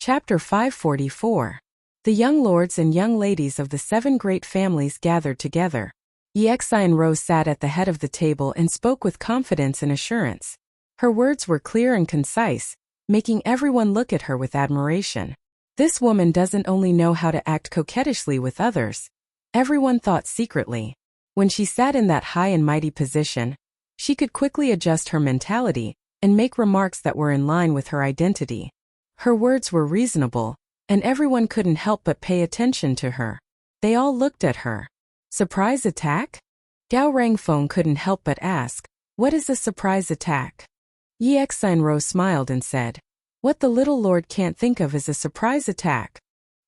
Chapter 544. The young lords and young ladies of the 7 great families gathered together. Xianro sat at the head of the table and spoke with confidence and assurance. Her words were clear and concise, making everyone look at her with admiration. This woman doesn't only know how to act coquettishly with others, everyone thought secretly. When she sat in that high and mighty position, she could quickly adjust her mentality and make remarks that were in line with her identity. Her words were reasonable, and everyone couldn't help but pay attention to her. They all looked at her. Surprise attack? Gao Rangfeng couldn't help but ask, what is a surprise attack? Xianro smiled and said, what the little lord can't think of is a surprise attack.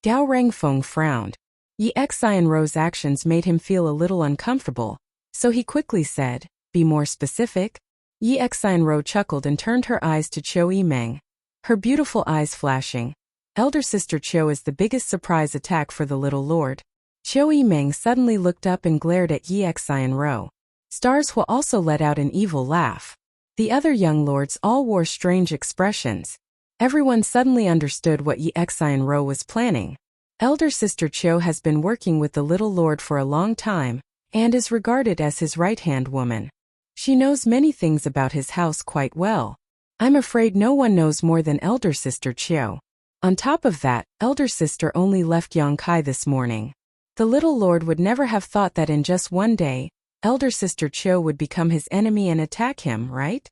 Gao Rangfeng frowned. Xianro's actions made him feel a little uncomfortable, so he quickly said, be more specific. Xianro chuckled and turned her eyes to Qiu Yimeng. Her beautiful eyes flashing. Elder sister Qiu is the biggest surprise attack for the little lord. Qiu Yimeng suddenly looked up and glared at Xianro. Stars Hua also let out an evil laugh. The other young lords all wore strange expressions. Everyone suddenly understood what Xianro was planning. Elder sister Qiu has been working with the little lord for a long time, and is regarded as his right-hand woman. She knows many things about his house quite well. I'm afraid no one knows more than elder sister Qiu. On top of that, elder sister only left Yongkai this morning. The little lord would never have thought that in just one day, elder sister Qiu would become his enemy and attack him, right?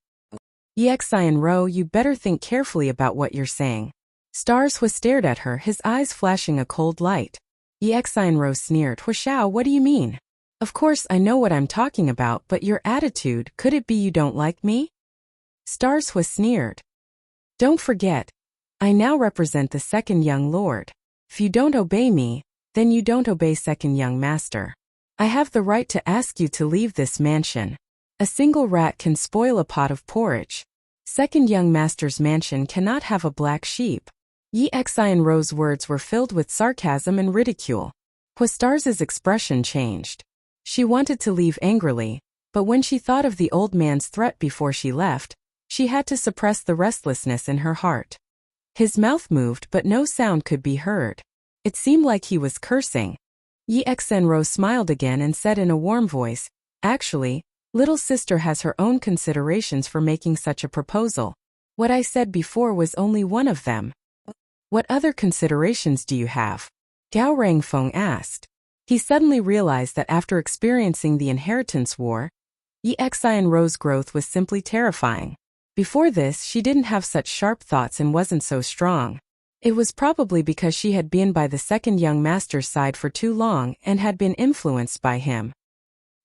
Xianro, you better think carefully about what you're saying. Stars Hua stared at her, his eyes flashing a cold light. Xianro sneered, Huashao, what do you mean? Of course I know what I'm talking about, but your attitude, could it be you don't like me? Stars Hua sneered. Don't forget, I now represent the second young lord. If you don't obey me, then you don't obey second young master. I have the right to ask you to leave this mansion. A single rat can spoil a pot of porridge. Second young master's mansion cannot have a black sheep. Xianro's words were filled with sarcasm and ridicule. Huastars's expression changed. She wanted to leave angrily, but when she thought of the old man's threat before she left, she had to suppress the restlessness in her heart. His mouth moved but no sound could be heard. It seemed like he was cursing. Xianro smiled again and said in a warm voice, actually, little sister has her own considerations for making such a proposal. What I said before was only one of them. What other considerations do you have? Gao Rangfeng asked. He suddenly realized that after experiencing the inheritance war, Xianro's growth was simply terrifying. Before this, she didn't have such sharp thoughts and wasn't so strong. It was probably because she had been by the second young master's side for too long and had been influenced by him.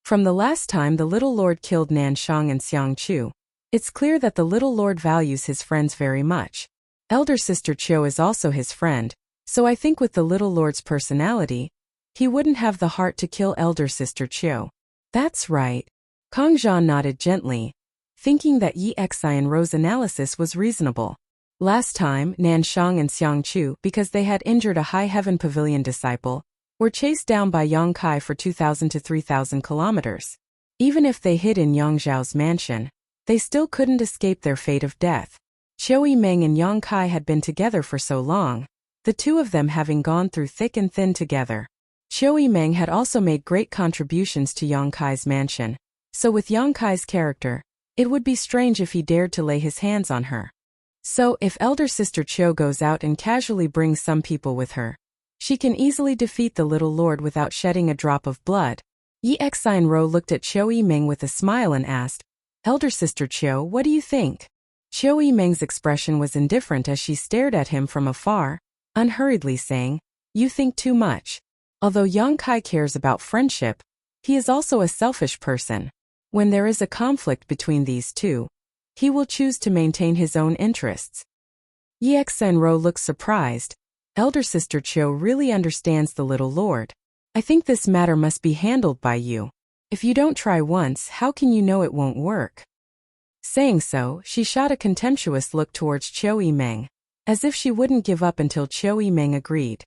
From the last time the little lord killed Nanshang and Xiangchu, it's clear that the little lord values his friends very much. Elder sister Qiu is also his friend, so I think with the little lord's personality, he wouldn't have the heart to kill elder sister Qiu. That's right. Kang Zhan nodded gently, thinking that Xianro's analysis was reasonable. Last time, Nanshang and Xiangchu, because they had injured a High Heaven Pavilion disciple, were chased down by Yongkai for 2,000 to 3,000 kilometers. Even if they hid in Yongzhao's mansion, they still couldn't escape their fate of death. Qiu Yimeng and Yongkai had been together for so long, the two of them having gone through thick and thin together. Qiu Yimeng had also made great contributions to Yongkai's mansion, so with Yongkai's character, it would be strange if he dared to lay his hands on her. So, if elder sister Qiu goes out and casually brings some people with her, she can easily defeat the little lord without shedding a drop of blood. Xianro looked at Qiu Yimeng with a smile and asked, Elder sister Qiu, what do you think? Qiu Yimeng's expression was indifferent as she stared at him from afar, unhurriedly saying, you think too much. Although Yongkai cares about friendship, he is also a selfish person. When there is a conflict between these two, he will choose to maintain his own interests. Xianro looked surprised. Elder sister Qiu really understands the little lord. I think this matter must be handled by you. If you don't try once, how can you know it won't work? Saying so, she shot a contemptuous look towards Qiu Yimeng, as if she wouldn't give up until Qiu Yimeng agreed.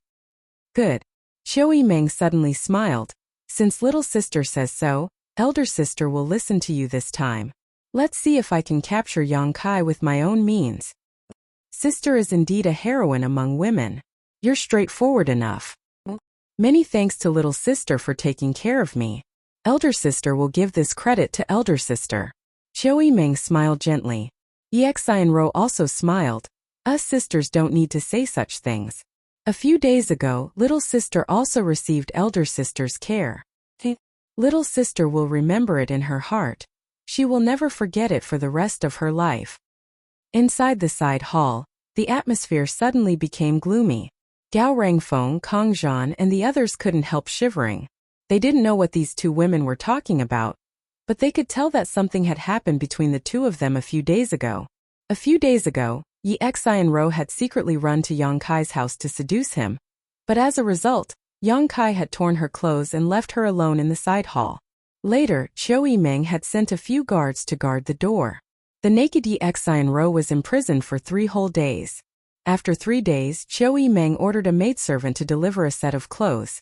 Good. Qiu Yimeng suddenly smiled. Since little sister says so, elder sister will listen to you this time. Let's see if I can capture Yongkai with my own means. Sister is indeed a heroine among women. You're straightforward enough. Many thanks to little sister for taking care of me. Elder sister will give this credit to elder sister. Chiu Yimeng smiled gently. Xianro also smiled. Us sisters don't need to say such things. A few days ago, little sister also received elder sister's care. Little sister will remember it in her heart. She will never forget it for the rest of her life. Inside the side hall, the atmosphere suddenly became gloomy. Gao Rangfeng, Kong Zhan, and the others couldn't help shivering. They didn't know what these two women were talking about, but they could tell that something had happened between the two of them a few days ago. A few days ago, Xianro had secretly run to Yang Kai's house to seduce him, but as a result, Yang Kai had torn her clothes and left her alone in the side hall. Later, Chiu Yimeng had sent a few guards to guard the door. The naked Xianro was imprisoned for 3 whole days. After 3 days, Chiu Yimeng ordered a maidservant to deliver a set of clothes.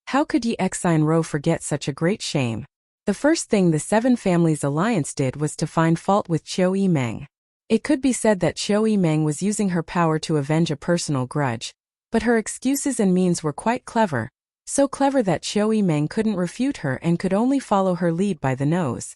How could Xianro forget such a great shame? The first thing the Seven Families Alliance did was to find fault with Chiu Yimeng. It could be said that Chiu Yimeng was using her power to avenge a personal grudge, but her excuses and means were quite clever, so clever that Chiu Yimeng couldn't refute her and could only follow her lead by the nose.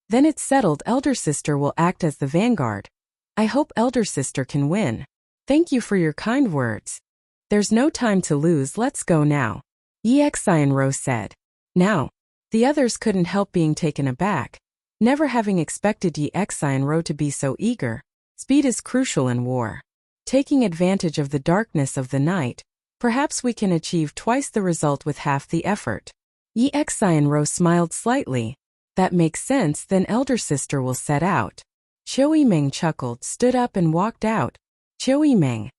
Then it's settled, elder sister will act as the vanguard. I hope elder sister can win. Thank you for your kind words. There's no time to lose, let's go now. Xianro said. Now. The others couldn't help being taken aback, never having expected Xianro to be so eager. Speed is crucial in war. Taking advantage of the darkness of the night, perhaps we can achieve twice the result with half the effort. Xianro smiled slightly. That makes sense, then elder sister will set out. Chiu Yimeng chuckled, stood up and walked out. Chiu Yimeng.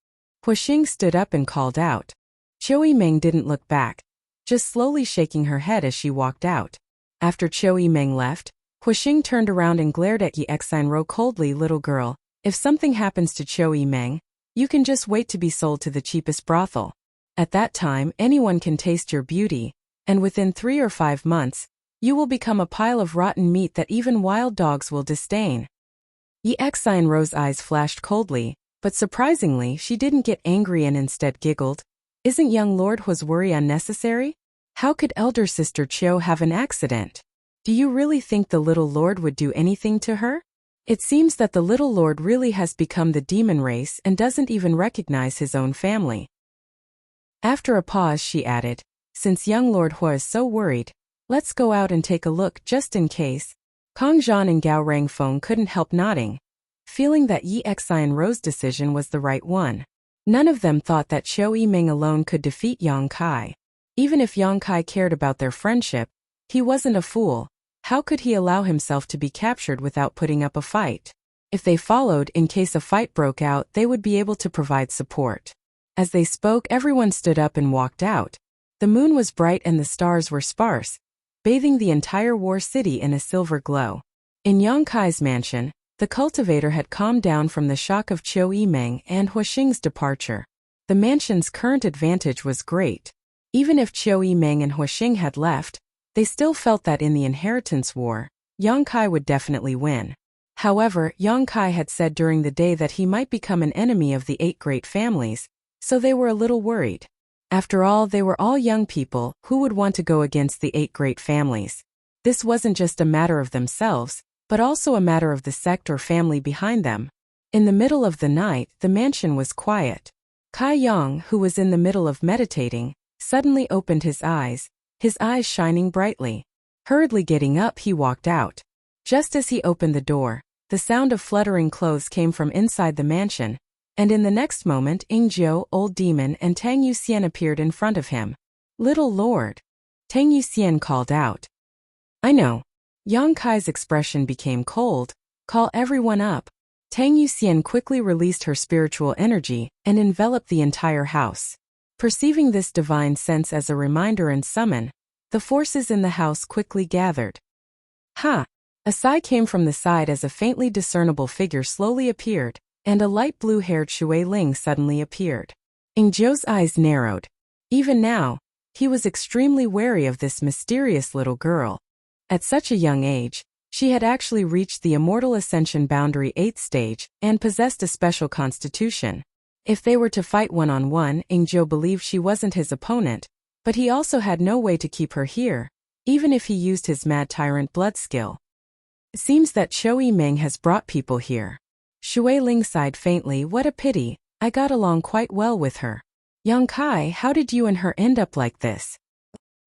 Huixing stood up and called out. Chiu Yimeng didn't look back, just slowly shaking her head as she walked out. After Chiu Yimeng left, Huixing turned around and glared at Xianro coldly. Little girl, if something happens to Chiu Yimeng, you can just wait to be sold to the cheapest brothel. At that time, anyone can taste your beauty, and within 3 or 5 months, you will become a pile of rotten meat that even wild dogs will disdain. Xianro's eyes flashed coldly, but surprisingly she didn't get angry and instead giggled. Isn't young Lord Hua's worry unnecessary? How could elder sister Chiu have an accident? Do you really think the little lord would do anything to her? It seems that the little lord really has become the demon race and doesn't even recognize his own family. After a pause she added, since young Lord Hua is so worried, let's go out and take a look just in case. Kong Zhan and Gao Rangfeng couldn't help nodding, feeling that Xianro's decision was the right one. None of them thought that Chiu Yimeng alone could defeat Yang Kai. Even if Yang Kai cared about their friendship, he wasn't a fool. How could he allow himself to be captured without putting up a fight? If they followed, in case a fight broke out, they would be able to provide support. As they spoke, everyone stood up and walked out. The moon was bright and the stars were sparse, bathing the entire war city in a silver glow. In Yang Kai's mansion, the cultivator had calmed down from the shock of Chiu Yimeng and Huixing's departure. The mansion's current advantage was great. Even if Chiu Yimeng and Huixing had left, they still felt that in the inheritance war, Yang Kai would definitely win. However, Yang Kai had said during the day that he might become an enemy of the 8 great families, so they were a little worried. After all, they were all young people who would want to go against the 8 great families. This wasn't just a matter of themselves, but also a matter of the sect or family behind them. In the middle of the night, the mansion was quiet. Kai Yang, who was in the middle of meditating, suddenly opened his eyes shining brightly. Hurriedly getting up, he walked out. Just as he opened the door, the sound of fluttering clothes came from inside the mansion, and in the next moment Ying Jiu, Old Demon, and Tang Yuxian appeared in front of him. Little Lord. Tang Yuxian called out. I know. Yang Kai's expression became cold. Call everyone up. Tang Yuxian quickly released her spiritual energy and enveloped the entire house. Perceiving this divine sense as a reminder and summon, the forces in the house quickly gathered. Ha! A sigh came from the side as a faintly discernible figure slowly appeared, and a light blue-haired Shui Ling suddenly appeared. Ying Jiu's eyes narrowed. Even now, he was extremely wary of this mysterious little girl. At such a young age, She had actually reached the immortal ascension boundary 8th stage, and possessed a special constitution. If they were to fight one-on-one, Ingzhou believed she wasn't his opponent, but he also had no way to keep her here, even if he used his mad tyrant blood skill. It seems that Qiu Yimeng has brought people here. Shui Ling sighed faintly. What a pity, I got along quite well with her. Yang Kai, how did you and her end up like this?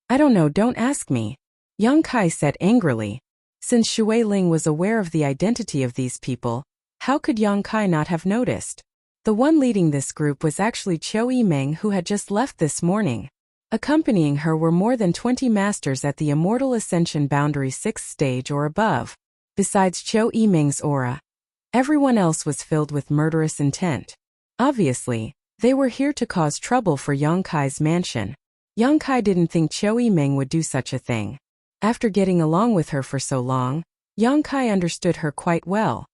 I don't know, don't ask me, Yang Kai said angrily. Since Shui Ling was aware of the identity of these people, how could Yang Kai not have noticed? The one leading this group was actually Qiu Yimeng, who had just left this morning. Accompanying her were more than 20 masters at the Immortal Ascension Boundary 6th stage or above. Besides Qiu Yimeng's aura, everyone else was filled with murderous intent. Obviously, they were here to cause trouble for Yang Kai's mansion. Yang Kai didn't think Qiu Yimeng would do such a thing. After getting along with her for so long, Yang Kai understood her quite well.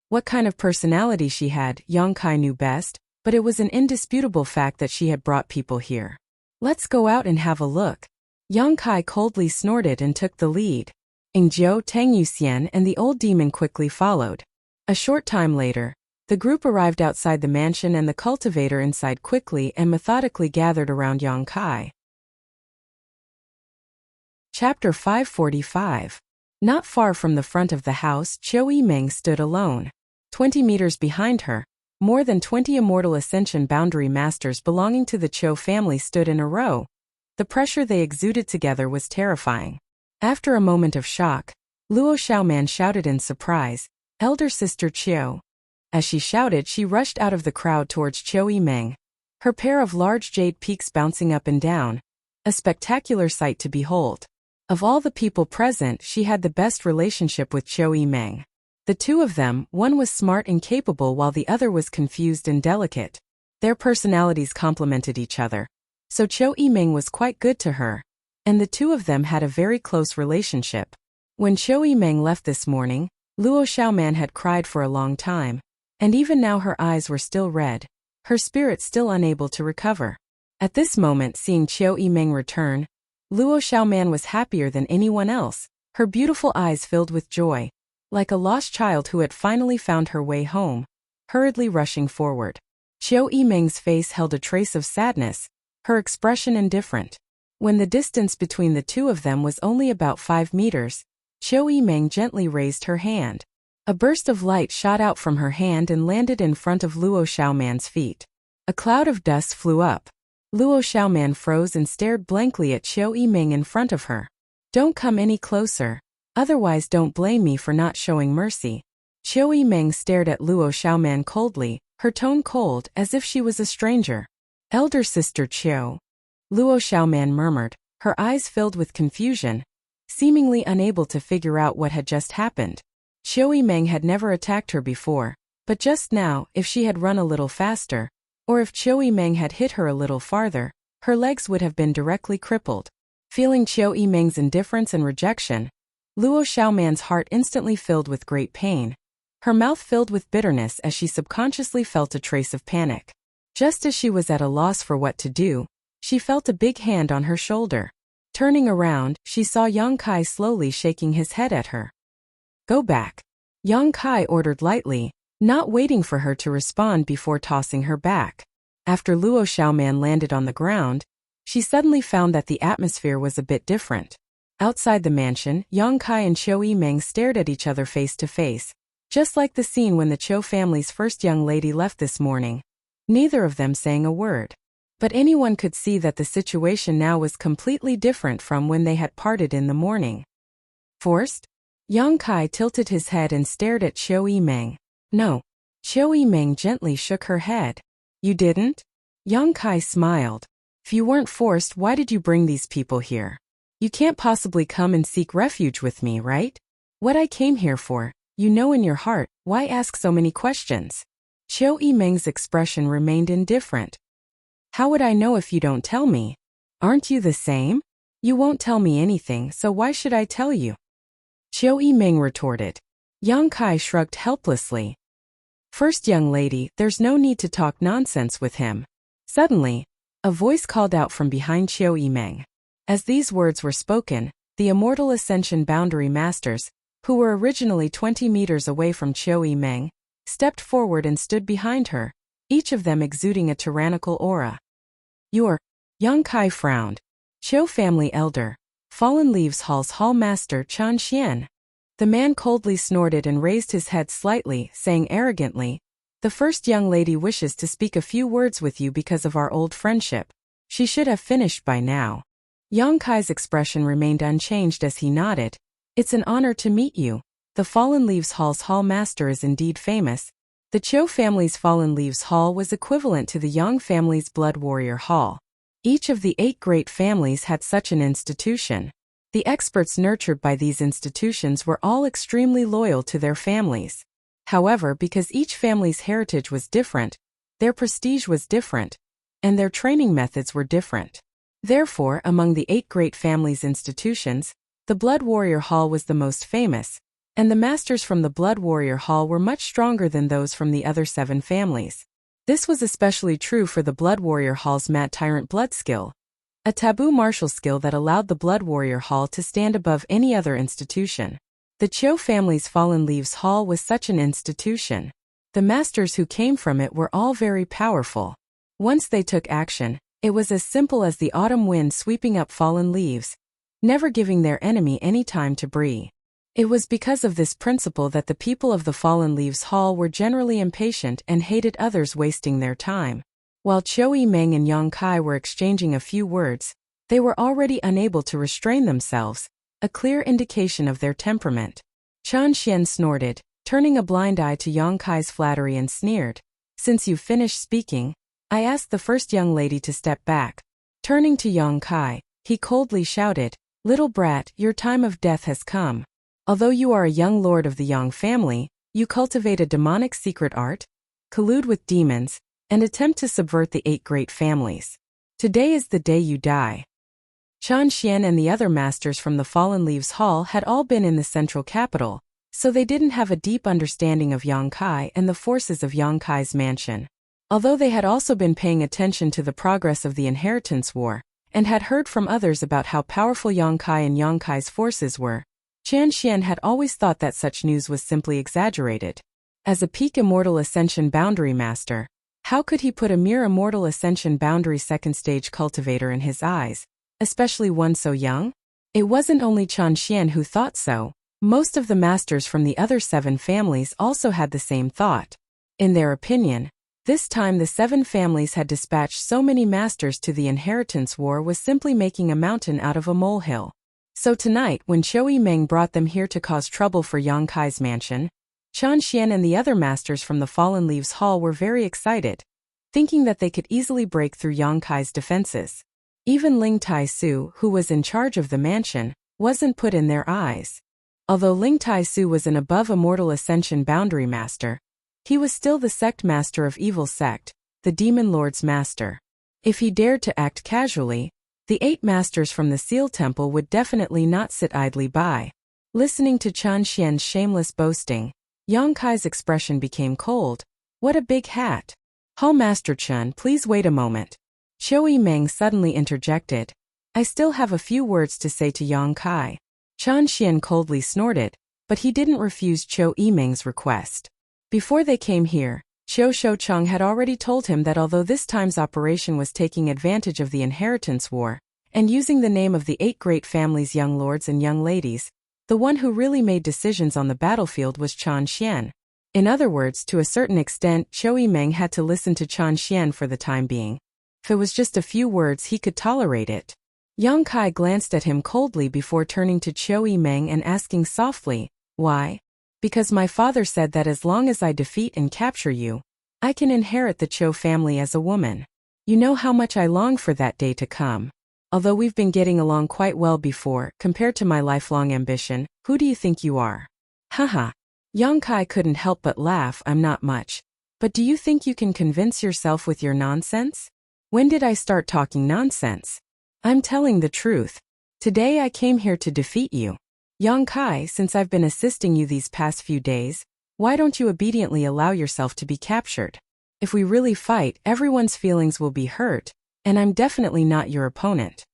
What kind of personality she had, Yang Kai knew best, but it was an indisputable fact that she had brought people here. Let's go out and have a look. Yang Kai coldly snorted and took the lead. Ingzhou, Tang Yuxian and the old demon quickly followed. A short time later, the group arrived outside the mansion and the cultivator inside quickly and methodically gathered around Yang Kai. Chapter 545. Not far from the front of the house, Qiu Yimeng stood alone. 20 meters behind her, more than 20 Immortal Ascension Boundary Masters belonging to the Qiu family stood in a row. The pressure they exuded together was terrifying. After a moment of shock, Luo Xiaoman shouted in surprise, "Elder Sister Qiu." As she shouted, she rushed out of the crowd towards Qiu Yimeng, her pair of large jade peaks bouncing up and down. A spectacular sight to behold. Of all the people present, she had the best relationship with Qiu Yimeng. The two of them, one was smart and capable while the other was confused and delicate. Their personalities complemented each other. So Qiu Yimeng was quite good to her, and the two of them had a very close relationship. When Qiu Yimeng left this morning, Luo Xiaoman had cried for a long time, and even now her eyes were still red, her spirit still unable to recover. At this moment, seeing Qiu Yimeng return, Luo Xiaoman was happier than anyone else, her beautiful eyes filled with joy, like a lost child who had finally found her way home, hurriedly rushing forward. Qiu Yimeng's face held a trace of sadness, her expression indifferent. When the distance between the two of them was only about 5 meters, Qiu Yimeng gently raised her hand. A burst of light shot out from her hand and landed in front of Luo Xiaoman's feet. A cloud of dust flew up. Luo Xiaoman froze and stared blankly at Qiu Yimeng in front of her. "Don't come any closer. Otherwise don't blame me for not showing mercy." Qiu Yimeng stared at Luo Xiaoman coldly, her tone cold as if she was a stranger. "Elder Sister Qiu," Luo Xiaoman murmured, her eyes filled with confusion, seemingly unable to figure out what had just happened. Qiu Yimeng had never attacked her before, but just now, if she had run a little faster, or if Qiu Yimeng had hit her a little farther, her legs would have been directly crippled. Feeling Qiu Yimeng's indifference and rejection, Luo Xiaoman's heart instantly filled with great pain. Her mouth filled with bitterness as she subconsciously felt a trace of panic. Just as she was at a loss for what to do, she felt a big hand on her shoulder. Turning around, she saw Yang Kai slowly shaking his head at her. "Go back," Yang Kai ordered lightly, not waiting for her to respond before tossing her back. After Luo Xiaoman landed on the ground, she suddenly found that the atmosphere was a bit different. Outside the mansion, Yang Kai and Qiu Yimeng stared at each other face to face, just like the scene when the Qiu family's first young lady left this morning. Neither of them saying a word. But anyone could see that the situation now was completely different from when they had parted in the morning. Forced? Yang Kai tilted his head and stared at Qiu Yimeng. "No." Qiu Yimeng gently shook her head. "You didn't?" Yang Kai smiled. "If you weren't forced, why did you bring these people here? You can't possibly come and seek refuge with me, right? What I came here for, you know in your heart, why ask so many questions?" Qiu Yimeng's expression remained indifferent. "How would I know if you don't tell me? Aren't you the same? You won't tell me anything, so why should I tell you?" Qiu Yimeng retorted. Yang Kai shrugged helplessly. "First young lady, there's no need to talk nonsense with him." Suddenly, a voice called out from behind Qiu Yimeng. As these words were spoken, the Immortal Ascension Boundary Masters, who were originally 20 meters away from Qiu Yimeng, stepped forward and stood behind her, each of them exuding a tyrannical aura. "You're..." Yang Kai frowned. "Qiu family elder, Fallen Leaves Hall's hall master Chan Xian." The man coldly snorted and raised his head slightly, saying arrogantly, "The first young lady wishes to speak a few words with you because of our old friendship. She should have finished by now." Yang Kai's expression remained unchanged as he nodded. "It's an honor to meet you. The Fallen Leaves Hall's hall master is indeed famous." The Qiu family's Fallen Leaves Hall was equivalent to the Yang family's Blood Warrior Hall. Each of the 8 great families had such an institution. The experts nurtured by these institutions were all extremely loyal to their families. However, because each family's heritage was different, their prestige was different, and their training methods were different. Therefore, among the 8 great families' institutions, the Blood Warrior Hall was the most famous, and the masters from the Blood Warrior Hall were much stronger than those from the other 7 families. This was especially true for the Blood Warrior Hall's Mad Tyrant Blood skill, a taboo martial skill that allowed the Blood Warrior Hall to stand above any other institution. The Qiu family's Fallen Leaves Hall was such an institution. The masters who came from it were all very powerful. Once they took action, it was as simple as the autumn wind sweeping up fallen leaves, never giving their enemy any time to breathe. It was because of this principle that the people of the Fallen Leaves Hall were generally impatient and hated others wasting their time. While Qiu Yimeng and Yang Kai were exchanging a few words, they were already unable to restrain themselves, a clear indication of their temperament. Chan Xian snorted, turning a blind eye to Yang Kai's flattery, and sneered, "Since you've finished speaking, I ask the first young lady to step back." Turning to Yang Kai, he coldly shouted, "Little brat, your time of death has come. Although you are a young lord of the Yang family, you cultivate a demonic secret art, collude with demons, and attempt to subvert the 8 great families. Today is the day you die." Chan Xian and the other masters from the Fallen Leaves Hall had all been in the central capital, so they didn't have a deep understanding of Yang Kai and the forces of Yang Kai's mansion. Although they had also been paying attention to the progress of the Inheritance War, and had heard from others about how powerful Yang Kai and Yang Kai's forces were, Chan Xian had always thought that such news was simply exaggerated. As a peak Immortal Ascension Boundary Master, how could he put a mere Immortal Ascension Boundary second stage cultivator in his eyes, especially one so young? It wasn't only Chan Xian who thought so. Most of the masters from the other 7 families also had the same thought. In their opinion, this time the 7 families had dispatched so many masters to the Inheritance War was simply making a mountain out of a molehill. So tonight, when Qiu Yimeng brought them here to cause trouble for Yang Kai's mansion, Chan Xian and the other masters from the Fallen Leaves Hall were very excited, thinking that they could easily break through Yang Kai's defenses. Even Ling Tai Su, who was in charge of the mansion, wasn't put in their eyes. Although Ling Tai Su was an above Immortal Ascension Boundary Master, he was still the sect master of Evil Sect, the Demon Lord's master. If he dared to act casually, the 8 masters from the Seal Temple would definitely not sit idly by. Listening to Chan Xian's shameless boasting, Yang Kai's expression became cold. "What a big hat." "Hall Master Chen, please wait a moment." Qiu Yimeng suddenly interjected. "I still have a few words to say to Yang Kai." Chan Xian coldly snorted, but he didn't refuse Qiu Yimeng's request. Before they came here, Qiu Shoucheng had already told him that although this time's operation was taking advantage of the Inheritance War, and using the name of the 8 great families' young lords and young ladies, the one who really made decisions on the battlefield was Chan Xian. In other words, to a certain extent, Qiu Yimeng had to listen to Chan Xian for the time being. If it was just a few words, he could tolerate it. Yang Kai glanced at him coldly before turning to Qiu Yimeng and asking softly, "Why?" "Because my father said that as long as I defeat and capture you, I can inherit the Qiu family as a woman. You know how much I long for that day to come. Although we've been getting along quite well before, compared to my lifelong ambition, who do you think you are?" Haha. Yang Kai couldn't help but laugh. "I'm not much. But do you think you can convince yourself with your nonsense?" "When did I start talking nonsense? I'm telling the truth. Today I came here to defeat you. Yang Kai, since I've been assisting you these past few days, why don't you obediently allow yourself to be captured? If we really fight, everyone's feelings will be hurt, and I'm definitely not your opponent."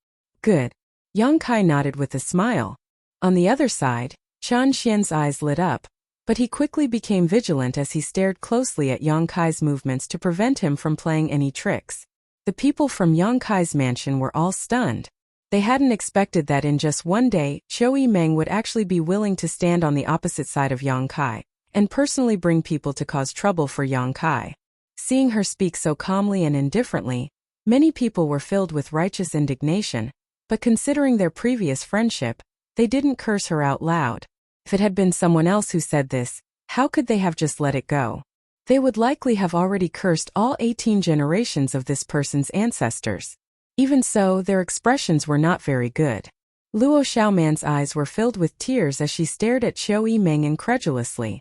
"Good." Yang Kai nodded with a smile. On the other side, Chan Xian's eyes lit up, but he quickly became vigilant as he stared closely at Yang Kai's movements to prevent him from playing any tricks. The people from Yang Kai's mansion were all stunned. They hadn't expected that in just one day, Chou Yimeng would actually be willing to stand on the opposite side of Yang Kai and personally bring people to cause trouble for Yang Kai. Seeing her speak so calmly and indifferently, many people were filled with righteous indignation, but considering their previous friendship, they didn't curse her out loud. If it had been someone else who said this, how could they have just let it go? They would likely have already cursed all 18 generations of this person's ancestors. Even so, their expressions were not very good. Luo Xiaoman's eyes were filled with tears as she stared at Chou Yimeng incredulously.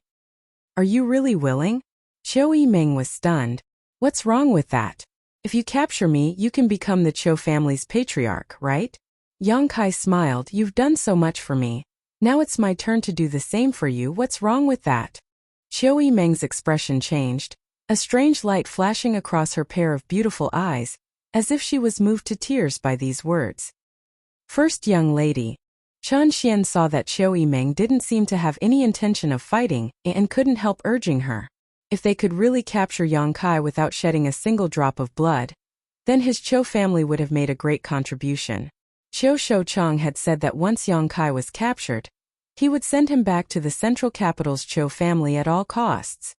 Are you really willing? Chou Yimeng was stunned. What's wrong with that? If you capture me, you can become the Chou family's patriarch, right? Yang Kai smiled. You've done so much for me. Now it's my turn to do the same for you. What's wrong with that? Chou Yimeng's expression changed, a strange light flashing across her pair of beautiful eyes, as if she was moved to tears by these words. First young lady. Chan Xian saw that Chou Yimeng didn't seem to have any intention of fighting and couldn't help urging her. If they could really capture Yang Kai without shedding a single drop of blood, then his Chou family would have made a great contribution. Chou Shouchong had said that once Yang Kai was captured, he would send him back to the central capital's Chou family at all costs.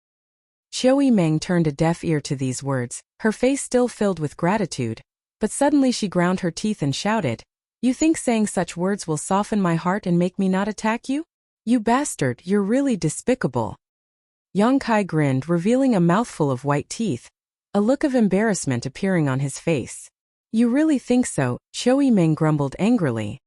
Chou Yimeng turned a deaf ear to these words, her face still filled with gratitude, but suddenly she ground her teeth and shouted, You think saying such words will soften my heart and make me not attack you? You bastard, you're really despicable. Yang Kai grinned, revealing a mouthful of white teeth, a look of embarrassment appearing on his face. You really think so? Chou Yimeng grumbled angrily.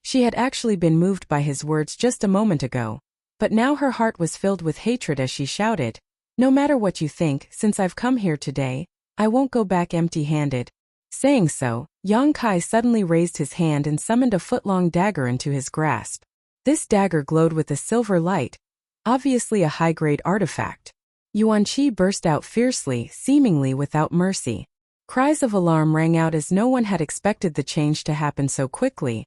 She had actually been moved by his words just a moment ago, but now her heart was filled with hatred as she shouted, No matter what you think, since I've come here today, I won't go back empty-handed. Saying so, Yang Kai suddenly raised his hand and summoned a foot-long dagger into his grasp. This dagger glowed with a silver light, obviously a high-grade artifact. Yuan Qi burst out fiercely, seemingly without mercy. Cries of alarm rang out as no one had expected the change to happen so quickly.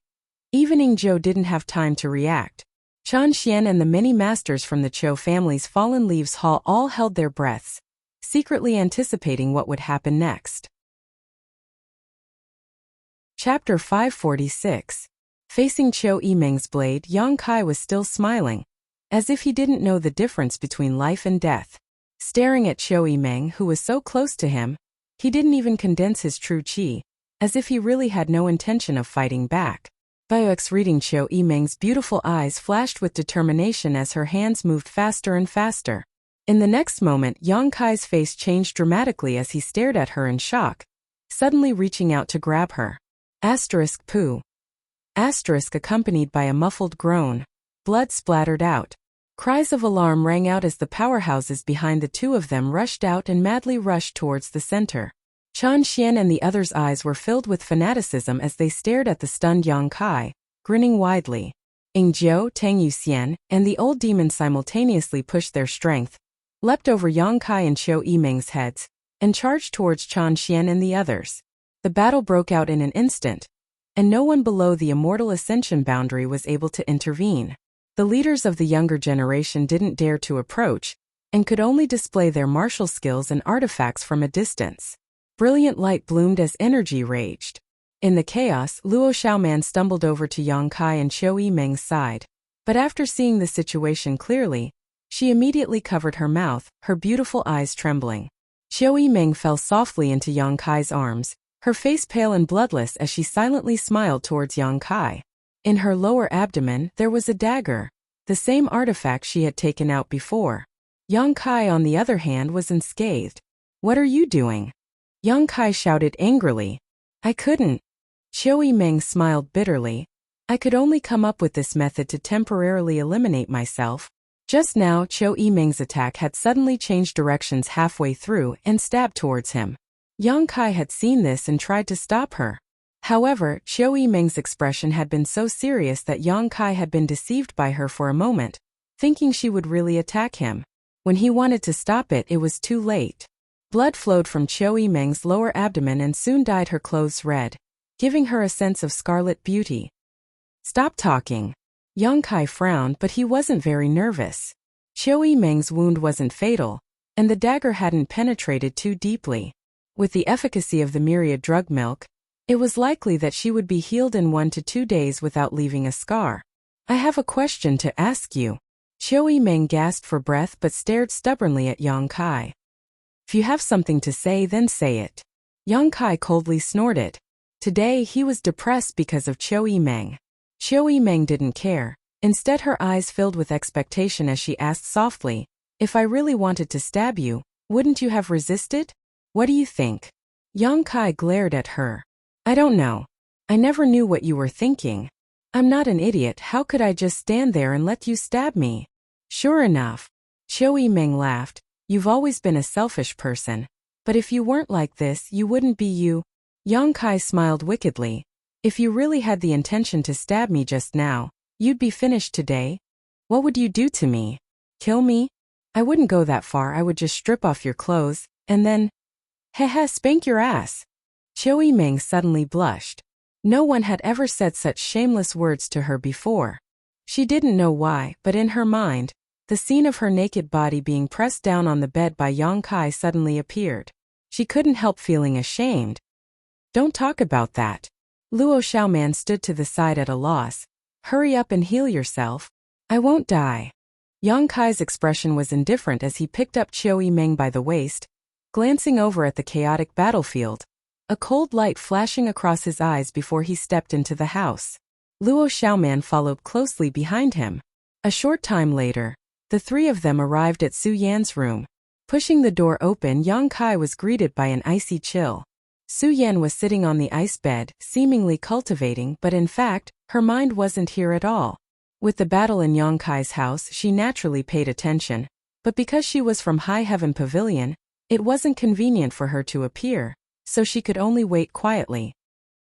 Even Yingzhou didn't have time to react. Chan Xian and the many masters from the Chou family's Fallen Leaves Hall all held their breaths, secretly anticipating what would happen next. Chapter 546. Facing Chou Yimeng's blade, Yang Kai was still smiling, as if he didn't know the difference between life and death. Staring at Chou Yimeng, who was so close to him, he didn't even condense his true qi, as if he really had no intention of fighting back. Viox reading Chou Yimeng's beautiful eyes flashed with determination as her hands moved faster and faster. In the next moment, Yang Kai's face changed dramatically as he stared at her in shock, suddenly reaching out to grab her. Asterisk poo. Asterisk accompanied by a muffled groan. Blood splattered out. Cries of alarm rang out as the powerhouses behind the two of them rushed out and madly rushed towards the center. Chan Xian and the others' eyes were filled with fanaticism as they stared at the stunned Yang Kai, grinning widely. Yingzhou, Tang Yuxian, and the old demon simultaneously pushed their strength, leapt over Yang Kai and Chou Yimeng's heads, and charged towards Chan Xian and the others. The battle broke out in an instant, and no one below the immortal ascension boundary was able to intervene. The leaders of the younger generation didn't dare to approach, and could only display their martial skills and artifacts from a distance. Brilliant light bloomed as energy raged. In the chaos, Luo Xiaoman stumbled over to Yang Kai and Chou Yimeng's side. But after seeing the situation clearly, she immediately covered her mouth, her beautiful eyes trembling. Chou Yimeng fell softly into Yang Kai's arms, her face pale and bloodless as she silently smiled towards Yang Kai. In her lower abdomen, there was a dagger, the same artifact she had taken out before. Yang Kai, on the other hand, was unscathed. What are you doing? Yang Kai shouted angrily. I couldn't. Chou Yimeng smiled bitterly. I could only come up with this method to temporarily eliminate myself. Just now, Chou Yimeng's attack had suddenly changed directions halfway through and stabbed towards him. Yang Kai had seen this and tried to stop her. However, Chou Yimeng's expression had been so serious that Yang Kai had been deceived by her for a moment, thinking she would really attack him. When he wanted to stop it, it was too late. Blood flowed from Chou Yimeng's lower abdomen and soon dyed her clothes red, giving her a sense of scarlet beauty. Stop talking. Yang Kai frowned, but he wasn't very nervous. Qiu Yimeng's wound wasn't fatal, and the dagger hadn't penetrated too deeply. With the efficacy of the myriad drug milk, it was likely that she would be healed in 1 to 2 days without leaving a scar. I have a question to ask you. Qiu Yimeng gasped for breath but stared stubbornly at Yang Kai. If you have something to say, then say it. Yang Kai coldly snorted. Today he was depressed because of Qiu Yimeng. Qiu Yimeng didn't care. Instead, her eyes filled with expectation as she asked softly, "If I really wanted to stab you, wouldn't you have resisted? What do you think?" Yang Kai glared at her. "I don't know. I never knew what you were thinking. I'm not an idiot. How could I just stand there and let you stab me?" "Sure enough." Qiu Yimeng laughed. "You've always been a selfish person. But if you weren't like this, you wouldn't be you." Yang Kai smiled wickedly. "If you really had the intention to stab me just now, you'd be finished today. What would you do to me? Kill me? I wouldn't go that far. I would just strip off your clothes, and then, spank your ass." Qiu Yimeng suddenly blushed. No one had ever said such shameless words to her before. She didn't know why, but in her mind, the scene of her naked body being pressed down on the bed by Yang Kai suddenly appeared. She couldn't help feeling ashamed. "Don't talk about that." Luo Xiaoman stood to the side at a loss. "Hurry up and heal yourself. I won't die." Yang Kai's expression was indifferent as he picked up Qiu Yimeng by the waist, glancing over at the chaotic battlefield, a cold light flashing across his eyes before he stepped into the house. Luo Xiaoman followed closely behind him. A short time later, the three of them arrived at Su Yan's room. Pushing the door open, Yang Kai was greeted by an icy chill. Su Yan was sitting on the ice bed, seemingly cultivating, but in fact, her mind wasn't here at all. With the battle in Yang Kai's house, she naturally paid attention, but because she was from High Heaven Pavilion, it wasn't convenient for her to appear, so she could only wait quietly.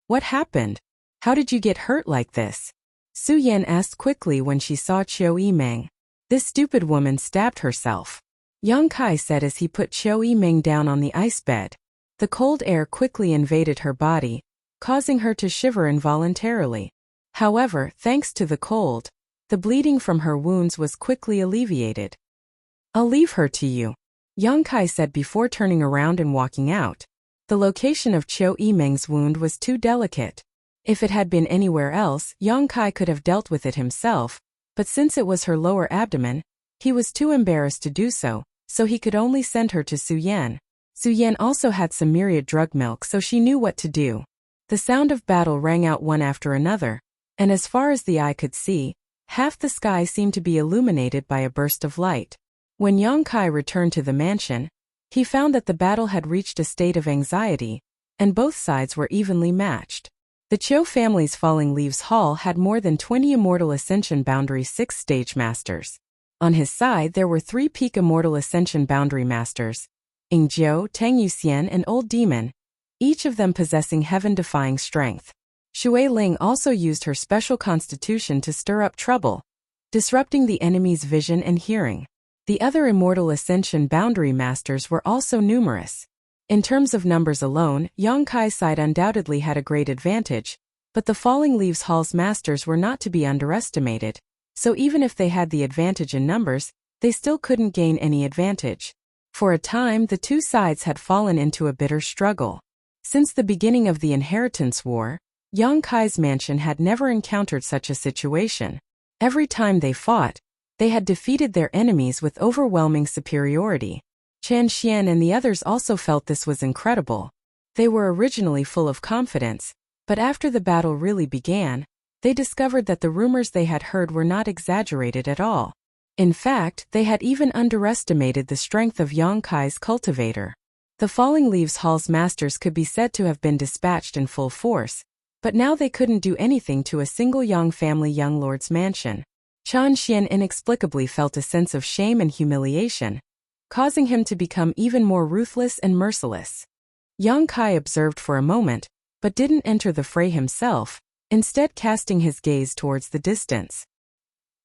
"What happened? How did you get hurt like this?" Su Yan asked quickly when she saw Qiu Yimeng. "This stupid woman stabbed herself," Yang Kai said as he put Qiu Yimeng down on the ice bed. The cold air quickly invaded her body, causing her to shiver involuntarily. However, thanks to the cold, the bleeding from her wounds was quickly alleviated. "I'll leave her to you," Yang Kai said before turning around and walking out. The location of Qiu Yimeng's wound was too delicate. If it had been anywhere else, Yang Kai could have dealt with it himself, but since it was her lower abdomen, he was too embarrassed to do so he could only send her to Su Yan. Su Yan also had some myriad drug milk, so she knew what to do. The sound of battle rang out one after another, and as far as the eye could see, half the sky seemed to be illuminated by a burst of light. When Yang Kai returned to the mansion, he found that the battle had reached a state of anxiety, and both sides were evenly matched. The Qiu family's Falling Leaves Hall had more than 20 Immortal Ascension Boundary 6 stage masters. On his side there were 3 Peak Immortal Ascension Boundary masters, Yingjiu, Tang Yuxian and Old Demon, each of them possessing heaven-defying strength. Shui Ling also used her special constitution to stir up trouble, disrupting the enemy's vision and hearing. The other Immortal Ascension Boundary Masters were also numerous. In terms of numbers alone, Yang Kai's side undoubtedly had a great advantage, but the Falling Leaves Hall's masters were not to be underestimated, so even if they had the advantage in numbers, they still couldn't gain any advantage. For a time, the two sides had fallen into a bitter struggle. Since the beginning of the Inheritance War, Yang Kai's mansion had never encountered such a situation. Every time they fought, they had defeated their enemies with overwhelming superiority. Chen Xian and the others also felt this was incredible. They were originally full of confidence, but after the battle really began, they discovered that the rumors they had heard were not exaggerated at all. In fact, they had even underestimated the strength of Yang Kai's cultivator. The Falling Leaves Hall's masters could be said to have been dispatched in full force, but now they couldn't do anything to a single Yang family young lord's mansion. Chen Xian inexplicably felt a sense of shame and humiliation, causing him to become even more ruthless and merciless. Yang Kai observed for a moment, but didn't enter the fray himself, instead casting his gaze towards the distance.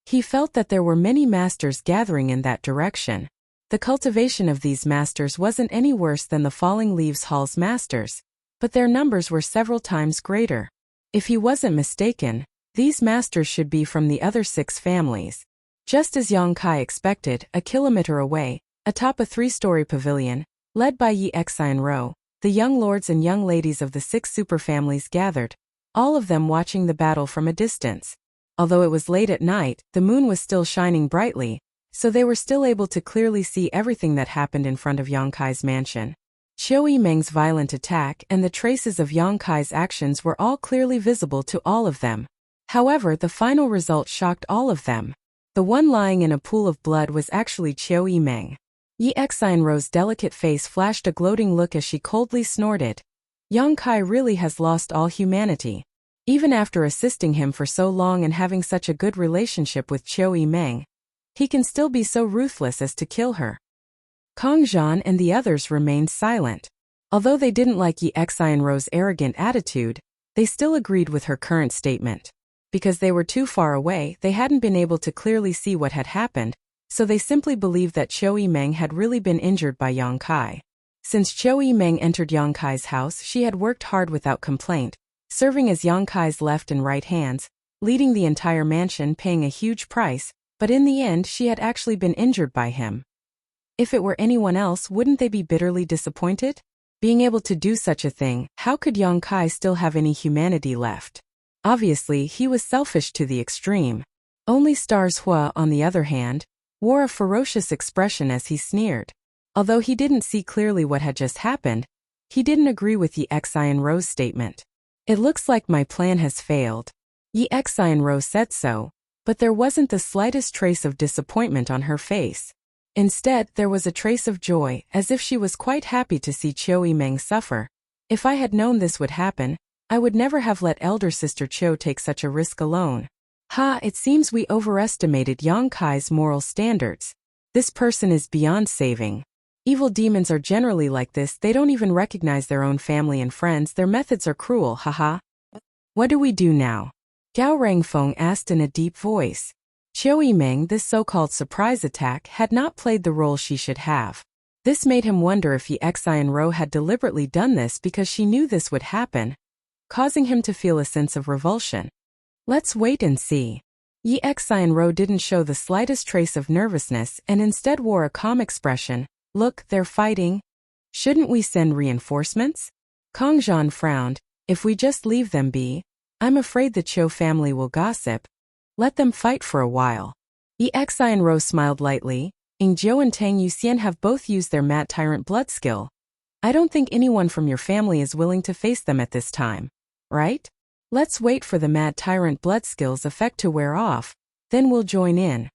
He felt that there were many masters gathering in that direction. The cultivation of these masters wasn't any worse than the Falling Leaves Hall's masters, but their numbers were several times greater. If he wasn't mistaken, These masters should be from the other 6 families. Just as Yang Kai expected, a kilometer away, atop a 3-story pavilion, led by Yi Xian Ro, the young lords and young ladies of the 6 superfamilies gathered, all of them watching the battle from a distance. Although it was late at night, the moon was still shining brightly, so they were still able to clearly see everything that happened in front of Yang Kai's mansion. Qiu Yimeng's violent attack and the traces of Yang Kai's actions were all clearly visible to all of them. However, the final result shocked all of them. The one lying in a pool of blood was actually Qiu Yimeng. Yi Xian Ro's delicate face flashed a gloating look as she coldly snorted. Yang Kai really has lost all humanity. Even after assisting him for so long and having such a good relationship with Qiu Yimeng, he can still be so ruthless as to kill her. Kong Zhan and the others remained silent. Although they didn't like Yi Xian Ro's arrogant attitude, they still agreed with her current statement. Because they were too far away, they hadn't been able to clearly see what had happened, so they simply believed that Qiu Yimeng had really been injured by Yang Kai. Since Qiu Yimeng entered Yang Kai's house, she had worked hard without complaint, serving as Yang Kai's left and right hands, leading the entire mansion, paying a huge price, but in the end she had actually been injured by him. If it were anyone else, wouldn't they be bitterly disappointed? Being able to do such a thing, how could Yang Kai still have any humanity left? Obviously, he was selfish to the extreme. Only Stars Hua, on the other hand, wore a ferocious expression as he sneered. Although he didn't see clearly what had just happened, he didn't agree with Yi Xian Ro's statement. It looks like my plan has failed. Yi Xian Ro said so, but there wasn't the slightest trace of disappointment on her face. Instead, there was a trace of joy, as if she was quite happy to see Qiu Yimeng suffer. If I had known this would happen, I would never have let elder sister Qiu take such a risk alone. Ha, it seems we overestimated Yang Kai's moral standards. This person is beyond saving. Evil demons are generally like this, they don't even recognize their own family and friends, their methods are cruel, haha. What do we do now? Gao Rangfeng asked in a deep voice. Qiu Yimeng, this so-called surprise attack, had not played the role she should have. This made him wonder if Yi Xian Ro had deliberately done this because she knew this would happen, causing him to feel a sense of revulsion. Let's wait and see. Yi Xian Ro didn't show the slightest trace of nervousness and instead wore a calm expression. Look, they're fighting. Shouldn't we send reinforcements? Kong Zhan frowned. If we just leave them be, I'm afraid the Qiu family will gossip. Let them fight for a while. Yi Xian Ro smiled lightly. Ing Jiu and Tang Yuxian have both used their Mad Tyrant blood skill. I don't think anyone from your family is willing to face them at this time. Right? Let's wait for the Mad Tyrant blood skill's effect to wear off, then we'll join in.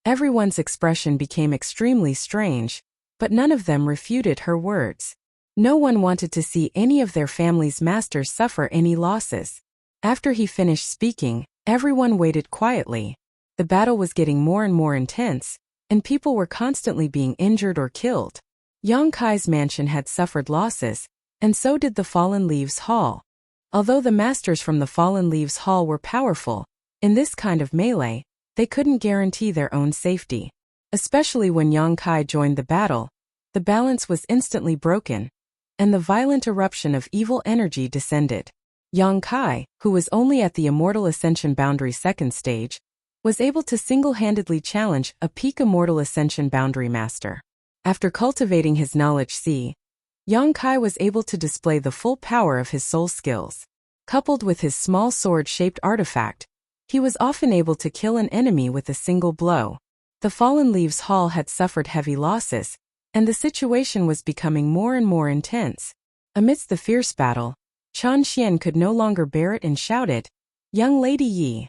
Everyone's expression became extremely strange, but none of them refuted her words. No one wanted to see any of their family's masters suffer any losses. After he finished speaking, everyone waited quietly. The battle was getting more and more intense, and people were constantly being injured or killed. Yang Kai's mansion had suffered losses, and so did the Fallen Leaves Hall. Although the masters from the Fallen Leaves Hall were powerful, in this kind of melee, they couldn't guarantee their own safety. Especially when Yang Kai joined the battle, the balance was instantly broken, and the violent eruption of evil energy descended. Yang Kai, who was only at the Immortal Ascension Boundary 2nd stage, was able to single-handedly challenge a peak Immortal Ascension Boundary Master. After cultivating his knowledge C, Yang Kai was able to display the full power of his soul skills. Coupled with his small sword-shaped artifact, he was often able to kill an enemy with a single blow. The Fallen Leaves Hall had suffered heavy losses, and the situation was becoming more and more intense. Amidst the fierce battle, Chan Xian could no longer bear it and shouted, "Young Lady Yi!"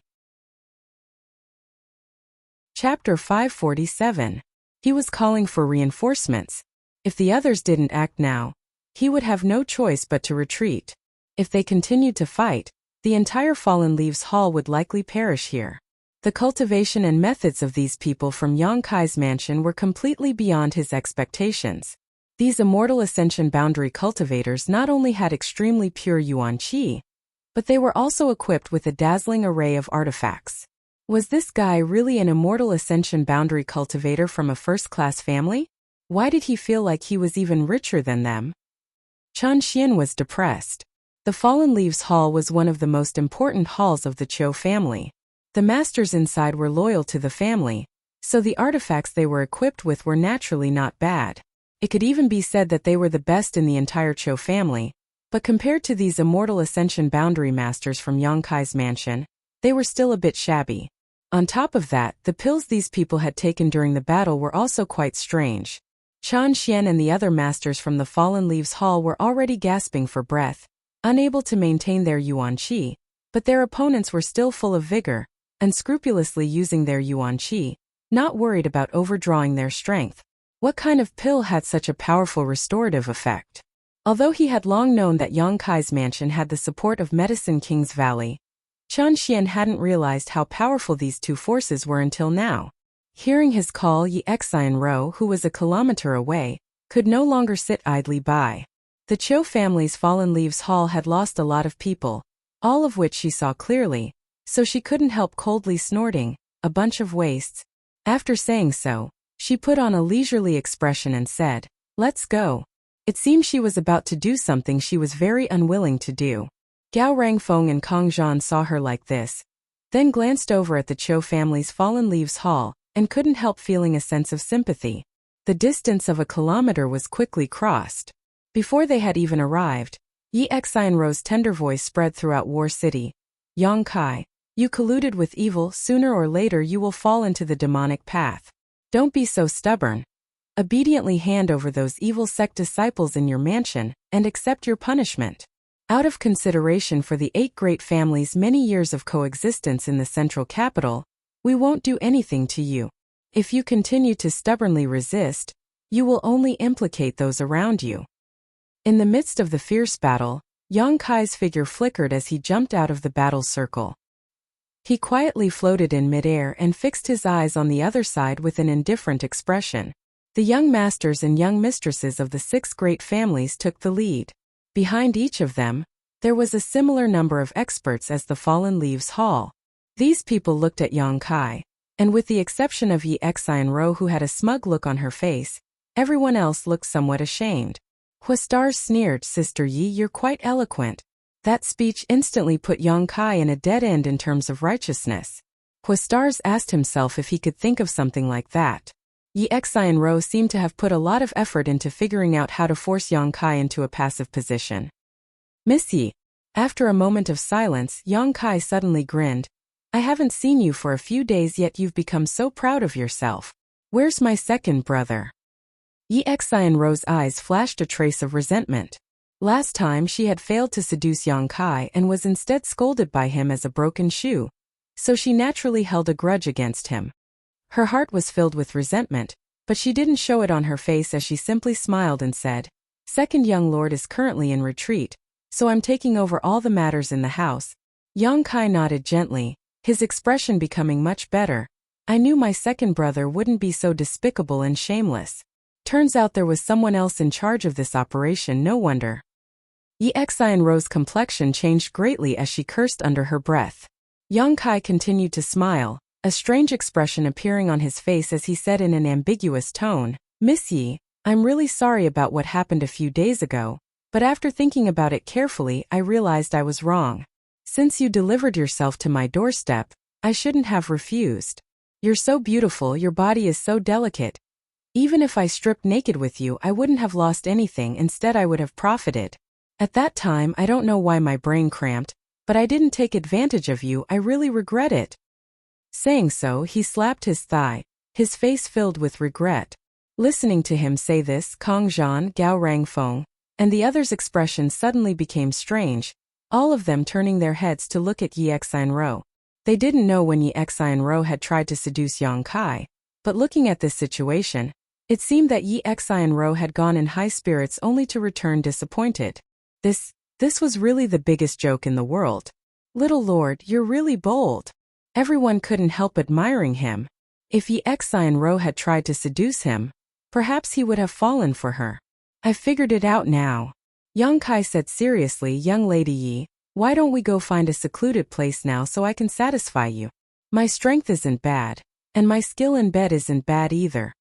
Chapter 547. He was calling for reinforcements. If the others didn't act now, he would have no choice but to retreat. If they continued to fight, the entire Fallen Leaves Hall would likely perish here. The cultivation and methods of these people from Yang Kai's mansion were completely beyond his expectations. These Immortal Ascension Boundary cultivators not only had extremely pure Yuan Qi, but they were also equipped with a dazzling array of artifacts. Was this guy really an Immortal Ascension Boundary cultivator from a first-class family? Why did he feel like he was even richer than them? Chan Xian was depressed. The Fallen Leaves Hall was one of the most important halls of the Cho family. The masters inside were loyal to the family, so the artifacts they were equipped with were naturally not bad. It could even be said that they were the best in the entire Cho family, but compared to these immortal Ascension Boundary Masters from Yongkai's mansion, they were still a bit shabby. On top of that, the pills these people had taken during the battle were also quite strange. Chan Xian and the other masters from the Fallen Leaves Hall were already gasping for breath, unable to maintain their yuan qi, but their opponents were still full of vigor, unscrupulously using their yuan qi, not worried about overdrawing their strength. What kind of pill had such a powerful restorative effect? Although he had long known that Yongkai's mansion had the support of Medicine King's Valley, Chan Xian hadn't realized how powerful these two forces were until now. Hearing his call, Yi Xianro, who was a kilometer away, could no longer sit idly by. The Cho family's Fallen Leaves Hall had lost a lot of people, all of which she saw clearly, so she couldn't help coldly snorting, "A bunch of wastes." After saying so, she put on a leisurely expression and said, "Let's go." It seemed she was about to do something she was very unwilling to do. Gao Rangfeng and Kong Zhan saw her like this, then glanced over at the Cho family's Fallen Leaves Hall, and couldn't help feeling a sense of sympathy. The distance of a kilometer was quickly crossed. Before they had even arrived, Yi Xianro's tender voice spread throughout War City. "Yongkai, you colluded with evil. Sooner or later you will fall into the demonic path. Don't be so stubborn. Obediently hand over those evil sect disciples in your mansion, and accept your punishment. Out of consideration for the 8 great families' many years of coexistence in the central capital, we won't do anything to you. If you continue to stubbornly resist, you will only implicate those around you." In the midst of the fierce battle, Yongkai's figure flickered as he jumped out of the battle circle. He quietly floated in midair and fixed his eyes on the other side with an indifferent expression. The young masters and young mistresses of the 6 great families took the lead. Behind each of them, there was a similar number of experts as the Fallen Leaves Hall. These people looked at Yongkai, and with the exception of Yi Xianro, who had a smug look on her face, everyone else looked somewhat ashamed. Huastar sneered, "Sister Yi, you're quite eloquent." That speech instantly put Yongkai in a dead end in terms of righteousness. Huastars asked himself if he could think of something like that. Yi Xianro seemed to have put a lot of effort into figuring out how to force Yongkai into a passive position. "Miss Yi." After a moment of silence, Yongkai suddenly grinned. "I haven't seen you for a few days yet you've become so proud of yourself. Where's my second brother?" Yi Xianro's eyes flashed a trace of resentment. Last time she had failed to seduce Yongkai and was instead scolded by him as a broken shoe, so she naturally held a grudge against him. Her heart was filled with resentment, but she didn't show it on her face as she simply smiled and said, "Second young lord is currently in retreat, so I'm taking over all the matters in the house." Yongkai nodded gently, his expression becoming much better. "I knew my second brother wouldn't be so despicable and shameless. Turns out there was someone else in charge of this operation, no wonder." Yi Xianro's complexion changed greatly as she cursed under her breath. Yongkai continued to smile, a strange expression appearing on his face as he said in an ambiguous tone, "Miss Yi, I'm really sorry about what happened a few days ago, but after thinking about it carefully I realized I was wrong. Since you delivered yourself to my doorstep, I shouldn't have refused. You're so beautiful, your body is so delicate. Even if I stripped naked with you I wouldn't have lost anything, instead I would have profited. At that time I don't know why my brain cramped, but I didn't take advantage of you, I really regret it." Saying so, he slapped his thigh, his face filled with regret. Listening to him say this, Kong Zhan, Gao Rangfeng, and the others' expressions suddenly became strange, all of them turning their heads to look at Yi Xianro. They didn't know when Yi Xianro had tried to seduce Yongkai, but looking at this situation, it seemed that Yi Xianro had gone in high spirits only to return disappointed. This was really the biggest joke in the world. "Little lord, you're really bold." Everyone couldn't help admiring him. If Yi Xianro had tried to seduce him, perhaps he would have fallen for her. "I figured it out now," Yongkai said seriously. "Young lady Yi, why don't we go find a secluded place now so I can satisfy you? My strength isn't bad, and my skill in bed isn't bad either."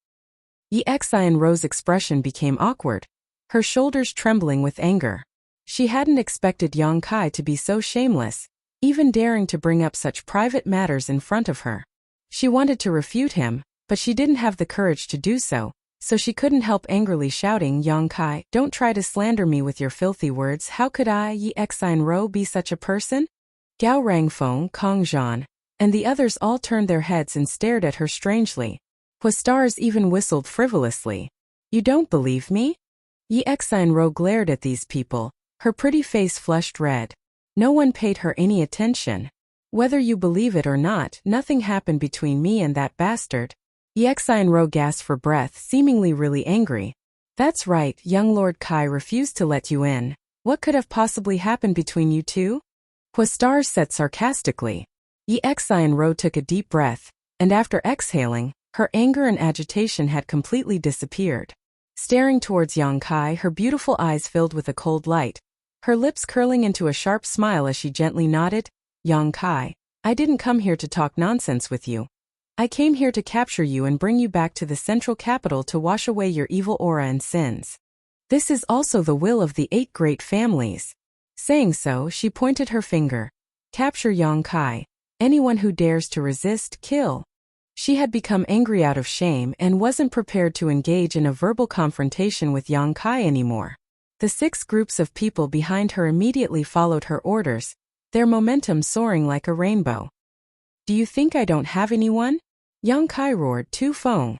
Yi Xianro's expression became awkward, her shoulders trembling with anger. She hadn't expected Yang Kai to be so shameless, even daring to bring up such private matters in front of her. She wanted to refute him, but she didn't have the courage to do so, so she couldn't help angrily shouting, Yang Kai, don't try to slander me with your filthy words. How could I, Yi Xin Ro, be such a person? Gao Rangfeng, Kong Zhan, and the others all turned their heads and stared at her strangely. Huastars even whistled frivolously. You don't believe me? Yi Xin Ro glared at these people, her pretty face flushed red. No one paid her any attention. Whether you believe it or not, nothing happened between me and that bastard. Yi Xin Ro gasped for breath, seemingly really angry. That's right, young Lord Kai refused to let you in. What could have possibly happened between you two? Huastars said sarcastically. Yi Xin Ro took a deep breath, and after exhaling, her anger and agitation had completely disappeared. Staring towards Yang Kai, her beautiful eyes filled with a cold light, her lips curling into a sharp smile as she gently nodded, Yang Kai, I didn't come here to talk nonsense with you. I came here to capture you and bring you back to the central capital to wash away your evil aura and sins. This is also the will of the 8 great families. Saying so, she pointed her finger. Capture Yang Kai. Anyone who dares to resist, kill. She had become angry out of shame and wasn't prepared to engage in a verbal confrontation with Yang Kai anymore. The 6 groups of people behind her immediately followed her orders, their momentum soaring like a rainbow. Do you think I don't have anyone? Yang Kai roared, Tu Feng.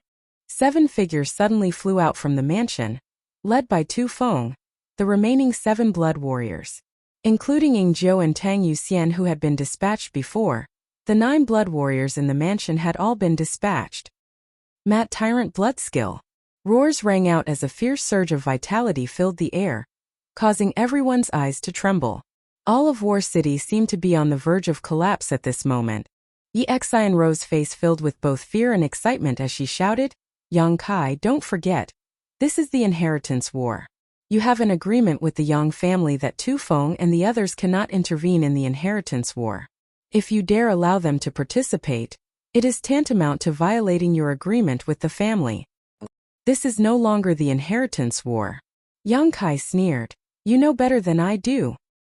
7 figures suddenly flew out from the mansion, led by Tu Feng, the remaining 7 blood warriors. Including Ying Zhou and Tang Yuxian who had been dispatched before, the 9 blood warriors in the mansion had all been dispatched. Mat Tyrant blood skill. Roars rang out as a fierce surge of vitality filled the air, causing everyone's eyes to tremble. All of War City seemed to be on the verge of collapse at this moment. Yi Xin Ro's face filled with both fear and excitement as she shouted, Yang Kai, don't forget. This is the inheritance war. You have an agreement with the Yang family that Tu Feng and the others cannot intervene in the inheritance war. If you dare allow them to participate, it is tantamount to violating your agreement with the family. This is no longer the inheritance war. Yang Kai sneered. You know better than I do.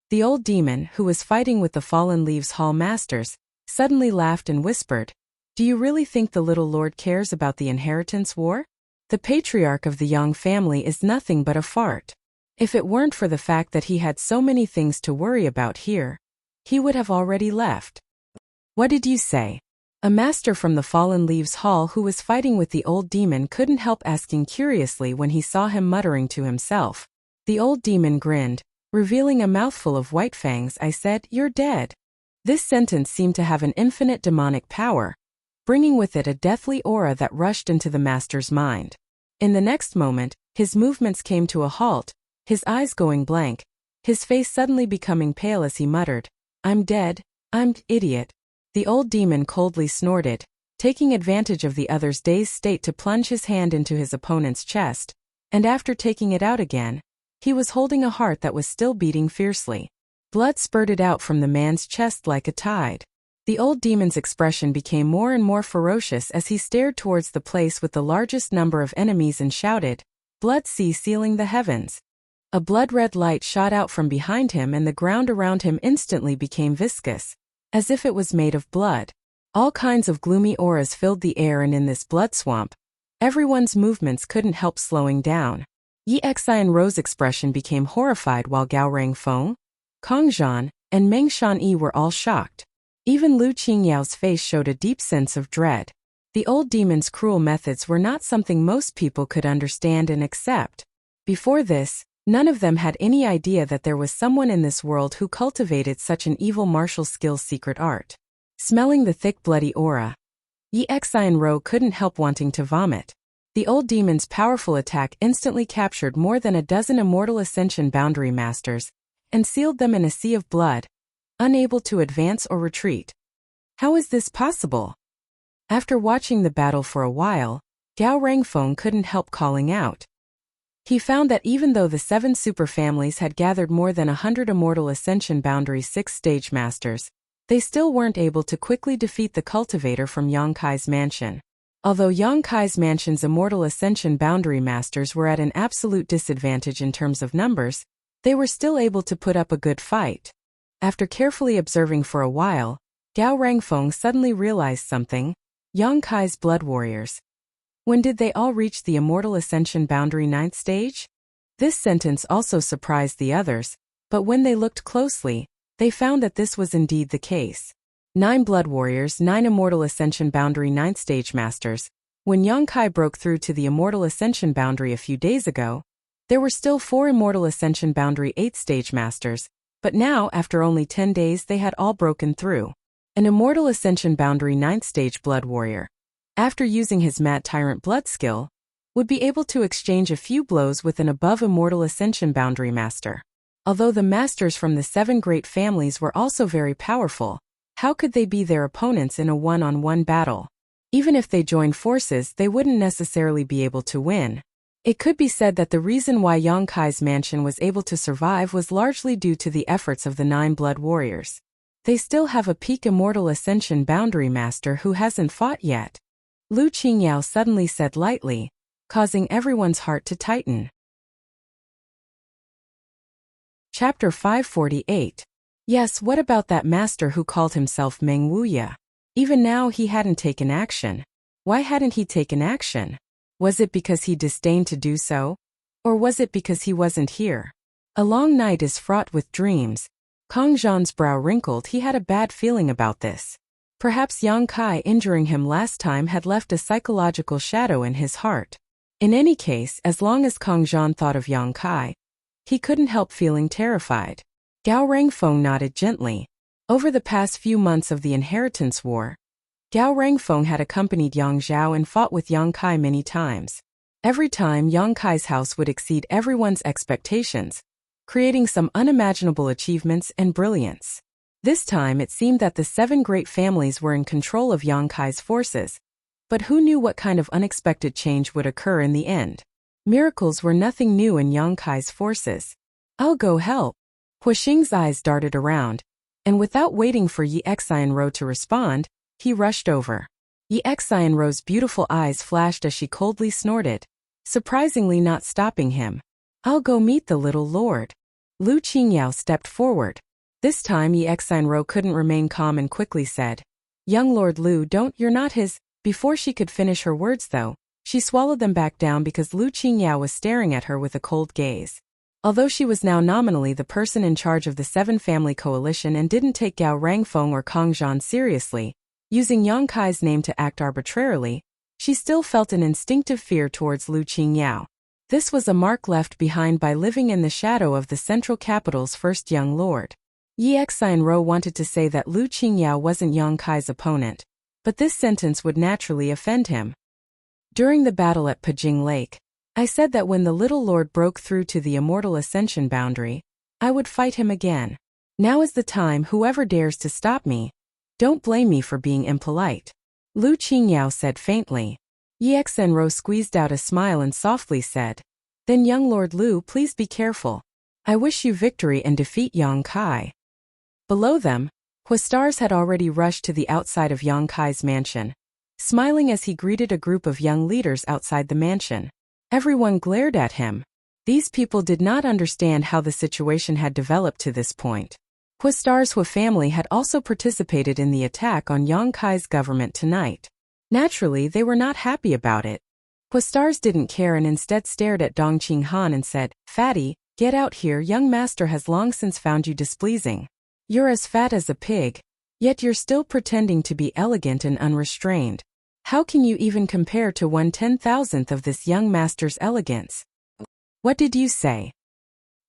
The old demon, who was fighting with the Fallen Leaves Hall masters, suddenly laughed and whispered, Do you really think the little lord cares about the inheritance war? The patriarch of the Yang family is nothing but a fart. If it weren't for the fact that he had so many things to worry about here, he would have already left. What did you say? A master from the Fallen Leaves Hall who was fighting with the old demon couldn't help asking curiously when he saw him muttering to himself. The old demon grinned, revealing a mouthful of white fangs. I said, You're dead. This sentence seemed to have an infinite demonic power, bringing with it a deathly aura that rushed into the master's mind. In the next moment, his movements came to a halt, his eyes going blank, his face suddenly becoming pale as he muttered, I'm dead, I'm idiot. The old demon coldly snorted, taking advantage of the other's dazed state to plunge his hand into his opponent's chest, and after taking it out again, he was holding a heart that was still beating fiercely. Blood spurted out from the man's chest like a tide. The old demon's expression became more and more ferocious as he stared towards the place with the largest number of enemies and shouted, Blood sea sealing the heavens. A blood-red light shot out from behind him and the ground around him instantly became viscous, as if it was made of blood. All kinds of gloomy auras filled the air, and in this blood swamp, everyone's movements couldn't help slowing down. Yi Xin Ro's expression became horrified while Gao Rangfeng, Kong Zhan, and Meng Shanyi were all shocked. Even Lu Qingyao's face showed a deep sense of dread. The old demon's cruel methods were not something most people could understand and accept. Before this, none of them had any idea that there was someone in this world who cultivated such an evil martial skill's secret art. Smelling the thick bloody aura, Yi Xin Ro couldn't help wanting to vomit. The old demon's powerful attack instantly captured more than a dozen Immortal Ascension Boundary Masters, and sealed them in a sea of blood, unable to advance or retreat. How is this possible? After watching the battle for a while, Gao Rangfeng couldn't help calling out. He found that even though the 7 superfamilies had gathered more than 100 Immortal Ascension Boundary 6 stage masters, they still weren't able to quickly defeat the cultivator from Yang Kai's mansion. Although Yang Kai's mansion's Immortal Ascension Boundary masters were at an absolute disadvantage in terms of numbers, They were still able to put up a good fight. After carefully observing for a while, Gao Rangfeng suddenly realized something. Yang Kai's blood warriors. When did they all reach the immortal ascension boundary 9th stage? This sentence also surprised the others, but when they looked closely, they found that this was indeed the case. 9 blood warriors, 9 immortal ascension boundary 9th stage masters. When Yang Kai broke through to the immortal ascension boundary a few days ago, there were still 4 immortal ascension boundary 8th stage masters, but now after only 10 days they had all broken through. An immortal ascension boundary 9th stage blood warrior, after using his Mad Tyrant blood skill, would be able to exchange a few blows with an above immortal ascension boundary master. Although the masters from the 7 great families were also very powerful, how could they be their opponents in a one-on-one battle? Even if they joined forces, they wouldn't necessarily be able to win. It could be said that the reason why Yang Kai's mansion was able to survive was largely due to the efforts of the 9 blood warriors. They still have a peak immortal ascension boundary master who hasn't fought yet. Lu Qingyao suddenly said lightly, causing everyone's heart to tighten. Chapter 548. Yes, what about that master who called himself Meng Wuya? Even now he hadn't taken action. Why hadn't he taken action? Was it because he disdained to do so? Or was it because he wasn't here? A long night is fraught with dreams. Kang Zhan's brow wrinkled. He had a bad feeling about this. Perhaps Yang Kai injuring him last time had left a psychological shadow in his heart. In any case, as long as Kang Zhan thought of Yang Kai, he couldn't help feeling terrified. Gao Rangfeng nodded gently. Over the past few months of the Inheritance War, Gao Rangfeng had accompanied Yang Zhao and fought with Yang Kai many times. Every time, Yang Kai's house would exceed everyone's expectations, creating some unimaginable achievements and brilliance. This time it seemed that the 7 great families were in control of Yang Kai's forces, but who knew what kind of unexpected change would occur in the end? Miracles were nothing new in Yang Kai's forces. I'll go help. Hu Xing's eyes darted around, and without waiting for Yi Xianro to respond, he rushed over. Yi Xianro's beautiful eyes flashed as she coldly snorted, surprisingly not stopping him. I'll go meet the little lord. Lu Qingyao stepped forward. This time Yi Xianro couldn't remain calm and quickly said, Young Lord Lu, you're not his. Before she could finish her words though, she swallowed them back down because Lu Qingyao was staring at her with a cold gaze. Although she was now nominally the person in charge of the 7 family coalition and didn't take Gao Rangfeng or Kang Zhan seriously, using Yang Kai's name to act arbitrarily, she still felt an instinctive fear towards Lu Qingyao. This was a mark left behind by living in the shadow of the central capital's first young lord. Yi Xianro wanted to say that Lu Qingyao wasn't Yang Kai's opponent, but this sentence would naturally offend him. During the battle at Pajing Lake, I said that when the little lord broke through to the immortal ascension boundary, I would fight him again. Now is the time. Whoever dares to stop me, don't blame me for being impolite. Lu Qingyao said faintly. Yi Xianro squeezed out a smile and softly said, Then young Lord Lu, please be careful. I wish you victory and defeat Yang Kai. Below them, Huastars had already rushed to the outside of Yang Kai's mansion, smiling as he greeted a group of young leaders outside the mansion. Everyone glared at him. These people did not understand how the situation had developed to this point. Huastars' Hu family had also participated in the attack on Yang Kai's government tonight. Naturally, they were not happy about it. Huastars didn't care and instead stared at Dongqing Han and said, Fatty, get out here. Young master has long since found you displeasing. You're as fat as a pig, yet you're still pretending to be elegant and unrestrained. How can you even compare to 1/10,000th of this young master's elegance? What did you say?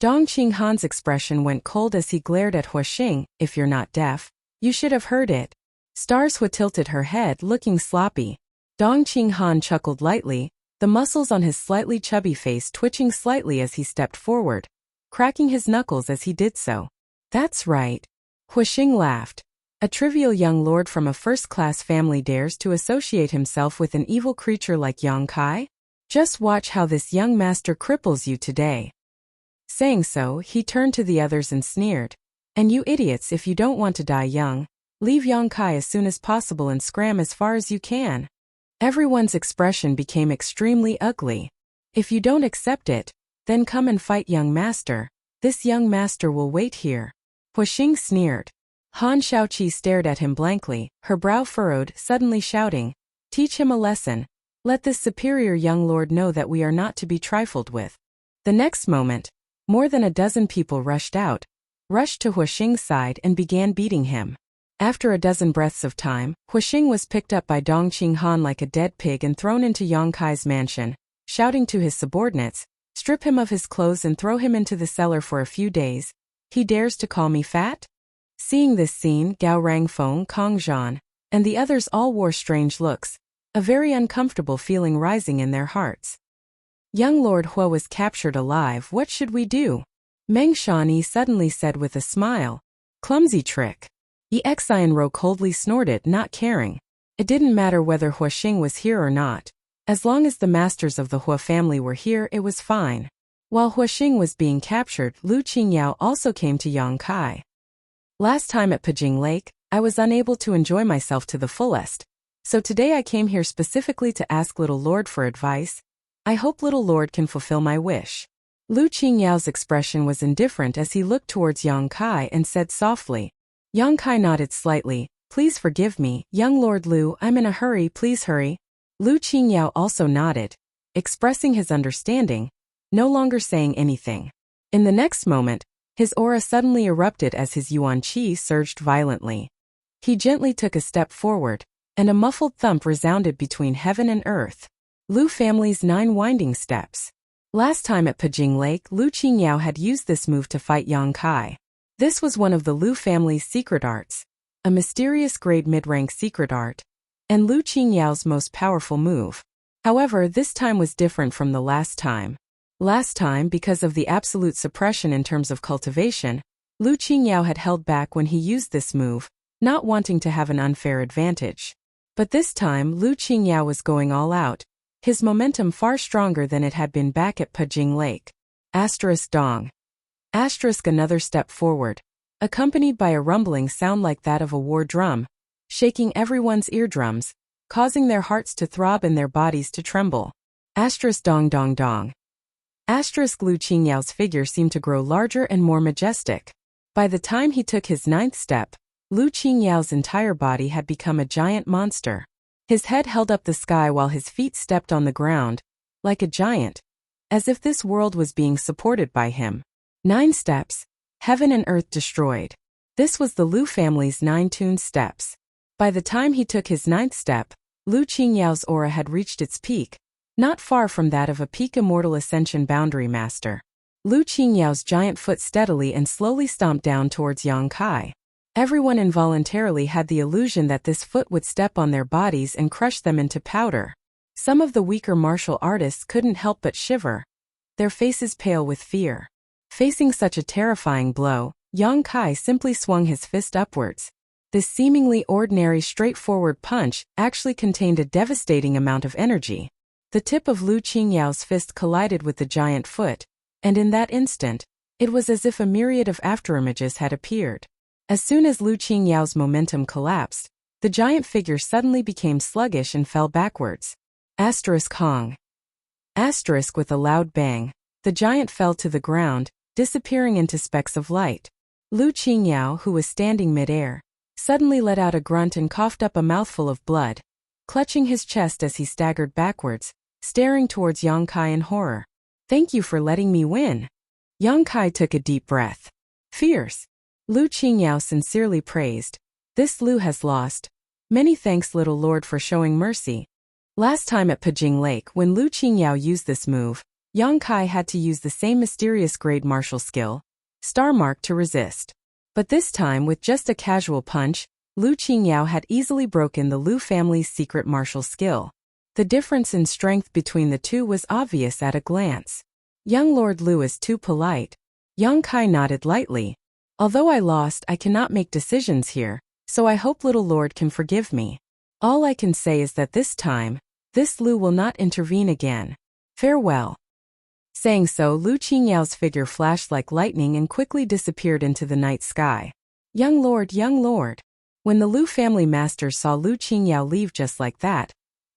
Dongqing Han's expression went cold as he glared at Hu Xing. If you're not deaf, you should have heard it. Stars Hu tilted her head, looking sloppy. Dongqing Han chuckled lightly, the muscles on his slightly chubby face twitching slightly as he stepped forward, cracking his knuckles as he did so. That's right. Hu Xing laughed. A trivial young lord from a first-class family dares to associate himself with an evil creature like Yang Kai? Just watch how this young master cripples you today. Saying so, he turned to the others and sneered. And you idiots, if you don't want to die young, leave Yang Kai as soon as possible and scram as far as you can. Everyone's expression became extremely ugly. If you don't accept it, then come and fight young master. This young master will wait here. Huixing sneered. Han Shaoqi stared at him blankly, her brow furrowed, suddenly shouting, "Teach him a lesson. Let this superior young lord know that we are not to be trifled with." The next moment, more than a dozen people rushed to Huixing's side and began beating him. After a dozen breaths of time, Huixing was picked up by Dongqing Han like a dead pig and thrown into Yang Kai's mansion, shouting to his subordinates, "Strip him of his clothes and throw him into the cellar for a few days. He dares to call me fat?" Seeing this scene, Gao Rangfeng, Kong Zhan, and the others all wore strange looks, a very uncomfortable feeling rising in their hearts. Young Lord Hua was captured alive. What should we do? Meng Shani suddenly said with a smile. "Clumsy trick." Xianro coldly snorted, not caring. It didn't matter whether Huixing was here or not. As long as the masters of the Hua family were here, it was fine. While Huixing was being captured, Lu Qingyao also came to Yang Kai. "Last time at Pajing Lake, I was unable to enjoy myself to the fullest. So today I came here specifically to ask Little Lord for advice. I hope Little Lord can fulfill my wish." Lu Qingyao's expression was indifferent as he looked towards Yang Kai and said softly. Yang Kai nodded slightly. "Please forgive me, young Lord Lu, I'm in a hurry, please hurry." Lu Qingyao also nodded, expressing his understanding, no longer saying anything. In the next moment, his aura suddenly erupted as his yuan qi surged violently. He gently took a step forward, and a muffled thump resounded between heaven and earth. Lu family's 9 winding steps. Last time at Pajing Lake, Lu Qingyao had used this move to fight Yang Kai. This was one of the Lu family's secret arts, a mysterious grade mid-rank secret art, and Lu Qingyao's most powerful move. However, this time was different from the last time. Last time, because of the absolute suppression in terms of cultivation, Lu Qingyao had held back when he used this move, not wanting to have an unfair advantage. But this time, Lu Qingyao was going all out, his momentum far stronger than it had been back at Pajing Lake. Dong. Another step forward, accompanied by a rumbling sound like that of a war drum, shaking everyone's eardrums, causing their hearts to throb and their bodies to tremble. Dong dong dong. Lu Qingyao's figure seemed to grow larger and more majestic. By the time he took his 9th step, Lu Qingyao's entire body had become a giant monster. His head held up the sky while his feet stepped on the ground, like a giant, as if this world was being supported by him. 9 steps, heaven and earth destroyed. This was the Lu family's 9 tuned steps. By the time he took his 9th step, Lu Qingyao's aura had reached its peak, not far from that of a peak immortal ascension boundary master. Lu Qingyao's giant foot steadily and slowly stomped down towards Yang Kai. Everyone involuntarily had the illusion that this foot would step on their bodies and crush them into powder. Some of the weaker martial artists couldn't help but shiver, their faces pale with fear. Facing such a terrifying blow, Yang Kai simply swung his fist upwards. This seemingly ordinary straightforward punch actually contained a devastating amount of energy. The tip of Lu Qingyao's fist collided with the giant foot, and in that instant, it was as if a myriad of afterimages had appeared. As soon as Lu Qingyao's momentum collapsed, the giant figure suddenly became sluggish and fell backwards. Hong. With a loud bang, the giant fell to the ground, disappearing into specks of light. Lu Qingyao, who was standing mid-air, suddenly let out a grunt and coughed up a mouthful of blood, clutching his chest as he staggered backwards, staring towards Yang Kai in horror. "Thank you for letting me win." Yang Kai took a deep breath. "Fierce." Lu Qingyao sincerely praised. "This Lu has lost. Many thanks, Little Lord, for showing mercy." Last time at Pajing Lake, when Lu Qingyao used this move, Yang Kai had to use the same mysterious grade martial skill, Star Mark, to resist. But this time, with just a casual punch, Lu Qingyao had easily broken the Lu family's secret martial skill. The difference in strength between the two was obvious at a glance. Young Lord Lu is too polite. Yang Kai nodded lightly. "Although I lost, I cannot make decisions here, so I hope Little Lord can forgive me. All I can say is that this time, this Lu will not intervene again. Farewell." Saying so, Lu Qingyao's figure flashed like lightning and quickly disappeared into the night sky. Young Lord, young Lord." When the Lu family masters saw Lu Qingyao leave just like that,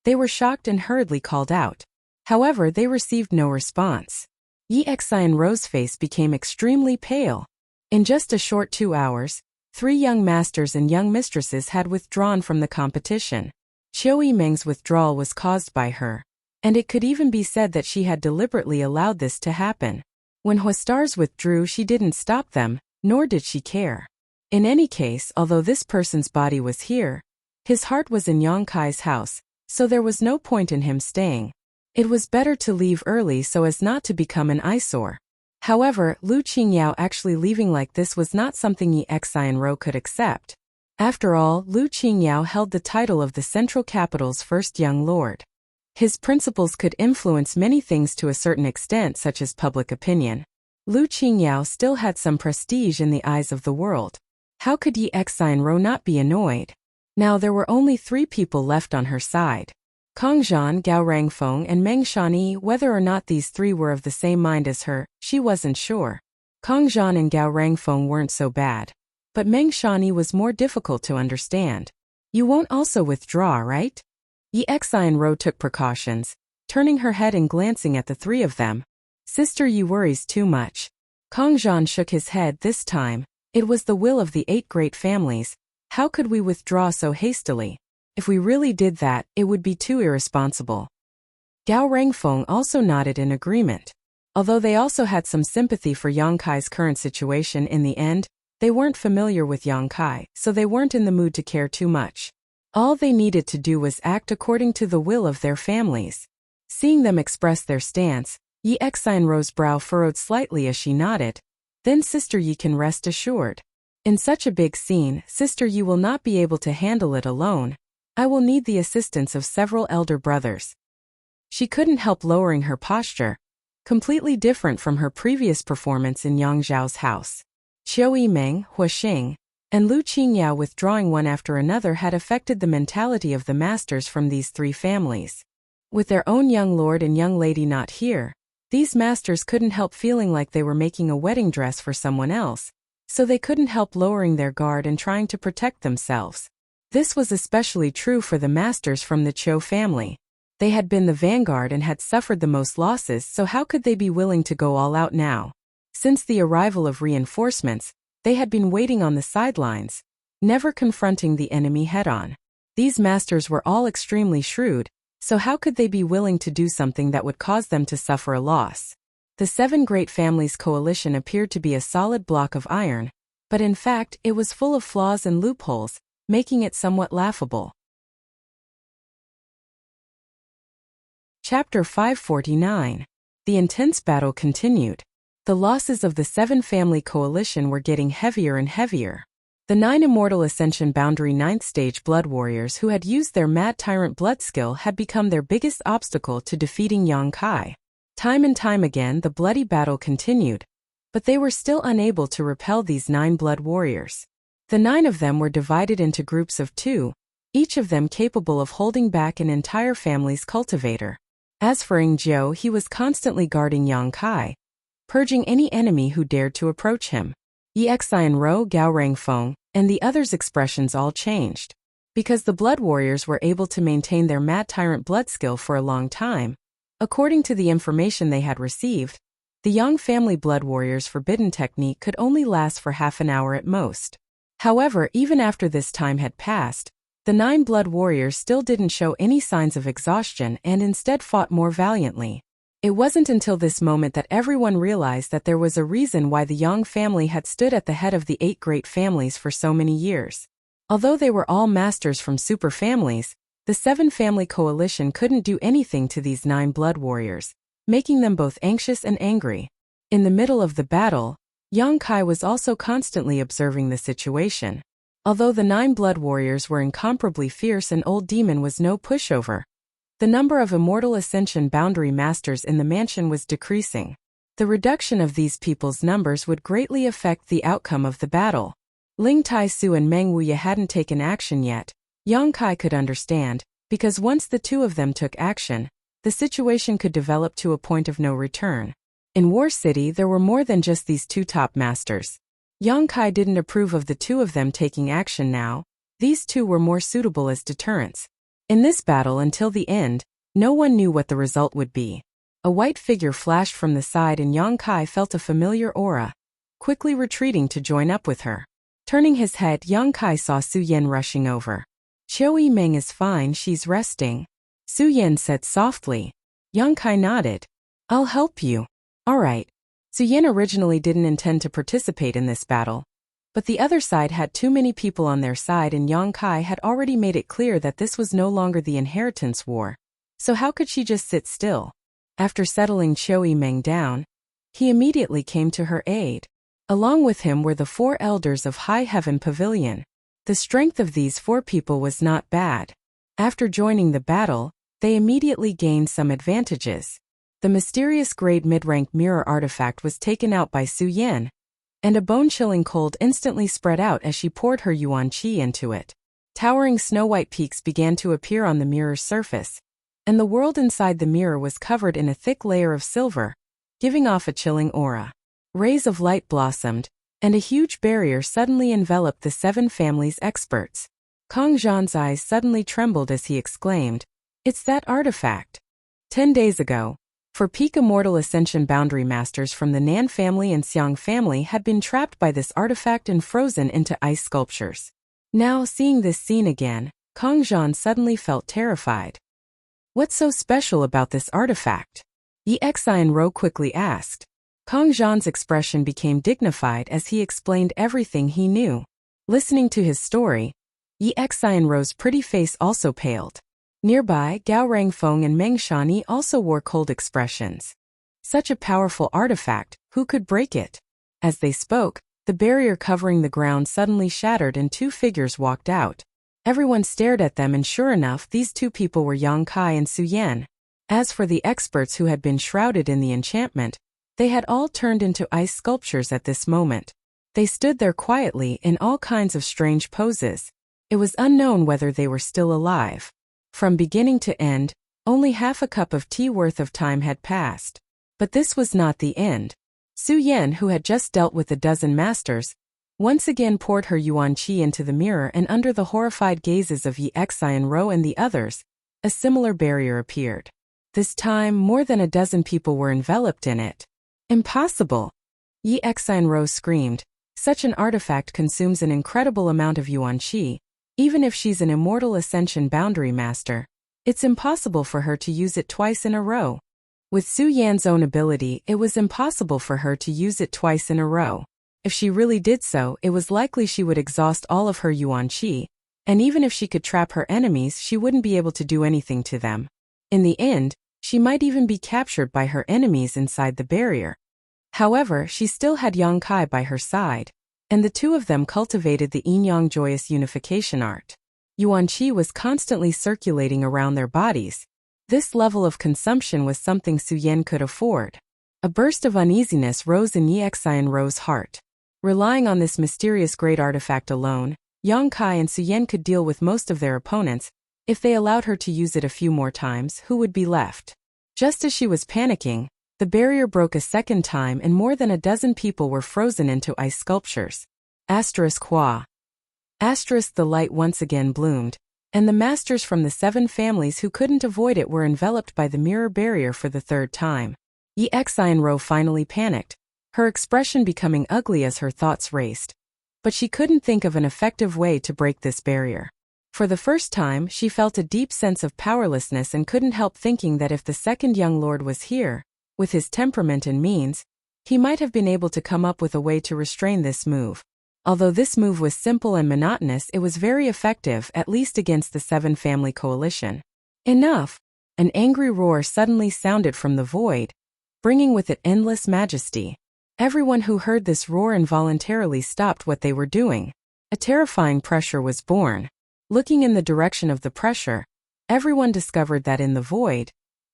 they were shocked and hurriedly called out. However, they received no response. Yi Exai and Ro's face became extremely pale. In just a short 2 hours, 3 young masters and young mistresses had withdrawn from the competition. Qiu Yimeng's withdrawal was caused by her, and it could even be said that she had deliberately allowed this to happen. When Huastars withdrew, she didn't stop them, nor did she care. In any case, although this person's body was here, his heart was in Yang Kai's house, so there was no point in him staying. It was better to leave early so as not to become an eyesore. However, Lu Qingyao actually leaving like this was not something Yi Exai and Ro could accept. After all, Lu Qingyao held the title of the Central Capital's first young lord. His principles could influence many things to a certain extent, such as public opinion. Lu Qingyao still had some prestige in the eyes of the world. How could Yi Exai and Ro not be annoyed? Now there were only 3 people left on her side. Kong Zhan, Gao Rangfeng and Meng Shani. Whether or not these 3 were of the same mind as her, she wasn't sure. Kong Zhan and Gao Rangfeng weren't so bad. But Meng Shani was more difficult to understand. You won't also withdraw, right? Yi Exai and Ro took precautions, turning her head and glancing at the 3 of them. Sister, you worries too much. Kong Zhan shook his head this time. It was the will of the 8 great families. How could we withdraw so hastily? If we really did that, it would be too irresponsible. Gao Rangfeng also nodded in agreement. Although they also had some sympathy for Yang Kai's current situation, in the end, they weren't familiar with Yang Kai, so they weren't in the mood to care too much. All they needed to do was act according to the will of their families. Seeing them express their stance, Yi Exai and Ro's brow furrowed slightly as she nodded. Then Sister Yi can rest assured. In such a big scene, Sister Yi will not be able to handle it alone. I will need the assistance of several elder brothers. She couldn't help lowering her posture, completely different from her previous performance in Yang Zhao's house. Qiu Yimeng, Hua Xing, and Lu Qingyao withdrawing one after another had affected the mentality of the masters from these 3 families. With their own young lord and young lady not here, these masters couldn't help feeling like they were making a wedding dress for someone else, so they couldn't help lowering their guard and trying to protect themselves. This was especially true for the masters from the Qiu family. They had been the vanguard and had suffered the most losses, so how could they be willing to go all out now? Since the arrival of reinforcements, they had been waiting on the sidelines, never confronting the enemy head-on. These masters were all extremely shrewd, so how could they be willing to do something that would cause them to suffer a loss? The 7 great families coalition appeared to be a solid block of iron, but in fact it was full of flaws and loopholes, making it somewhat laughable. Chapter 549. The intense battle continued. The losses of the 7 family coalition were getting heavier and heavier. The 9 Immortal Ascension Boundary 9th Stage Blood Warriors who had used their Mad Tyrant blood skill had become their biggest obstacle to defeating Yang Kai. Time and time again the bloody battle continued, but they were still unable to repel these 9 blood warriors. The 9 of them were divided into groups of 2, each of them capable of holding back an entire family's cultivator. As for Ing Jiu, he was constantly guarding Yang Kai, purging any enemy who dared to approach him. Yi Exai and Ro, Gao Rangfeng, and the others' expressions all changed. Because the blood warriors were able to maintain their Mad Tyrant blood skill for a long time, according to the information they had received, the Yang family blood warriors' forbidden technique could only last for half an hour at most. However, even after this time had passed, the 9 blood warriors still didn't show any signs of exhaustion and instead fought more valiantly. It wasn't until this moment that everyone realized that there was a reason why the Yang family had stood at the head of the 8 great families for so many years. Although they were all masters from super families, the 7 family coalition couldn't do anything to these 9 blood warriors, making them both anxious and angry. In the middle of the battle, Yang Kai was also constantly observing the situation. Although the 9 blood warriors were incomparably fierce and Old Demon was no pushover, the number of Immortal Ascension Boundary Masters in the mansion was decreasing. The reduction of these people's numbers would greatly affect the outcome of the battle. Ling Tai-su and Meng Wuya hadn't taken action yet. Yang Kai could understand, because once the 2 of them took action, the situation could develop to a point of no return. In War City there were more than just these 2 top masters. Yang Kai didn't approve of the 2 of them taking action now. These 2 were more suitable as deterrents. In this battle until the end, no one knew what the result would be. A white figure flashed from the side and Yang Kai felt a familiar aura, quickly retreating to join up with her. Turning his head, Yang Kai saw Su Yan rushing over. Qiu Yimeng is fine, she's resting, Su Yan said softly. Yang Kai nodded. I'll help you. All right. Su Yan originally didn't intend to participate in this battle, but the other side had too many people on their side and Yang Kai had already made it clear that this was no longer the inheritance war. So how could she just sit still? After settling Qiu Yimeng down, he immediately came to her aid. Along with him were the 4 elders of High Heaven Pavilion. The strength of these 4 people was not bad. After joining the battle, they immediately gained some advantages. The mysterious grade mid-rank mirror artifact was taken out by Su Yan, and a bone-chilling cold instantly spread out as she poured her yuan qi into it. Towering snow-white peaks began to appear on the mirror's surface, and the world inside the mirror was covered in a thick layer of silver, giving off a chilling aura. Rays of light blossomed, and a huge barrier suddenly enveloped the 7 families' experts. Kong Zhan's eyes suddenly trembled as he exclaimed, "It's that artifact." 10 days ago, for peak immortal ascension boundary masters from the Nan family and Xiang family had been trapped by this artifact and frozen into ice sculptures. Now, seeing this scene again, Kong Zhan suddenly felt terrified. What's so special about this artifact? Yi Xian Ro quickly asked. Kong Zhan's expression became dignified as he explained everything he knew. Listening to his story, Yi Xian Ro's pretty face also paled. Nearby, Gao Rangfeng and Meng Shani also wore cold expressions. Such a powerful artifact, who could break it? As they spoke, the barrier covering the ground suddenly shattered and 2 figures walked out. Everyone stared at them and sure enough, these 2 people were Yang Kai and Su Yan. As for the experts who had been shrouded in the enchantment, they had all turned into ice sculptures at this moment. They stood there quietly in all kinds of strange poses. It was unknown whether they were still alive. From beginning to end, only half a cup of tea worth of time had passed. But this was not the end. Su Yan, who had just dealt with a dozen masters, once again poured her yuan qi into the mirror, and under the horrified gazes of Yi Xian Ro and the others, a similar barrier appeared. This time, more than a dozen people were enveloped in it. Impossible! Yi Xian Ro screamed. Such an artifact consumes an incredible amount of yuan qi. Even if she's an immortal ascension boundary master, it's impossible for her to use it twice in a row. With Su Yan's own ability, it was impossible for her to use it twice in a row. If she really did so, it was likely she would exhaust all of her yuan qi, and even if she could trap her enemies, she wouldn't be able to do anything to them. In the end, she might even be captured by her enemies inside the barrier. However, she still had Yang Kai by her side, and the 2 of them cultivated the yin-yang joyous unification art. Yuan qi was constantly circulating around their bodies. This level of consumption was something Su Yan could afford. A burst of uneasiness rose in Yi Xian Ro's heart. Relying on this mysterious great artifact alone, Yang Kai and Su Yan could deal with most of their opponents. If they allowed her to use it a few more times, who would be left? Just as she was panicking, the barrier broke a second time and more than a dozen people were frozen into ice sculptures. Hua. The light once again bloomed, and the masters from the 7 families who couldn't avoid it were enveloped by the mirror barrier for the 3rd time. Yi Xian Ro finally panicked, her expression becoming ugly as her thoughts raced. But she couldn't think of an effective way to break this barrier. For the first time, she felt a deep sense of powerlessness and couldn't help thinking that if the 2nd young lord was here, with his temperament and means, he might have been able to come up with a way to restrain this move. Although this move was simple and monotonous, it was very effective, at least against the 7 family coalition. Enough! An angry roar suddenly sounded from the void, bringing with it endless majesty. Everyone who heard this roar involuntarily stopped what they were doing. A terrifying pressure was born. Looking in the direction of the pressure, everyone discovered that in the void,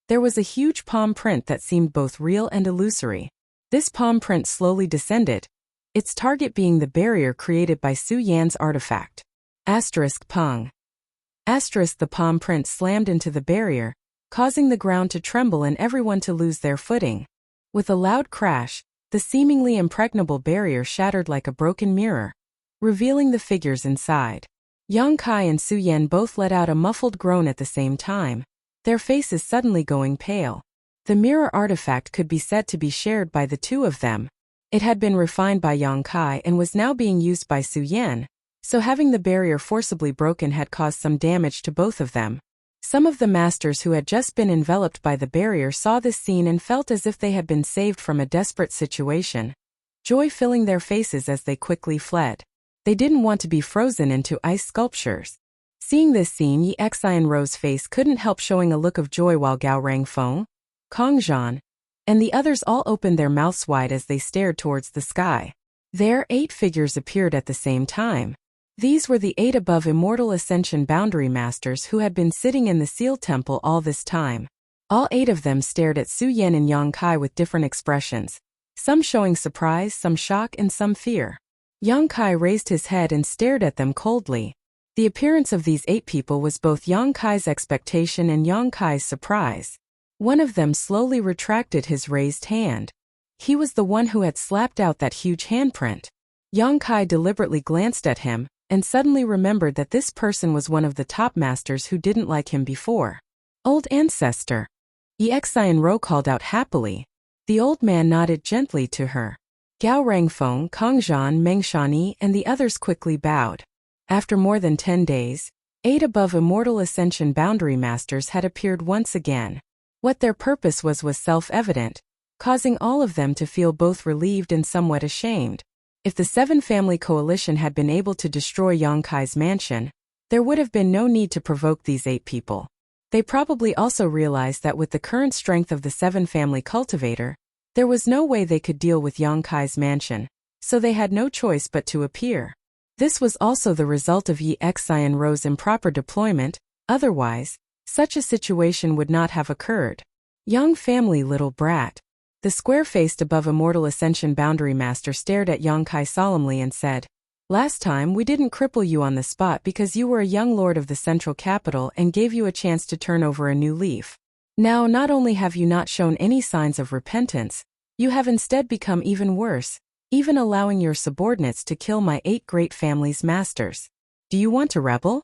there was a huge palm print that seemed both real and illusory. This palm print slowly descended, its target being the barrier created by Su Yan's artifact. Pung. The palm print slammed into the barrier, causing the ground to tremble and everyone to lose their footing. With a loud crash, the seemingly impregnable barrier shattered like a broken mirror, revealing the figures inside. Yang Kai and Su Yan both let out a muffled groan at the same time, their faces suddenly going pale. The mirror artifact could be said to be shared by the two of them. It had been refined by Yang Kai and was now being used by Su Yan, so having the barrier forcibly broken had caused some damage to both of them. Some of the masters who had just been enveloped by the barrier saw this scene and felt as if they had been saved from a desperate situation, joy filling their faces as they quickly fled. They didn't want to be frozen into ice sculptures. Seeing this scene, Yi Xianrou's face couldn't help showing a look of joy while Gao Rangfeng, Kong Zhan, and the others all opened their mouths wide as they stared towards the sky. There, 8 figures appeared at the same time. These were the 8 above Immortal Ascension Boundary Masters who had been sitting in the Seal Temple all this time. All 8 of them stared at Su Yan and Yang Kai with different expressions, some showing surprise, some shock, and some fear. Yang Kai raised his head and stared at them coldly. The appearance of these 8 people was both Yang Kai's expectation and Yang Kai's surprise. One of them slowly retracted his raised hand. He was the one who had slapped out that huge handprint. Yang Kai deliberately glanced at him, and suddenly remembered that this person was one of the top masters who didn't like him before. Old ancestor. Yi Xianrou called out happily. The old man nodded gently to her. Gao Rangfeng, Kong Zhan, Meng Shani, and the others quickly bowed. After more than 10 days, 8 above Immortal Ascension Boundary Masters had appeared once again. What their purpose was self-evident, causing all of them to feel both relieved and somewhat ashamed. If the 7-family coalition had been able to destroy Yang Kai's mansion, there would have been no need to provoke these 8 people. They probably also realized that with the current strength of the 7-family cultivator, there was no way they could deal with Yang Kai's mansion, so they had no choice but to appear. This was also the result of Yi Xianrou's improper deployment, otherwise, such a situation would not have occurred. Young family little brat. The square-faced above Immortal Ascension Boundary Master stared at Yang Kai solemnly and said, "Last time we didn't cripple you on the spot because you were a young lord of the central capital and gave you a chance to turn over a new leaf. Now not only have you not shown any signs of repentance, you have instead become even worse, even allowing your subordinates to kill my 8 great families' masters. Do you want to rebel?"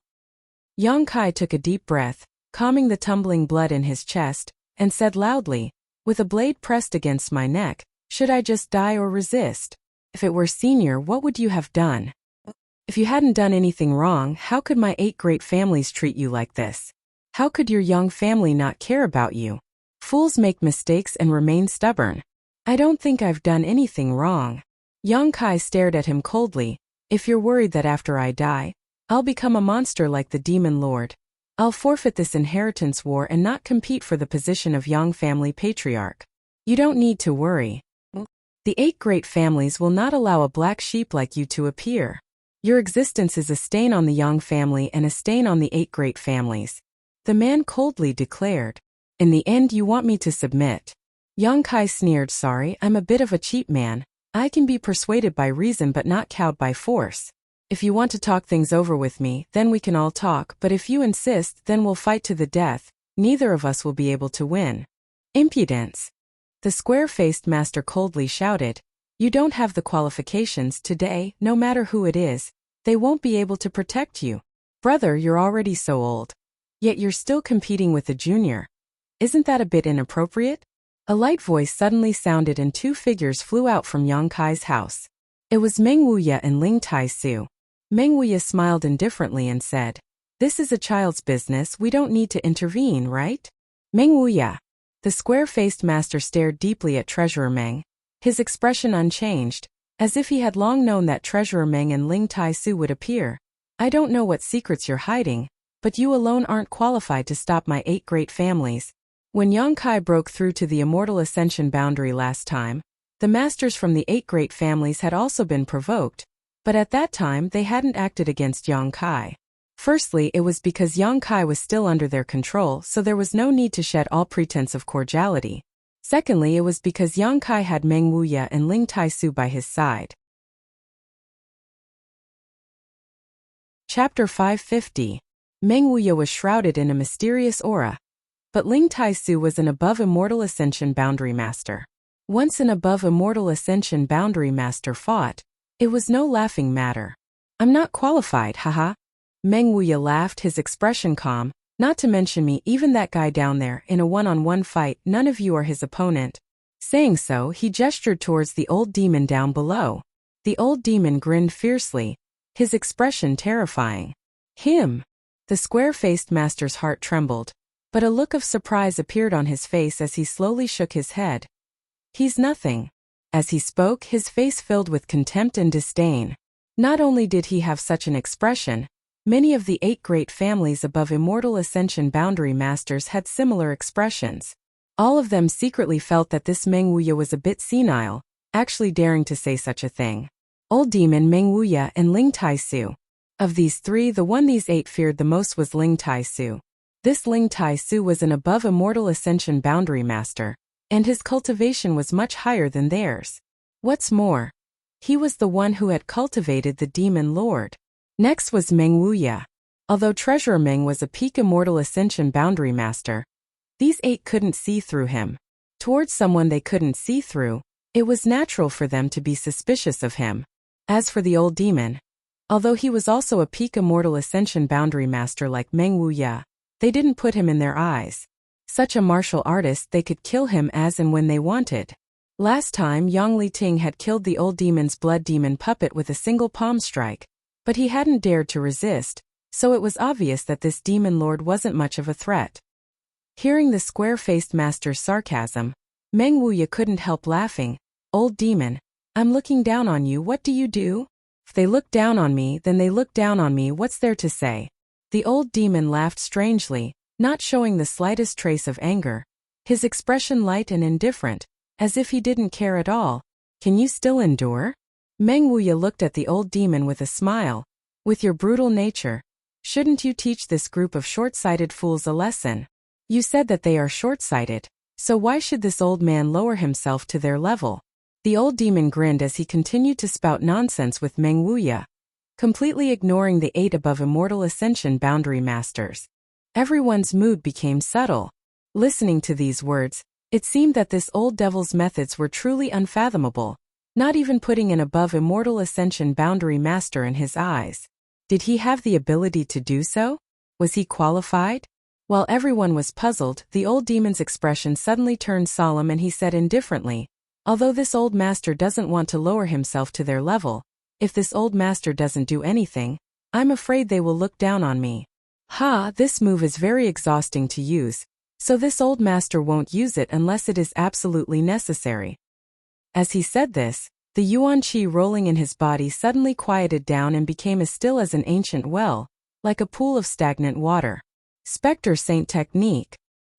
Yang Kai took a deep breath, calming the tumbling blood in his chest, and said loudly, "With a blade pressed against my neck, should I just die or resist? If it were senior, what would you have done? If you hadn't done anything wrong, how could my 8 great families treat you like this? How could your young family not care about you? Fools make mistakes and remain stubborn. I don't think I've done anything wrong." Yang Kai stared at him coldly. "If you're worried that after I die, I'll become a monster like the Demon Lord, I'll forfeit this inheritance war and not compete for the position of Yang family patriarch. You don't need to worry. The 8 great families will not allow a black sheep like you to appear. Your existence is a stain on the Yang family and a stain on the 8 great families," the man coldly declared. "In the end, you want me to submit." Yang Kai sneered. "Sorry, I'm a bit of a cheap man. I can be persuaded by reason but not cowed by force. If you want to talk things over with me, then we can all talk, but if you insist, then we'll fight to the death. Neither of us will be able to win." "Impudence!" the square-faced master coldly shouted. "You don't have the qualifications today, no matter who it is. They won't be able to protect you. Brother, you're already so old. Yet you're still competing with a junior. Isn't that a bit inappropriate?" A light voice suddenly sounded and 2 figures flew out from Yang Kai's house. It was Meng Wuya and Ling Tai-su. Meng Wuya smiled indifferently and said, "This is a child's business, we don't need to intervene, right?" Meng Wuya. The square-faced master stared deeply at Treasurer Meng, his expression unchanged, as if he had long known that Treasurer Meng and Ling Tai-su would appear. "I don't know what secrets you're hiding, but you alone aren't qualified to stop my 8 great families." When Yang Kai broke through to the Immortal Ascension boundary last time, the masters from the 8 great families had also been provoked, but at that time they hadn't acted against Yang Kai. Firstly, it was because Yang Kai was still under their control, so there was no need to shed all pretense of cordiality. Secondly, it was because Yang Kai had Meng Wuya and Ling Tai-su by his side. Chapter 550. Meng Wuya was shrouded in a mysterious aura, but Ling Tai-su was an above Immortal Ascension Boundary Master. Once an above Immortal Ascension Boundary Master fought, it was no laughing matter. "I'm not qualified, haha." Meng Wuya laughed, his expression calm, Not to mention me, even that guy down there, in a one-on-one fight, none of you are his opponent." Saying so, he gestured towards the old demon down below. The old demon grinned fiercely, his expression terrifying. "Him?" The square-faced master's heart trembled, but a look of surprise appeared on his face as he slowly shook his head. "He's nothing." As he spoke, his face filled with contempt and disdain. Not only did he have such an expression, many of the 8 great families above Immortal Ascension Boundary Masters had similar expressions. All of them secretly felt that this Meng Wuya was a bit senile, actually daring to say such a thing. Old Demon, Meng Wuya, and Ling Tai-su. Of these 3, the one these 8 feared the most was Ling Tai-su. This Ling Tai-su was an above Immortal Ascension Boundary Master, and his cultivation was much higher than theirs. What's more, he was the one who had cultivated the Demon Lord. Next was Meng Wuya. Although Treasurer Meng was a peak Immortal Ascension Boundary Master, these 8 couldn't see through him. Towards someone they couldn't see through, it was natural for them to be suspicious of him. As for the old demon, although he was also a peak Immortal Ascension Boundary Master like Meng Wuya, they didn't put him in their eyes. Such a martial artist, they could kill him as and when they wanted. Last time, Yang Li Ting had killed the old demon's blood demon puppet with a single palm strike, but he hadn't dared to resist, so it was obvious that this demon lord wasn't much of a threat. Hearing the square-faced master's sarcasm, Meng Wuya couldn't help laughing. "Old demon, I'm looking down on you, what do you do? If they look down on me, then they look down on me, what's there to say?" The old demon laughed strangely, not showing the slightest trace of anger, his expression light and indifferent, as if he didn't care at all. "Can you still endure?" Meng Wuya looked at the old demon with a smile. "With your brutal nature, shouldn't you teach this group of short-sighted fools a lesson? You said that they are short-sighted, so why should this old man lower himself to their level?" The old demon grinned as he continued to spout nonsense with Meng Wuya, completely ignoring the 8 above Immortal Ascension Boundary Masters. Everyone's mood became subtle. Listening to these words, it seemed that this old devil's methods were truly unfathomable, not even putting an above Immortal Ascension Boundary Master in his eyes. Did he have the ability to do so? Was he qualified? While everyone was puzzled, the old demon's expression suddenly turned solemn and he said indifferently, "Although this old master doesn't want to lower himself to their level, if this old master doesn't do anything, I'm afraid they will look down on me." This move is very exhausting to use, so this old master won't use it unless it is absolutely necessary. As he said this, the yuan qi rolling in his body suddenly quieted down and became as still as an ancient well, like a pool of stagnant water. Spectre Saint technique.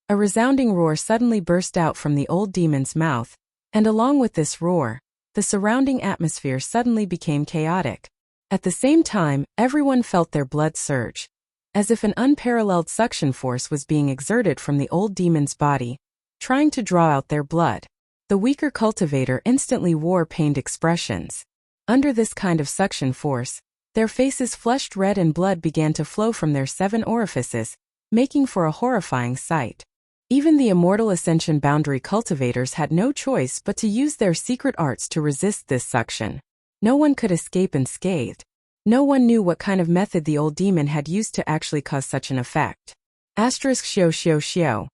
A resounding roar suddenly burst out from the old demon's mouth, and along with this roar, the surrounding atmosphere suddenly became chaotic. At the same time, everyone felt their blood surge, as if an unparalleled suction force was being exerted from the old demon's body, trying to draw out their blood. The weaker cultivator instantly wore pained expressions. Under this kind of suction force, their faces flushed red and blood began to flow from their 7 orifices, making for a horrifying sight. Even the Immortal Ascension Boundary cultivators had no choice but to use their secret arts to resist this suction. No one could escape unscathed. No one knew what kind of method the old demon had used to actually cause such an effect. Xiao xiao xiao.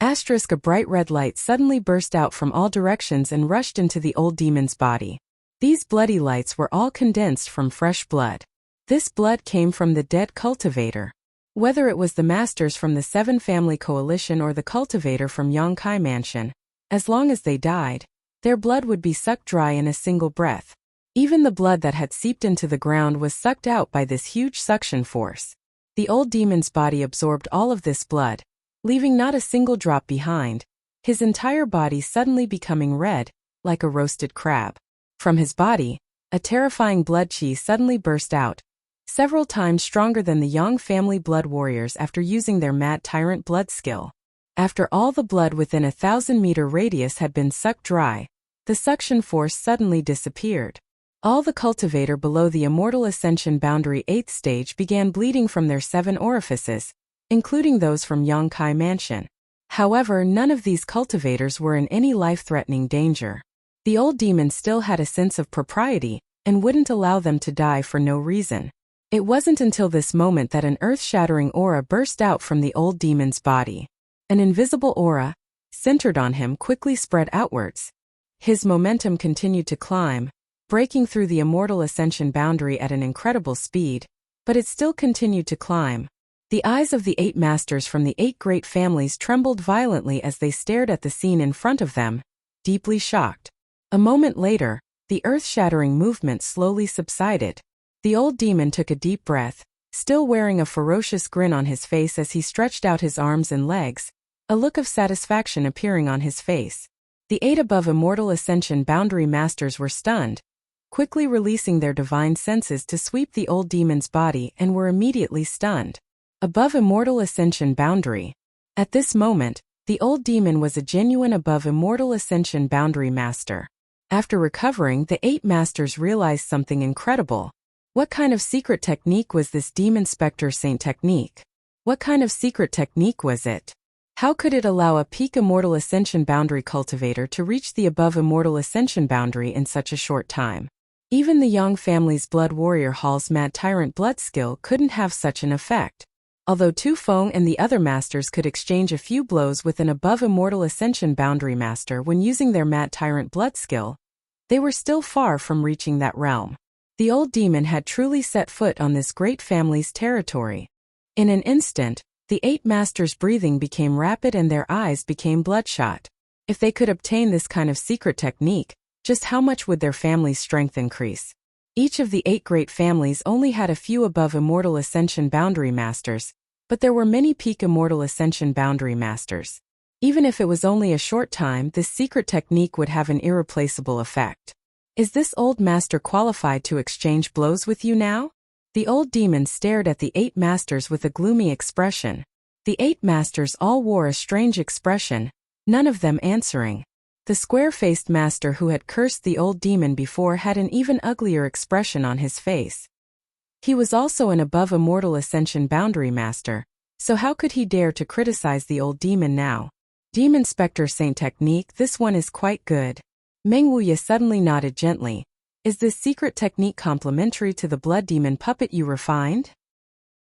A bright red light suddenly burst out from all directions and rushed into the old demon's body. These bloody lights were all condensed from fresh blood. This blood came from the dead cultivator. Whether it was the masters from the 7 family coalition or the cultivator from Yongkai Mansion, as long as they died, their blood would be sucked dry in a single breath. Even the blood that had seeped into the ground was sucked out by this huge suction force. The old demon's body absorbed all of this blood, leaving not a single drop behind, his entire body suddenly becoming red, like a roasted crab. From his body, a terrifying blood chi suddenly burst out, several times stronger than the Yang family blood warriors after using their mad tyrant blood skill. After all the blood within a 1,000-meter radius had been sucked dry, the suction force suddenly disappeared. All the cultivator below the Immortal Ascension Boundary 8th stage began bleeding from their 7 orifices, including those from Yongkai Mansion. However, none of these cultivators were in any life-threatening danger. The old demon still had a sense of propriety and wouldn't allow them to die for no reason. It wasn't until this moment that an earth-shattering aura burst out from the old demon's body. An invisible aura, centered on him, quickly spread outwards. His momentum continued to climb, breaking through the immortal ascension boundary at an incredible speed, but it still continued to climb. The eyes of the 8 masters from the 8 great families trembled violently as they stared at the scene in front of them, deeply shocked. A moment later, the earth-shattering movement slowly subsided. The old demon took a deep breath, still wearing a ferocious grin on his face as he stretched out his arms and legs, a look of satisfaction appearing on his face. The 8 above immortal ascension boundary masters were stunned, quickly releasing their divine senses to sweep the old demon's body, and were immediately stunned. Above immortal ascension boundary. At this moment, the old demon was a genuine above immortal ascension boundary master. After recovering, the 8 masters realized something incredible. What kind of secret technique was this demon spectre saint technique? What kind of secret technique was it? How could it allow a peak immortal ascension boundary cultivator to reach the above immortal ascension boundary in such a short time? Even the Yang family's Blood Warrior Hall's Mad Tyrant blood skill couldn't have such an effect. Although Tu Feng and the other masters could exchange a few blows with an above immortal ascension boundary master when using their Mad Tyrant blood skill, they were still far from reaching that realm. The old demon had truly set foot on this great family's territory. In an instant, the 8 masters' breathing became rapid and their eyes became bloodshot. If they could obtain this kind of secret technique, just how much would their family's strength increase? Each of the 8 great families only had a few above immortal ascension boundary masters, but there were many peak immortal ascension boundary masters. Even if it was only a short time, this secret technique would have an irreplaceable effect. Is this old master qualified to exchange blows with you now? The old demon stared at the 8 masters with a gloomy expression. The 8 masters all wore a strange expression, none of them answering. The square-faced master who had cursed the old demon before had an even uglier expression on his face. He was also an above immortal ascension boundary master, so how could he dare to criticize the old demon now? Demon Spectre Saint technique, this one is quite good. Meng Wuya suddenly nodded gently. Is this secret technique complementary to the blood demon puppet you refined?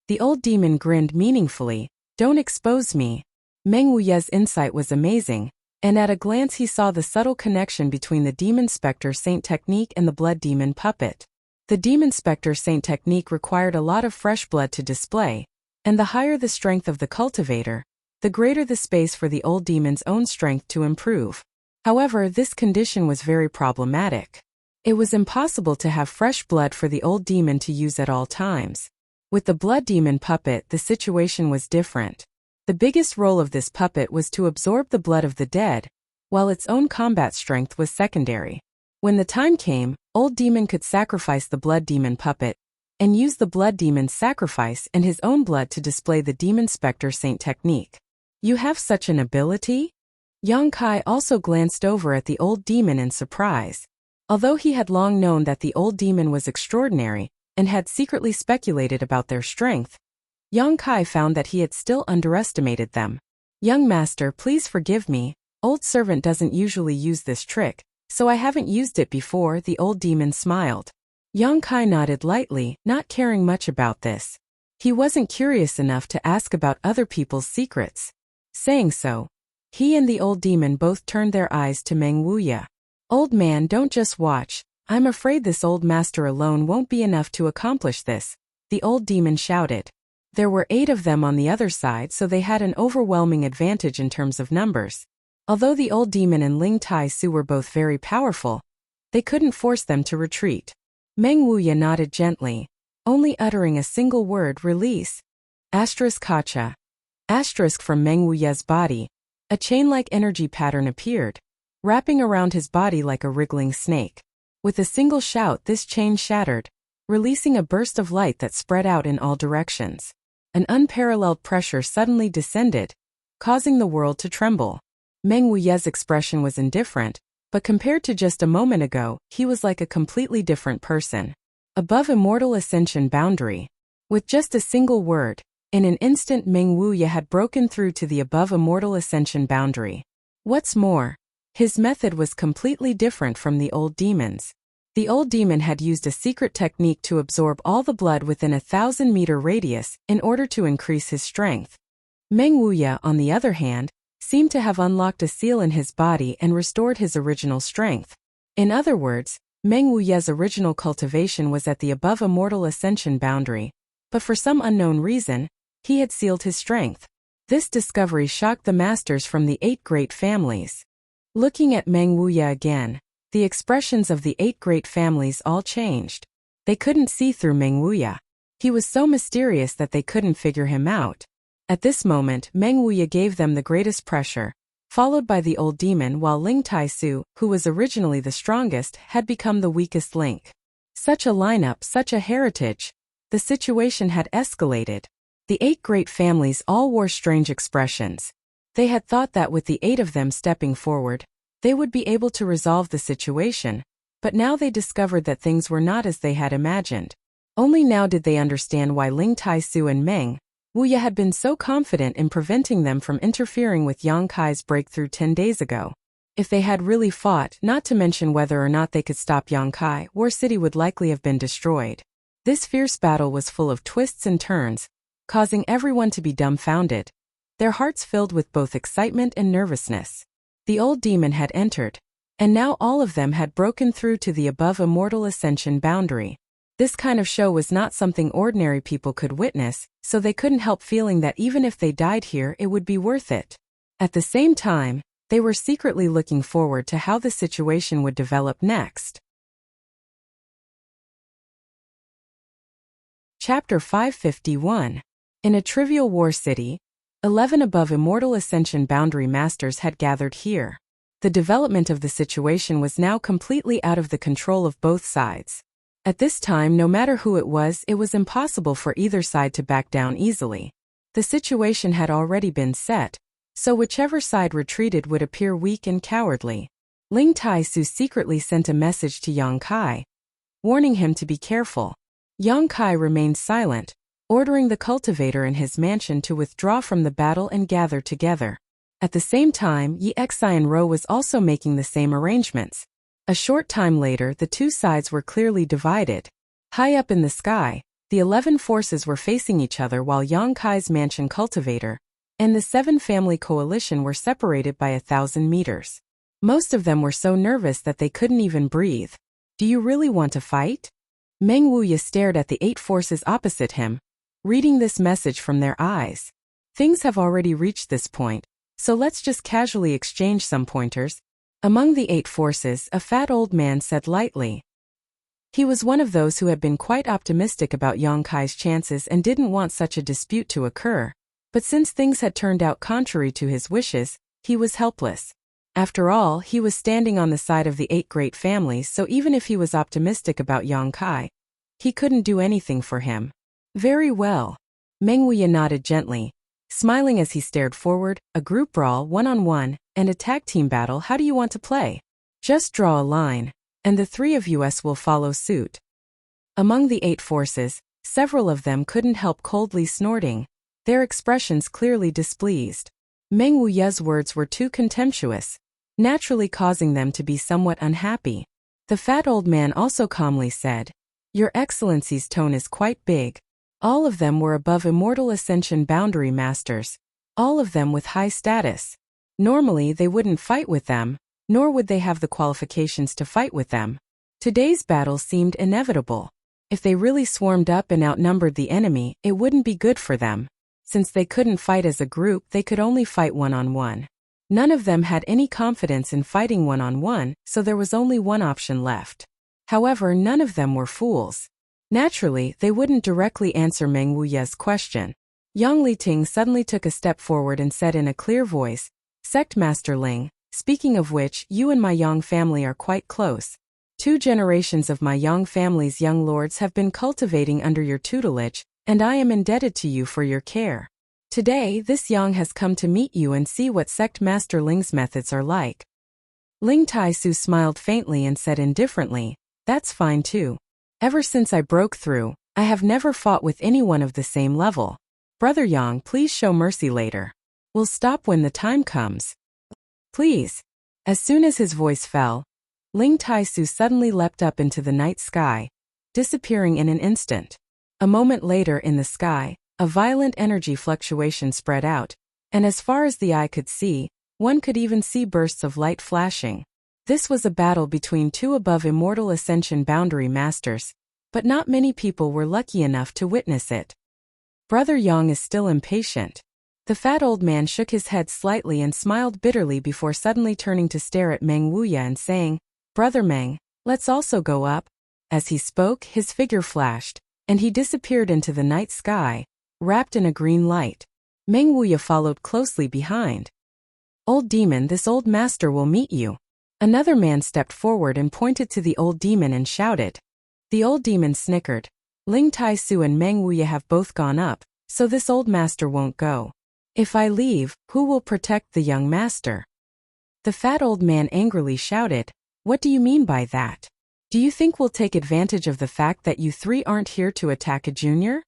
The old demon grinned meaningfully. Don't expose me. Meng Wuya's insight was amazing, and at a glance he saw the subtle connection between the Demon Spectre Saint technique and the blood demon puppet. The Demon Spectre Saint technique required a lot of fresh blood to display, and the higher the strength of the cultivator, the greater the space for the old demon's own strength to improve. However, this condition was very problematic. It was impossible to have fresh blood for the old demon to use at all times. With the blood demon puppet, the situation was different. The biggest role of this puppet was to absorb the blood of the dead, while its own combat strength was secondary. When the time came, old demon could sacrifice the blood demon puppet, and use the blood demon's sacrifice and his own blood to display the Demon Spectre Saint technique. You have such an ability? Yang Kai also glanced over at the old demon in surprise. Although he had long known that the old demon was extraordinary, and had secretly speculated about their strength, Yang Kai found that he had still underestimated them. Young master, please forgive me, old servant doesn't usually use this trick, so I haven't used it before, the old demon smiled. Yang Kai nodded lightly, not caring much about this. He wasn't curious enough to ask about other people's secrets. Saying so, he and the old demon both turned their eyes to Meng Wuya. Old man, don't just watch, I'm afraid this old master alone won't be enough to accomplish this, the old demon shouted. There were 8 of them on the other side, so they had an overwhelming advantage in terms of numbers. Although the old demon and Ling Tai Su were both very powerful, they couldn't force them to retreat. Meng Wuya nodded gently, only uttering a single word, release. Asterisk Kacha. Asterisk from Meng Wuya's body. A chain-like energy pattern appeared, wrapping around his body like a wriggling snake. With a single shout, this chain shattered, releasing a burst of light that spread out in all directions. An unparalleled pressure suddenly descended, causing the world to tremble. Meng Wuya's expression was indifferent, but compared to just a moment ago, he was like a completely different person. Above immortal ascension boundary. With just a single word, in an instant Meng Wuya had broken through to the above immortal ascension boundary. What's more, his method was completely different from the old demon's. The old demon had used a secret technique to absorb all the blood within a 1,000-meter radius in order to increase his strength. Meng Wuya, on the other hand, seemed to have unlocked a seal in his body and restored his original strength. In other words, Meng Wuya's original cultivation was at the above immortal ascension boundary, but for some unknown reason, he had sealed his strength. This discovery shocked the masters from the 8 great families. Looking at Meng Wuya again, the expressions of the 8 great families all changed. They couldn't see through Meng Wuya. He was so mysterious that they couldn't figure him out. At this moment, Meng Wuya gave them the greatest pressure, followed by the old demon, while Ling Tai-su, who was originally the strongest, had become the weakest link. Such a lineup, such a heritage. The situation had escalated. The 8 great families all wore strange expressions. They had thought that with the 8 of them stepping forward, they would be able to resolve the situation, but now they discovered that things were not as they had imagined. Only now did they understand why Ling Tai-su and Meng Wuya had been so confident in preventing them from interfering with Yang Kai's breakthrough 10 days ago. If they had really fought, not to mention whether or not they could stop Yang Kai, War City would likely have been destroyed. This fierce battle was full of twists and turns, causing everyone to be dumbfounded, their hearts filled with both excitement and nervousness. The old demon had entered, and now all of them had broken through to the above immortal ascension boundary. This kind of show was not something ordinary people could witness, so they couldn't help feeling that even if they died here, it would be worth it. At the same time, they were secretly looking forward to how the situation would develop next. Chapter 551. In a trivial war city, 11 above immortal ascension boundary masters had gathered here. The development of the situation was now completely out of the control of both sides. At this time, no matter who it was impossible for either side to back down easily. The situation had already been set, so whichever side retreated would appear weak and cowardly. Ling Tai-su secretly sent a message to Yang Kai, warning him to be careful. Yang Kai remained silent, ordering the cultivator in his mansion to withdraw from the battle and gather together. At the same time, Yi Xian Ro was also making the same arrangements. A short time later, the two sides were clearly divided. High up in the sky, the 11 forces were facing each other, while Yang Kai's mansion cultivator and the 7 family coalition were separated by 1,000 meters. Most of them were so nervous that they couldn't even breathe. Do you really want to fight? Meng Wuya stared at the 8 forces opposite him, reading this message from their eyes. Things have already reached this point, so let's just casually exchange some pointers. Among the 8 forces, a fat old man said lightly. He was one of those who had been quite optimistic about Yang Kai's chances and didn't want such a dispute to occur. But since things had turned out contrary to his wishes, he was helpless. After all, he was standing on the side of the 8 great families, so even if he was optimistic about Yang Kai, he couldn't do anything for him. Very well. Meng Wuya nodded gently, smiling as he stared forward. A group brawl, one-on-one, and a tag team battle. How do you want to play? Just draw a line, and the 3 of us will follow suit. Among the 8 forces, several of them couldn't help coldly snorting, their expressions clearly displeased. Meng Wuya's words were too contemptuous, naturally causing them to be somewhat unhappy. The fat old man also calmly said, "Your Excellency's tone is quite big." All of them were above immortal ascension boundary masters, all of them with high status. Normally they wouldn't fight with them, nor would they have the qualifications to fight with them. Today's battle seemed inevitable. If they really swarmed up and outnumbered the enemy, it wouldn't be good for them. Since they couldn't fight as a group, they could only fight one-on-one. None of them had any confidence in fighting one-on-one, so there was only one option left. However, none of them were fools. Naturally, they wouldn't directly answer Meng Wuya's question. Yang Liting suddenly took a step forward and said in a clear voice, "Sect Master Ling, speaking of which, you and my Yang family are quite close. 2 generations of my Yang family's young lords have been cultivating under your tutelage, and I am indebted to you for your care. Today, this Yang has come to meet you and see what Sect Master Ling's methods are like." Ling Tai-su smiled faintly and said indifferently, "That's fine too. Ever since I broke through, I have never fought with anyone of the same level. Brother Yang, please show mercy later. We'll stop when the time comes. Please." As soon as his voice fell, Ling Tai-su suddenly leapt up into the night sky, disappearing in an instant. A moment later in the sky, a violent energy fluctuation spread out, and as far as the eye could see, one could even see bursts of light flashing. This was a battle between two above immortal ascension boundary masters, but not many people were lucky enough to witness it. Brother Yang is still impatient. The fat old man shook his head slightly and smiled bitterly before suddenly turning to stare at Meng Wuya and saying, "Brother Meng, let's also go up." As he spoke, his figure flashed, and he disappeared into the night sky, wrapped in a green light. Meng Wuya followed closely behind. "Old demon, this old master will meet you." Another man stepped forward and pointed to the old demon and shouted. The old demon snickered. "Ling Tai-su and Meng Wuya have both gone up, so this old master won't go. If I leave, who will protect the young master?" The fat old man angrily shouted, "What do you mean by that? Do you think we'll take advantage of the fact that you three aren't here to attack a junior?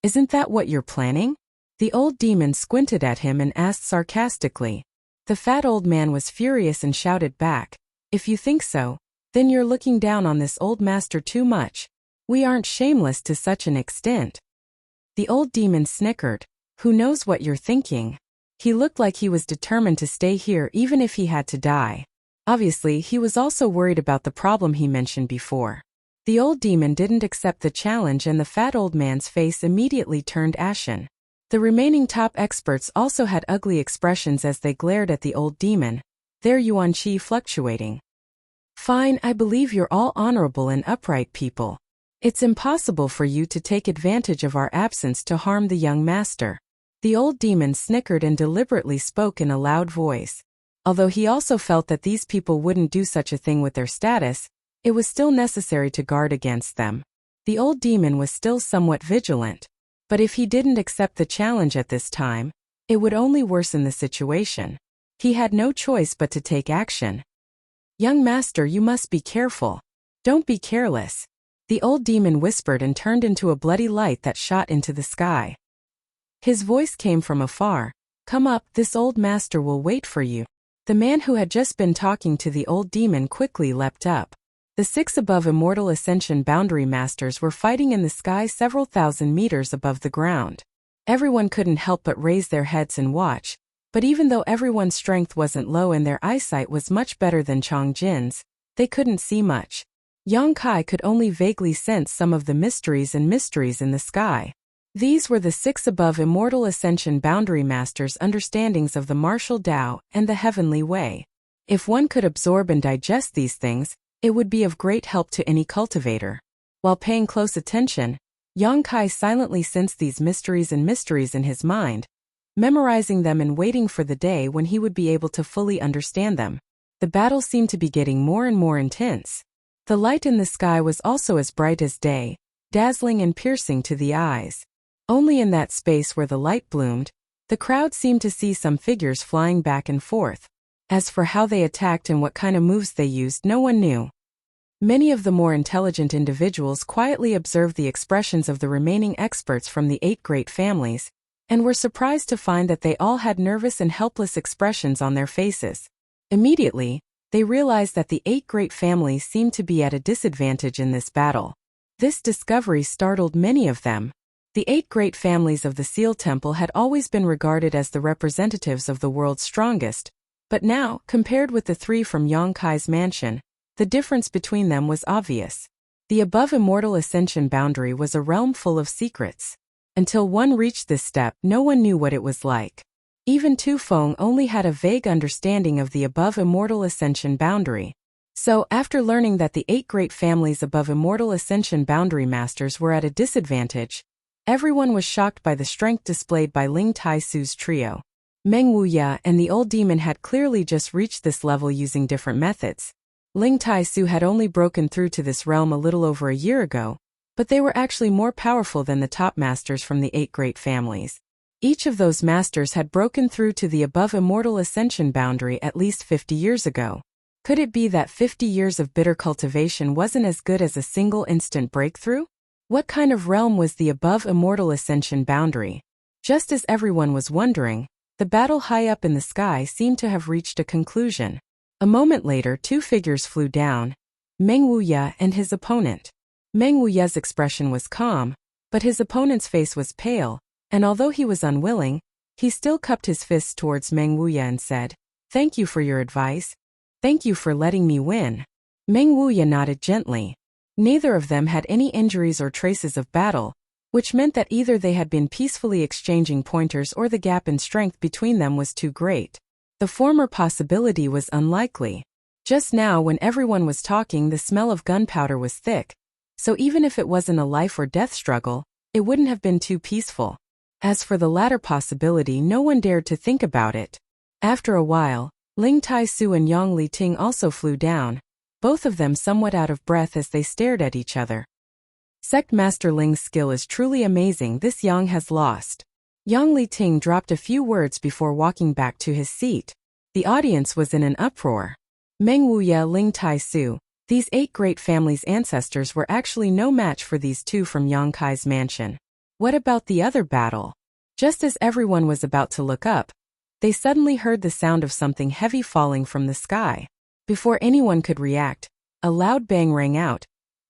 Isn't that what you're planning?" The old demon squinted at him and asked sarcastically. The fat old man was furious and shouted back, "If you think so, then you're looking down on this old master too much. We aren't shameless to such an extent." The old demon snickered. "Who knows what you're thinking?" He looked like he was determined to stay here even if he had to die. Obviously, he was also worried about the problem he mentioned before. The old demon didn't accept the challenge and the fat old man's face immediately turned ashen. The remaining top experts also had ugly expressions as they glared at the old demon, their yuan qi fluctuating. "Fine, I believe you're all honorable and upright people. It's impossible for you to take advantage of our absence to harm the young master." The old demon snickered and deliberately spoke in a loud voice. Although he also felt that these people wouldn't do such a thing with their status, it was still necessary to guard against them. The old demon was still somewhat vigilant, but if he didn't accept the challenge at this time, it would only worsen the situation. He had no choice but to take action. "Young master, you must be careful. Don't be careless." The old demon whispered and turned into a bloody light that shot into the sky. His voice came from afar. "Come up, this old master will wait for you." The man who had just been talking to the old demon quickly leapt up. The 6 above immortal ascension boundary masters were fighting in the sky several thousand meters above the ground. Everyone couldn't help but raise their heads and watch, but even though everyone's strength wasn't low and their eyesight was much better than Chong Jin's, they couldn't see much. Yang Kai could only vaguely sense some of the mysteries in the sky. These were the 6 above immortal ascension boundary masters' understandings of the martial Tao and the heavenly way. If one could absorb and digest these things, it would be of great help to any cultivator. While paying close attention, Yang Kai silently sensed these mysteries in his mind, memorizing them and waiting for the day when he would be able to fully understand them. The battle seemed to be getting more and more intense. The light in the sky was also as bright as day, dazzling and piercing to the eyes. Only in that space where the light bloomed, the crowd seemed to see some figures flying back and forth. As for how they attacked and what kind of moves they used, no one knew. Many of the more intelligent individuals quietly observed the expressions of the remaining experts from the 8 great families, and were surprised to find that they all had nervous and helpless expressions on their faces. Immediately, they realized that the 8 great families seemed to be at a disadvantage in this battle. This discovery startled many of them. The 8 great families of the Seal Temple had always been regarded as the representatives of the world's strongest, but now, compared with the 3 from Yang Kai's mansion, the difference between them was obvious. The above immortal ascension boundary was a realm full of secrets. Until one reached this step, no one knew what it was like. Even Tu Feng only had a vague understanding of the above immortal ascension boundary. So, after learning that the 8 great families above immortal ascension boundary masters were at a disadvantage, everyone was shocked by the strength displayed by Ling Tai-su's trio. Meng Wuya and the old demon had clearly just reached this level using different methods. Ling Tai-su had only broken through to this realm a little over a year ago, but they were actually more powerful than the top masters from the 8 great families. Each of those masters had broken through to the above immortal ascension boundary at least 50 years ago. Could it be that 50 years of bitter cultivation wasn't as good as a single instant breakthrough? What kind of realm was the above immortal ascension boundary? Just as everyone was wondering, the battle high up in the sky seemed to have reached a conclusion. A moment later, two figures flew down, Meng Wuya and his opponent. Meng Wuya's expression was calm, but his opponent's face was pale, and although he was unwilling, he still cupped his fists towards Meng Wuya and said, "Thank you for your advice. Thank you for letting me win." Meng Wuya nodded gently. Neither of them had any injuries or traces of battle, which meant that either they had been peacefully exchanging pointers or the gap in strength between them was too great. The former possibility was unlikely. Just now, when everyone was talking, the smell of gunpowder was thick, so even if it wasn't a life or death struggle, it wouldn't have been too peaceful. As for the latter possibility, no one dared to think about it. After a while, Ling Tai-su and Yang Li-ting also flew down, both of them somewhat out of breath as they stared at each other. Sect Master Ling's skill is truly amazing. This Yang has lost. Yang Li-ting dropped a few words before walking back to his seat. The audience was in an uproar. Meng Wuya, Ling Tai-su, these 8 great families' ancestors were actually no match for these two from Yang Kai's mansion. What about the other battle? Just as everyone was about to look up, they suddenly heard the sound of something heavy falling from the sky. Before anyone could react, a loud bang rang out,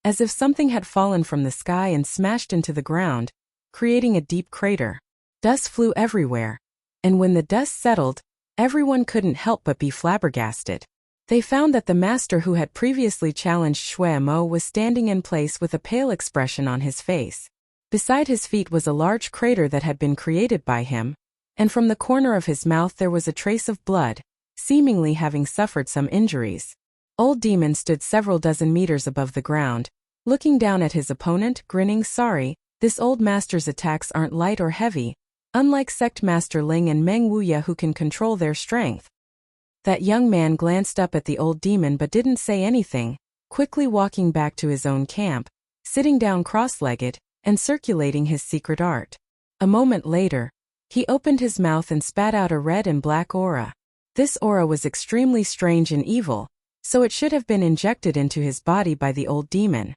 as if something had fallen from the sky and smashed into the ground, creating a deep crater. Dust flew everywhere, and when the dust settled, everyone couldn't help but be flabbergasted. They found that the master who had previously challenged Shui Mo was standing in place with a pale expression on his face. Beside his feet was a large crater that had been created by him, and from the corner of his mouth there was a trace of blood, seemingly having suffered some injuries. Old Demon stood several dozen meters above the ground, looking down at his opponent, grinning. "Sorry, this old master's attacks aren't light or heavy, unlike Sect Master Ling and Meng Wuya who can control their strength." That young man glanced up at the old demon but didn't say anything, quickly walking back to his own camp, sitting down cross-legged, and circulating his secret art. A moment later, he opened his mouth and spat out a red and black aura. This aura was extremely strange and evil, so it should have been injected into his body by the old demon.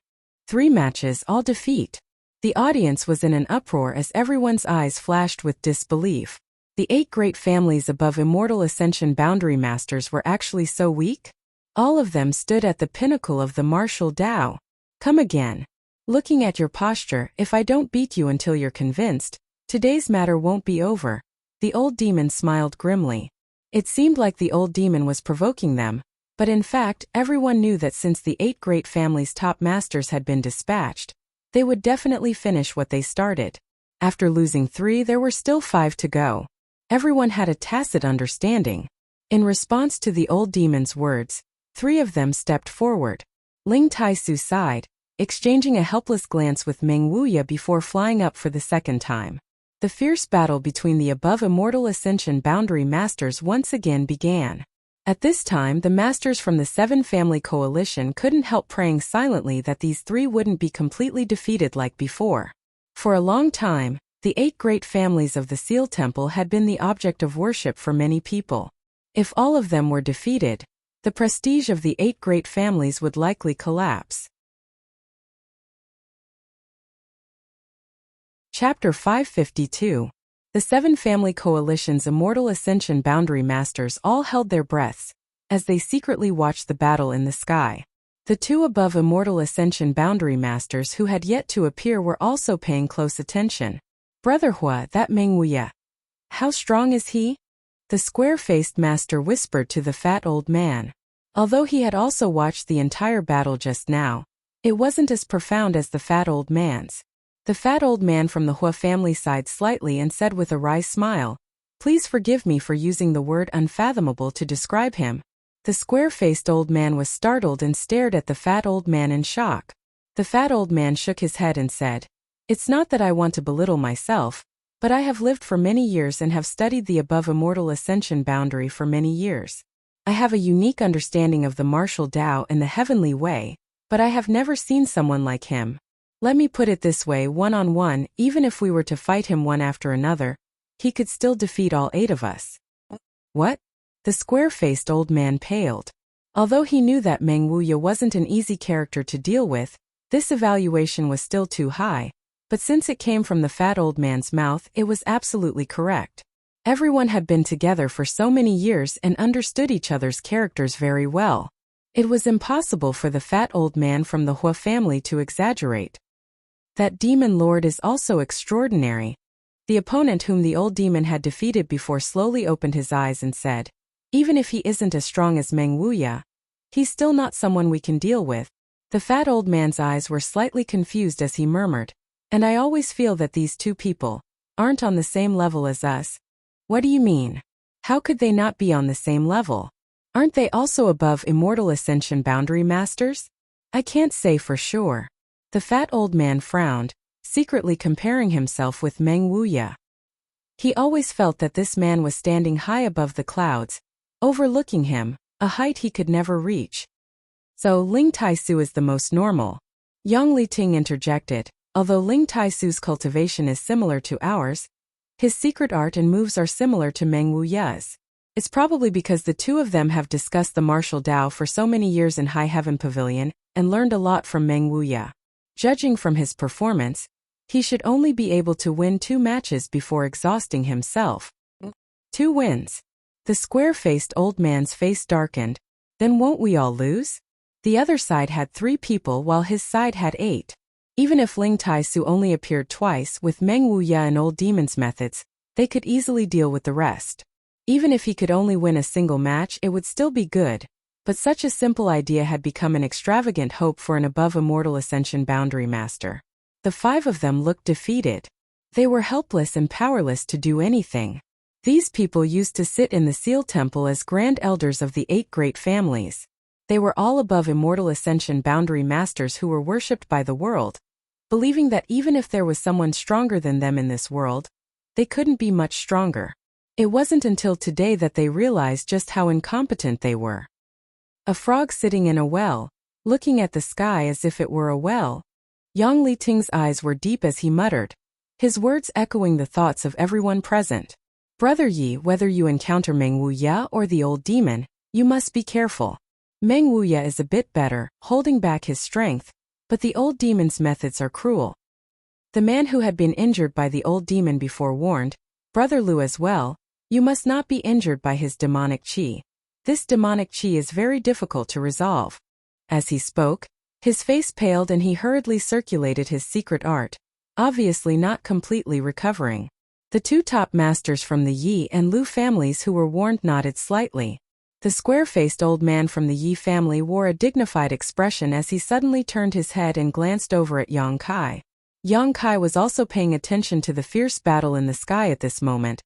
3 matches, all defeat. The audience was in an uproar as everyone's eyes flashed with disbelief. The 8 great families above Immortal Ascension Boundary Masters were actually so weak? All of them stood at the pinnacle of the martial Tao. Come again. Looking at your posture, if I don't beat you until you're convinced, today's matter won't be over. The old demon smiled grimly. It seemed like the old demon was provoking them, but in fact, everyone knew that since the 8 great families' top masters had been dispatched, they would definitely finish what they started. After losing 3, there were still 5 to go. Everyone had a tacit understanding. In response to the old demon's words, 3 of them stepped forward. Ling Tai-su sighed, exchanging a helpless glance with Meng Wuya before flying up for the second time. The fierce battle between the above Immortal Ascension Boundary Masters once again began. At this time, the masters from the 7 Family Coalition couldn't help praying silently that these 3 wouldn't be completely defeated like before. For a long time, the 8 great families of the Seal Temple had been the object of worship for many people. If all of them were defeated, the prestige of the 8 great families would likely collapse. Chapter 552. The 7 Family Coalition's Immortal Ascension Boundary Masters all held their breaths, as they secretly watched the battle in the sky. The 2 above Immortal Ascension Boundary Masters who had yet to appear were also paying close attention. "Brother Hua, that Meng Wuya. How strong is he?" The square-faced master whispered to the fat old man. Although he had also watched the entire battle just now, it wasn't as profound as the fat old man's. The fat old man from the Hua family sighed slightly and said with a wry smile, "Please forgive me for using the word unfathomable to describe him." The square-faced old man was startled and stared at the fat old man in shock. The fat old man shook his head and said, "It's not that I want to belittle myself, but I have lived for many years and have studied the above Immortal Ascension Boundary for many years. I have a unique understanding of the martial Tao and the heavenly way, but I have never seen someone like him. Let me put it this way, one-on-one, even if we were to fight him one after another, he could still defeat all 8 of us." "What?" The square-faced old man paled. Although he knew that Meng Wuya wasn't an easy character to deal with, this evaluation was still too high, but since it came from the fat old man's mouth, it was absolutely correct. Everyone had been together for so many years and understood each other's characters very well. It was impossible for the fat old man from the Hua family to exaggerate. That demon lord is also extraordinary. The opponent whom the old demon had defeated before slowly opened his eyes and said, even if he isn't as strong as Meng Wuya, he's still not someone we can deal with. The fat old man's eyes were slightly confused as he murmured, and I always feel that these two people aren't on the same level as us. What do you mean? How could they not be on the same level? Aren't they also above immortal ascension boundary masters? I can't say for sure. The fat old man frowned, secretly comparing himself with Meng Wuya. He always felt that this man was standing high above the clouds, overlooking him, a height he could never reach. So Ling Taisu is the most normal. Yang Liting interjected, although Ling Taisu's cultivation is similar to ours, his secret art and moves are similar to Meng Wuya's. It's probably because the two of them have discussed the martial Tao for so many years in High Heaven Pavilion and learned a lot from Meng Wuya. Judging from his performance, he should only be able to win 2 matches before exhausting himself. 2 wins. The square-faced old man's face darkened. Then won't we all lose? The other side had 3 people while his side had 8. Even if Ling Taisu only appeared twice with Meng Wuya and Old Demon's methods, they could easily deal with the rest. Even if he could only win a single match, it would still be good. But such a simple idea had become an extravagant hope for an above immortal ascension boundary master. The 5 of them looked defeated. They were helpless and powerless to do anything. These people used to sit in the Seal Temple as grand elders of the 8 great families. They were all above immortal ascension boundary masters who were worshipped by the world, believing that even if there was someone stronger than them in this world, they couldn't be much stronger. It wasn't until today that they realized just how incompetent they were. A frog sitting in a well, looking at the sky as if it were a well. Yang Liting's eyes were deep as he muttered, his words echoing the thoughts of everyone present. Brother Yi, whether you encounter Meng Wuya or the old demon, you must be careful. Meng Wuya is a bit better, holding back his strength, but the old demon's methods are cruel. The man who had been injured by the old demon before warned, Brother Lu as well, you must not be injured by his demonic qi. This demonic qi is very difficult to resolve. As he spoke, his face paled and he hurriedly circulated his secret art, obviously not completely recovering. The 2 top masters from the Yi and Lu families who were warned nodded slightly. The square-faced old man from the Yi family wore a dignified expression as he suddenly turned his head and glanced over at Yang Kai. Yang Kai was also paying attention to the fierce battle in the sky at this moment,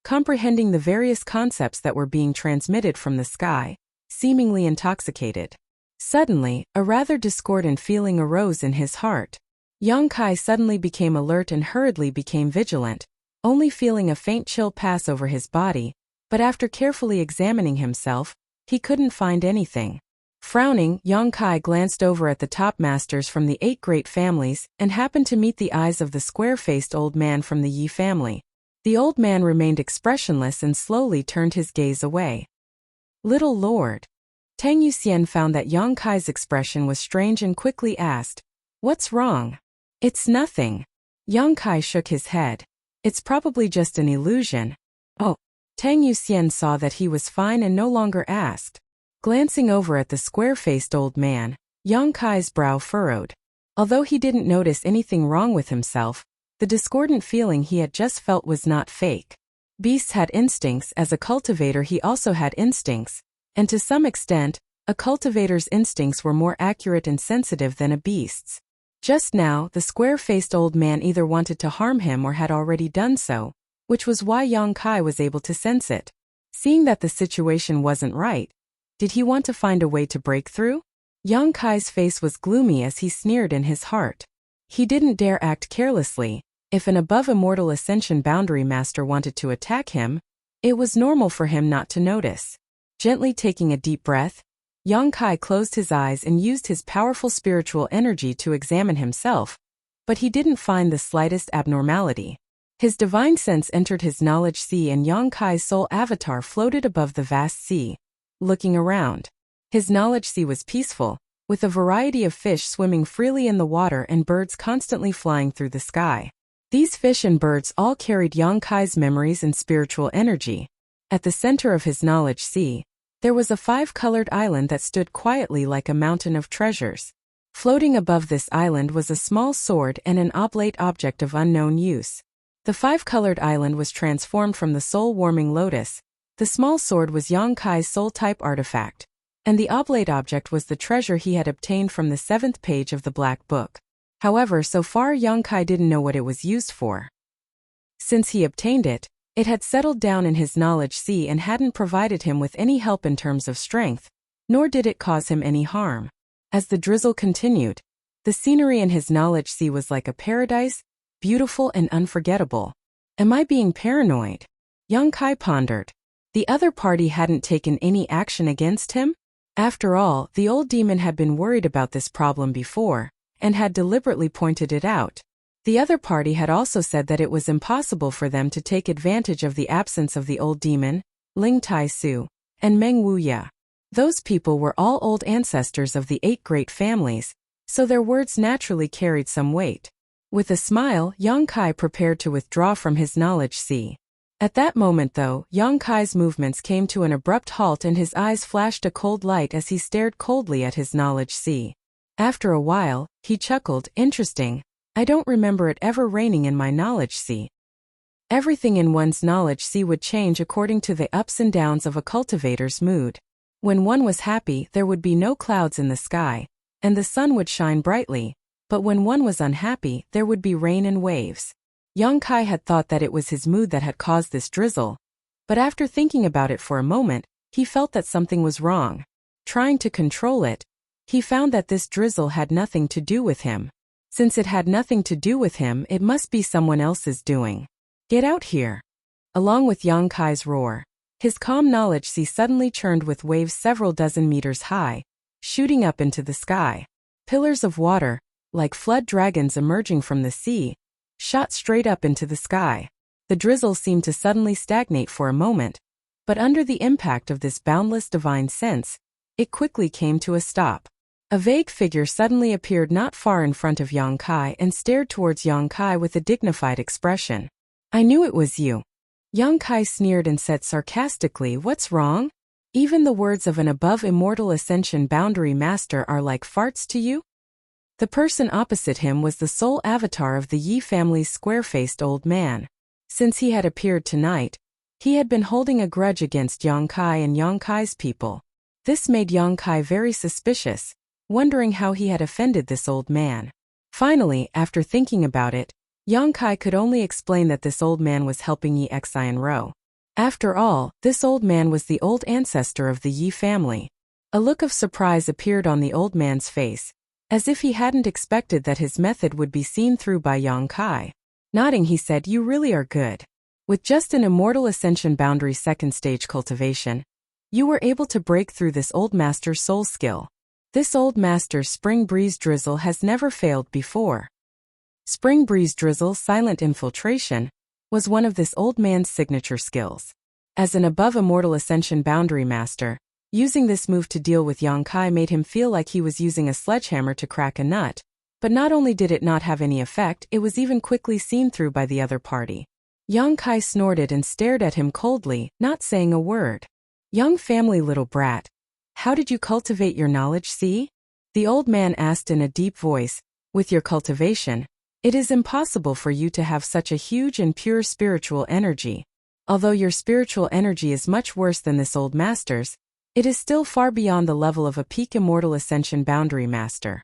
comprehending the various concepts that were being transmitted from the sky, seemingly intoxicated. Suddenly, a rather discordant feeling arose in his heart. Yang Kai suddenly became alert and hurriedly became vigilant, only feeling a faint chill pass over his body, but after carefully examining himself, he couldn't find anything. Frowning, Yang Kai glanced over at the top masters from the 8 great families and happened to meet the eyes of the square-faced old man from the Yi family. The old man remained expressionless and slowly turned his gaze away. Little Lord. Tang Yuxian found that Yang Kai's expression was strange and quickly asked, "What's wrong?" "It's nothing." Yang Kai shook his head. "It's probably just an illusion." "Oh." Tang Yuxian saw that he was fine and no longer asked. Glancing over at the square-faced old man, Yang Kai's brow furrowed. Although he didn't notice anything wrong with himself, the discordant feeling he had just felt was not fake. Beasts had instincts. As a cultivator he also had instincts, and to some extent, a cultivator's instincts were more accurate and sensitive than a beast's. Just now, the square-faced old man either wanted to harm him or had already done so, which was why Yang Kai was able to sense it. Seeing that the situation wasn't right, did he want to find a way to break through? Yang Kai's face was gloomy as he sneered in his heart. He didn't dare act carelessly. If an above immortal ascension boundary master wanted to attack him, it was normal for him not to notice. Gently taking a deep breath, Yang Kai closed his eyes and used his powerful spiritual energy to examine himself, but he didn't find the slightest abnormality. His divine sense entered his knowledge sea and Yang Kai's soul avatar floated above the vast sea. Looking around, his knowledge sea was peaceful, with a variety of fish swimming freely in the water and birds constantly flying through the sky. These fish and birds all carried Yang Kai's memories and spiritual energy. At the center of his knowledge sea, there was a five-colored island that stood quietly like a mountain of treasures. Floating above this island was a small sword and an oblate object of unknown use. The five-colored island was transformed from the soul-warming lotus. The small sword was Yang Kai's soul-type artifact, and the oblate object was the treasure he had obtained from the 7th page of the Black Book. However, so far Yang Kai didn't know what it was used for. Since he obtained it, it had settled down in his knowledge sea and hadn't provided him with any help in terms of strength, nor did it cause him any harm. As the drizzle continued, the scenery in his knowledge sea was like a paradise, beautiful and unforgettable. Am I being paranoid? Yang Kai pondered. The other party hadn't taken any action against him? After all, the old demon had been worried about this problem before, and had deliberately pointed it out. The other party had also said that it was impossible for them to take advantage of the absence of the old demon, Ling Tai Su, and Meng Wuya. Those people were all old ancestors of the 8 great families, so their words naturally carried some weight. With a smile, Yang Kai prepared to withdraw from his knowledge sea. At that moment though, Yang Kai's movements came to an abrupt halt and his eyes flashed a cold light as he stared coldly at his knowledge sea. After a while, he chuckled, interesting. I don't remember it ever raining in my knowledge sea. Everything in one's knowledge sea would change according to the ups and downs of a cultivator's mood. When one was happy, there would be no clouds in the sky, and the sun would shine brightly, but when one was unhappy, there would be rain and waves. Yang Kai had thought that it was his mood that had caused this drizzle, but after thinking about it for a moment, he felt that something was wrong. Trying to control it, he found that this drizzle had nothing to do with him. Since it had nothing to do with him, it must be someone else's doing. Get out here! Along with Yang Kai's roar, his calm knowledge sea suddenly churned with waves several dozen meters high, shooting up into the sky. Pillars of water, like flood dragons emerging from the sea, shot straight up into the sky. The drizzle seemed to suddenly stagnate for a moment, but under the impact of this boundless divine sense, it quickly came to a stop. A vague figure suddenly appeared not far in front of Yang Kai and stared towards Yang Kai with a dignified expression. I knew it was you. Yang Kai sneered and said sarcastically, what's wrong? Even the words of an above immortal ascension boundary master are like farts to you? The person opposite him was the sole avatar of the Yi family's square-faced old man. Since he had appeared tonight, he had been holding a grudge against Yang Kai and Yang Kai's people. This made Yang Kai very suspicious, wondering how he had offended this old man. Finally, after thinking about it, Yang Kai could only explain that this old man was helping Yi Xian Rou. After all, this old man was the old ancestor of the Yi family. A look of surprise appeared on the old man's face, as if he hadn't expected that his method would be seen through by Yang Kai. Nodding, he said, you really are good. With just an immortal ascension boundary 2nd stage cultivation, you were able to break through this old master's soul skill. This old master's spring breeze drizzle has never failed before. Spring breeze drizzle silent infiltration was one of this old man's signature skills. As an above immortal ascension boundary master, using this move to deal with Yang Kai made him feel like he was using a sledgehammer to crack a nut, but not only did it not have any effect, it was even quickly seen through by the other party. Yang Kai snorted and stared at him coldly, not saying a word. Young family little brat. How did you cultivate your knowledge sea? The old man asked in a deep voice. With your cultivation, it is impossible for you to have such a huge and pure spiritual energy. Although your spiritual energy is much worse than this old master's, it is still far beyond the level of a peak immortal ascension boundary master.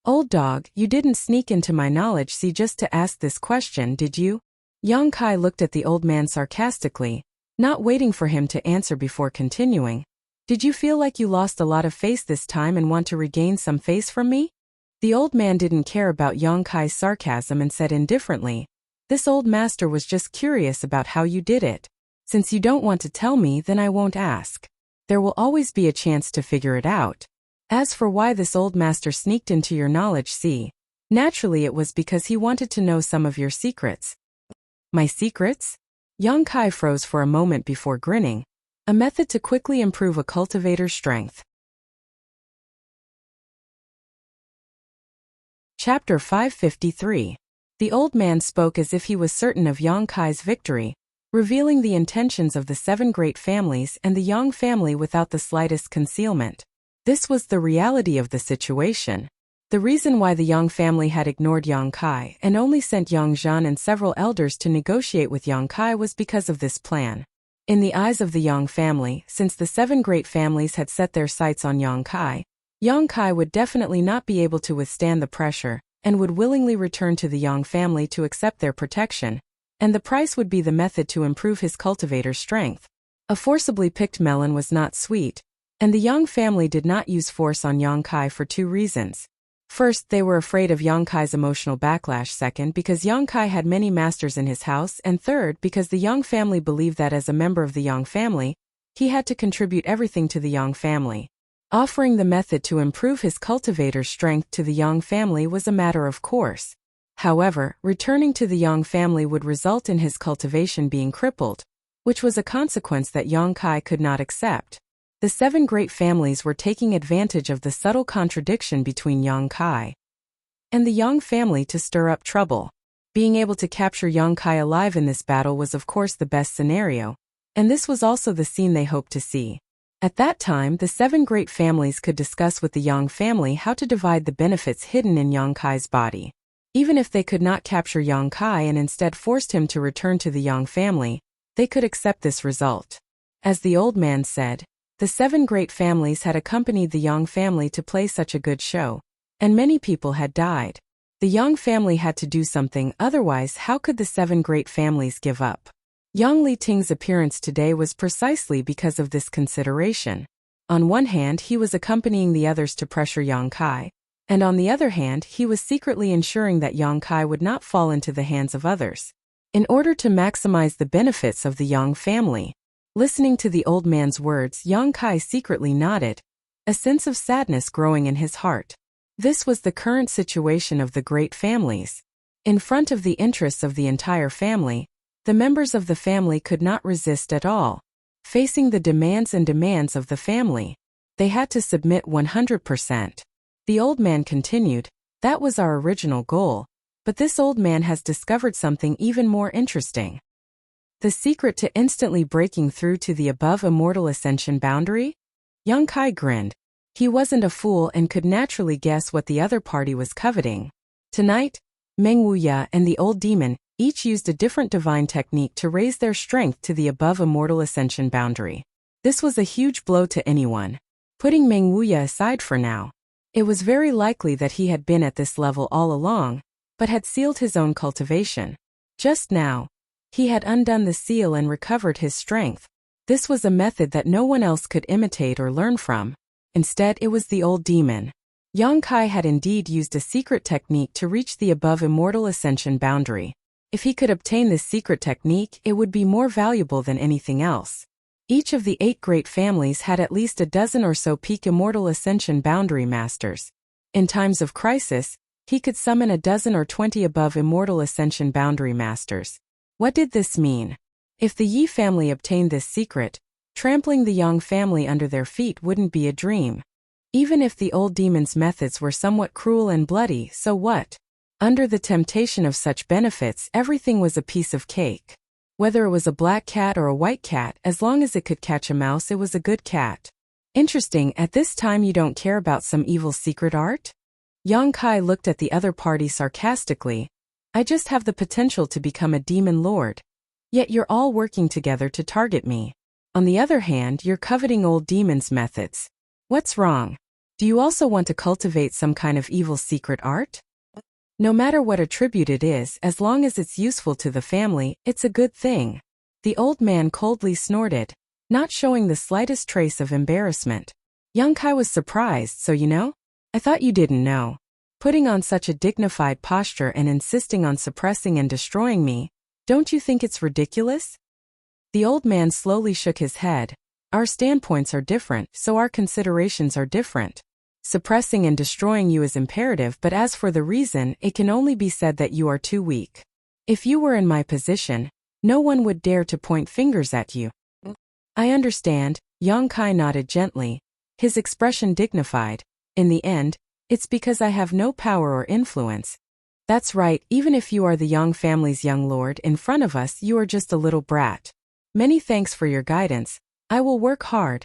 Old dog, you didn't sneak into my knowledge sea just to ask this question, did you? Yang Kai looked at the old man sarcastically, not waiting for him to answer before continuing. Did you feel like you lost a lot of face this time and want to regain some face from me? The old man didn't care about Yang Kai's sarcasm and said indifferently, this old master was just curious about how you did it. Since you don't want to tell me, then I won't ask. There will always be a chance to figure it out. As for why this old master sneaked into your knowledge sea, naturally it was because he wanted to know some of your secrets. My secrets? Yang Kai froze for a moment before grinning. A method to quickly improve a cultivator's strength. Chapter 553. The old man spoke as if he was certain of Yang Kai's victory, revealing the intentions of the 7 great families and the Yang family without the slightest concealment. This was the reality of the situation. The reason why the Yang family had ignored Yang Kai and only sent Yang Zhan and several elders to negotiate with Yang Kai was because of this plan. In the eyes of the Yang family, since the 7 great families had set their sights on Yang Kai would definitely not be able to withstand the pressure and would willingly return to the Yang family to accept their protection, and the price would be the method to improve his cultivator's strength. A forcibly picked melon was not sweet, and the Yang family did not use force on Yang Kai for 2 reasons. First, they were afraid of Yang Kai's emotional backlash. Second, because Yang Kai had many masters in his house, and third, because the Yang family believed that as a member of the Yang family, he had to contribute everything to the Yang family. Offering the method to improve his cultivator's strength to the Yang family was a matter of course. However, returning to the Yang family would result in his cultivation being crippled, which was a consequence that Yang Kai could not accept. The 7 great families were taking advantage of the subtle contradiction between Yang Kai and the Yang family to stir up trouble. Being able to capture Yang Kai alive in this battle was of course the best scenario, and this was also the scene they hoped to see. At that time, the 7 great families could discuss with the Yang family how to divide the benefits hidden in Yang Kai's body. Even if they could not capture Yang Kai and instead forced him to return to the Yang family, they could accept this result. As the old man said, the 7 great families had accompanied the Yang family to play such a good show, and many people had died. The Yang family had to do something, otherwise how could the 7 great families give up? Yang Li Ting's appearance today was precisely because of this consideration. On one hand, he was accompanying the others to pressure Yang Kai, and on the other hand, he was secretly ensuring that Yang Kai would not fall into the hands of others. In order to maximize the benefits of the Yang family, listening to the old man's words, Yang Kai secretly nodded, a sense of sadness growing in his heart. This was the current situation of the great families. In front of the interests of the entire family, the members of the family could not resist at all. Facing the demands of the family, they had to submit 100%. The old man continued, "That was our original goal, but this old man has discovered something even more interesting. The secret to instantly breaking through to the above immortal ascension boundary?" Yang Kai grinned. He wasn't a fool and could naturally guess what the other party was coveting. Tonight, Meng Wuya and the old demon each used a different divine technique to raise their strength to the above immortal ascension boundary. This was a huge blow to anyone. Putting Meng Wuya aside for now, it was very likely that he had been at this level all along, but had sealed his own cultivation. Just now, he had undone the seal and recovered his strength. This was a method that no one else could imitate or learn from. Instead, it was the old demon. Yang Kai had indeed used a secret technique to reach the above immortal ascension boundary. If he could obtain this secret technique, it would be more valuable than anything else. Each of the 8 great families had at least a dozen or so peak immortal ascension boundary masters. In times of crisis, he could summon a dozen or 20 above immortal ascension boundary masters. What did this mean? If the Yi family obtained this secret, trampling the Yang family under their feet wouldn't be a dream. Even if the old demon's methods were somewhat cruel and bloody, so what? Under the temptation of such benefits, everything was a piece of cake. Whether it was a black cat or a white cat, as long as it could catch a mouse, it was a good cat. Interesting, at this time you don't care about some evil secret art? Yang Kai looked at the other party sarcastically. I just have the potential to become a demon lord. Yet you're all working together to target me. On the other hand, you're coveting old demon's methods. What's wrong? Do you also want to cultivate some kind of evil secret art? No matter what attribute it is, as long as it's useful to the family, it's a good thing. The old man coldly snorted, not showing the slightest trace of embarrassment. Yang Kai was surprised, so you know? I thought you didn't know. Putting on such a dignified posture and insisting on suppressing and destroying me, don't you think it's ridiculous? The old man slowly shook his head. Our standpoints are different, so our considerations are different. Suppressing and destroying you is imperative, but as for the reason, it can only be said that you are too weak. If you were in my position, no one would dare to point fingers at you. I understand, Yang Kai nodded gently, his expression dignified. In the end, it's because I have no power or influence. That's right, even if you are the Yang family's young lord in front of us, you are just a little brat. Many thanks for your guidance. I will work hard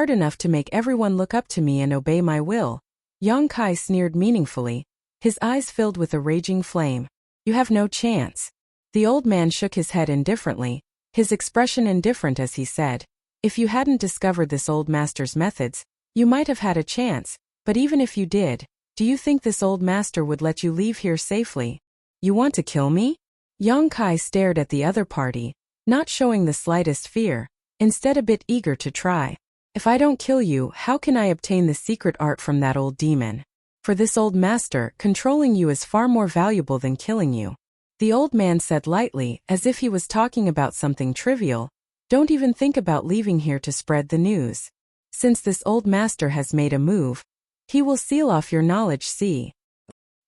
enough to make everyone look up to me and obey my will. Yang Kai sneered meaningfully, his eyes filled with a raging flame. You have no chance. The old man shook his head indifferently, his expression indifferent as he said, if you hadn't discovered this old master's methods, you might have had a chance, but even if you did, do you think this old master would let you leave here safely? You want to kill me? Yang Kai stared at the other party, not showing the slightest fear, instead a bit eager to try. If I don't kill you, how can I obtain the secret art from that old demon? For this old master, controlling you is far more valuable than killing you. The old man said lightly, as if he was talking about something trivial, don't even think about leaving here to spread the news. Since this old master has made a move, he will seal off your knowledge sea.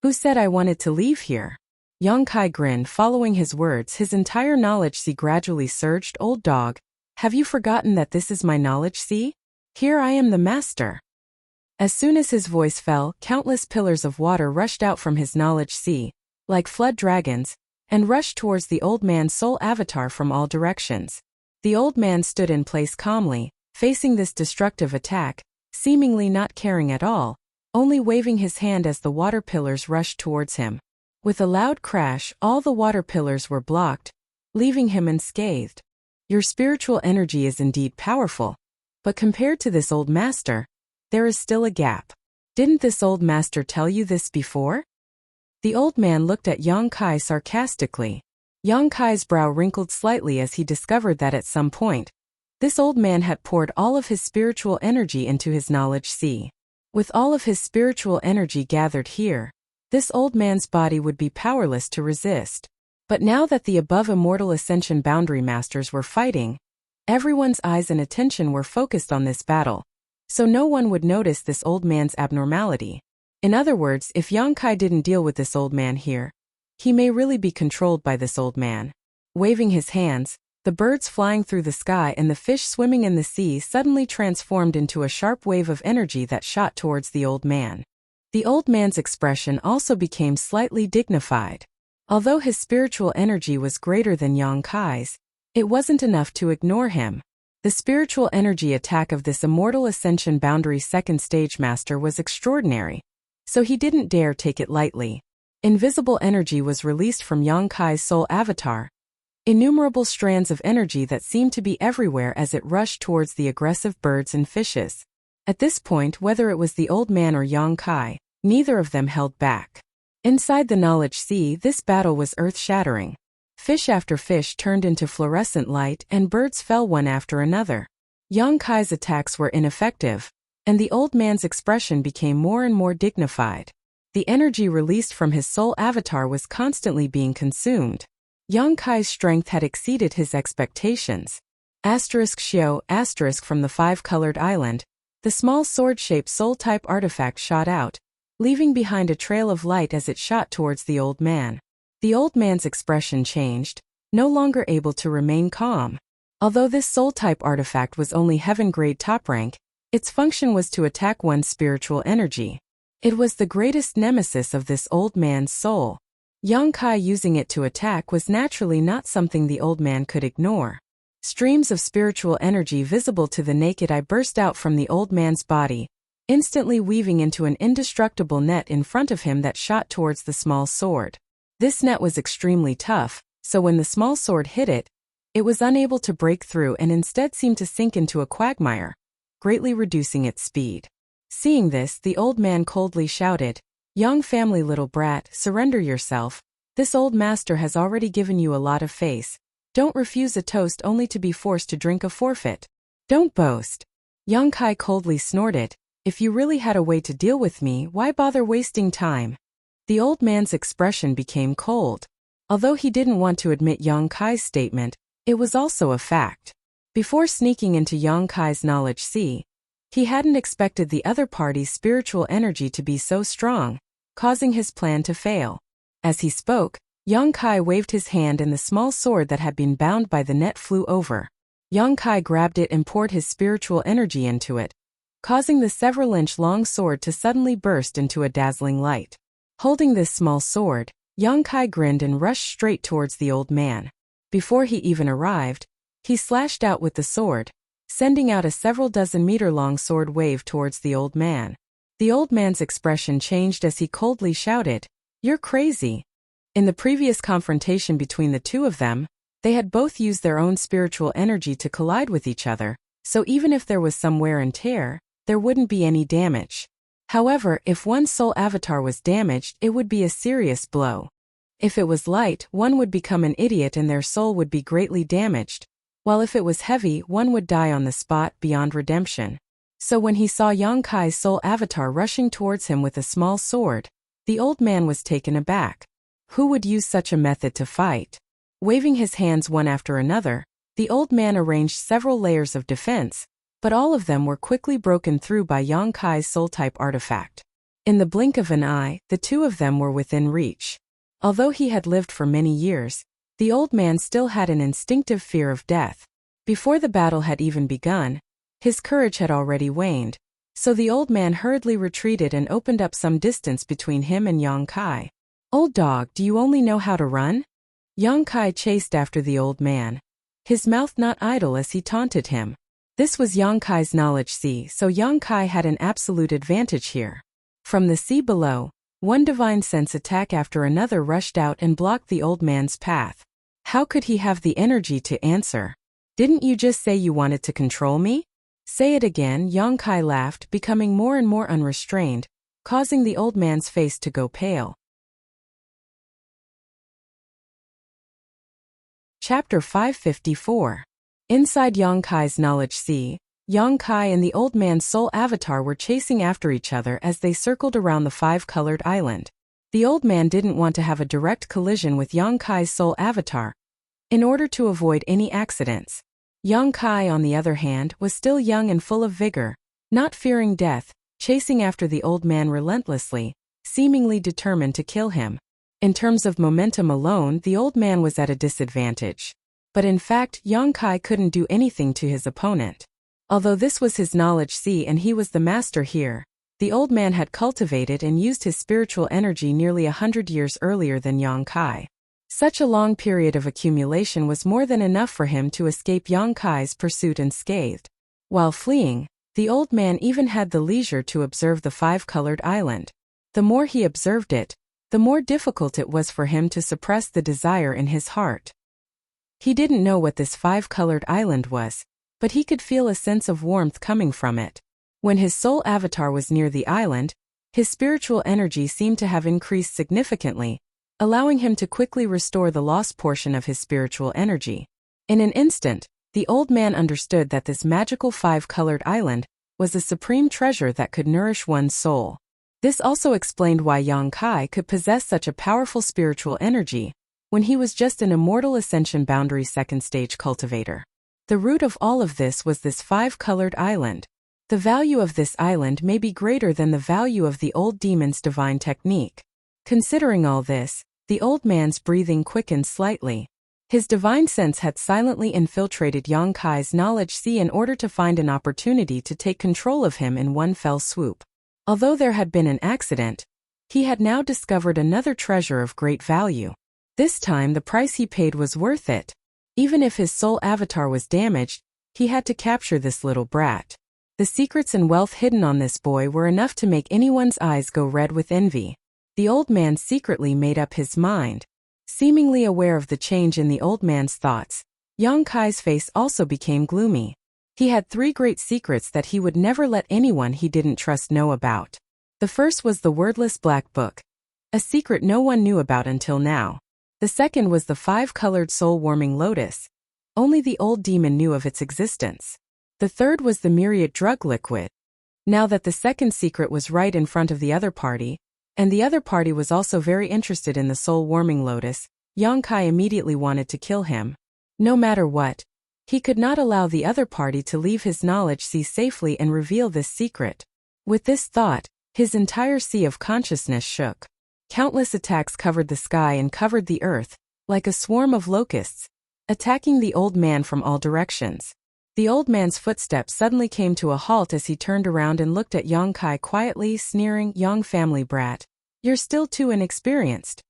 Who said I wanted to leave here? Yang Kai grinned following his words, his entire knowledge sea gradually surged. Old dog, have you forgotten that this is my knowledge sea? Here I am the master. As soon as his voice fell, countless pillars of water rushed out from his knowledge sea, like flood dragons, and rushed towards the old man's soul avatar from all directions. The old man stood in place calmly, facing this destructive attack, seemingly not caring at all, only waving his hand as the water pillars rushed towards him. With a loud crash, all the water pillars were blocked, leaving him unscathed. Your spiritual energy is indeed powerful, but compared to this old master, there is still a gap. Didn't this old master tell you this before? The old man looked at Yang Kai sarcastically. Yang Kai's brow wrinkled slightly as he discovered that at some point, this old man had poured all of his spiritual energy into his knowledge sea. With all of his spiritual energy gathered here, this old man's body would be powerless to resist. But now that the above immortal ascension boundary masters were fighting, everyone's eyes and attention were focused on this battle, so no one would notice this old man's abnormality. In other words, if Yang Kai didn't deal with this old man here, he may really be controlled by this old man. Waving his hands, the birds flying through the sky and the fish swimming in the sea suddenly transformed into a sharp wave of energy that shot towards the old man. The old man's expression also became slightly dignified. Although his spiritual energy was greater than Yang Kai's, it wasn't enough to ignore him. The spiritual energy attack of this immortal ascension boundary second stage master was extraordinary, so he didn't dare take it lightly. Invisible energy was released from Yang Kai's soul avatar, innumerable strands of energy that seemed to be everywhere as it rushed towards the aggressive birds and fishes. At this point, whether it was the old man or Yang Kai, neither of them held back. Inside the knowledge sea, this battle was earth-shattering. Fish after fish turned into fluorescent light and birds fell one after another. Yang Kai's attacks were ineffective, and the old man's expression became more and more dignified. The energy released from his soul avatar was constantly being consumed. Yang Kai's strength had exceeded his expectations. *Xiao* from the five-colored island, the small sword-shaped soul-type artifact shot out, leaving behind a trail of light as it shot towards the old man. The old man's expression changed, no longer able to remain calm. Although this soul-type artifact was only heaven-grade top rank, its function was to attack one's spiritual energy. It was the greatest nemesis of this old man's soul. Yang Kai using it to attack was naturally not something the old man could ignore. Streams of spiritual energy visible to the naked eye burst out from the old man's body, instantly weaving into an indestructible net in front of him that shot towards the small sword. This net was extremely tough, so when the small sword hit it, it was unable to break through and instead seemed to sink into a quagmire, greatly reducing its speed. Seeing this, the old man coldly shouted, "Young family little brat, surrender yourself. This old master has already given you a lot of face. Don't refuse a toast only to be forced to drink a forfeit. Don't boast." Yang Kai coldly snorted, "If you really had a way to deal with me, why bother wasting time?" The old man's expression became cold. Although he didn't want to admit Yang Kai's statement, it was also a fact. Before sneaking into Yang Kai's knowledge sea, he hadn't expected the other party's spiritual energy to be so strong, causing his plan to fail. As he spoke, Yang Kai waved his hand and the small sword that had been bound by the net flew over. Yang Kai grabbed it and poured his spiritual energy into it, causing the several-inch-long sword to suddenly burst into a dazzling light. Holding this small sword, Yang Kai grinned and rushed straight towards the old man. Before he even arrived, he slashed out with the sword, sending out a several dozen meter-long sword wave towards the old man. The old man's expression changed as he coldly shouted, "You're crazy." In the previous confrontation between the two of them, they had both used their own spiritual energy to collide with each other, so even if there was some wear and tear, there wouldn't be any damage. However, if one's soul avatar was damaged, it would be a serious blow. If it was light, one would become an idiot and their soul would be greatly damaged, while if it was heavy, one would die on the spot beyond redemption. So when he saw Yang Kai's soul avatar rushing towards him with a small sword, the old man was taken aback. Who would use such a method to fight? Waving his hands one after another, the old man arranged several layers of defense, but all of them were quickly broken through by Yang Kai's soul-type artifact. In the blink of an eye, the two of them were within reach. Although he had lived for many years, the old man still had an instinctive fear of death. Before the battle had even begun, his courage had already waned, so the old man hurriedly retreated and opened up some distance between him and Yang Kai. "Old dog, do you only know how to run?" Yang Kai chased after the old man, his mouth not idle as he taunted him. This was Yang Kai's knowledge sea, so Yang Kai had an absolute advantage here. From the sea below, one divine sense attack after another rushed out and blocked the old man's path. How could he have the energy to answer? "Didn't you just say you wanted to control me?" "Say it again," Yang Kai laughed, becoming more and more unrestrained, causing the old man's face to go pale. Chapter 554. Inside Yang Kai's knowledge sea, Yang Kai and the old man's soul avatar were chasing after each other as they circled around the five-colored island. The old man didn't want to have a direct collision with Yang Kai's soul avatar, in order to avoid any accidents. Yang Kai, on the other hand, was still young and full of vigor, not fearing death, chasing after the old man relentlessly, seemingly determined to kill him. In terms of momentum alone, the old man was at a disadvantage. But in fact, Yang Kai couldn't do anything to his opponent. Although this was his knowledge sea and he was the master here, the old man had cultivated and used his spiritual energy nearly 100 years earlier than Yang Kai. Such a long period of accumulation was more than enough for him to escape Yang Kai's pursuit unscathed. While fleeing, the old man even had the leisure to observe the five-colored island. The more he observed it, the more difficult it was for him to suppress the desire in his heart. He didn't know what this five-colored island was, but he could feel a sense of warmth coming from it. When his soul avatar was near the island, his spiritual energy seemed to have increased significantly, allowing him to quickly restore the lost portion of his spiritual energy. In an instant, the old man understood that this magical five-colored island was a supreme treasure that could nourish one's soul. This also explained why Yang Kai could possess such a powerful spiritual energy when he was just an immortal ascension boundary second-stage cultivator. The root of all of this was this five-colored island. The value of this island may be greater than the value of the old demon's divine technique. Considering all this, the old man's breathing quickened slightly. His divine sense had silently infiltrated Yang Kai's knowledge sea in order to find an opportunity to take control of him in one fell swoop. Although there had been an accident, he had now discovered another treasure of great value. This time the price he paid was worth it. Even if his soul avatar was damaged, he had to capture this little brat. The secrets and wealth hidden on this boy were enough to make anyone's eyes go red with envy. The old man secretly made up his mind. Seemingly aware of the change in the old man's thoughts, Yang Kai's face also became gloomy. He had 3 great secrets that he would never let anyone he didn't trust know about. The first was the wordless black book, a secret no one knew about until now. The second was the 5-colored soul-warming lotus. Only the old demon knew of its existence. The third was the myriad drug liquid. Now that the second secret was right in front of the other party, and the other party was also very interested in the soul-warming lotus, Yang Kai immediately wanted to kill him. No matter what, he could not allow the other party to leave his knowledge sea safely and reveal this secret. With this thought, his entire sea of consciousness shook. Countless attacks covered the sky and covered the earth, like a swarm of locusts, attacking the old man from all directions. The old man's footsteps suddenly came to a halt as he turned around and looked at Yang Kai quietly, sneering, "Young family brat. You're still too inexperienced."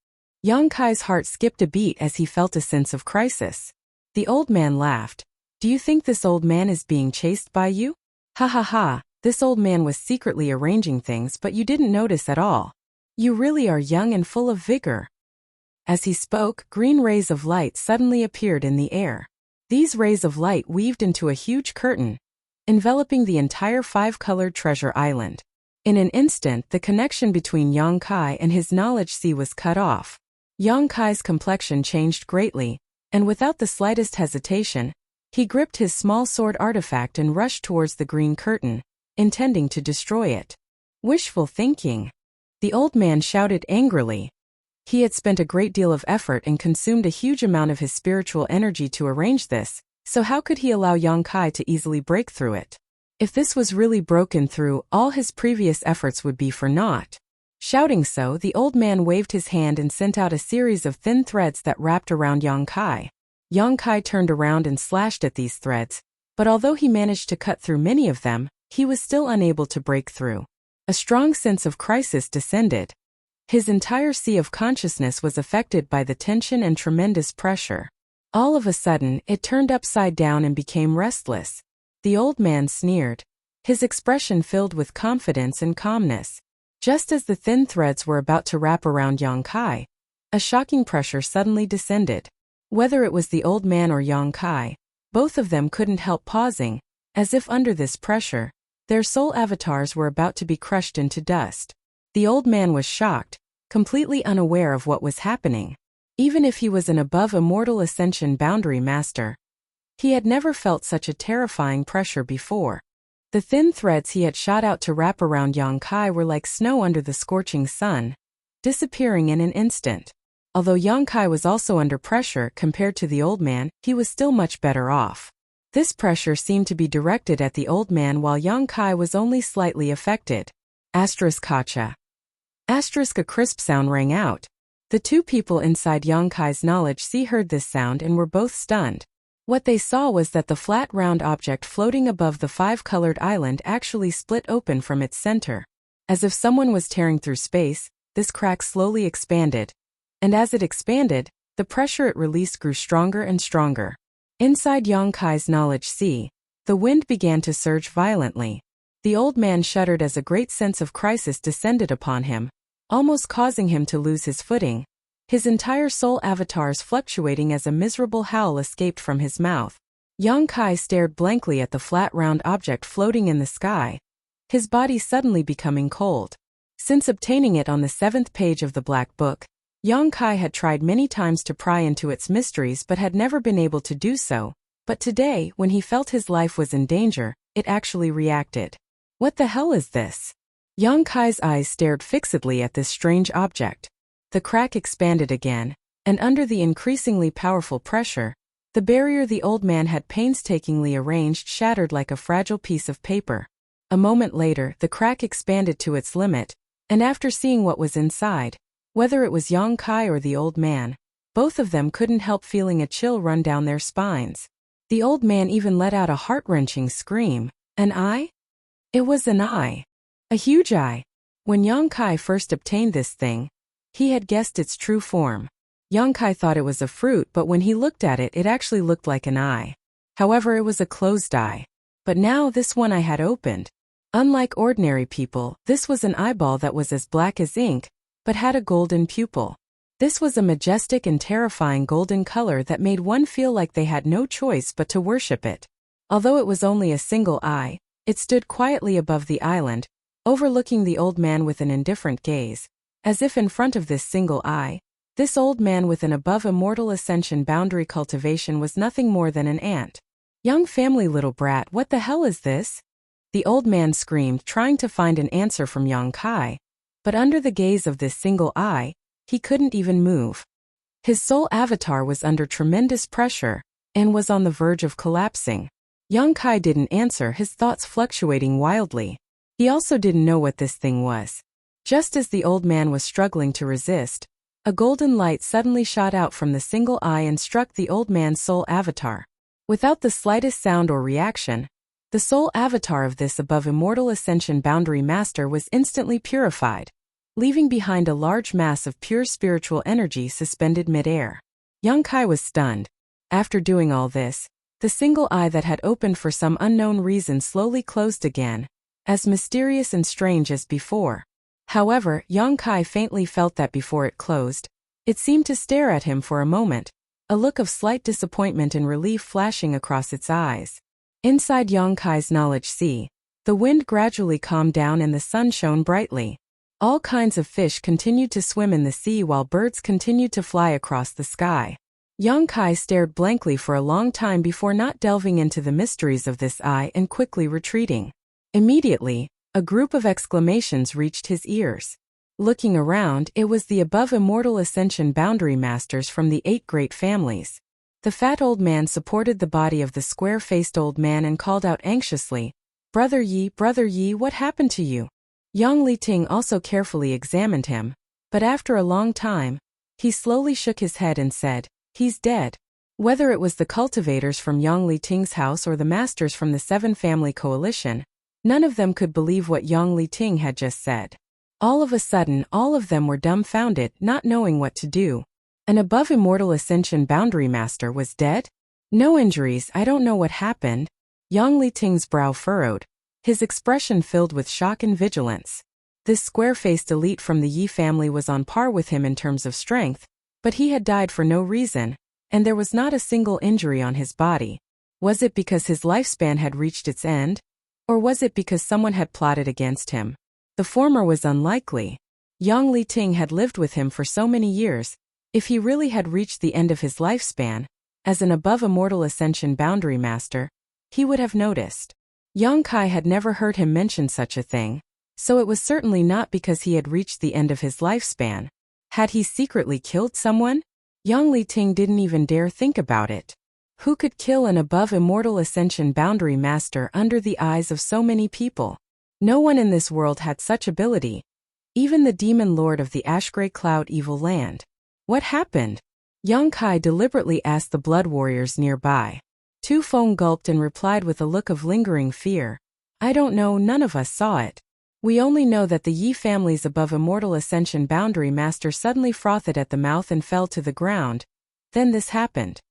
Yang Kai's heart skipped a beat as he felt a sense of crisis. The old man laughed. Do you think this old man is being chased by you? Ha ha ha, this old man was secretly arranging things but you didn't notice at all. You really are young and full of vigor. As he spoke, green rays of light suddenly appeared in the air. These rays of light weaved into a huge curtain, enveloping the entire five-colored treasure island. In an instant, the connection between Yang Kai and his knowledge sea was cut off. Yang Kai's complexion changed greatly, and without the slightest hesitation, he gripped his small sword artifact and rushed towards the green curtain, intending to destroy it. Wishful thinking. The old man shouted angrily. He had spent a great deal of effort and consumed a huge amount of his spiritual energy to arrange this, so how could he allow Yang Kai to easily break through it? If this was really broken through, all his previous efforts would be for naught. Shouting so, the old man waved his hand and sent out a series of thin threads that wrapped around Yang Kai. Yang Kai turned around and slashed at these threads, but although he managed to cut through many of them, he was still unable to break through. A strong sense of crisis descended. His entire sea of consciousness was affected by the tension and tremendous pressure. All of a sudden, it turned upside down and became restless. The old man sneered. His expression filled with confidence and calmness. Just as the thin threads were about to wrap around Yang Kai, a shocking pressure suddenly descended. Whether it was the old man or Yang Kai, both of them couldn't help pausing, as if under this pressure, their soul avatars were about to be crushed into dust. The old man was shocked, completely unaware of what was happening. Even if he was an above immortal ascension boundary master, he had never felt such a terrifying pressure before. The thin threads he had shot out to wrap around Yang Kai were like snow under the scorching sun, disappearing in an instant. Although Yang Kai was also under pressure compared to the old man, he was still much better off. This pressure seemed to be directed at the old man while Yang Kai was only slightly affected. Kacha. A crisp sound rang out. The two people inside Yang Kai's knowledge sea heard this sound and were both stunned. What they saw was that the flat round object floating above the five-colored island actually split open from its center. As if someone was tearing through space, this crack slowly expanded. And as it expanded, the pressure it released grew stronger and stronger. Inside Yang Kai's knowledge sea, the wind began to surge violently. The old man shuddered as a great sense of crisis descended upon him, almost causing him to lose his footing, his entire soul avatars fluctuating as a miserable howl escaped from his mouth. Yang Kai stared blankly at the flat round object floating in the sky, his body suddenly becoming cold. Since obtaining it on the 7th page of the Black Book, Yang Kai had tried many times to pry into its mysteries but had never been able to do so, but today, when he felt his life was in danger, it actually reacted. What the hell is this? Yang Kai's eyes stared fixedly at this strange object. The crack expanded again, and under the increasingly powerful pressure, the barrier the old man had painstakingly arranged shattered like a fragile piece of paper. A moment later, the crack expanded to its limit, and after seeing what was inside, whether it was Yang Kai or the old man, both of them couldn't help feeling a chill run down their spines. The old man even let out a heart-wrenching scream. An eye? It was an eye. A huge eye. When Yang Kai first obtained this thing, he had guessed its true form. Yang Kai thought it was a fruit, but when he looked at it, it actually looked like an eye. However, it was a closed eye. But now this one eye had opened. Unlike ordinary people, this was an eyeball that was as black as ink, but had a golden pupil. This was a majestic and terrifying golden color that made one feel like they had no choice but to worship it. Although it was only a single eye, it stood quietly above the island, overlooking the old man with an indifferent gaze. As if in front of this single eye, this old man with an above immortal ascension boundary cultivation was nothing more than an ant. Young family little brat, what the hell is this? The old man screamed, trying to find an answer from Yang Kai. But under the gaze of this single eye, he couldn't even move. His soul avatar was under tremendous pressure, and was on the verge of collapsing. Yang Kai didn't answer, his thoughts fluctuating wildly. He also didn't know what this thing was. Just as the old man was struggling to resist, a golden light suddenly shot out from the single eye and struck the old man's soul avatar. Without the slightest sound or reaction, the soul avatar of this above immortal ascension boundary master was instantly purified. leaving behind a large mass of pure spiritual energy suspended mid-air. Young Kai was stunned. After doing all this, the single eye that had opened for some unknown reason slowly closed again, as mysterious and strange as before. However, Young Kai faintly felt that before it closed, it seemed to stare at him for a moment, a look of slight disappointment and relief flashing across its eyes. Inside Young Kai's knowledge sea, the wind gradually calmed down and the sun shone brightly. All kinds of fish continued to swim in the sea while birds continued to fly across the sky. Young Kai stared blankly for a long time before not delving into the mysteries of this eye and quickly retreating. Immediately, a group of exclamations reached his ears. Looking around, it was the above immortal ascension boundary masters from the 8 great families. The fat old man supported the body of the square-faced old man and called out anxiously, Brother Yi, what happened to you?" Yang Liting also carefully examined him, but after a long time, he slowly shook his head and said, "He's dead." Whether it was the cultivators from Yang Liting's house or the masters from the 7-family coalition, none of them could believe what Yang Liting had just said. All of a sudden, all of them were dumbfounded, not knowing what to do. An above immortal ascension boundary master was dead? No injuries, I don't know what happened. Yang Liting's brow furrowed, his expression filled with shock and vigilance. This square-faced elite from the Yi family was on par with him in terms of strength, but he had died for no reason, and there was not a single injury on his body. Was it because his lifespan had reached its end? Or was it because someone had plotted against him? The former was unlikely. Yang Liting had lived with him for so many years. If he really had reached the end of his lifespan, as an above immortal ascension boundary master, he would have noticed. Yang Kai had never heard him mention such a thing, so it was certainly not because he had reached the end of his lifespan. Had he secretly killed someone? Yang Liting didn't even dare think about it. Who could kill an above immortal ascension boundary master under the eyes of so many people? No one in this world had such ability. Even the demon lord of the Ashgrey Cloud Evil Land. What happened? Yang Kai deliberately asked the blood warriors nearby. Tu Feng gulped and replied with a look of lingering fear. I don't know, none of us saw it. We only know that the Yi family's above immortal ascension boundary master suddenly frothed at the mouth and fell to the ground. Then this happened.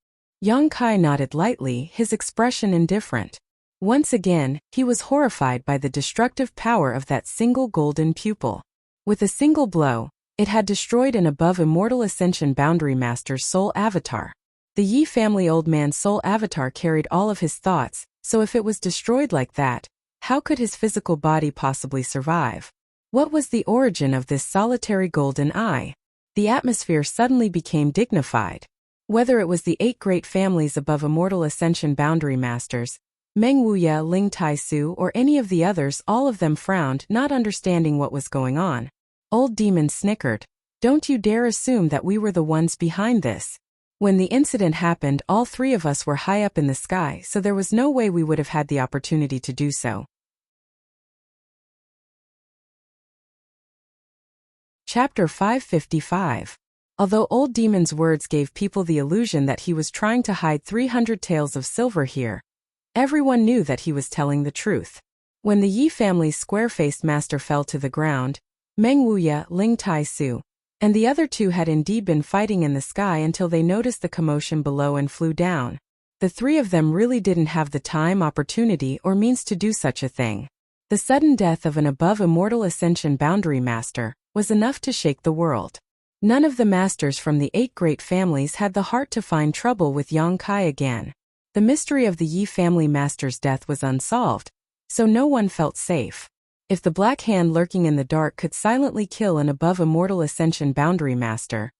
Yang Kai nodded lightly, his expression indifferent. Once again, he was horrified by the destructive power of that single golden pupil. With a single blow, it had destroyed an above immortal ascension boundary master's soul avatar. The Yi family old man's soul avatar carried all of his thoughts, so if it was destroyed like that, how could his physical body possibly survive? What was the origin of this solitary golden eye? The atmosphere suddenly became dignified. Whether it was the 8 great families above immortal ascension boundary masters, Meng Wuya, Ling Taisu, or any of the others, all of them frowned, not understanding what was going on. Old Demon snickered. Don't you dare assume that we were the ones behind this. When the incident happened, all 3 of us were high up in the sky, so there was no way we would have had the opportunity to do so. Chapter 555. Although Old Demon's words gave people the illusion that he was trying to hide 300 taels of silver here, everyone knew that he was telling the truth. When the Yi family's square-faced master fell to the ground, Meng Wuya, Ling Taisu, and the other 2 had indeed been fighting in the sky until they noticed the commotion below and flew down. The 3 of them really didn't have the time, opportunity, or means to do such a thing. The sudden death of an above immortal ascension boundary master was enough to shake the world. None of the masters from the 8 great families had the heart to find trouble with Yang Kai again. The mystery of the Yi family master's death was unsolved, so no one felt safe. If the Black Hand lurking in the dark could silently kill an above immortal ascension boundary master,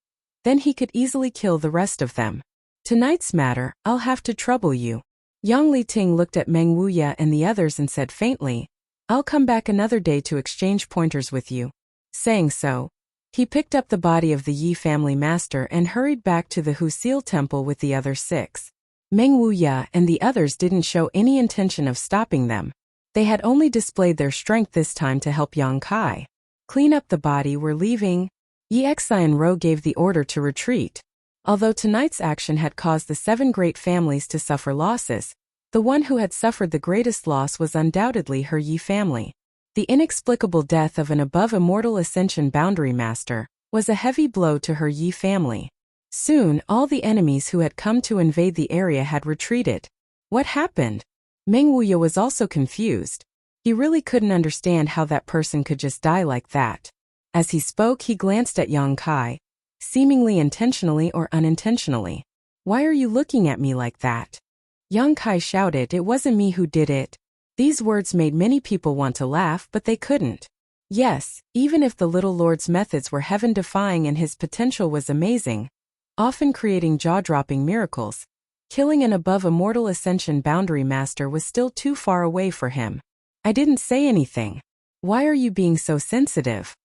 then he could easily kill the rest of them. Tonight's matter, I'll have to trouble you. Yang Liting looked at Meng Wuya and the others and said faintly, I'll come back another day to exchange pointers with you. Saying so, he picked up the body of the Yi family master and hurried back to the Husil temple with the other 6. Meng Wuya and the others didn't show any intention of stopping them. They had only displayed their strength this time to help Yang Kai. Clean up the body, we're leaving. Yi Xian Ro gave the order to retreat. Although tonight's action had caused the 7 great families to suffer losses, the one who had suffered the greatest loss was undoubtedly her Yi family. The inexplicable death of an above immortal ascension boundary master was a heavy blow to her Yi family. Soon, all the enemies who had come to invade the area had retreated. What happened? Meng Wuya was also confused. He really couldn't understand how that person could just die like that. As he spoke, he glanced at Yang Kai, seemingly intentionally or unintentionally. "Why are you looking at me like that?" Yang Kai shouted, "It wasn't me who did it." These words made many people want to laugh, but they couldn't. Yes, even if the little lord's methods were heaven-defying and his potential was amazing, often creating jaw-dropping miracles, killing an above immortal ascension boundary master was still too far away for him. "I didn't say anything. Why are you being so sensitive?"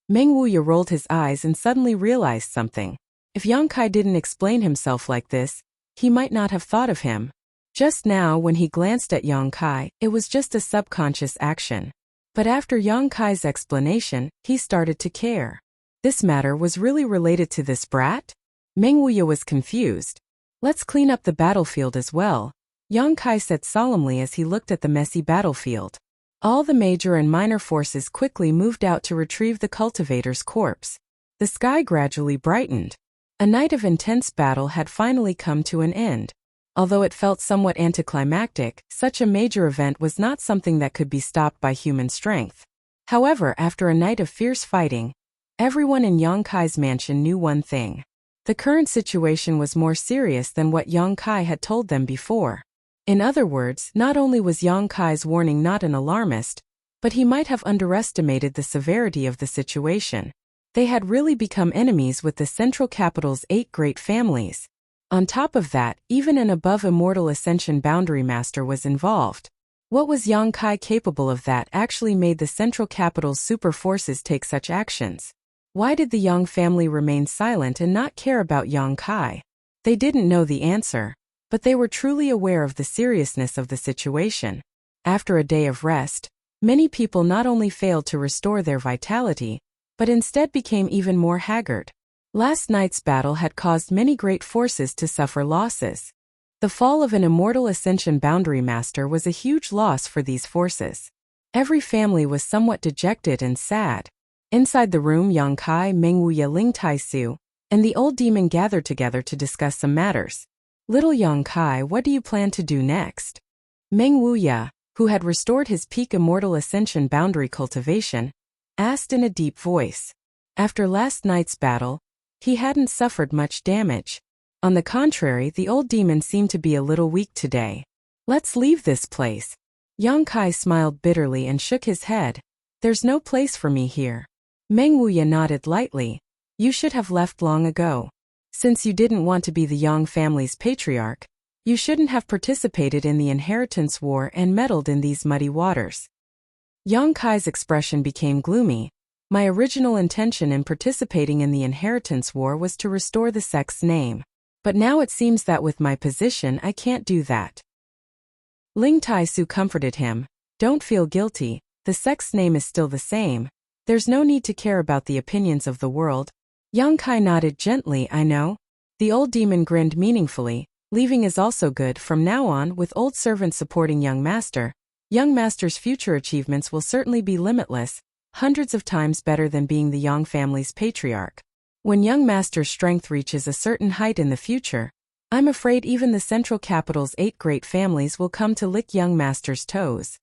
Meng Wuya rolled his eyes and suddenly realized something. If Yang Kai didn't explain himself like this, he might not have thought of him. Just now, when he glanced at Yang Kai, it was just a subconscious action. But after Yang Kai's explanation, he started to care. This matter was really related to this brat? Meng Wuya was confused. "Let's clean up the battlefield as well," Yang Kai said solemnly as he looked at the messy battlefield. All the major and minor forces quickly moved out to retrieve the cultivator's corpse. The sky gradually brightened. A night of intense battle had finally come to an end. Although it felt somewhat anticlimactic, such a major event was not something that could be stopped by human strength. However, after a night of fierce fighting, everyone in Yang Kai's mansion knew one thing. The current situation was more serious than what Yang Kai had told them before. In other words, not only was Yang Kai's warning not an alarmist, but he might have underestimated the severity of the situation. They had really become enemies with the central capital's 8 great families. On top of that, even an above immortal ascension boundary master was involved. What was Yang Kai capable of that actually made the central capital's super forces take such actions? Why did the Yang family remain silent and not care about Yang Kai? They didn't know the answer, but they were truly aware of the seriousness of the situation. After a day of rest, many people not only failed to restore their vitality, but instead became even more haggard. Last night's battle had caused many great forces to suffer losses. The fall of an immortal ascension boundary master was a huge loss for these forces. Every family was somewhat dejected and sad. Inside the room, Yang Kai, Meng Wuya, Ling Taisu, and the old demon gathered together to discuss some matters. "Little Yang Kai, what do you plan to do next?" Meng Wuya, who had restored his peak immortal ascension boundary cultivation, asked in a deep voice. After last night's battle, he hadn't suffered much damage. On the contrary, the old demon seemed to be a little weak today. "Let's leave this place." Yang Kai smiled bitterly and shook his head. "There's no place for me here." Meng Wuya nodded lightly. "You should have left long ago. Since you didn't want to be the Yang family's patriarch, you shouldn't have participated in the inheritance war and meddled in these muddy waters." Yang Kai's expression became gloomy. "My original intention in participating in the inheritance war was to restore the sect's name. But now it seems that with my position I can't do that." Ling Taisu comforted him. "Don't feel guilty, the sect's name is still the same. There's no need to care about the opinions of the world." Yang Kai nodded gently. "I know." The old demon grinned meaningfully. "Leaving is also good. From now on, with old servants supporting young master's future achievements will certainly be limitless, hundreds of times better than being the Yang family's patriarch. When young master's strength reaches a certain height in the future, I'm afraid even the central capital's 8 great families will come to lick young master's toes."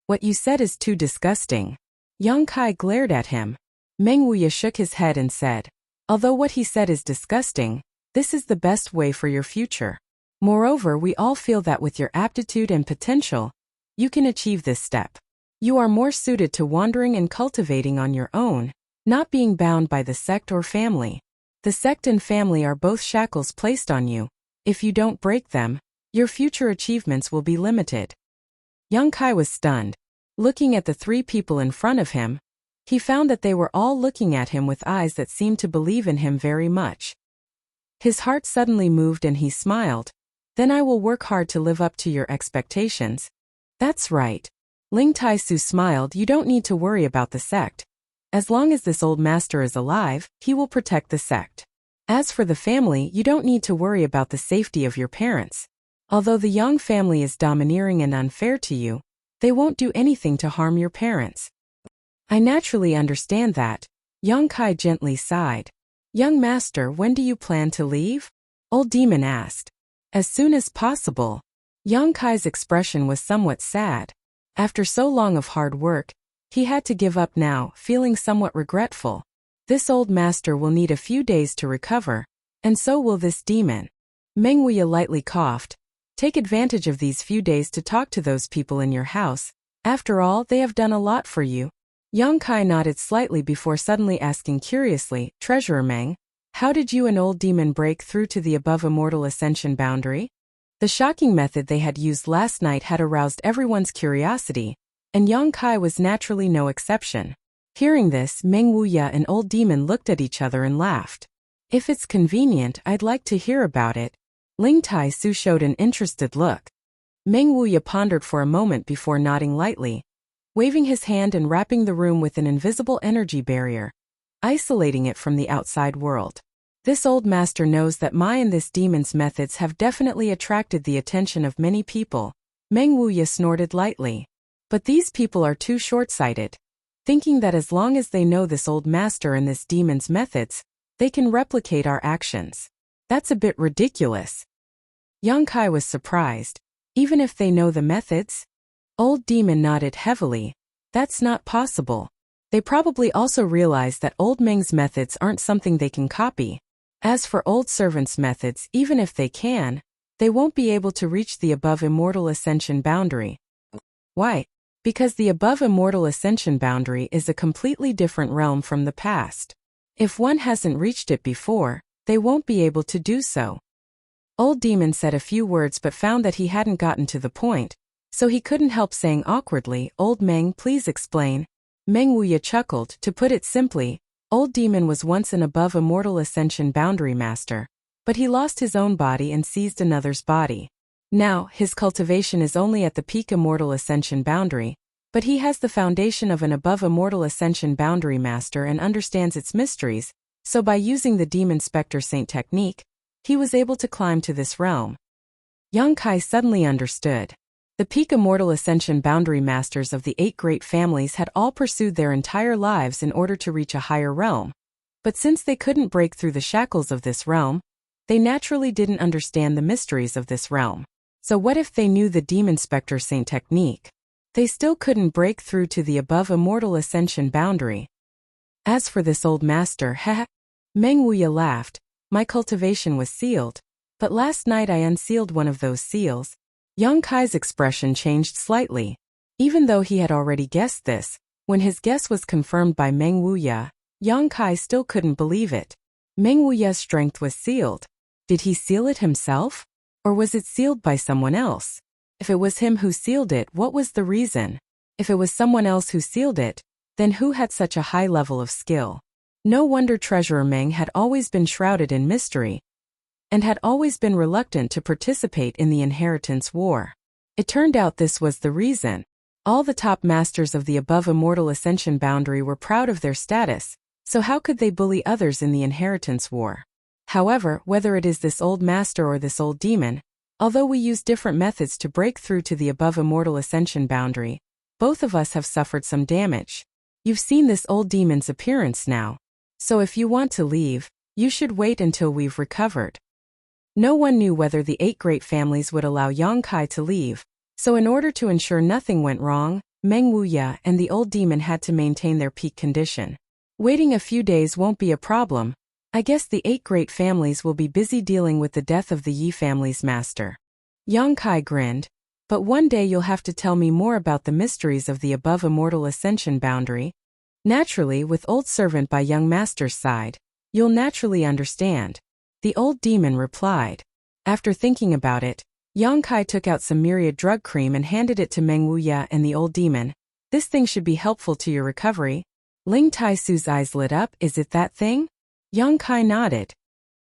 "What you said is too disgusting." Yang Kai glared at him. Meng Wuya shook his head and said, "Although what he said is disgusting, this is the best way for your future. Moreover, we all feel that with your aptitude and potential, you can achieve this step. You are more suited to wandering and cultivating on your own, not being bound by the sect or family. The sect and family are both shackles placed on you. If you don't break them, your future achievements will be limited." Yang Kai was stunned. Looking at the 3 people in front of him, he found that they were all looking at him with eyes that seemed to believe in him very much. His heart suddenly moved and he smiled. "Then I will work hard to live up to your expectations." "That's right." Ling Taisu smiled. "You don't need to worry about the sect. As long as this old master is alive, he will protect the sect. As for the family, you don't need to worry about the safety of your parents. Although the Yang family is domineering and unfair to you, They won't do anything to harm your parents. I naturally understand that. Yang Kai gently sighed. Young master, when do you plan to leave? Old demon asked. As soon as possible. Yang Kai's expression was somewhat sad. After so long of hard work, he had to give up now, feeling somewhat regretful. This old master will need a few days to recover, and so will this demon. Meng Wuya lightly coughed. Take advantage of these few days to talk to those people in your house. After all, they have done a lot for you. Yang Kai nodded slightly before suddenly asking curiously, Treasurer Meng, how did you and old demon break through to the above immortal ascension boundary? The shocking method they had used last night had aroused everyone's curiosity, and Yang Kai was naturally no exception. Hearing this, Meng Wuya and old demon looked at each other and laughed. If it's convenient, I'd like to hear about it. Ling Tai Su showed an interested look. Meng Wuya pondered for a moment before nodding lightly, waving his hand and wrapping the room with an invisible energy barrier, isolating it from the outside world. This old master knows that my and this demon's methods have definitely attracted the attention of many people. Meng Wuya snorted lightly. But these people are too short-sighted, thinking that as long as they know this old master and this demon's methods, they can replicate our actions. That's a bit ridiculous. Yang Kai was surprised. Even if they know the methods? Old demon nodded heavily. That's not possible. They probably also realize that old Meng's methods aren't something they can copy. As for old servant's methods, even if they can, they won't be able to reach the above immortal ascension boundary. Why? Because the above immortal ascension boundary is a completely different realm from the past. If one hasn't reached it before, they won't be able to do so. Old demon said a few words but found that he hadn't gotten to the point, so he couldn't help saying awkwardly, Old Meng, please explain. Meng Wuya chuckled. To put it simply, old demon was once an above immortal ascension boundary master, but he lost his own body and seized another's body. Now, his cultivation is only at the peak immortal ascension boundary, but he has the foundation of an above immortal ascension boundary master and understands its mysteries, so by using the Demon Spectre Saint technique, he was able to climb to this realm. Yang Kai suddenly understood. The peak immortal ascension boundary masters of the 8 great families had all pursued their entire lives in order to reach a higher realm, but since they couldn't break through the shackles of this realm, they naturally didn't understand the mysteries of this realm. So what if they knew the Demon Spectre Saint technique? They still couldn't break through to the above immortal ascension boundary. As for this old master, Meng Wuya laughed. My cultivation was sealed, but last night I unsealed one of those seals. Yang Kai's expression changed slightly. Even though he had already guessed this, when his guess was confirmed by Meng Wuya, Yang Kai still couldn't believe it. Meng Wuya's strength was sealed. Did he seal it himself? Or was it sealed by someone else? If it was him who sealed it, what was the reason? If it was someone else who sealed it, then who had such a high level of skill? No wonder Treasurer Meng had always been shrouded in mystery, and had always been reluctant to participate in the inheritance war. It turned out this was the reason. All the top masters of the above immortal ascension boundary were proud of their status, so how could they bully others in the inheritance war? However, whether it is this old master or this old demon, although we use different methods to break through to the above immortal ascension boundary, both of us have suffered some damage. You've seen this old demon's appearance now, so if you want to leave, you should wait until we've recovered. No one knew whether the 8 great families would allow Yang Kai to leave, so in order to ensure nothing went wrong, Meng Wuya and the old demon had to maintain their peak condition. Waiting a few days won't be a problem. I guess the 8 great families will be busy dealing with the death of the Yi family's master. Yang Kai grinned. But one day you'll have to tell me more about the mysteries of the above immortal ascension boundary. Naturally, with old servant by young master's side, you'll naturally understand. The old demon replied. After thinking about it, Yang Kai took out some myriad drug cream and handed it to Meng Wuya and the old demon. This thing should be helpful to your recovery. Ling Tai Su's eyes lit up. Is it that thing? Yang Kai nodded.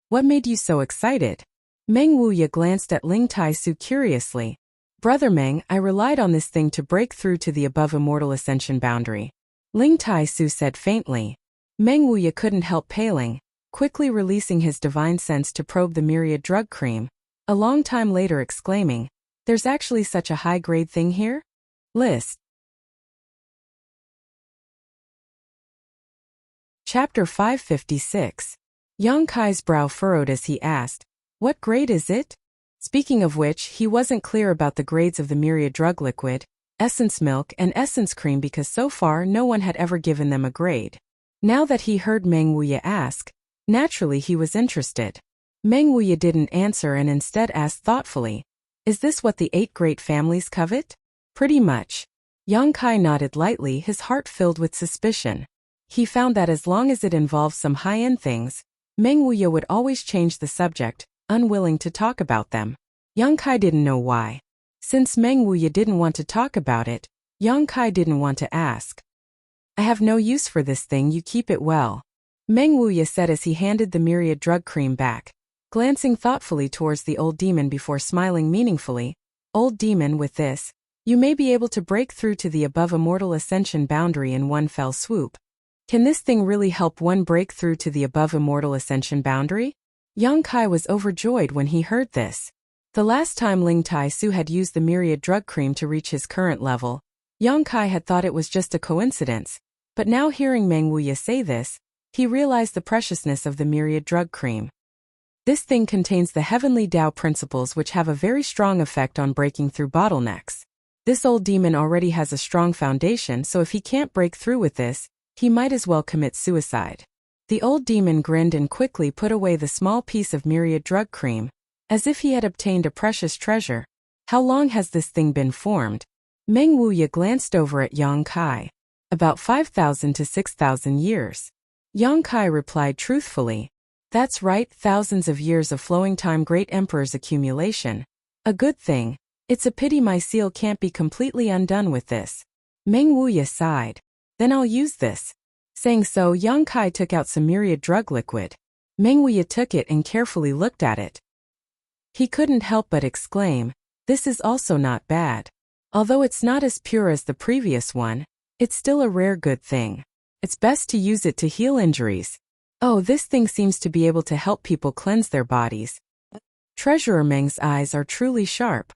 What made you so excited? Meng Wuya glanced at Ling Tai Su curiously. Brother Meng, I relied on this thing to break through to the above immortal ascension boundary. Ling Tai Su said faintly. Meng Wuya couldn't help paling, quickly releasing his divine sense to probe the myriad drug cream, a long time later exclaiming, there's actually such a high-grade thing here? List. Chapter 556. Yang Kai's brow furrowed as he asked, "What grade is it?" Speaking of which, he wasn't clear about the grades of the myriad drug liquid, essence milk and essence cream because so far no one had ever given them a grade. Now that he heard Meng Wuya ask, naturally he was interested. Meng Wuya didn't answer and instead asked thoughtfully, "Is this what the 8 great families covet?" "Pretty much." Yang Kai nodded lightly, his heart filled with suspicion. He found that as long as it involved some high-end things, Meng Wuya would always change the subject, unwilling to talk about them. Yang Kai didn't know why. Since Meng Wuya didn't want to talk about it, Yang Kai didn't want to ask. "I have no use for this thing, you keep it well," Meng Wuya said as he handed the myriad drug cream back, glancing thoughtfully towards the old demon before smiling meaningfully. "Old demon, with this, you may be able to break through to the above immortal ascension boundary in one fell swoop." Can this thing really help one break through to the above immortal ascension boundary? Yang Kai was overjoyed when he heard this. The last time Ling Tai Su had used the myriad drug cream to reach his current level, Yang Kai had thought it was just a coincidence, but now hearing Meng Wuya say this, he realized the preciousness of the myriad drug cream. This thing contains the heavenly Tao principles which have a very strong effect on breaking through bottlenecks. This old demon already has a strong foundation, so if he can't break through with this, he might as well commit suicide. The old demon grinned and quickly put away the small piece of myriad drug cream, as if he had obtained a precious treasure. "How long has this thing been formed?" Meng Wuya glanced over at Yang Kai. "About 5,000 to 6,000 years. Yang Kai replied truthfully. "That's right, thousands of years of flowing time, great emperor's accumulation. A good thing. It's a pity my seal can't be completely undone with this." Meng Wuya sighed. "Then I'll use this." Saying so, Yang Kai took out some myriad drug liquid. Meng Wuya took it and carefully looked at it. He couldn't help but exclaim, "This is also not bad. Although it's not as pure as the previous one, it's still a rare good thing. It's best to use it to heal injuries. Oh, this thing seems to be able to help people cleanse their bodies." Treasurer Meng's eyes are truly sharp.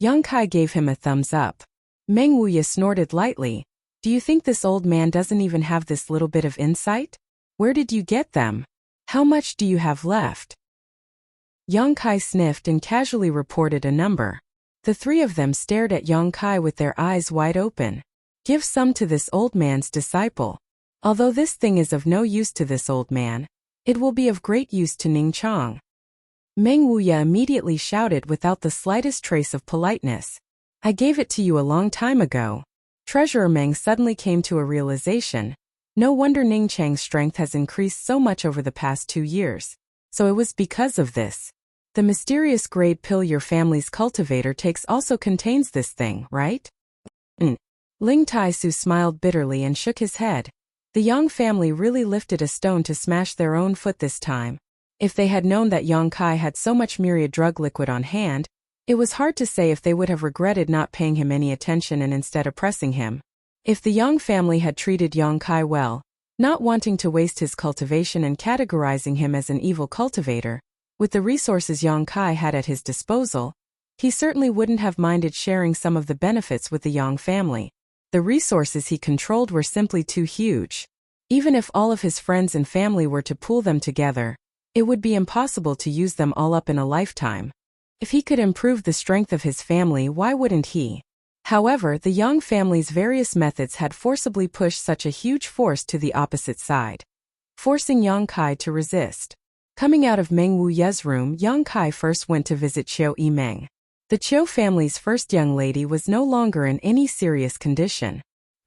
Yang Kai gave him a thumbs up. Meng Wuya snorted lightly. "Do you think this old man doesn't even have this little bit of insight? Where did you get them? How much do you have left?" Yang Kai sniffed and casually reported a number. The 3 of them stared at Yang Kai with their eyes wide open. "Give some to this old man's disciple. Although this thing is of no use to this old man, it will be of great use to Ning Chang." Meng Wuya immediately shouted without the slightest trace of politeness, "I gave it to you a long time ago." Treasurer Meng suddenly came to a realization. No wonder Ning Chang's strength has increased so much over the past 2 years. So it was because of this. The mysterious grade pill your family's cultivator takes also contains this thing, right? Ling Tai Su smiled bitterly and shook his head. The Yang family really lifted a stone to smash their own foot this time. If they had known that Yang Kai had so much myriad drug liquid on hand, it was hard to say if they would have regretted not paying him any attention and instead oppressing him. If the Yang family had treated Yang Kai well, not wanting to waste his cultivation and categorizing him as an evil cultivator, with the resources Yang Kai had at his disposal, he certainly wouldn't have minded sharing some of the benefits with the Yang family. The resources he controlled were simply too huge. Even if all of his friends and family were to pool them together, it would be impossible to use them all up in a lifetime. If he could improve the strength of his family, why wouldn't he? However, the Yang family's various methods had forcibly pushed such a huge force to the opposite side, forcing Yang Kai to resist. Coming out of Meng Wuya's room, Yang Kai first went to visit Chiu Yimeng. The Chiu family's first young lady was no longer in any serious condition.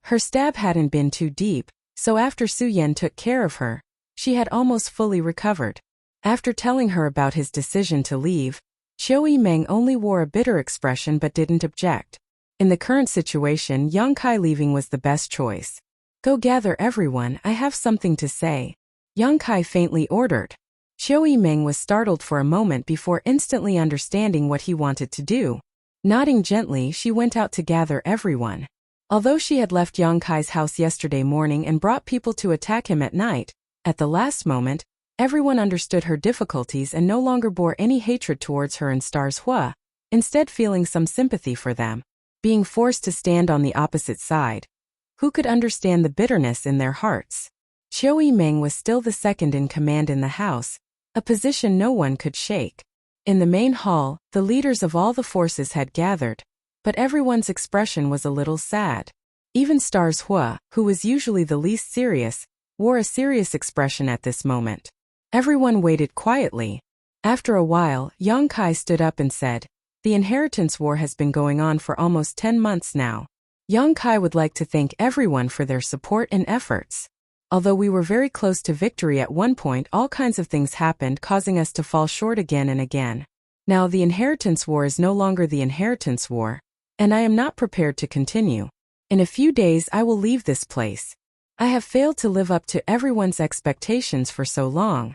Her stab hadn't been too deep, so after Su Yan took care of her, she had almost fully recovered. After telling her about his decision to leave, Chiu Yimeng only wore a bitter expression but didn't object. In the current situation, Yang Kai leaving was the best choice. "Go gather everyone, I have something to say," Yang Kai faintly ordered. Chiu Yimeng was startled for a moment before instantly understanding what he wanted to do. Nodding gently, she went out to gather everyone. Although she had left Yang Kai's house yesterday morning and brought people to attack him at night, at the last moment, everyone understood her difficulties and no longer bore any hatred towards her and Stars Hua, instead feeling some sympathy for them. being forced to stand on the opposite side. Who could understand the bitterness in their hearts? Qiu Yimeng was still the second in command in the house, a position no one could shake. In the main hall, the leaders of all the forces had gathered, but everyone's expression was a little sad. Even Stars Hua, who was usually the least serious, wore a serious expression at this moment. Everyone waited quietly. After a while, Yang Kai stood up and said, "The inheritance war has been going on for almost 10 months now. Yang Kai would like to thank everyone for their support and efforts. Although we were very close to victory at one point, all kinds of things happened causing us to fall short again and again. Now the inheritance war is no longer the inheritance war, and I am not prepared to continue. In a few days I will leave this place. I have failed to live up to everyone's expectations for so long."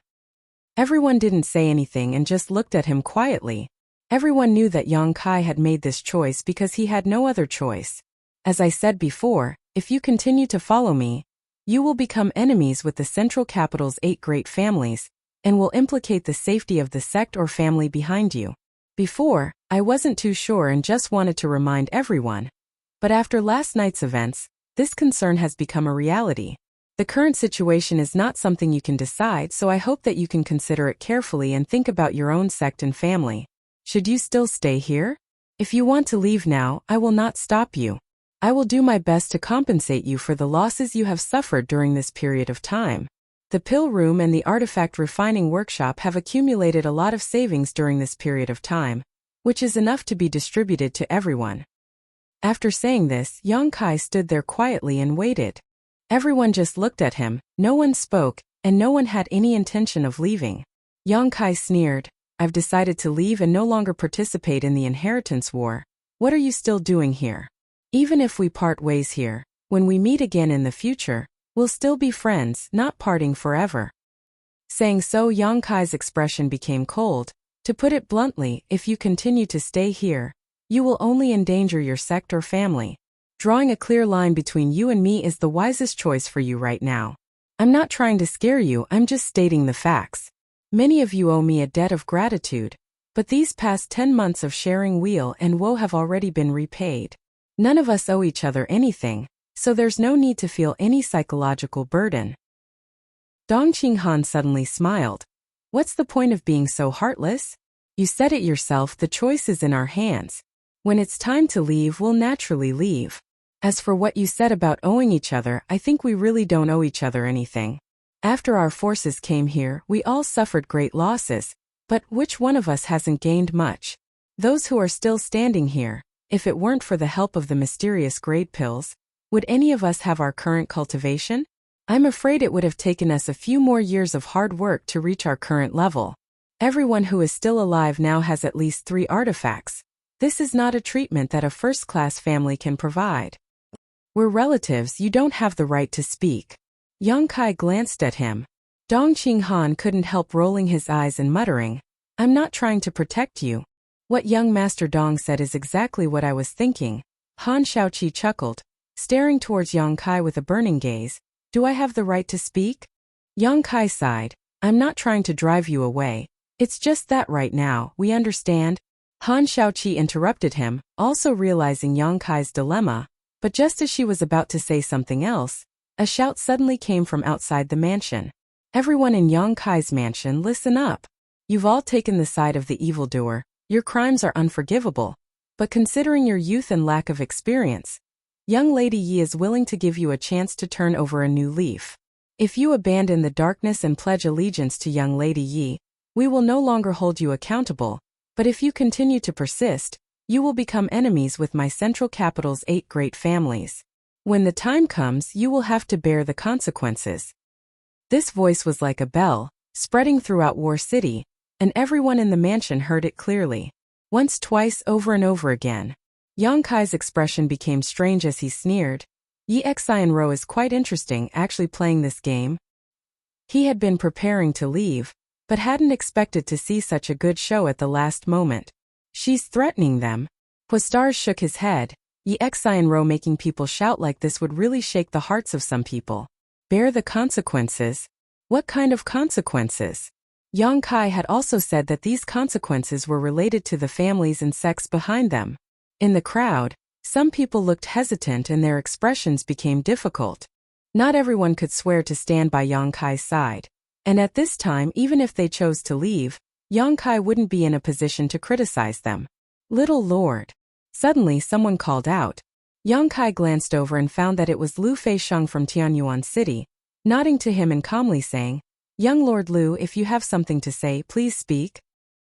Everyone didn't say anything and just looked at him quietly. Everyone knew that Yang Kai had made this choice because he had no other choice. As I said before, if you continue to follow me, you will become enemies with the central capital's 8 great families, and will implicate the safety of the sect or family behind you. Before, I wasn't too sure and just wanted to remind everyone. But after last night's events, this concern has become a reality. The current situation is not something you can decide, so I hope that you can consider it carefully and think about your own sect and family. Should you still stay here? If you want to leave now, I will not stop you. I will do my best to compensate you for the losses you have suffered during this period of time. The pill room and the artifact refining workshop have accumulated a lot of savings during this period of time, which is enough to be distributed to everyone." After saying this, Yang Kai stood there quietly and waited. Everyone just looked at him, no one spoke, and no one had any intention of leaving. Yang Kai sneered, "I've decided to leave and no longer participate in the inheritance war. What are you still doing here? Even if we part ways here, when we meet again in the future, we'll still be friends, not parting forever." Saying so, Yang Kai's expression became cold. "To put it bluntly, if you continue to stay here, you will only endanger your sect or family. Drawing a clear line between you and me is the wisest choice for you right now. I'm not trying to scare you, I'm just stating the facts. Many of you owe me a debt of gratitude, but these past 10 months of sharing weal and woe have already been repaid. None of us owe each other anything, so there's no need to feel any psychological burden." Dong Qinghan suddenly smiled. "What's the point of being so heartless? You said it yourself, the choice is in our hands. When it's time to leave, we'll naturally leave. As for what you said about owing each other, I think we really don't owe each other anything. After our forces came here, we all suffered great losses, but which one of us hasn't gained much? Those who are still standing here, if it weren't for the help of the mysterious grade pills, would any of us have our current cultivation? I'm afraid it would have taken us a few more years of hard work to reach our current level. Everyone who is still alive now has at least 3 artifacts. This is not a treatment that a first-class family can provide. We're relatives, you don't have the right to speak." Yang Kai glanced at him. Dong Qinghan couldn't help rolling his eyes and muttering, "I'm not trying to protect you. What young Master Dong said is exactly what I was thinking." Han Shaoqi chuckled, staring towards Yang Kai with a burning gaze. "Do I have the right to speak?" Yang Kai sighed, "I'm not trying to drive you away. It's just that right now, we understand." Han Shaoqi interrupted him, also realizing Yang Kai's dilemma, but just as she was about to say something else, a shout suddenly came from outside the mansion. "Everyone in Yang Kai's mansion, listen up. You've all taken the side of the evildoer, your crimes are unforgivable. But considering your youth and lack of experience, young Lady Yi is willing to give you a chance to turn over a new leaf. If you abandon the darkness and pledge allegiance to young Lady Yi, we will no longer hold you accountable. But if you continue to persist, you will become enemies with my central capital's 8 great families. When the time comes, you will have to bear the consequences." This voice was like a bell, spreading throughout War City, and everyone in the mansion heard it clearly. Once, twice, over and over again. Yang Kai's expression became strange as he sneered. "Yi Xianro is quite interesting, actually playing this game." He had been preparing to leave, but hadn't expected to see such a good show at the last moment. "She's threatening them." Huastars shook his head. Yi Xianro making people shout like this would really shake the hearts of some people. Bear the consequences? What kind of consequences? Yang Kai had also said that these consequences were related to the families and sects behind them. In the crowd, Some people looked hesitant and their expressions became difficult. Not everyone could swear to stand by Yang Kai's side. And at this time, even if they chose to leave, Yang Kai wouldn't be in a position to criticize them. "Little Lord." Suddenly someone called out. Yang Kai glanced over and found that it was Lu Feixiang from Tianyuan City, nodding to him and calmly saying, "Young Lord Lu, if you have something to say, please speak."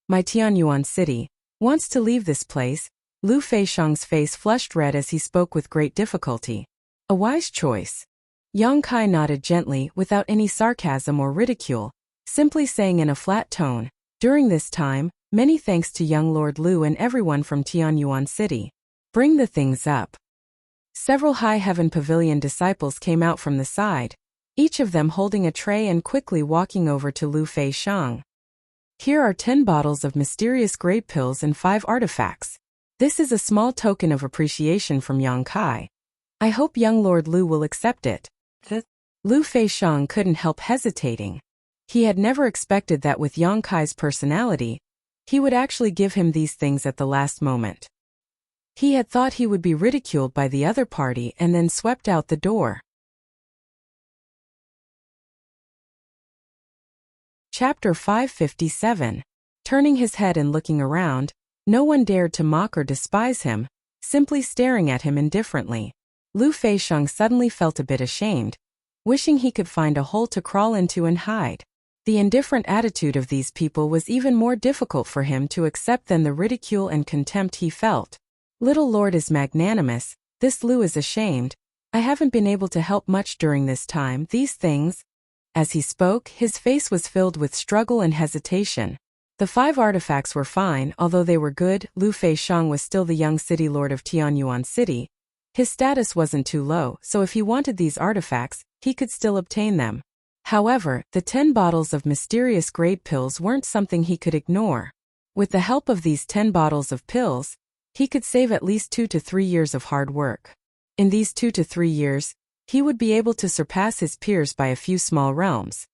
"My Tianyuan City wants to leave this place." Lu Feixiang's face flushed red as he spoke with great difficulty. "A wise choice." Yang Kai nodded gently, without any sarcasm or ridicule, simply saying in a flat tone, "During this time, many thanks to young Lord Lu and everyone from Tianyuan City. Bring the things up." Several High Heaven Pavilion disciples came out from the side, each of them holding a tray and quickly walking over to Lu Feixiang. "Here are 10 bottles of mysterious grade pills and 5 artifacts. This is a small token of appreciation from Yang Kai. I hope young Lord Lu will accept it." Lu Feixiang couldn't help hesitating. He had never expected that with Yang Kai's personality, he would actually give him these things at the last moment. He had thought he would be ridiculed by the other party and then swept out the door. Chapter 557. Turning his head and looking around, no one dared to mock or despise him, simply staring at him indifferently. Lu Feixiang suddenly felt a bit ashamed, wishing he could find a hole to crawl into and hide. The indifferent attitude of these people was even more difficult for him to accept than the ridicule and contempt he felt. "Little Lord is magnanimous, this Lu is ashamed. I haven't been able to help much during this time, these things." As he spoke, his face was filled with struggle and hesitation. The 5 artifacts were fine, although they were good. Lu Feixiang was still the young city lord of Tianyuan City. His status wasn't too low, so if he wanted these artifacts, he could still obtain them. However, the 10 bottles of mysterious grade pills weren't something he could ignore. With the help of these 10 bottles of pills, he could save at least 2 to 3 years of hard work. In these 2 to 3 years, he would be able to surpass his peers by a few small realms.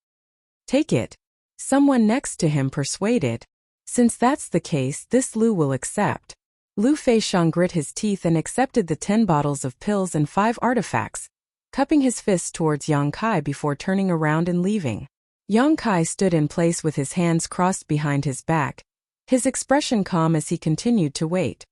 "Take it," someone next to him persuaded. "Since that's the case, this Lu will accept." Lu Feixiang grit his teeth and accepted the 10 bottles of pills and 5 artifacts, cupping his fists towards Yang Kai before turning around and leaving. Yang Kai stood in place with his hands crossed behind his back, his expression calm as he continued to wait.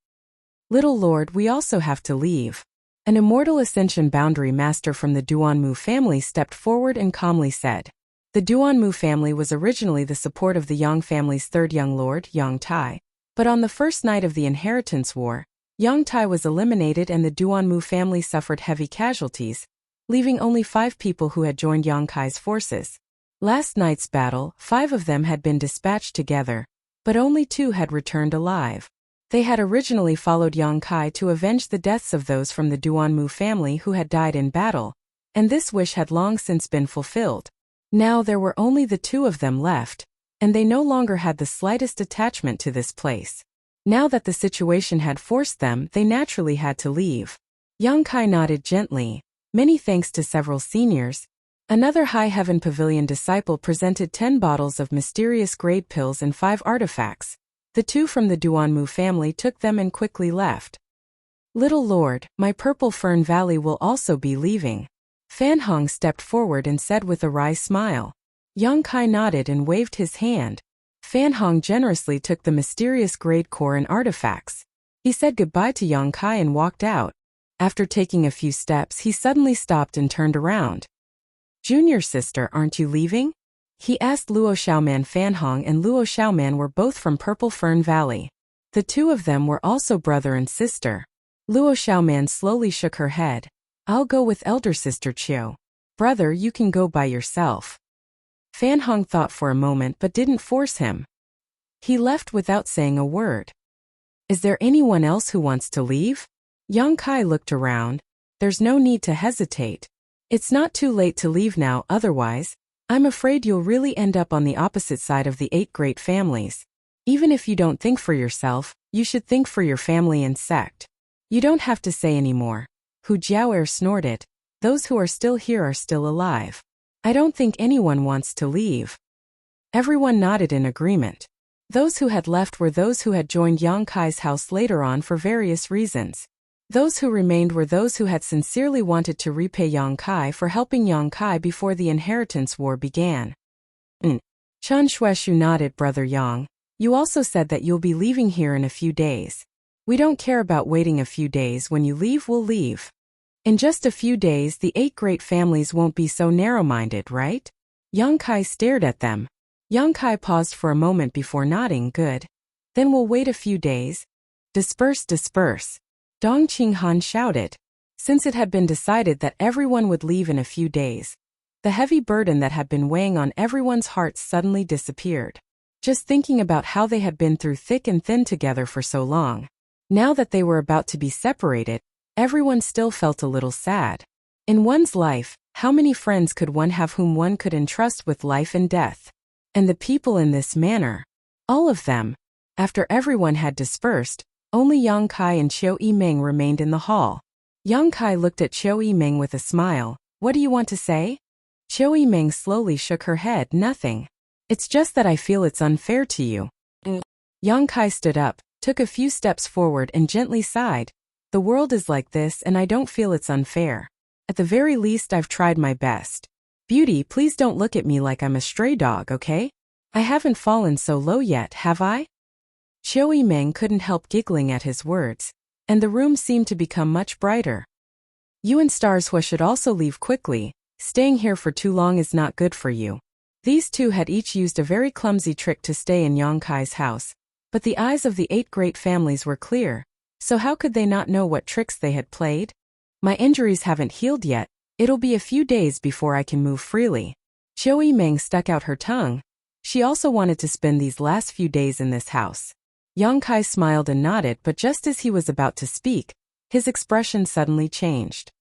"Little Lord, we also have to leave." An immortal Ascension Boundary Master from the Duanmu family stepped forward and calmly said. The Duanmu family was originally the support of the Yang family's 3rd young lord, Yang Tai. But on the first night of the Inheritance War, Yang Tai was eliminated and the Duanmu family suffered heavy casualties, leaving only 5 people who had joined Yang Kai's forces. Last night's battle, 5 of them had been dispatched together, but only 2 had returned alive. They had originally followed Yang Kai to avenge the deaths of those from the Duanmu family who had died in battle, and this wish had long since been fulfilled. Now there were only the 2 of them left, and they no longer had the slightest attachment to this place. Now that the situation had forced them, they naturally had to leave. Yang Kai nodded gently. "Many thanks to several seniors." Another High Heaven Pavilion disciple presented 10 bottles of mysterious grade pills and 5 artifacts. The 2 from the Duanmu family took them and quickly left. "Little Lord, my Purple Fern Valley will also be leaving." Fan Hong stepped forward and said with a wry smile. Yang Kai nodded and waved his hand. Fan Hong generously took the mysterious grade core and artifacts. He said goodbye to Yang Kai and walked out. After taking a few steps, he suddenly stopped and turned around. "Junior sister, aren't you leaving?" he asked. Luo Xiaoman. Fan Hong and Luo Xiaoman were both from Purple Fern Valley. The 2 of them were also brother and sister. Luo Xiaoman slowly shook her head. "I'll go with elder sister Chiu. Brother, you can go by yourself." Fan Hong thought for a moment but didn't force him. He left without saying a word. "Is there anyone else who wants to leave?" Yang Kai looked around. "There's no need to hesitate. It's not too late to leave now, otherwise, I'm afraid you'll really end up on the opposite side of the 8 great families. Even if you don't think for yourself, you should think for your family and sect. You don't have to say any more." Hu Jiaoer snorted. "Those who are still here are still alive. I don't think anyone wants to leave." Everyone nodded in agreement. Those who had left were those who had joined Yang Kai's house later on for various reasons. Those who remained were those who had sincerely wanted to repay Yang Kai for helping Yang Kai before the inheritance war began. Chen Shueshu nodded. Brother Yang, you also said that you'll be leaving here in a few days. We don't care about waiting a few days. When you leave, we'll leave. In just a few days, the 8 great families won't be so narrow-minded, right? Yang Kai stared at them. Yang Kai paused for a moment before nodding. Good. Then we'll wait a few days. Disperse, disperse. Dong Qinghan shouted. Since it had been decided that everyone would leave in a few days, the heavy burden that had been weighing on everyone's hearts suddenly disappeared. Just thinking about how they had been through thick and thin together for so long. Now that they were about to be separated, everyone still felt a little sad. In one's life, how many friends could one have whom one could entrust with life and death? And the people in this manner, all of them. After everyone had dispersed, only Yang Kai and Qiu Yimeng remained in the hall. Yang Kai looked at Qiu Yimeng with a smile. What do you want to say? Qiu Yimeng slowly shook her head. Nothing. It's just that I feel it's unfair to you. Yang Kai stood up, took a few steps forward and gently sighed. The world is like this and I don't feel it's unfair. At the very least I've tried my best. Beauty, please don't look at me like I'm a stray dog, okay? I haven't fallen so low yet, have I? Qiu Yimeng couldn't help giggling at his words, and the room seemed to become much brighter. You and Starshua should also leave quickly. Staying here for too long is not good for you. These two had each used a very clumsy trick to stay in Yang Kai's house, but the eyes of the 8 great families were clear, so how could they not know what tricks they had played? My injuries haven't healed yet. It'll be a few days before I can move freely. Qiu Yimeng stuck out her tongue. She also wanted to spend these last few days in this house. Yang Kai smiled and nodded, but just as he was about to speak, his expression suddenly changed.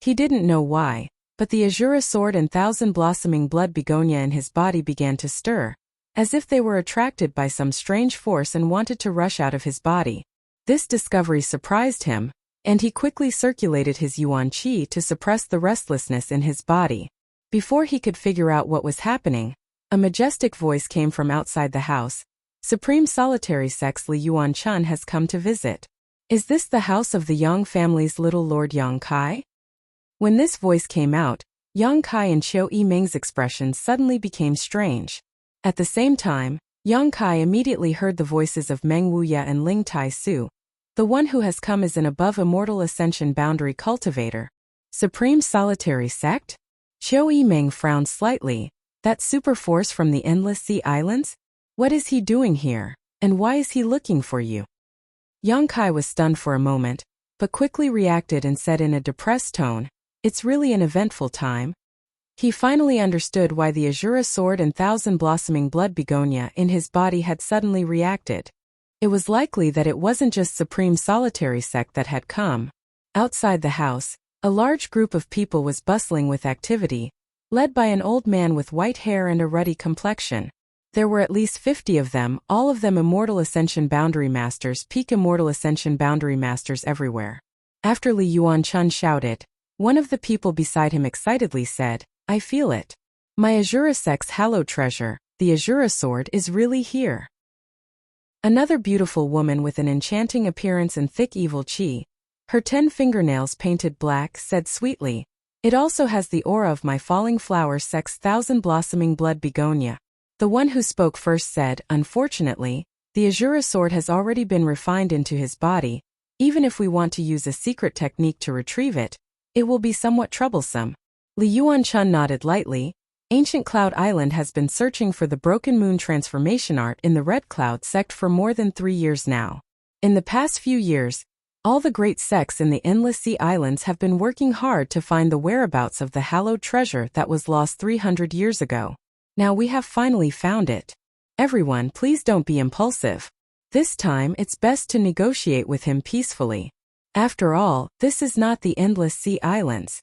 He didn't know why, but the azure sword and 1,000-blossoming blood begonia in his body began to stir, as if they were attracted by some strange force and wanted to rush out of his body. This discovery surprised him, and he quickly circulated his yuan qi to suppress the restlessness in his body. Before he could figure out what was happening, a majestic voice came from outside the house. Supreme Solitary Sex Li Yuan Chun has come to visit. Is this the house of the Yang family's little Lord Yang Kai? When this voice came out, Yang Kai and Qiu Yimeng's expressions suddenly became strange. At the same time, Yang Kai immediately heard the voices of Meng Wuya and Ling Tai Su. The one who has come is an above immortal ascension boundary cultivator. Supreme Solitary Sect? Qiu Yimeng frowned slightly. That super force from the Endless Sea Islands? What is he doing here, and why is he looking for you? Yang Kai was stunned for a moment, but quickly reacted and said in a depressed tone, it's really an eventful time. He finally understood why the azure sword and 1,000-blossoming blood begonia in his body had suddenly reacted. It was likely that it wasn't just Supreme Solitary Sect that had come. Outside the house, a large group of people was bustling with activity, led by an old man with white hair and a ruddy complexion. There were at least 50 of them, all of them Immortal Ascension Boundary Masters, peak Immortal Ascension Boundary Masters everywhere. After Li Yuan Chun shouted, one of the people beside him excitedly said, I feel it. My Azure Sex hallowed treasure, the Azure Sword, is really here. Another beautiful woman with an enchanting appearance and thick evil chi, her 10 fingernails painted black, said sweetly, it also has the aura of my falling flower sex 1,000-blossoming blood begonia. The one who spoke first said, unfortunately, the Azure Sword has already been refined into his body. Even if we want to use a secret technique to retrieve it, it will be somewhat troublesome. Li Yuan Chun nodded lightly. Ancient Cloud Island has been searching for the Broken Moon transformation art in the Red Cloud sect for more than 3 years now. In the past few years, all the great sects in the Endless Sea Islands have been working hard to find the whereabouts of the hallowed treasure that was lost 300 years ago. Now we have finally found it. Everyone, please don't be impulsive. This time it's best to negotiate with him peacefully. After all, this is not the Endless Sea Islands.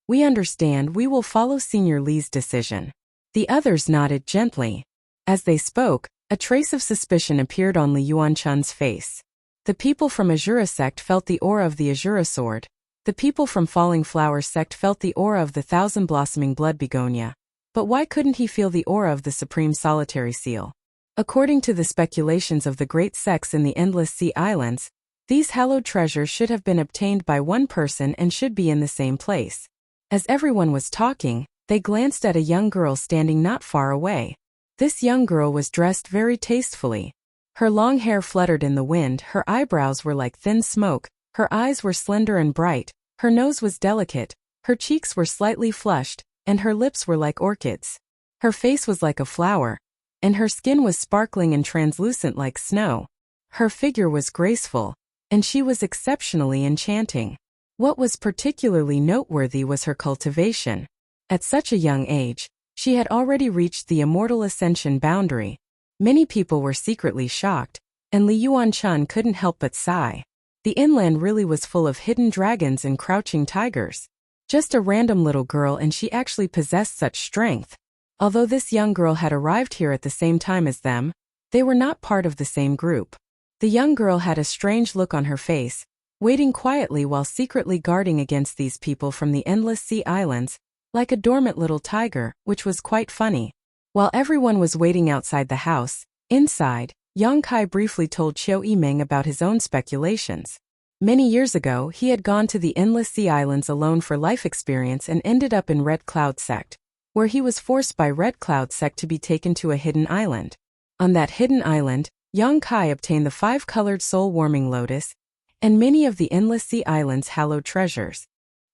We understand. We will follow Senior Li's decision. The others nodded gently. As they spoke, a trace of suspicion appeared on Li Yuan Chun's face. The people from Azure Sect felt the aura of the Azure Sword. The people from Falling Flower Sect felt the aura of the 1,000-blossoming blood begonia. But why couldn't he feel the aura of the Supreme Solitary Seal? According to the speculations of the great sects in the Endless Sea Islands, These hallowed treasures should have been obtained by one person and should be in the same place. As everyone was talking, they glanced at a young girl standing not far away. This young girl was dressed very tastefully. Her long hair fluttered in the wind, her eyebrows were like thin smoke, her eyes were slender and bright, her nose was delicate, her cheeks were slightly flushed, and her lips were like orchids. Her face was like a flower, and her skin was sparkling and translucent like snow. Her figure was graceful, and she was exceptionally enchanting. What was particularly noteworthy was her cultivation. At such a young age, she had already reached the immortal ascension boundary. Many people were secretly shocked, and Li Yuanchun couldn't help but sigh. The inland really was full of hidden dragons and crouching tigers. Just a random little girl, and she actually possessed such strength. Although this young girl had arrived here at the same time as them, they were not part of the same group. The young girl had a strange look on her face, waiting quietly while secretly guarding against these people from the endless sea islands, like a dormant little tiger, which was quite funny. While everyone was waiting outside the house, inside, Yang Kai briefly told Qiu Yimeng about his own speculations. Many years ago, he had gone to the endless sea islands alone for life experience and ended up in Red Cloud Sect, where he was forced by Red Cloud Sect to be taken to a hidden island. On that hidden island, Yang Kai obtained the 5-colored soul-warming lotus and many of the endless sea islands' hallowed treasures.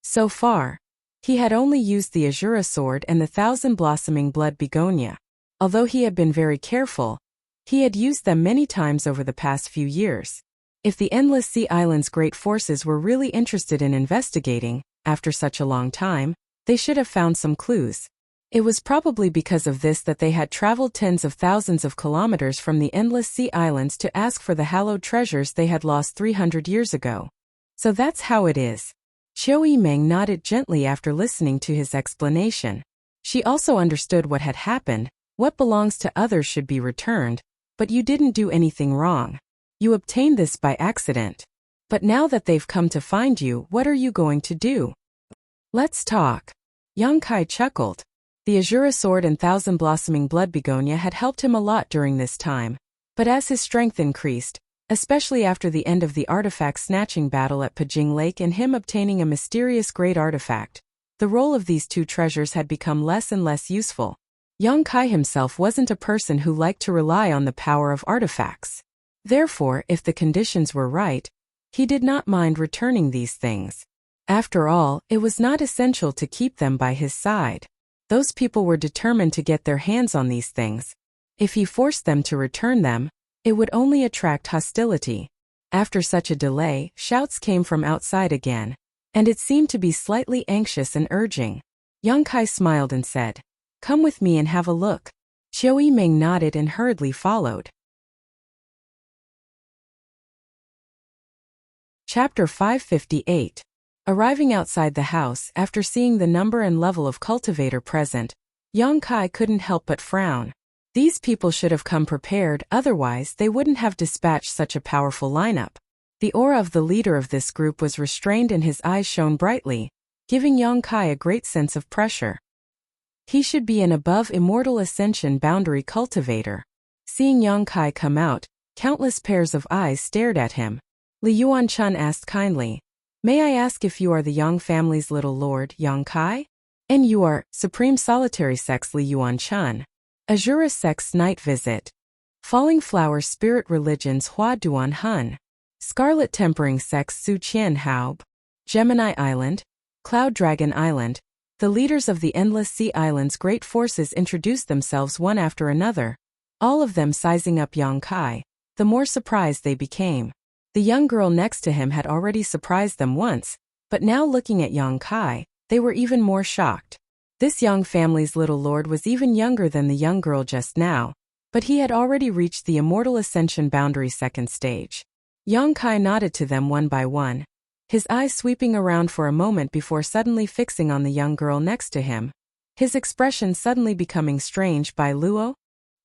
So far, he had only used the Azura sword and the 1,000-blossoming blood begonia. Although he had been very careful, he had used them many times over the past few years. If the endless sea islands' great forces were really interested in investigating, after such a long time, they should have found some clues. It was probably because of this that they had traveled tens of thousands of kilometers from the endless sea islands to ask for the hallowed treasures they had lost 300 years ago. So that's how it is. Qiu Yimeng nodded gently after listening to his explanation. She also understood what had happened. What belongs to others should be returned, but you didn't do anything wrong. You obtained this by accident. But now that they've come to find you, what are you going to do? Let's talk. Yang Kai chuckled. The Azura sword and 1,000-blossoming blood begonia had helped him a lot during this time. But as his strength increased, especially after the end of the artifact snatching battle at Pajing Lake and him obtaining a mysterious great artifact, the role of these two treasures had become less and less useful. Yang Kai himself wasn't a person who liked to rely on the power of artifacts. Therefore, if the conditions were right, he did not mind returning these things. After all, it was not essential to keep them by his side. Those people were determined to get their hands on these things. If he forced them to return them, it would only attract hostility. After such a delay, shouts came from outside again, and it seemed to be slightly anxious and urging. Yang Kai smiled and said, "Come with me and have a look." Qiu Yimeng nodded and hurriedly followed. Chapter 558. Arriving outside the house, after seeing the number and level of cultivator present, Yang Kai couldn't help but frown. These people should have come prepared, otherwise they wouldn't have dispatched such a powerful lineup. The aura of the leader of this group was restrained and his eyes shone brightly, giving Yang Kai a great sense of pressure. He should be an above immortal ascension boundary cultivator. Seeing Yang Kai come out, countless pairs of eyes stared at him. Li Yuanchun asked kindly, "May I ask if you are the Yang family's little lord, Yang Kai?" "And you are, Supreme Solitary Sex Li Yuanchun. Azura Sect's Night Visit. Falling Flower Spirit Religions Hua Duan Hun. Scarlet Tempering Sex Su Qian Haub. Gemini Island. Cloud Dragon Island." The leaders of the Endless Sea Islands' great forces introduced themselves one after another, all of them sizing up Yang Kai. The more surprised they became. The young girl next to him had already surprised them once, but now looking at Yang Kai, they were even more shocked. This Yang family's little lord was even younger than the young girl just now, but he had already reached the immortal ascension boundary second stage. Yang Kai nodded to them one by one, his eyes sweeping around for a moment before suddenly fixing on the young girl next to him, his expression suddenly becoming strange. "Bai Luo?"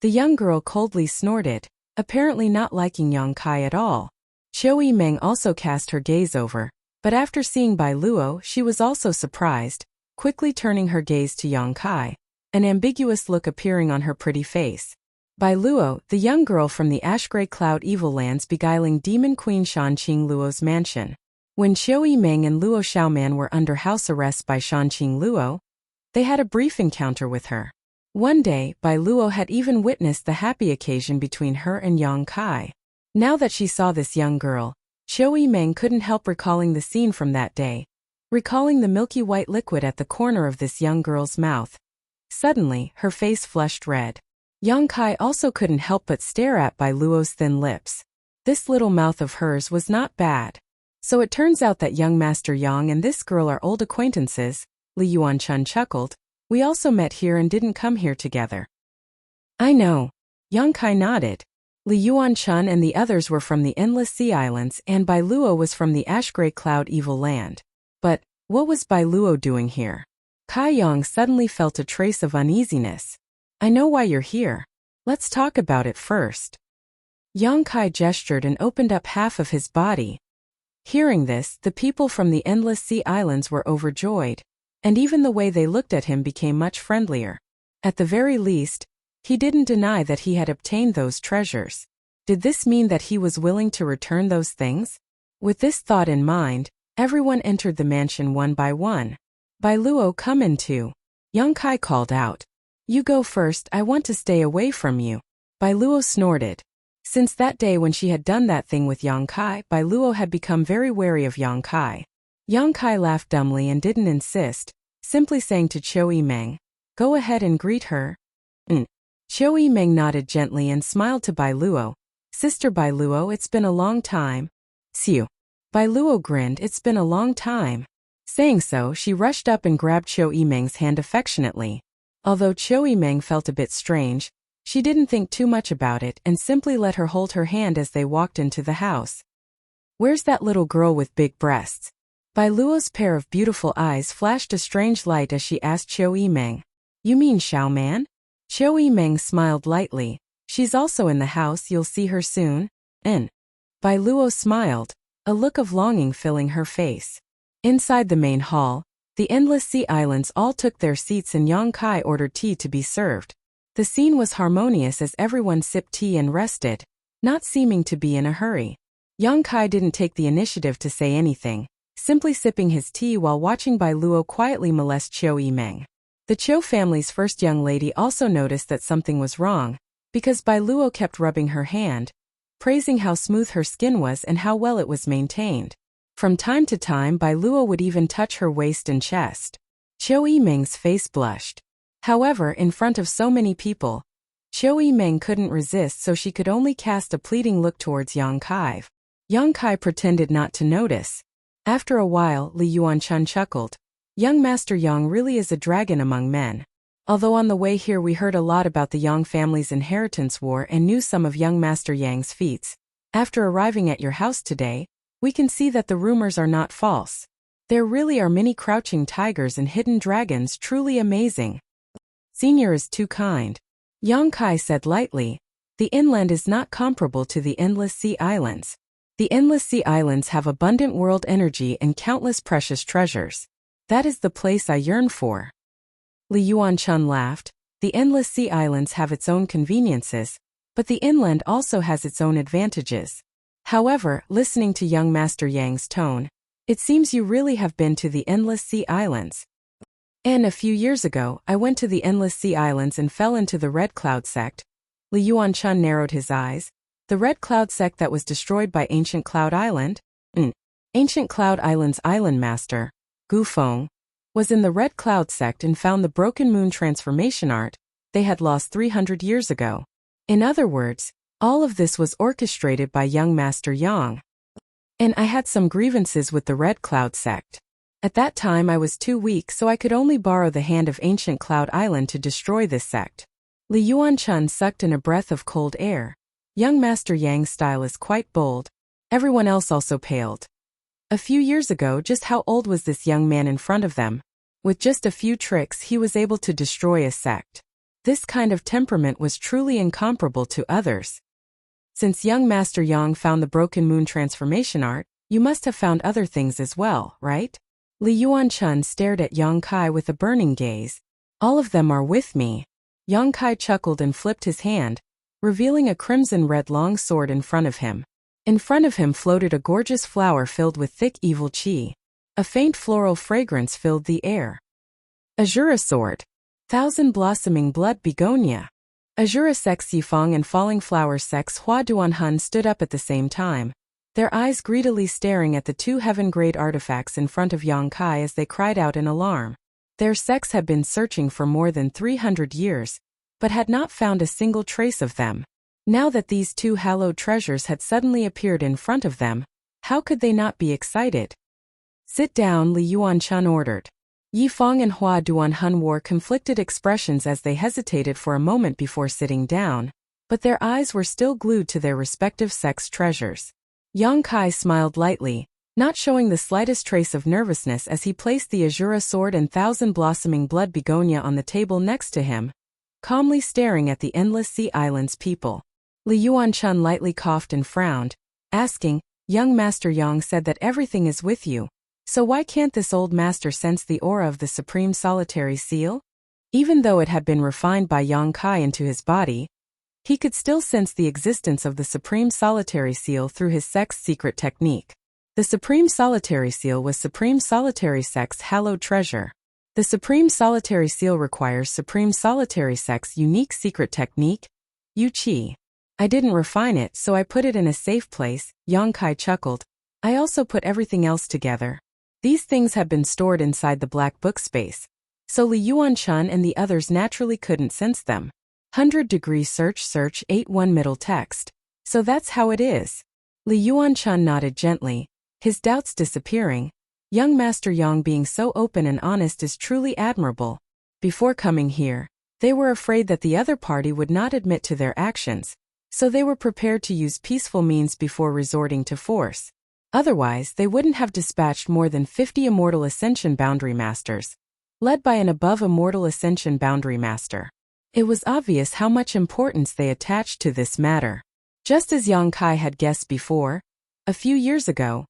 The young girl coldly snorted, apparently not liking Yang Kai at all. Qiu Yimeng also cast her gaze over, but after seeing Bai Luo she was also surprised, quickly turning her gaze to Yang Kai, an ambiguous look appearing on her pretty face. By Luo, the young girl from the ash-gray cloud evil lands beguiling Demon Queen Shanqing Luo's mansion. When Qiu Yimeng and Luo Xiaoman were under house arrest by Shanqing Luo, they had a brief encounter with her. One day, Bai Luo had even witnessed the happy occasion between her and Yang Kai. Now that she saw this young girl, Qiu Yimeng couldn't help recalling the scene from that day, recalling the milky white liquid at the corner of this young girl's mouth. Suddenly, her face flushed red. Yang Kai also couldn't help but stare at Bai Luo's thin lips. This little mouth of hers was not bad. So it turns out that young Master Yang and this girl are old acquaintances, Li Yuanchun chuckled. We also met here and didn't come here together. I know. Yang Kai nodded. Li Yuanchun and the others were from the Endless Sea Islands and Bai Luo was from the Ash-Gray Cloud Evil Land. But, what was Bai Luo doing here? Kai Yang suddenly felt a trace of uneasiness. I know why you're here. Let's talk about it first. Yang Kai gestured and opened up half of his body. Hearing this, the people from the Endless Sea Islands were overjoyed, and even the way they looked at him became much friendlier. At the very least, he didn't deny that he had obtained those treasures. Did this mean that he was willing to return those things? With this thought in mind, everyone entered the mansion one by one. Bai Luo, come in too. Yang Kai called out. You go first, I want to stay away from you. Bai Luo snorted. Since that day when she had done that thing with Yang Kai, Bai Luo had become very wary of Yang Kai. Yang Kai laughed dumbly and didn't insist, simply saying to Qiu Yimeng, go ahead and greet her. Qiu Yimeng nodded gently and smiled to Bai Luo. Sister Bai Luo, it's been a long time. Xiu. Bai Luo grinned, it's been a long time. Saying so, she rushed up and grabbed Qiu Yimeng's hand affectionately. Although Qiu Yimeng felt a bit strange, she didn't think too much about it and simply let her hold her hand as they walked into the house. Where's that little girl with big breasts? Bai Luo's pair of beautiful eyes flashed a strange light as she asked Qiu Yimeng. You mean Xiaoman? Qiu Yimeng smiled lightly. She's also in the house, you'll see her soon. Bai Luo smiled, a look of longing filling her face. Inside the main hall, the Endless Sea Islands all took their seats and Yang Kai ordered tea to be served. The scene was harmonious as everyone sipped tea and rested, not seeming to be in a hurry. Yang Kai didn't take the initiative to say anything, simply sipping his tea while watching Bai Luo quietly molest Qiu Yimeng. The Qiu family's first young lady also noticed that something was wrong, because Bai Luo kept rubbing her hand, praising how smooth her skin was and how well it was maintained. From time to time, Bai Luo would even touch her waist and chest. Qiu Yimeng's face blushed. However, in front of so many people, Qiu Yimeng couldn't resist, so she could only cast a pleading look towards Yang Kai. Yang Kai pretended not to notice. After a while, Li Yuanchun chuckled. Young Master Yang really is a dragon among men. Although on the way here we heard a lot about the Yang family's inheritance war and knew some of young Master Yang's feats, after arriving at your house today, we can see that the rumors are not false. There really are many crouching tigers and hidden dragons, truly amazing. Senior is too kind. Yang Kai said lightly. The inland is not comparable to the Endless Sea Islands. The Endless Sea Islands have abundant world energy and countless precious treasures. That is the place I yearn for. Li Yuanchun laughed. The Endless Sea Islands have its own conveniences, but the inland also has its own advantages. However, listening to young Master Yang's tone, it seems you really have been to the Endless Sea Islands. And a few years ago, I went to the Endless Sea Islands and fell into the Red Cloud sect. Li Yuanchun narrowed his eyes. The Red Cloud sect that was destroyed by Ancient Cloud Island? Ancient Cloud Island's island master, Gu Feng, was in the Red Cloud sect and found the Broken Moon transformation art they had lost 300 years ago. In other words, all of this was orchestrated by young Master Yang. And I had some grievances with the Red Cloud sect. At that time I was too weak, so I could only borrow the hand of Ancient Cloud Island to destroy this sect. Li Yuanchun sucked in a breath of cold air. Young Master Yang's style is quite bold. Everyone else also paled. A few years ago, just how old was this young man in front of them? With just a few tricks, he was able to destroy a sect. This kind of temperament was truly incomparable to others. Since young Master Yang found the Broken Moon transformation art, you must have found other things as well, right? Li Yuanchun stared at Yang Kai with a burning gaze. All of them are with me. Yang Kai chuckled and flipped his hand. revealing a crimson-red long sword in front of him. In front of him floated a gorgeous flower filled with thick evil qi. A faint floral fragrance filled the air. Azura sword. Thousand blossoming blood begonia. Azura Sex Yifeng and Falling Flowers Sex Hua Duanhun stood up at the same time, their eyes greedily staring at the two heaven-grade artifacts in front of Yang Kai as they cried out in alarm. Their sex had been searching for more than 300 years, but had not found a single trace of them. Now that these two hallowed treasures had suddenly appeared in front of them, how could they not be excited? Sit down, Li Yuanchun ordered. Yifeng and Hua Duanhun wore conflicted expressions as they hesitated for a moment before sitting down, but their eyes were still glued to their respective sex treasures. Yang Kai smiled lightly, not showing the slightest trace of nervousness as he placed the Azura sword and thousand blossoming blood begonia on the table next to him, calmly staring at the endless sea island's people. Li Yuanchun lightly coughed and frowned, asking, "Young Master Yang said that everything is with you. So why can't this old master sense the aura of the Supreme Solitary Seal?" Even though it had been refined by Yang Kai into his body, he could still sense the existence of the Supreme Solitary Seal through his sex secret technique. The Supreme Solitary Seal was Supreme Solitary Sex hallowed treasure. The Supreme Solitary Seal requires Supreme Solitary Sex unique secret technique, Yu Qi. I didn't refine it, so I put it in a safe place, Yang Kai chuckled. I also put everything else together. These things have been stored inside the black book space, so Li Yuanchun and the others naturally couldn't sense them. 100-degree search 81 middle text. So that's how it is. Li Yuanchun nodded gently, his doubts disappearing. Young Master Yang being so open and honest is truly admirable. Before coming here, they were afraid that the other party would not admit to their actions, so they were prepared to use peaceful means before resorting to force. Otherwise, they wouldn't have dispatched more than 50 Immortal Ascension Boundary Masters, led by an above Immortal Ascension Boundary Master. It was obvious how much importance they attached to this matter. Just as Yang Kai had guessed before, a few years ago,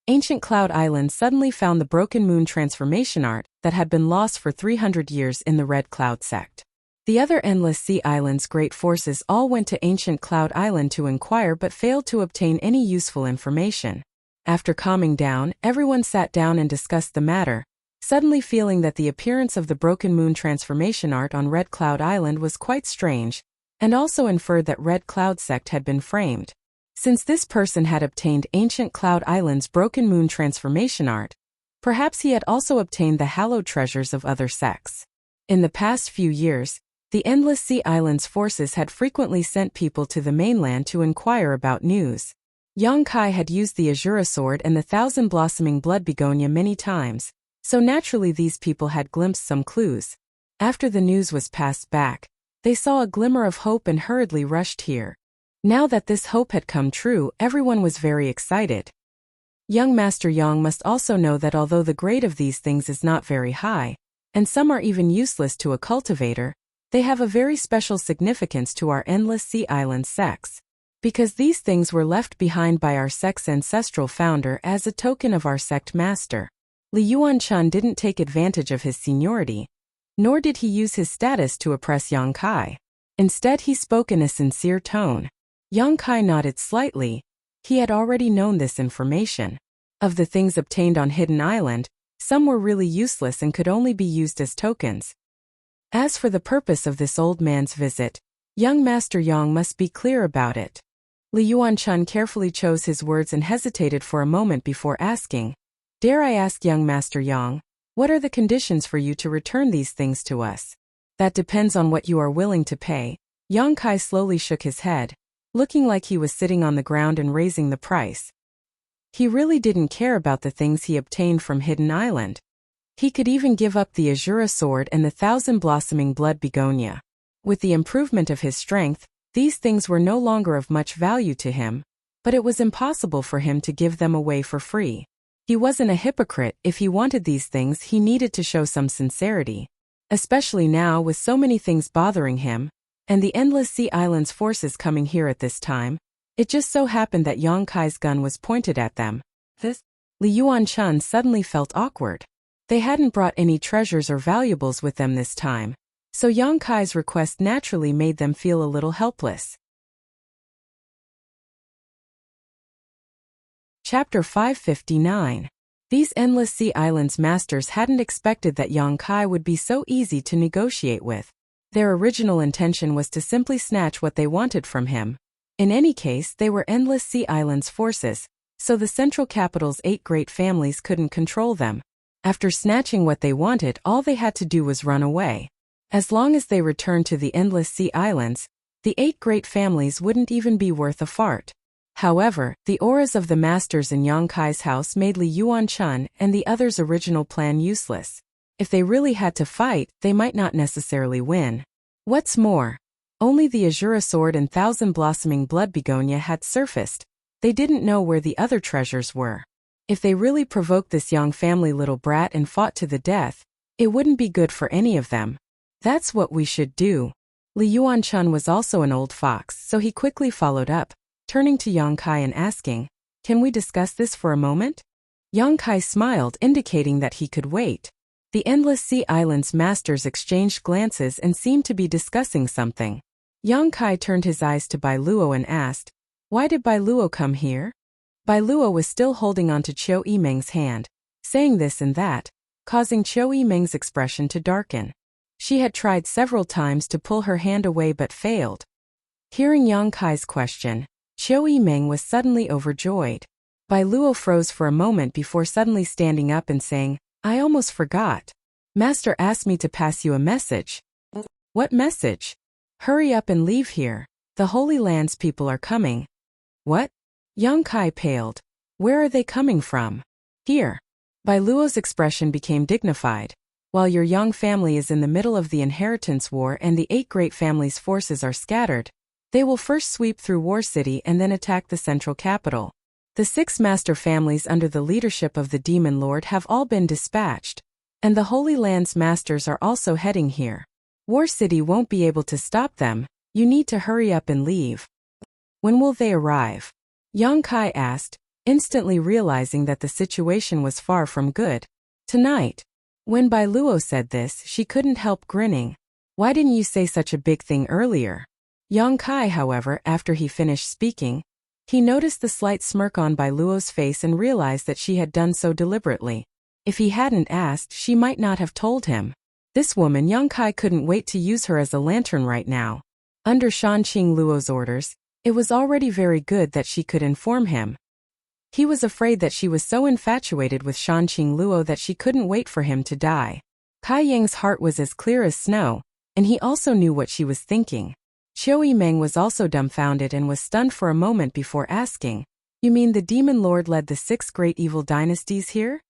Ancient Cloud Island suddenly found the Broken Moon transformation art that had been lost for 300 years in the Red Cloud sect. The other Endless Sea Island's great forces all went to Ancient Cloud Island to inquire but failed to obtain any useful information. After calming down, everyone sat down and discussed the matter, suddenly feeling that the appearance of the Broken Moon transformation art on Red Cloud Island was quite strange, and also inferred that Red Cloud sect had been framed. Since this person had obtained Ancient Cloud Island's Broken Moon transformation art, perhaps he had also obtained the hallowed treasures of other sects. In the past few years, the Endless Sea Island's forces had frequently sent people to the mainland to inquire about news. Yang Kai had used the Azura sword and the thousand blossoming blood begonia many times, so naturally these people had glimpsed some clues. After the news was passed back, they saw a glimmer of hope and hurriedly rushed here. Now that this hope had come true, everyone was very excited. Young Master Yang must also know that although the grade of these things is not very high, and some are even useless to a cultivator, they have a very special significance to our Endless Sea Island sects. Because these things were left behind by our sect's ancestral founder as a token of our sect master. Li Yuanchun didn't take advantage of his seniority, nor did he use his status to oppress Yang Kai. Instead he spoke in a sincere tone. Yang Kai nodded slightly. He had already known this information. Of the things obtained on Hidden Island, some were really useless and could only be used as tokens. As for the purpose of this old man's visit, young Master Yang must be clear about it. Li Yuanchun carefully chose his words and hesitated for a moment before asking, "Dare I ask, young Master Yang, what are the conditions for you to return these things to us?" "That depends on what you are willing to pay." Yang Kai slowly shook his head, looking like he was sitting on the ground and raising the price. He really didn't care about the things he obtained from Hidden Island. He could even give up the Azura sword and the thousand blossoming blood begonia. With the improvement of his strength, these things were no longer of much value to him, but it was impossible for him to give them away for free. He wasn't a hypocrite. If he wanted these things, he needed to show some sincerity. Especially now with so many things bothering him, and the Endless Sea Island's forces coming here at this time, it just so happened that Yang Kai's gun was pointed at them. Li Yuanchun suddenly felt awkward. They hadn't brought any treasures or valuables with them this time, so Yang Kai's request naturally made them feel a little helpless. Chapter 559. These endless sea islands masters hadn't expected that Yang Kai would be so easy to negotiate with. Their original intention was to simply snatch what they wanted from him. In any case, they were endless sea islands forces, so the central capital's 8 great families couldn't control them. After snatching what they wanted, all they had to do was run away. As long as they returned to the endless sea islands, the 8 great families wouldn't even be worth a fart. However, the auras of the masters in Yang Kai's house made Li Yuanchun and the others' original plan useless. If they really had to fight, they might not necessarily win. What's more, only the Azura Sword and Thousand Blossoming Blood Begonia had surfaced. They didn't know where the other treasures were. If they really provoked this Yang family little brat and fought to the death, it wouldn't be good for any of them. That's what we should do. Li Yuanchun was also an old fox, so he quickly followed up, turning to Yang Kai and asking, "Can we discuss this for a moment?" Yang Kai smiled, indicating that he could wait. The endless sea islands masters exchanged glances and seemed to be discussing something. Yang Kai turned his eyes to Bai Luo and asked, "Why did Bai Luo come here?" Bai Luo was still holding on to Qiu Yimeng's hand, saying this and that, causing Qiu Yimeng's expression to darken. She had tried several times to pull her hand away but failed. Hearing Yang Kai's question, Qiu Yimeng was suddenly overjoyed. Bai Luo froze for a moment before suddenly standing up and saying, "I almost forgot. Master asked me to pass you a message." "What message?" "Hurry up and leave here. The Holy Land's people are coming." "What?" Yang Kai paled. "Where are they coming from?" "Here." Bai Luo's expression became dignified. "While your Yang family is in the middle of the inheritance war and the 8 great families' forces are scattered, they will first sweep through War City and then attack the central capital. The 6 master families under the leadership of the Demon Lord have all been dispatched, and the Holy Land's masters are also heading here. War City won't be able to stop them. You need to hurry up and leave." "When will they arrive?" Yang Kai asked, instantly realizing that the situation was far from good. "Tonight." When Bai Luo said this, she couldn't help grinning. "Why didn't you say such a big thing earlier?" Yang Kai, however, after he finished speaking, he noticed the slight smirk on Bai Luo's face and realized that she had done so deliberately. If he hadn't asked, she might not have told him. This woman Yang Kai couldn't wait to use her as a lantern right now. Under Shanqing Luo's orders, it was already very good that she could inform him. He was afraid that she was so infatuated with Shanqing Luo that she couldn't wait for him to die. Kai Yang's heart was as clear as snow, and he also knew what she was thinking. Qiu Yimeng was also dumbfounded and was stunned for a moment before asking, "You mean the Demon Lord led the 6 great evil dynasties here?"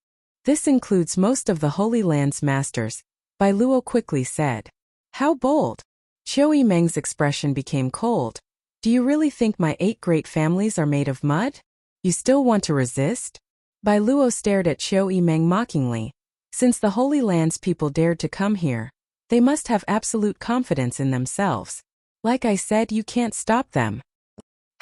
"This includes most of the Holy Land's masters," Bai Luo quickly said. "How bold!" Qiu Yimeng's expression became cold. "Do you really think my 8 great families are made of mud? You still want to resist?" Bai Luo stared at Qiu Yimeng mockingly. Since the Holy Land's people dared to come here, they must have absolute confidence in themselves. "Like I said, you can't stop them."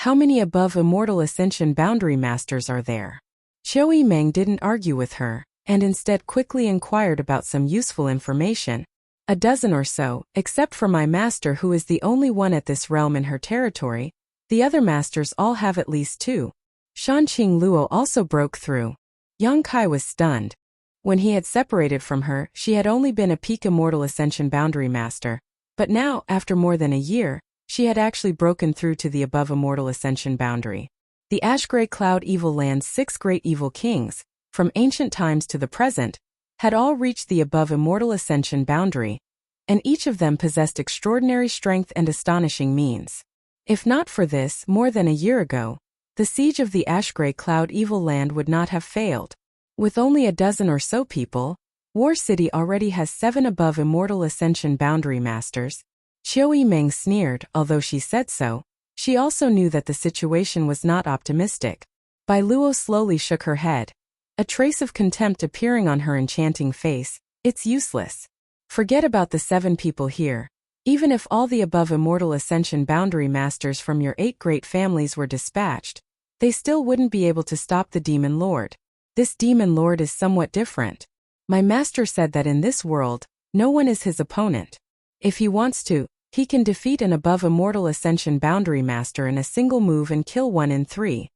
"How many above Immortal Ascension Boundary Masters are there?" Qiu Yimeng didn't argue with her, and instead quickly inquired about some useful information. "A dozen or so, except for my master who is the only one at this realm in her territory. The other masters all have at least 2. Shanqing Luo also broke through. Yang Kai was stunned. When he had separated from her, she had only been a peak Immortal Ascension Boundary Master. But now, after more than a year, she had actually broken through to the above Immortal Ascension boundary. The Ash-Grey Cloud Evil Land's 6 great evil kings, from ancient times to the present, had all reached the above Immortal Ascension boundary, and each of them possessed extraordinary strength and astonishing means. If not for this, more than a year ago, the siege of the Ash-Grey Cloud Evil Land would not have failed. With only a dozen or so people, War City already has 7 above Immortal Ascension Boundary Masters. Qiu Yimeng sneered. Although she said so, she also knew that the situation was not optimistic. Bai Luo slowly shook her head, a trace of contempt appearing on her enchanting face. "It's useless. Forget about the 7 people here. Even if all the above Immortal Ascension Boundary Masters from your 8 great families were dispatched, they still wouldn't be able to stop the Demon Lord. This Demon Lord is somewhat different. My master said that in this world, no one is his opponent. If he wants to, he can defeat an above Immortal Ascension Boundary Master in a single move and kill 1 in 3.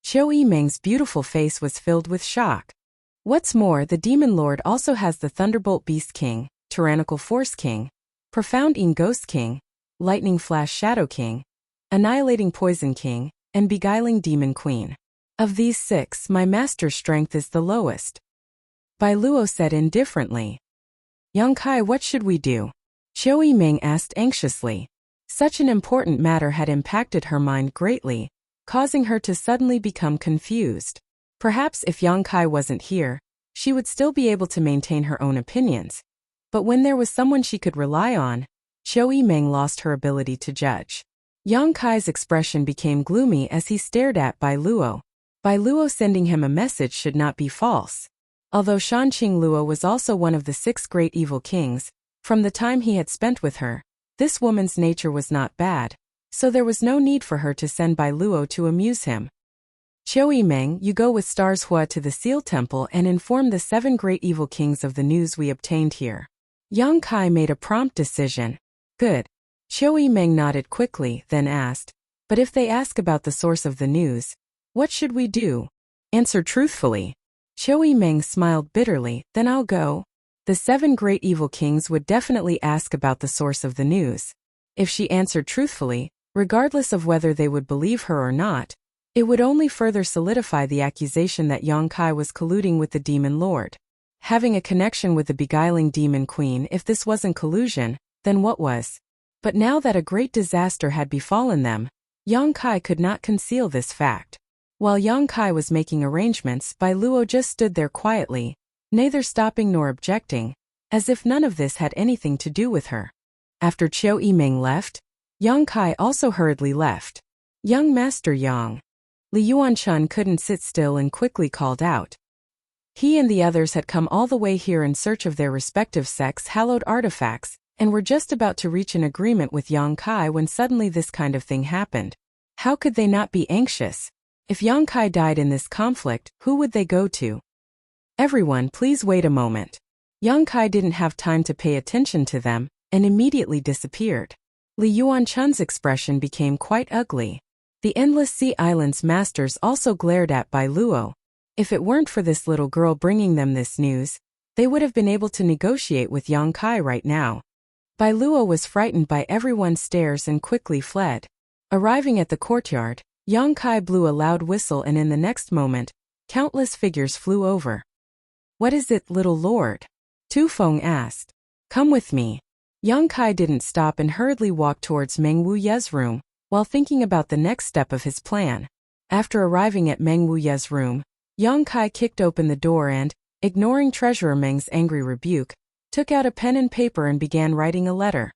Qiu Yimeng's beautiful face was filled with shock. What's more, the Demon Lord also has the Thunderbolt Beast King, Tyrannical Force King, Profound Ing Ghost King, Lightning Flash Shadow King, Annihilating Poison King, and Beguiling Demon Queen. Of these 6, my master's strength is the lowest. Bai Luo said indifferently. Yang Kai, what should we do? Qiu Yimeng asked anxiously. Such an important matter had impacted her mind greatly, causing her to suddenly become confused. Perhaps if Yang Kai wasn't here, she would still be able to maintain her own opinions. But when there was someone she could rely on, Qiu Yimeng lost her ability to judge. Yang Kai's expression became gloomy as he stared at Bai Luo. Bai Luo sending him a message should not be false. Although Shanqing Luo was also one of the 6 great evil kings, from the time he had spent with her, this woman's nature was not bad, so there was no need for her to send Bai Luo to amuse him. Qiu Yimeng, you go with Stars Hua to the Seal Temple and inform the 7 great evil kings of the news we obtained here. Yang Kai made a prompt decision. Good. Qiu Yimeng nodded quickly, then asked, but if they ask about the source of the news, what should we do? Answer truthfully. Qiu Yimeng smiled bitterly, then I'll go. The 7 great evil kings would definitely ask about the source of the news. If she answered truthfully, regardless of whether they would believe her or not, it would only further solidify the accusation that Yang Kai was colluding with the Demon Lord. Having a connection with the beguiling Demon Queen, if this wasn't collusion, then what was? But now that a great disaster had befallen them, Yang Kai could not conceal this fact. While Yang Kai was making arrangements, Bai Luo just stood there quietly, neither stopping nor objecting, as if none of this had anything to do with her. After Qiu Yimeng left, Yang Kai also hurriedly left. Young Master Yang. Li Yuanchun couldn't sit still and quickly called out. He and the others had come all the way here in search of their respective sex-hallowed artifacts, and were just about to reach an agreement with Yang Kai when suddenly this kind of thing happened. How could they not be anxious? If Yang Kai died in this conflict, who would they go to? Everyone, please wait a moment. Yang Kai didn't have time to pay attention to them, and immediately disappeared. Li Yuanchun's expression became quite ugly. The Endless Sea Islands masters also glared at Bai Luo. If it weren't for this little girl bringing them this news, they would have been able to negotiate with Yang Kai right now. Bai Luo was frightened by everyone's stares and quickly fled. Arriving at the courtyard, Yang Kai blew a loud whistle, and in the next moment, countless figures flew over. What is it, little lord? Tu Feng asked. Come with me. Yang Kai didn't stop and hurriedly walked towards Meng Wuye's room, while thinking about the next step of his plan. After arriving at Meng Wuye's room, Yang Kai kicked open the door and, ignoring Treasurer Meng's angry rebuke, took out a pen and paper and began writing a letter.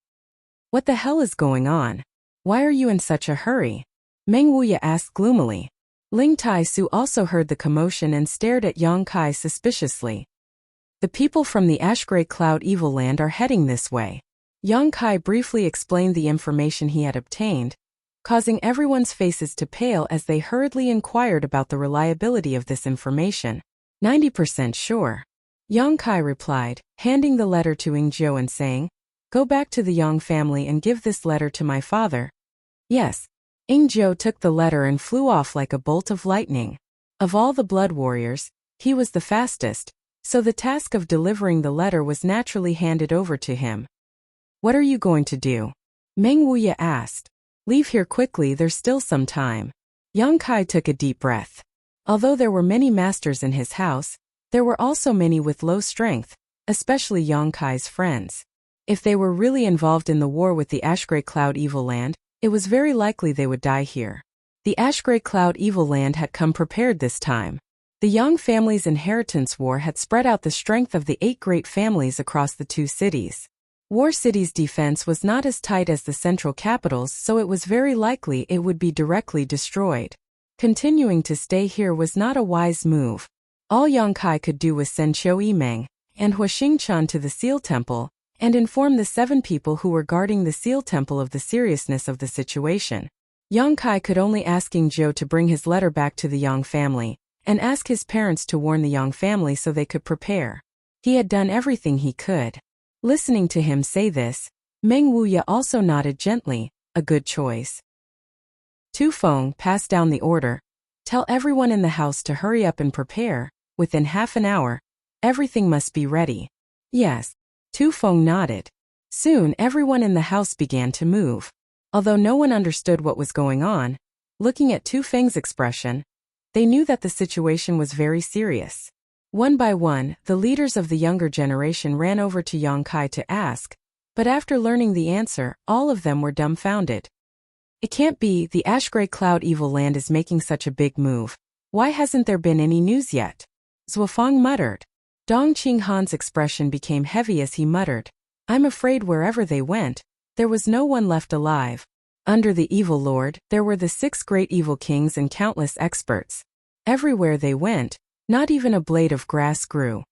What the hell is going on? Why are you in such a hurry? Meng Wuye asked gloomily. Ling Tai Su also heard the commotion and stared at Yang Kai suspiciously. The people from the Ash-Gray Cloud Evil Land are heading this way. Yang Kai briefly explained the information he had obtained, causing everyone's faces to pale as they hurriedly inquired about the reliability of this information. 90% sure. Yang Kai replied, handing the letter to Ing Zhou and saying, Go back to the Yang family and give this letter to my father. Yes. Ing Zhou took the letter and flew off like a bolt of lightning. Of all the blood warriors, he was the fastest, so the task of delivering the letter was naturally handed over to him. What are you going to do? Meng Wuye asked. Leave here quickly, there's still some time. Yang Kai took a deep breath. Although there were many masters in his house, there were also many with low strength, especially Yang Kai's friends. If they were really involved in the war with the Ash-Gray Cloud Evil Land, it was very likely they would die here. The Ash-Gray Cloud Evil Land had come prepared this time. The Yang family's inheritance war had spread out the strength of the 8 great families across the 2 cities. War City's defense was not as tight as the central capital's, so it was very likely it would be directly destroyed. Continuing to stay here was not a wise move. All Yang Kai could do was send Qiu Yimeng and Hua Xingchan to the Seal Temple, and inform the 7 people who were guarding the Seal Temple of the seriousness of the situation. Yang Kai could only ask Ing Zhou to bring his letter back to the Yang family, and ask his parents to warn the Yang family so they could prepare. He had done everything he could. Listening to him say this, Meng Wuye also nodded gently, a good choice. Tu Feng passed down the order. Tell everyone in the house to hurry up and prepare. Within half an hour, everything must be ready. Yes. Tu Feng nodded. Soon everyone in the house began to move. Although no one understood what was going on, looking at Tu Feng's expression, they knew that the situation was very serious. One by one, the leaders of the younger generation ran over to Yang Kai to ask, but after learning the answer, all of them were dumbfounded. It can't be, the Ash-Gray Cloud Evil Land is making such a big move. Why hasn't there been any news yet? Zuofeng muttered. Dong Qinghan's expression became heavy as he muttered, I'm afraid wherever they went, there was no one left alive. Under the Evil Lord, there were the 6 great evil kings and countless experts. Everywhere they went, not even a blade of grass grew.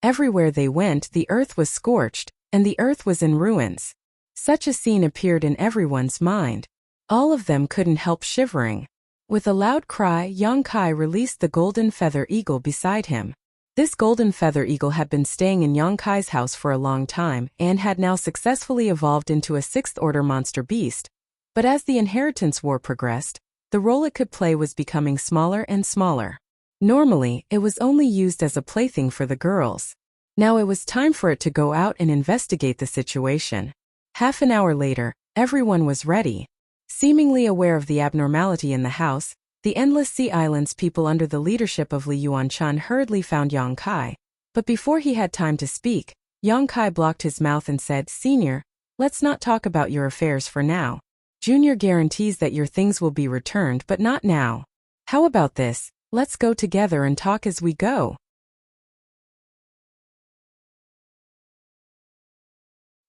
Everywhere they went, the earth was scorched, and the earth was in ruins. Such a scene appeared in everyone's mind. All of them couldn't help shivering. With a loud cry, Yang Kai released the golden feather eagle beside him. This golden feather eagle had been staying in Yang Kai's house for a long time and had now successfully evolved into a 6th-order monster beast. But as the inheritance war progressed, the role it could play was becoming smaller and smaller. Normally, it was only used as a plaything for the girls. Now it was time for it to go out and investigate the situation. Half an hour later, everyone was ready. Seemingly aware of the abnormality in the house, the Endless Sea Islands people under the leadership of Li Yuanchun hurriedly found Yang Kai. But before he had time to speak, Yang Kai blocked his mouth and said, Senior, let's not talk about your affairs for now. Junior guarantees that your things will be returned, but not now. How about this? Let's go together and talk as we go.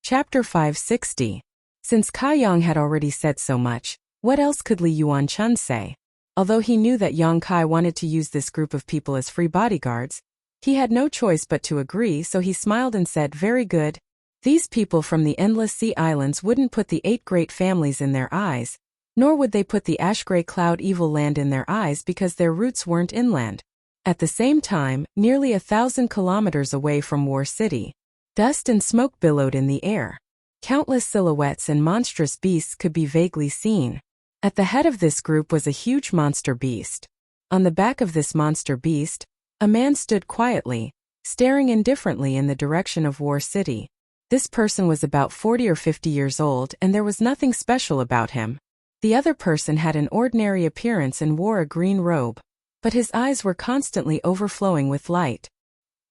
Chapter 560. Since Kai Yang had already said so much, what else could Li Yuanchun say? Although he knew that Yang Kai wanted to use this group of people as free bodyguards, he had no choice but to agree, so he smiled and said, Very good. These people from the Endless Sea Islands wouldn't put the 8 great families in their eyes, nor would they put the Ash-Gray Cloud Evil Land in their eyes because their roots weren't inland. At the same time, nearly 1,000 kilometers away from War City, dust and smoke billowed in the air. Countless silhouettes and monstrous beasts could be vaguely seen. At the head of this group was a huge monster beast. On the back of this monster beast, a man stood quietly, staring indifferently in the direction of War City. This person was about 40 or 50 years old, and there was nothing special about him. The other person had an ordinary appearance and wore a green robe, but his eyes were constantly overflowing with light.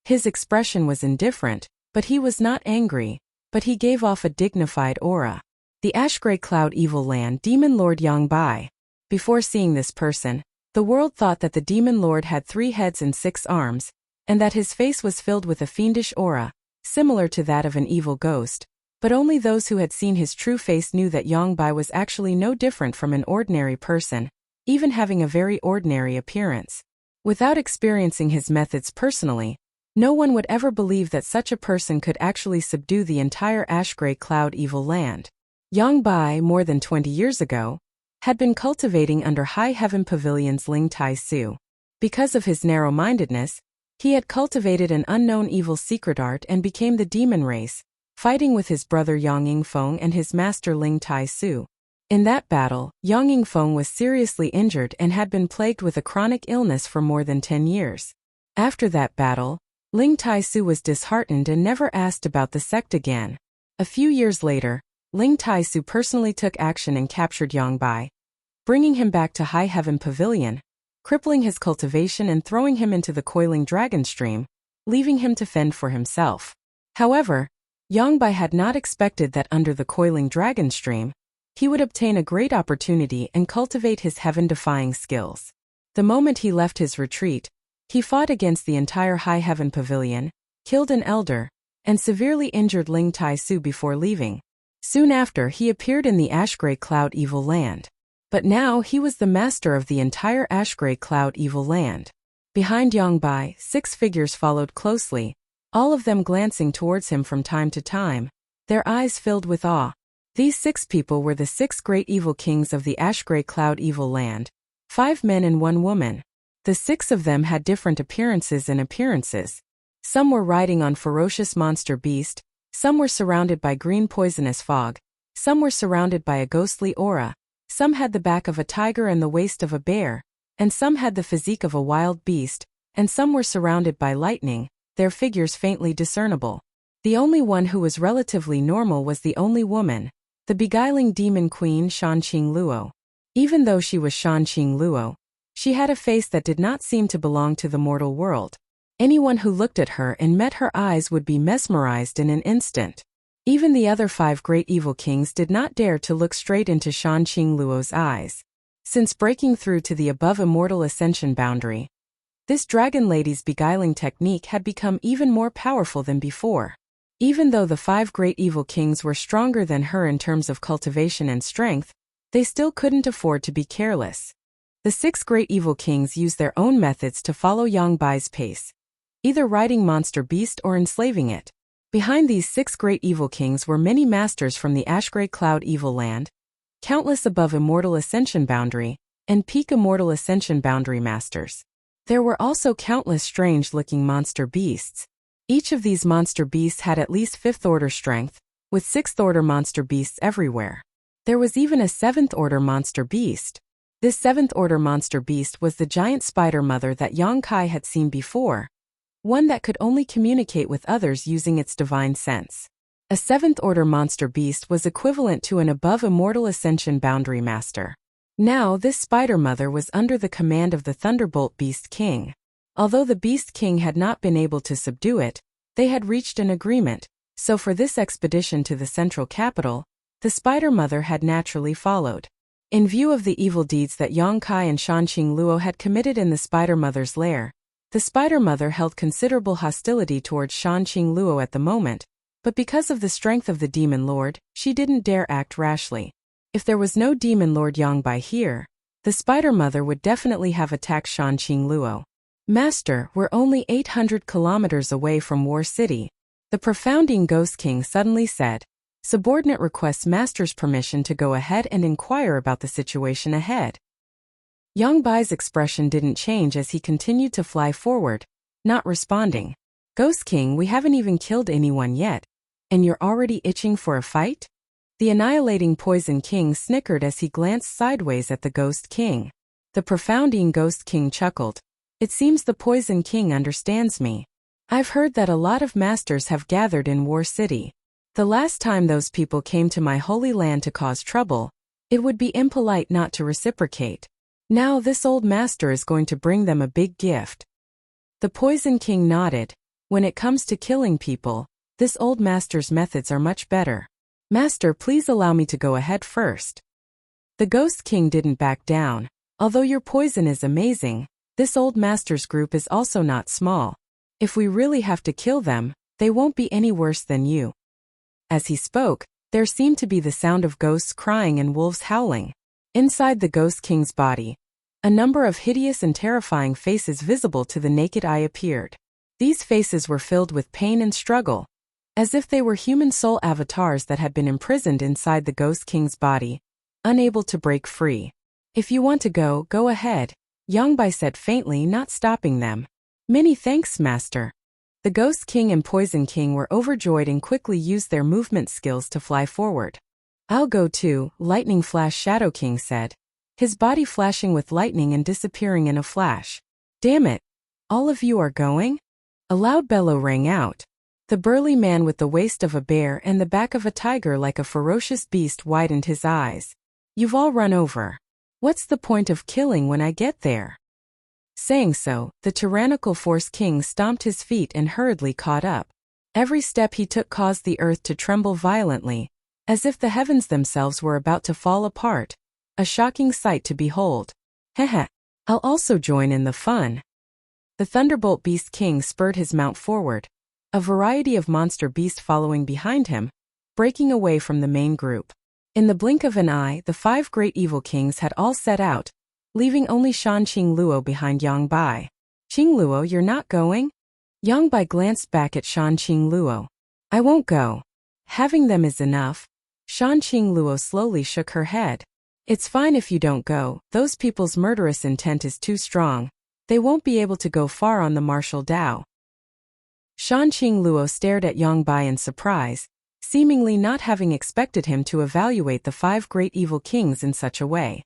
His expression was indifferent, but he was not angry, but he gave off a dignified aura. The Ash-Gray Cloud Evil Land Demon Lord Yang Bai. Before seeing this person, the world thought that the Demon Lord had 3 heads and 6 arms, and that his face was filled with a fiendish aura, similar to that of an evil ghost, but only those who had seen his true face knew that Yang Bai was actually no different from an ordinary person, even having a very ordinary appearance. Without experiencing his methods personally, no one would ever believe that such a person could actually subdue the entire Ash-Gray Cloud Evil Land. Yang Bai, more than 20 years ago, had been cultivating under High Heaven Pavilion's Ling Tai Su. Because of his narrow-mindedness, he had cultivated an unknown evil secret art and became the demon race, fighting with his brother Yang Yingfeng and his master Ling Tai Su. In that battle, Yang Yingfeng was seriously injured and had been plagued with a chronic illness for more than 10 years. After that battle, Ling Tai Su was disheartened and never asked about the sect again. A few years later, Ling Tai Su personally took action and captured Yang Bai, bringing him back to High Heaven Pavilion, crippling his cultivation and throwing him into the coiling dragon stream, leaving him to fend for himself. However, Yang Bai had not expected that under the coiling dragon stream, he would obtain a great opportunity and cultivate his heaven-defying skills. The moment he left his retreat, he fought against the entire High Heaven Pavilion, killed an elder, and severely injured Ling Tai Su before leaving. Soon after, he appeared in the Ash-Gray Cloud Evil Land. But now he was the master of the entire Ash-Gray Cloud Evil Land. Behind Yang Bai, 6 figures followed closely, all of them glancing towards him from time to time, their eyes filled with awe. These 6 people were the 6 great evil kings of the Ash-Gray Cloud Evil Land, 5 men and 1 woman. The 6 of them had different appearances and appearances. Some were riding on ferocious monster beast, some were surrounded by green poisonous fog, some were surrounded by a ghostly aura, some had the back of a tiger and the waist of a bear, and some had the physique of a wild beast, and some were surrounded by lightning, their figures faintly discernible. The only one who was relatively normal was the only woman, the beguiling demon queen Shanqing Luo. Even though she was Shanqing Luo, she had a face that did not seem to belong to the mortal world. Anyone who looked at her and met her eyes would be mesmerized in an instant. Even the other 5 great evil kings did not dare to look straight into Shanqing Luo's eyes. Since breaking through to the above immortal ascension boundary, this dragon lady's beguiling technique had become even more powerful than before. Even though the 5 great evil kings were stronger than her in terms of cultivation and strength, they still couldn't afford to be careless. The 6 great evil kings used their own methods to follow Yang Bai's pace, either riding monster beast or enslaving it. Behind these 6 great evil kings were many masters from the Ashgrey Cloud Evil Land, countless above immortal ascension boundary, and peak immortal ascension boundary masters. There were also countless strange-looking monster beasts. Each of these monster beasts had at least 5th order strength, with 6th order monster beasts everywhere. There was even a 7th order monster beast. This 7th order monster beast was the giant spider mother that Yang Kai had seen before, one that could only communicate with others using its divine sense. A 7th order monster beast was equivalent to an above immortal ascension boundary master. Now this spider mother was under the command of the Thunderbolt Beast King. Although the Beast King had not been able to subdue it, they had reached an agreement, so for this expedition to the central capital, the spider mother had naturally followed. In view of the evil deeds that Yang Kai and Shanqing Luo had committed in the spider mother's lair, the spider mother held considerable hostility towards Shanqing Luo at the moment, but because of the strength of the demon lord, she didn't dare act rashly. If there was no demon lord Yang Bai here, the spider mother would definitely have attacked Shanqing Luo. Master, we're only 800 kilometers away from War City, the profounding Ghost King suddenly said. Subordinate requests Master's permission to go ahead and inquire about the situation ahead. Yang Bai's expression didn't change as he continued to fly forward, not responding. Ghost King, we haven't even killed anyone yet, and you're already itching for a fight? The annihilating Poison King snickered as he glanced sideways at the Ghost King. The profounding Ghost King chuckled. It seems the Poison King understands me. I've heard that a lot of masters have gathered in War City. The last time those people came to my holy land to cause trouble, it would be impolite not to reciprocate. Now this old master is going to bring them a big gift. The Poison King nodded. When it comes to killing people, this old master's methods are much better. Master, please allow me to go ahead first. The Ghost King didn't back down. Although your poison is amazing, this old master's group is also not small. If we really have to kill them, they won't be any worse than you. As he spoke, there seemed to be the sound of ghosts crying and wolves howling. Inside the Ghost King's body, a number of hideous and terrifying faces visible to the naked eye appeared. These faces were filled with pain and struggle, as if they were human soul avatars that had been imprisoned inside the Ghost King's body, unable to break free. If you want to go, go ahead, Yang Bai said faintly, not stopping them. Many thanks, Master. The Ghost King and Poison King were overjoyed and quickly used their movement skills to fly forward. I'll go too, Lightning Flash Shadow King said, his body flashing with lightning and disappearing in a flash. Damn it! All of you are going? A loud bellow rang out. The burly man with the waist of a bear and the back of a tiger like a ferocious beast widened his eyes. You've all run over. What's the point of killing when I get there? Saying so, the tyrannical Force King stomped his feet and hurriedly caught up. Every step he took caused the earth to tremble violently, as if the heavens themselves were about to fall apart. A shocking sight to behold. Heh, I'll also join in the fun. The Thunderbolt Beast King spurred his mount forward, a variety of monster beasts following behind him, breaking away from the main group. In the blink of an eye, the 5 great evil kings had all set out, leaving only Shanqing Luo behind Yang Bai. Qing Luo, you're not going? Yang Bai glanced back at Shanqing Luo. I won't go. Having them is enough. Shanqing Luo slowly shook her head. It's fine if you don't go, those people's murderous intent is too strong. They won't be able to go far on the martial Dao. Shanqing Luo stared at Yang Bai in surprise, seemingly not having expected him to evaluate the 5 great evil kings in such a way.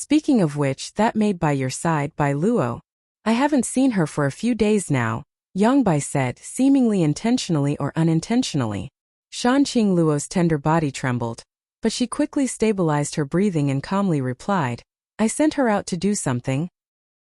Speaking of which, that maid by your side, Bai Luo. I haven't seen her for a few days now, Yang Bai said, seemingly intentionally or unintentionally. Shanqing Luo's tender body trembled, but she quickly stabilized her breathing and calmly replied, I sent her out to do something.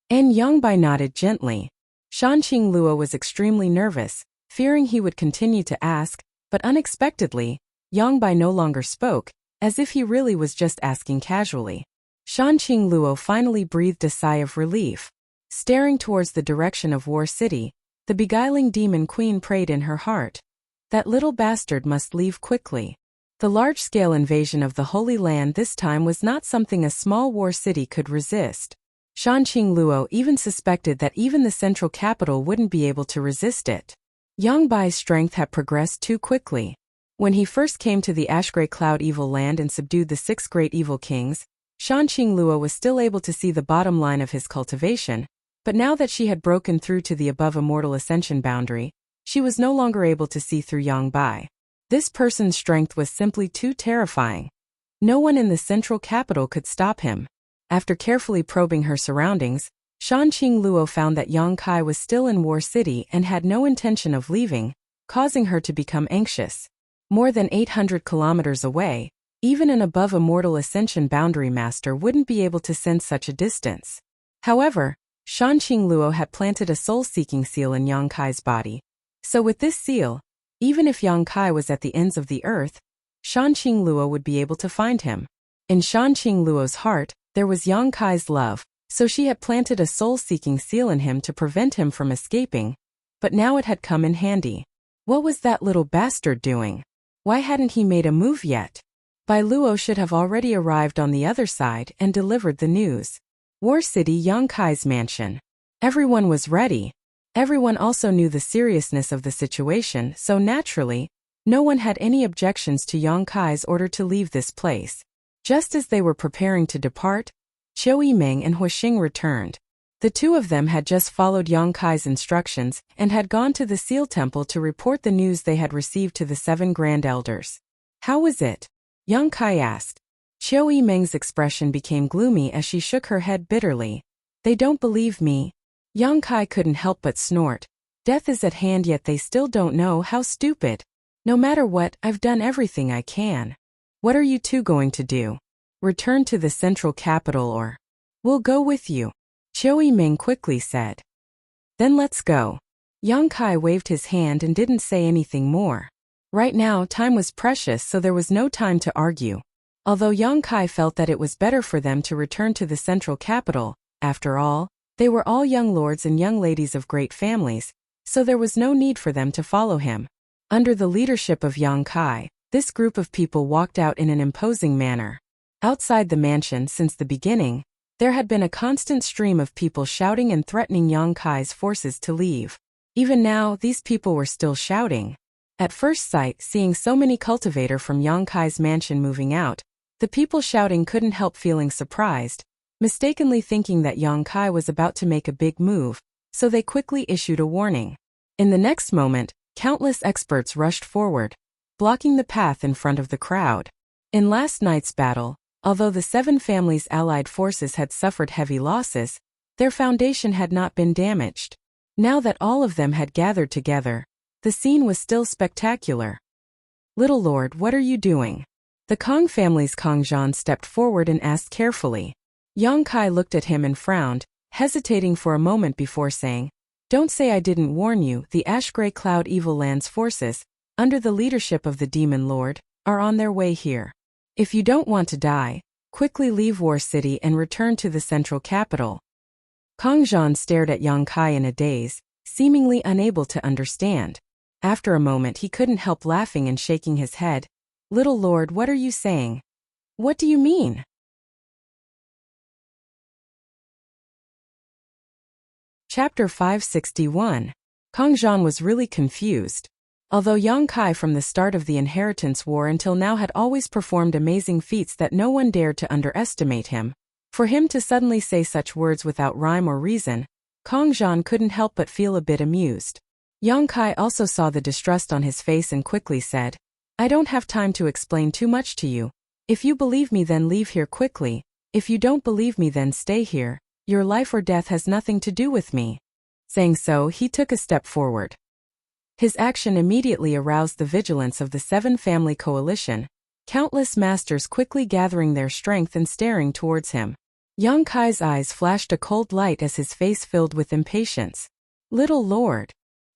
And Yang Bai nodded gently. Shanqing Luo was extremely nervous, fearing he would continue to ask, but unexpectedly, Yang Bai no longer spoke, as if he really was just asking casually. Shanqing Luo finally breathed a sigh of relief. Staring towards the direction of War City, the beguiling demon queen prayed in her heart. That little bastard must leave quickly. The large-scale invasion of the Holy Land this time was not something a small war city could resist. Shanqing Luo even suspected that even the central capital wouldn't be able to resist it. Yang Bai's strength had progressed too quickly. When he first came to the Ash-Grey Cloud Evil Land and subdued the 6 great evil kings, Shanqing Luo was still able to see the bottom line of his cultivation, but now that she had broken through to the above immortal ascension boundary, she was no longer able to see through Yang Bai. This person's strength was simply too terrifying. No one in the central capital could stop him. After carefully probing her surroundings, Shanqing Luo found that Yang Kai was still in War City and had no intention of leaving, causing her to become anxious. More than 800 kilometers away, even an above immortal ascension boundary master wouldn't be able to sense such a distance. However, Shanqing Luo had planted a soul-seeking seal in Yang Kai's body. So with this seal, even if Yang Kai was at the ends of the earth, Shanqing Luo would be able to find him. In Shanqing Luo's heart, there was Yang Kai's love, so she had planted a soul-seeking seal in him to prevent him from escaping, but now it had come in handy. What was that little bastard doing? Why hadn't he made a move yet? Bai Luo should have already arrived on the other side and delivered the news. War City, Yang Kai's mansion. Everyone was ready. Everyone also knew the seriousness of the situation, so naturally, no one had any objections to Yang Kai's order to leave this place. Just as they were preparing to depart, Qiu Yimeng and Huixing returned. The two of them had just followed Yang Kai's instructions and had gone to the Seal Temple to report the news they had received to the 7 Grand Elders. How was it? Yang Kai asked. Qiu Yimeng's expression became gloomy as she shook her head bitterly. They don't believe me. Yang Kai couldn't help but snort. Death is at hand, yet they still don't know. How stupid. No matter what, I've done everything I can. What are you two going to do? Return to the central capital or? We'll go with you. Qiu Yimeng quickly said. Then let's go. Yang Kai waved his hand and didn't say anything more. Right now, time was precious, so there was no time to argue. Although Yang Kai felt that it was better for them to return to the central capital, after all, they were all young lords and young ladies of great families, so there was no need for them to follow him. Under the leadership of Yang Kai, this group of people walked out in an imposing manner. Outside the mansion since the beginning, there had been a constant stream of people shouting and threatening Yang Kai's forces to leave. Even now, these people were still shouting. At first sight, seeing so many cultivator from Yang Kai's mansion moving out, the people shouting couldn't help feeling surprised, mistakenly thinking that Yang Kai was about to make a big move, so they quickly issued a warning. In the next moment, countless experts rushed forward, blocking the path in front of the crowd. In last night's battle, although the 7 families' allied forces had suffered heavy losses, their foundation had not been damaged. Now that all of them had gathered together, the scene was still spectacular. Little Lord, what are you doing? The Kong family's Kong Zhan stepped forward and asked carefully. Yang Kai looked at him and frowned, hesitating for a moment before saying, Don't say I didn't warn you. The Ash-Grey Cloud Evil Land's forces, under the leadership of the Demon Lord, are on their way here. If you don't want to die, quickly leave War City and return to the central capital. Kong Zhan stared at Yang Kai in a daze, seemingly unable to understand. After a moment he couldn't help laughing and shaking his head. Little Lord, what are you saying? What do you mean? Chapter 561. Kong Zhan was really confused. Although Yang Kai from the start of the Inheritance War until now had always performed amazing feats that no one dared to underestimate him, for him to suddenly say such words without rhyme or reason, Kong Zhan couldn't help but feel a bit amused. Yang Kai also saw the distrust on his face and quickly said, I don't have time to explain too much to you. If you believe me, then leave here quickly, If you don't believe me, then stay here. Your life or death has nothing to do with me. Saying so, he took a step forward. His action immediately aroused the vigilance of the Seven Family Coalition, countless masters quickly gathering their strength and staring towards him. Yang Kai's eyes flashed a cold light as his face filled with impatience. Little Lord.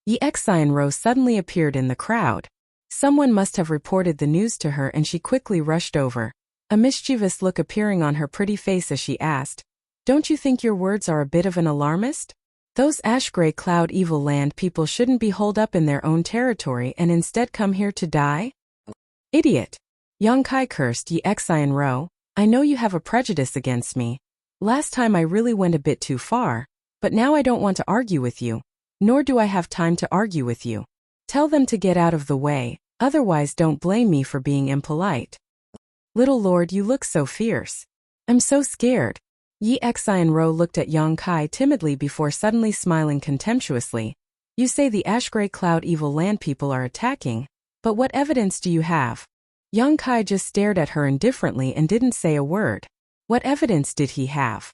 Yi Xianro suddenly appeared in the crowd. Someone must have reported the news to her and she quickly rushed over, a mischievous look appearing on her pretty face as she asked, "Don't you think your words are a bit of an alarmist? Those ash-gray cloud evil land people shouldn't be holed up in their own territory and instead come here to die?" "Idiot!" Yang Kai cursed Yi Xianro. "I know you have a prejudice against me. Last time I really went a bit too far, but now I don't want to argue with you, nor do I have time to argue with you. Tell them to get out of the way, otherwise don't blame me for being impolite." "Little Lord, you look so fierce. I'm so scared." Yi Xianro looked at Yang Kai timidly before suddenly smiling contemptuously. "You say the ash-gray cloud evil land people are attacking, but what evidence do you have?" Yang Kai just stared at her indifferently and didn't say a word. What evidence did he have?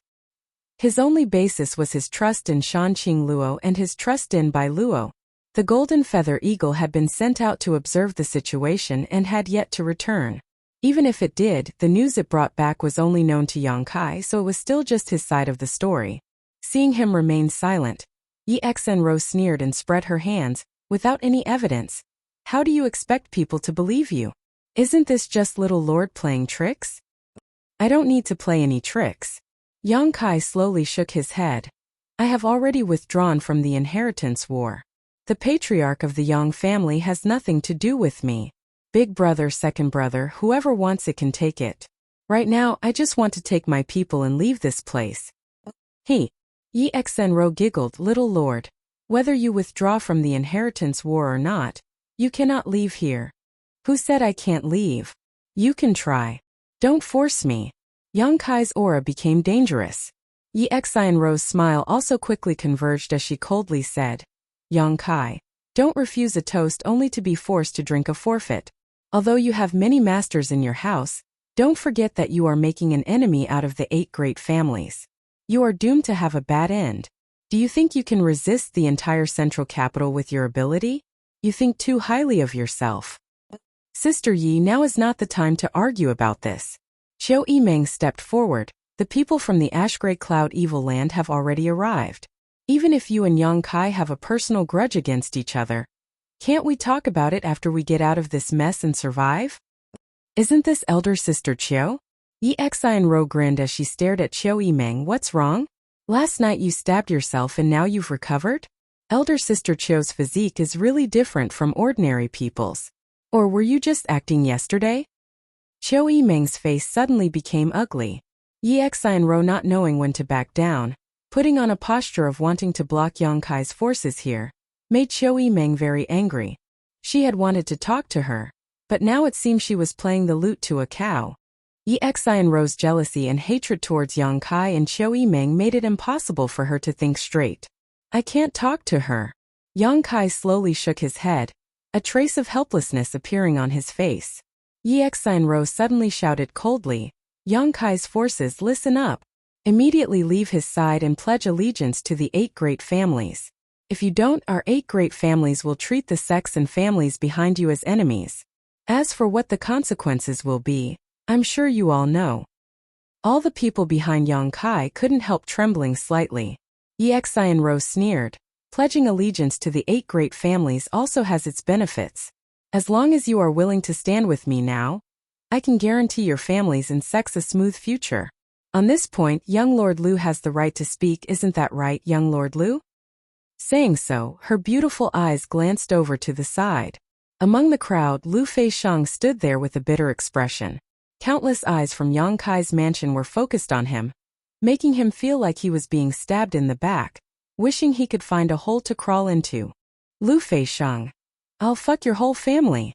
His only basis was his trust in Shanqing Luo and his trust in Bai Luo. The Golden Feather Eagle had been sent out to observe the situation and had yet to return. Even if it did, the news it brought back was only known to Yang Kai, so it was still just his side of the story. Seeing him remain silent, Yi Xianro sneered and spread her hands. "Without any evidence, how do you expect people to believe you? Isn't this just Little Lord playing tricks?" "I don't need to play any tricks." Yang Kai slowly shook his head. "I have already withdrawn from the inheritance war. The patriarch of the Yang family has nothing to do with me. Big brother, second brother, whoever wants it can take it. Right now, I just want to take my people and leave this place." Yi Xianro giggled. "Little Lord, whether you withdraw from the inheritance war or not, you cannot leave here." "Who said I can't leave? You can try. Don't force me." Yang Kai's aura became dangerous. Yi Xianro's smile also quickly converged as she coldly said, "Yang Kai, don't refuse a toast only to be forced to drink a forfeit. Although you have many masters in your house, don't forget that you are making an enemy out of the 8 great families. You are doomed to have a bad end. Do you think you can resist the entire central capital with your ability? You think too highly of yourself." "Sister Yi, now is not the time to argue about this." Qiu Yimeng stepped forward. "The people from the Ash-Gray Cloud Evil Land have already arrived. Even if you and Yang Kai have a personal grudge against each other, can't we talk about it after we get out of this mess and survive?" "Isn't this elder sister Qiu?" Yi Xianro grinned as she stared at Qiu Yimeng. "What's wrong? Last night you stabbed yourself and now you've recovered? Elder sister Qiu's physique is really different from ordinary people's. Or were you just acting yesterday?" Qiu Yimeng's face suddenly became ugly. Yi Xianro, not knowing when to back down, putting on a posture of wanting to block Yang Kai's forces here, made Qiu Yimeng very angry. She had wanted to talk to her, but now it seemed she was playing the lute to a cow. Yi Xianro's jealousy and hatred towards Yang Kai and Qiu Yimeng made it impossible for her to think straight. "I can't talk to her." Yang Kai slowly shook his head, a trace of helplessness appearing on his face. Yi Xianro suddenly shouted coldly, "Yang Kai's forces, listen up. Immediately leave his side and pledge allegiance to the 8 great families. If you don't, our 8 great families will treat the sects and families behind you as enemies. As for what the consequences will be, I'm sure you all know." All the people behind Yang Kai couldn't help trembling slightly. Yi Xianro sneered, "Pledging allegiance to the 8 great families also has its benefits. As long as you are willing to stand with me now, I can guarantee your families and sects a smooth future. On this point, young Lord Lu has the right to speak, isn't that right, young Lord Lu?" Saying so, her beautiful eyes glanced over to the side. Among the crowd, Lu Feixiang stood there with a bitter expression. Countless eyes from Yang Kai's mansion were focused on him, making him feel like he was being stabbed in the back, wishing he could find a hole to crawl into. "Lu Feixiang, I'll fuck your whole family."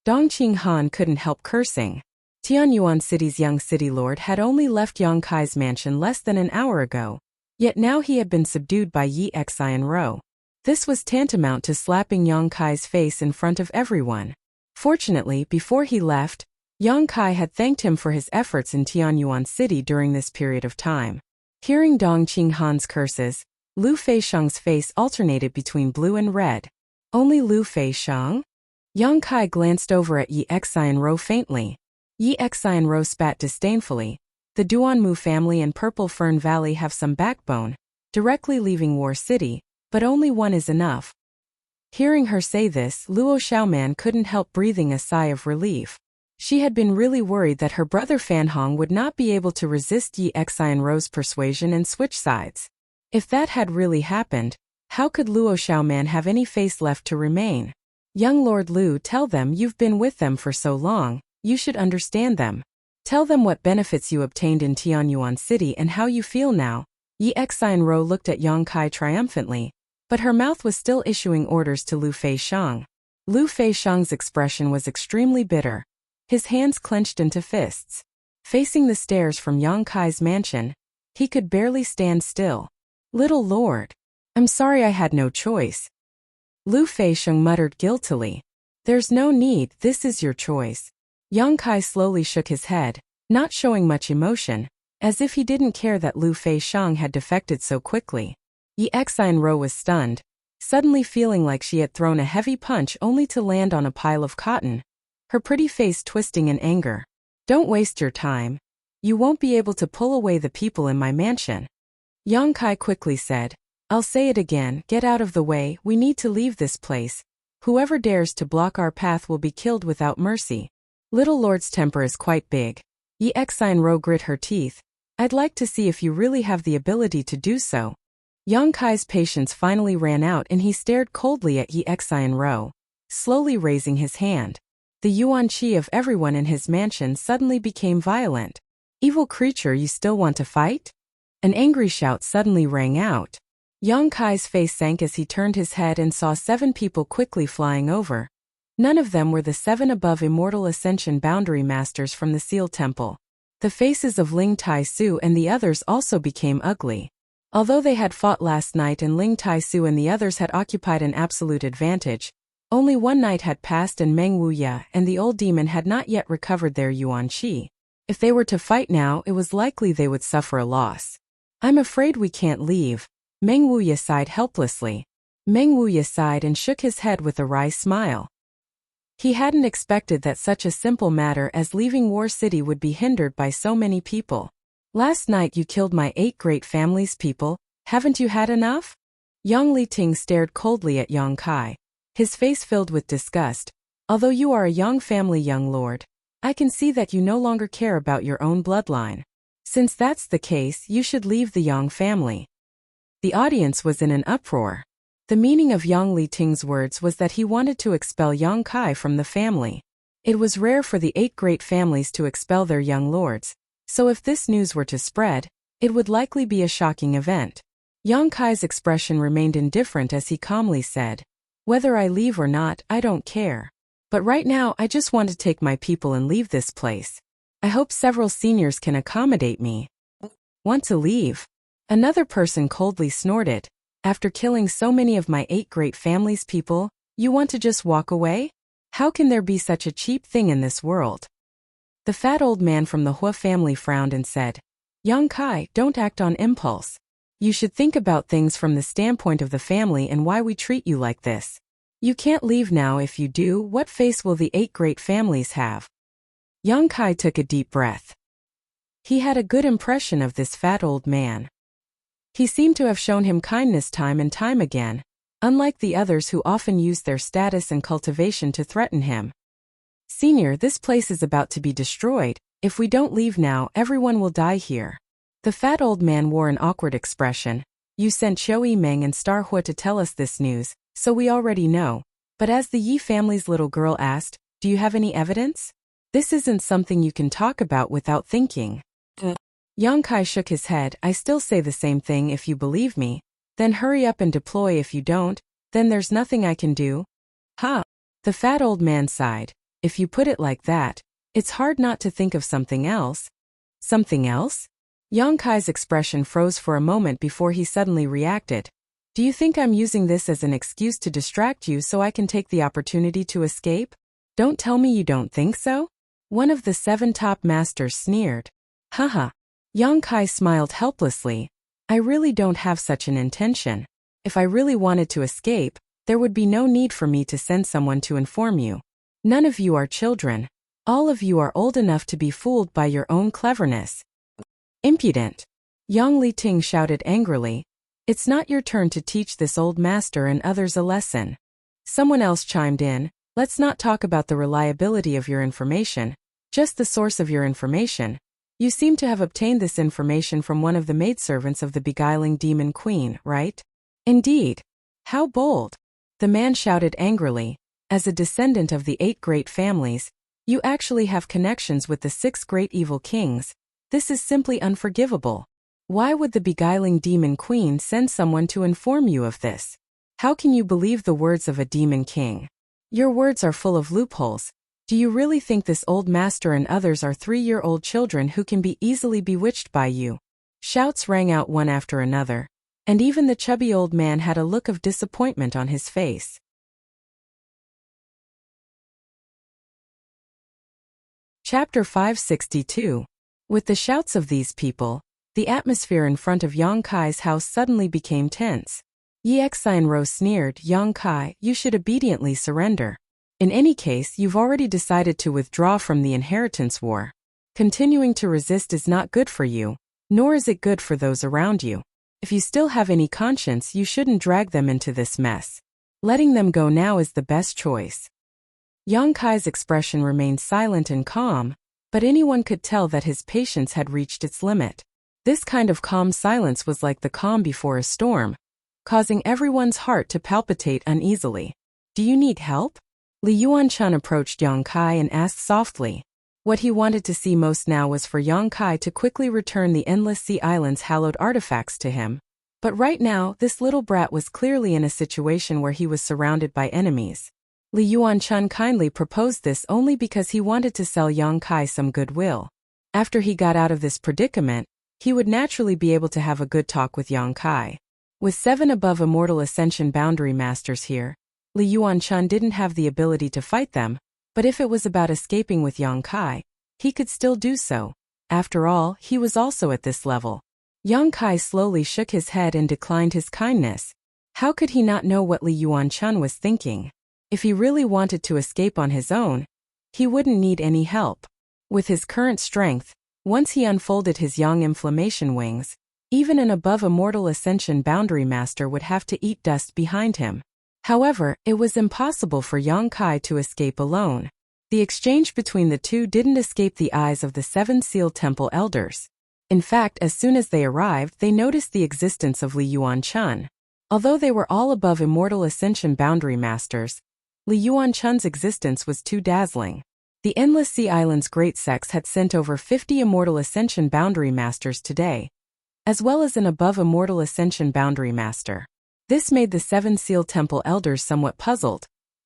Dongqing Han couldn't help cursing. Tianyuan City's young city lord had only left Yang Kai's mansion less than an hour ago, yet now he had been subdued by Yi Xianro. This was tantamount to slapping Yang Kai's face in front of everyone. Fortunately, before he left, Yang Kai had thanked him for his efforts in Tianyuan City during this period of time. Hearing Dong Qinghan's curses, Lu Feisheng's face alternated between blue and red. Only Lu Feisheng? Yang Kai glanced over at Yi Xianro faintly. Yi Xianro spat disdainfully. The Duanmu family and Purple Fern Valley have some backbone, directly leaving War City, but only one is enough. Hearing her say this, Luo Xiaoman couldn't help breathing a sigh of relief. She had been really worried that her brother Fan Hong would not be able to resist Yi Xianro's persuasion and switch sides. If that had really happened, how could Luo Xiaoman have any face left to remain? Young Lord Lu, tell them you've been with them for so long, you should understand them. Tell them what benefits you obtained in Tianyuan City and how you feel now. Yi Xianro looked at Yang Kai triumphantly, but her mouth was still issuing orders to Lu Feisheng. Lu Feisheng's expression was extremely bitter. His hands clenched into fists. Facing the stairs from Yang Kai's mansion, he could barely stand still. Little Lord, I'm sorry I had no choice. Lu Feisheng muttered guiltily. There's no need, this is your choice. Yang Kai slowly shook his head, not showing much emotion, as if he didn't care that Lu Feisheng had defected so quickly. Yi Xianro was stunned, suddenly feeling like she had thrown a heavy punch only to land on a pile of cotton. Her pretty face twisting in anger. Don't waste your time. You won't be able to pull away the people in my mansion. Yang Kai quickly said, I'll say it again, get out of the way, we need to leave this place. Whoever dares to block our path will be killed without mercy. Little Lord's temper is quite big. Yi Xianro grit her teeth. I'd like to see if you really have the ability to do so. Yang Kai's patience finally ran out and he stared coldly at Yi Xianro, slowly raising his hand. The yuan qi of everyone in his mansion suddenly became violent. Evil creature, you still want to fight? An angry shout suddenly rang out. Yang Kai's face sank as he turned his head and saw 7 people quickly flying over. None of them were the 7 above immortal ascension boundary masters from the Seal Temple. The faces of Ling Tai Su and the others also became ugly. Although they had fought last night and Ling Tai Su and the others had occupied an absolute advantage, only one night had passed and Meng Wuya and the old demon had not yet recovered their yuan qi. If they were to fight now, it was likely they would suffer a loss. I'm afraid we can't leave. Meng Wuya sighed helplessly. Meng Wuya sighed and shook his head with a wry smile. He hadn't expected that such a simple matter as leaving War City would be hindered by so many people. Last night you killed my 8 great families' people, haven't you had enough? Yang Liting stared coldly at Yang Kai. His face filled with disgust. Although you are a Yang family young lord, I can see that you no longer care about your own bloodline. Since that's the case, you should leave the Yang family. The audience was in an uproar. The meaning of Yang Liting's words was that he wanted to expel Yang Kai from the family. It was rare for the 8 great families to expel their young lords, so if this news were to spread, it would likely be a shocking event. Yang Kai's expression remained indifferent as he calmly said, whether I leave or not, I don't care. But right now I just want to take my people and leave this place. I hope several seniors can accommodate me. Want to leave? Another person coldly snorted. After killing so many of my 8 great families' people, you want to just walk away? How can there be such a cheap thing in this world? The fat old man from the Hua family frowned and said, Yang Kai, don't act on impulse. You should think about things from the standpoint of the family and why we treat you like this. You can't leave now. If you do, what face will the 8 great families have? Yang Kai took a deep breath. He had a good impression of this fat old man. He seemed to have shown him kindness time and time again, unlike the others who often used their status and cultivation to threaten him. Senior, this place is about to be destroyed. If we don't leave now, everyone will die here. The fat old man wore an awkward expression. You sent Qiu Yimeng and Star Hua to tell us this news, so we already know. But as the Yi family's little girl asked, do you have any evidence? This isn't something you can talk about without thinking. Yang Kai shook his head. I still say the same thing. If you believe me, then hurry up and deploy. If you don't, then there's nothing I can do. Ha! The fat old man sighed. If you put it like that, it's hard not to think of something else. Something else? Yang Kai's expression froze for a moment before he suddenly reacted. Do you think I'm using this as an excuse to distract you so I can take the opportunity to escape? Don't tell me you don't think so? One of the 7 top masters sneered. Haha. Yang Kai smiled helplessly. I really don't have such an intention. If I really wanted to escape, there would be no need for me to send someone to inform you. None of you are children. All of you are old enough to be fooled by your own cleverness. Impudent! Yang Liting shouted angrily. It's not your turn to teach this old master and others a lesson. Someone else chimed in. Let's not talk about the reliability of your information, just the source of your information. You seem to have obtained this information from one of the maidservants of the beguiling demon queen, right? Indeed. How bold! The man shouted angrily. As a descendant of the 8 great families, you actually have connections with the 6 great evil kings. This is simply unforgivable. Why would the beguiling demon queen send someone to inform you of this? How can you believe the words of a demon king? Your words are full of loopholes. Do you really think this old master and others are 3-year-old children who can be easily bewitched by you? Shouts rang out one after another, and even the chubby old man had a look of disappointment on his face. Chapter 562. With the shouts of these people, the atmosphere in front of Yang Kai's house suddenly became tense. Yi Xinro sneered, Yang Kai, you should obediently surrender. In any case, you've already decided to withdraw from the inheritance war. Continuing to resist is not good for you, nor is it good for those around you. If you still have any conscience, you shouldn't drag them into this mess. Letting them go now is the best choice. Yang Kai's expression remained silent and calm, but anyone could tell that his patience had reached its limit. This kind of calm silence was like the calm before a storm, causing everyone's heart to palpitate uneasily. Do you need help? Li Yuanchun approached Yang Kai and asked softly. What he wanted to see most now was for Yang Kai to quickly return the Endless Sea Island's hallowed artifacts to him. But right now, this little brat was clearly in a situation where he was surrounded by enemies. Li Yuanchun kindly proposed this only because he wanted to sell Yang Kai some goodwill. After he got out of this predicament, he would naturally be able to have a good talk with Yang Kai. With 7 above immortal ascension boundary masters here, Li Yuanchun didn't have the ability to fight them, but if it was about escaping with Yang Kai, he could still do so. After all, he was also at this level. Yang Kai slowly shook his head and declined his kindness. How could he not know what Li Yuanchun was thinking? If he really wanted to escape on his own, he wouldn't need any help. With his current strength, once he unfolded his Yang inflammation wings, even an above immortal ascension boundary master would have to eat dust behind him. However, it was impossible for Yang Kai to escape alone. The exchange between the two didn't escape the eyes of the 7 sealed temple elders. In fact, as soon as they arrived, they noticed the existence of Li Yuanchun. Although they were all above immortal ascension boundary masters, Li Yuanchun's existence was too dazzling. The Endless Sea Island's Great Sex had sent over 50 immortal ascension boundary masters today, as well as an above immortal ascension boundary master. This made the 7 sealed temple elders somewhat puzzled,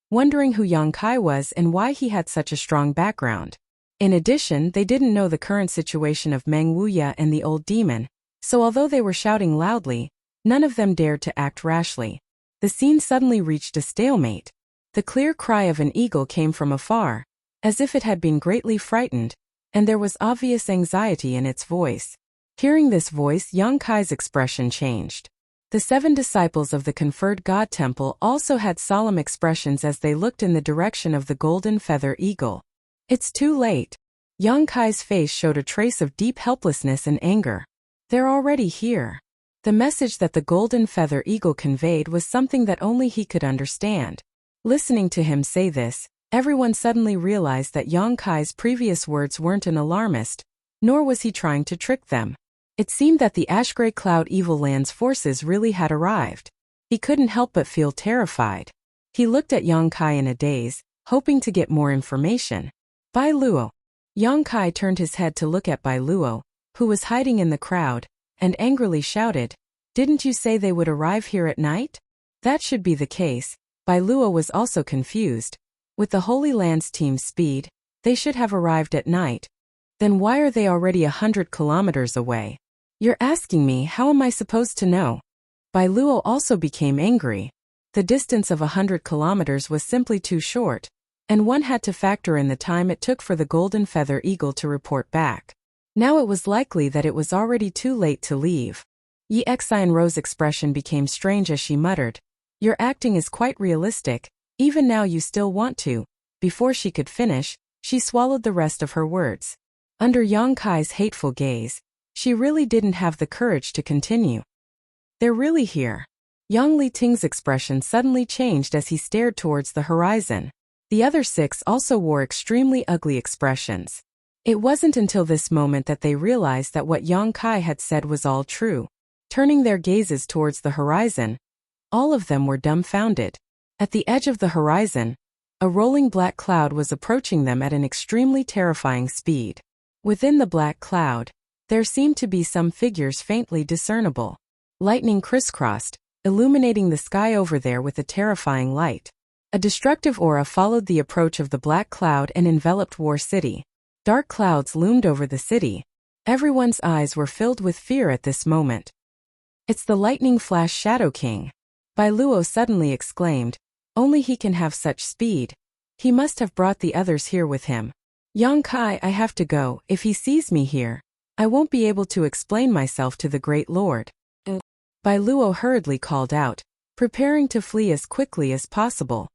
wondering who Yang Kai was and why he had such a strong background. In addition, they didn't know the current situation of Meng Wuya and the old demon, so although they were shouting loudly, none of them dared to act rashly. The scene suddenly reached a stalemate. The clear cry of an eagle came from afar, as if it had been greatly frightened, and there was obvious anxiety in its voice. Hearing this voice, Yang Kai's expression changed. The 7 disciples of the conferred God Temple also had solemn expressions as they looked in the direction of the golden feather eagle. It's too late. Yang Kai's face showed a trace of deep helplessness and anger. They're already here. The message that the golden feather eagle conveyed was something that only he could understand. Listening to him say this, everyone suddenly realized that Yang Kai's previous words weren't an alarmist, nor was he trying to trick them. It seemed that the Ashgrey Cloud Evil Land's forces really had arrived. He couldn't help but feel terrified. He looked at Yang Kai in a daze, hoping to get more information. Bai Luo. Yang Kai turned his head to look at Bai Luo, who was hiding in the crowd, and angrily shouted, "Didn't you say they would arrive here at night?" That should be the case. Bai Luo was also confused. With the Holy Land's team's speed, they should have arrived at night. Then why are they already 100 kilometers away? You're asking me, how am I supposed to know? Bai Luo also became angry. The distance of 100 kilometers was simply too short. and one had to factor in the time it took for the golden feather eagle to report back. Now it was likely that it was already too late to leave. Yi Xianrou's expression became strange as she muttered, "Your acting is quite realistic, even now you still want to." Before she could finish, she swallowed the rest of her words. Under Yang Kai's hateful gaze, she really didn't have the courage to continue. "They're really here." Yang Liting's expression suddenly changed as he stared towards the horizon. The other 6 also wore extremely ugly expressions. It wasn't until this moment that they realized that what Yang Kai had said was all true. Turning their gazes towards the horizon, all of them were dumbfounded. At the edge of the horizon, a rolling black cloud was approaching them at an extremely terrifying speed. Within the black cloud, there seemed to be some figures faintly discernible. Lightning crisscrossed, illuminating the sky over there with a terrifying light. A destructive aura followed the approach of the black cloud and enveloped War City. Dark clouds loomed over the city. Everyone's eyes were filled with fear at this moment. "It's the Lightning Flash Shadow King," Bai Luo suddenly exclaimed. "Only he can have such speed. He must have brought the others here with him. Yang Kai, I have to go. If he sees me here, I won't be able to explain myself to the Great Lord." Bai Luo hurriedly called out, preparing to flee as quickly as possible.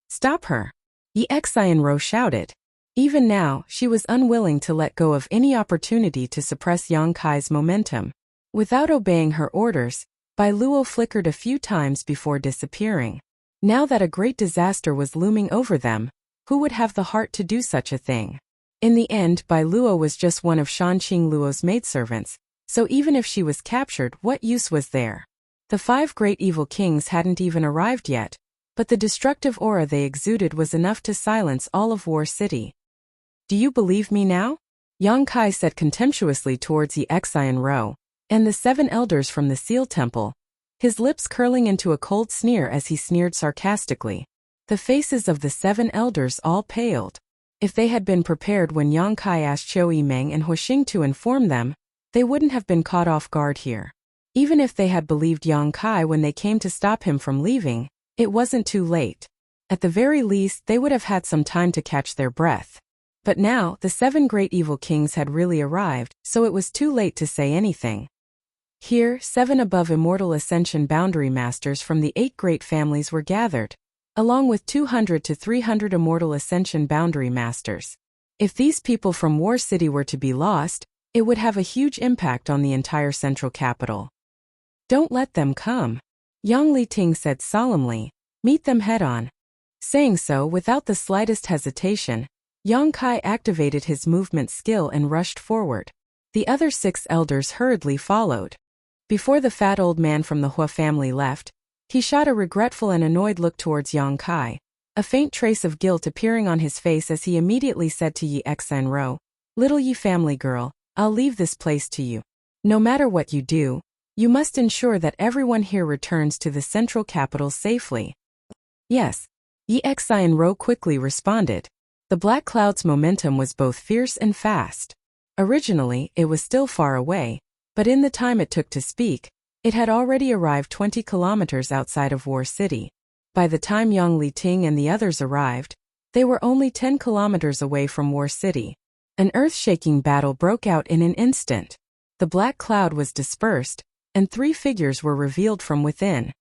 "Stop her!" Yi Xianrou shouted. Even now, she was unwilling to let go of any opportunity to suppress Yang Kai's momentum. Without obeying her orders, Bai Luo flickered a few times before disappearing. Now that a great disaster was looming over them, who would have the heart to do such a thing? In the end, Bai Luo was just one of Shanqing Luo's maidservants, so even if she was captured, what use was there? The 5 great evil kings hadn't even arrived yet, but the destructive aura they exuded was enough to silence all of War City. "Do you believe me now?" Yang Kai said contemptuously towards Yi Xianrou and the 7 elders from the Seal Temple, his lips curling into a cold sneer as he sneered sarcastically. The faces of the 7 elders all paled. If they had been prepared when Yang Kai asked Zhou Yimeng and Huixing to inform them, they wouldn't have been caught off guard here. Even if they had believed Yang Kai when they came to stop him from leaving, it wasn't too late. At the very least, they would have had some time to catch their breath. But now, the 7 great evil kings had really arrived, so it was too late to say anything. Here, 7 above immortal ascension boundary masters from the 8 great families were gathered, along with 200 to 300 immortal ascension boundary masters. If these people from War City were to be lost, it would have a huge impact on the entire central capital. "Don't let them come," Yang Liting said solemnly. "Meet them head-on." Saying so without the slightest hesitation, Yang Kai activated his movement skill and rushed forward. The other 6 elders hurriedly followed. Before the fat old man from the Hua family left, he shot a regretful and annoyed look towards Yang Kai, a faint trace of guilt appearing on his face as he immediately said to Yi Xianrou, "Little Yi family girl, I'll leave this place to you. No matter what you do, you must ensure that everyone here returns to the central capital safely." "Yes," Yi Xianrou quickly responded. The black cloud's momentum was both fierce and fast. Originally, it was still far away, but in the time it took to speak, it had already arrived 20 kilometers outside of War City. By the time Yang Liting and the others arrived, they were only 10 kilometers away from War City. An earth-shaking battle broke out in an instant. The black cloud was dispersed, and 3 figures were revealed from within.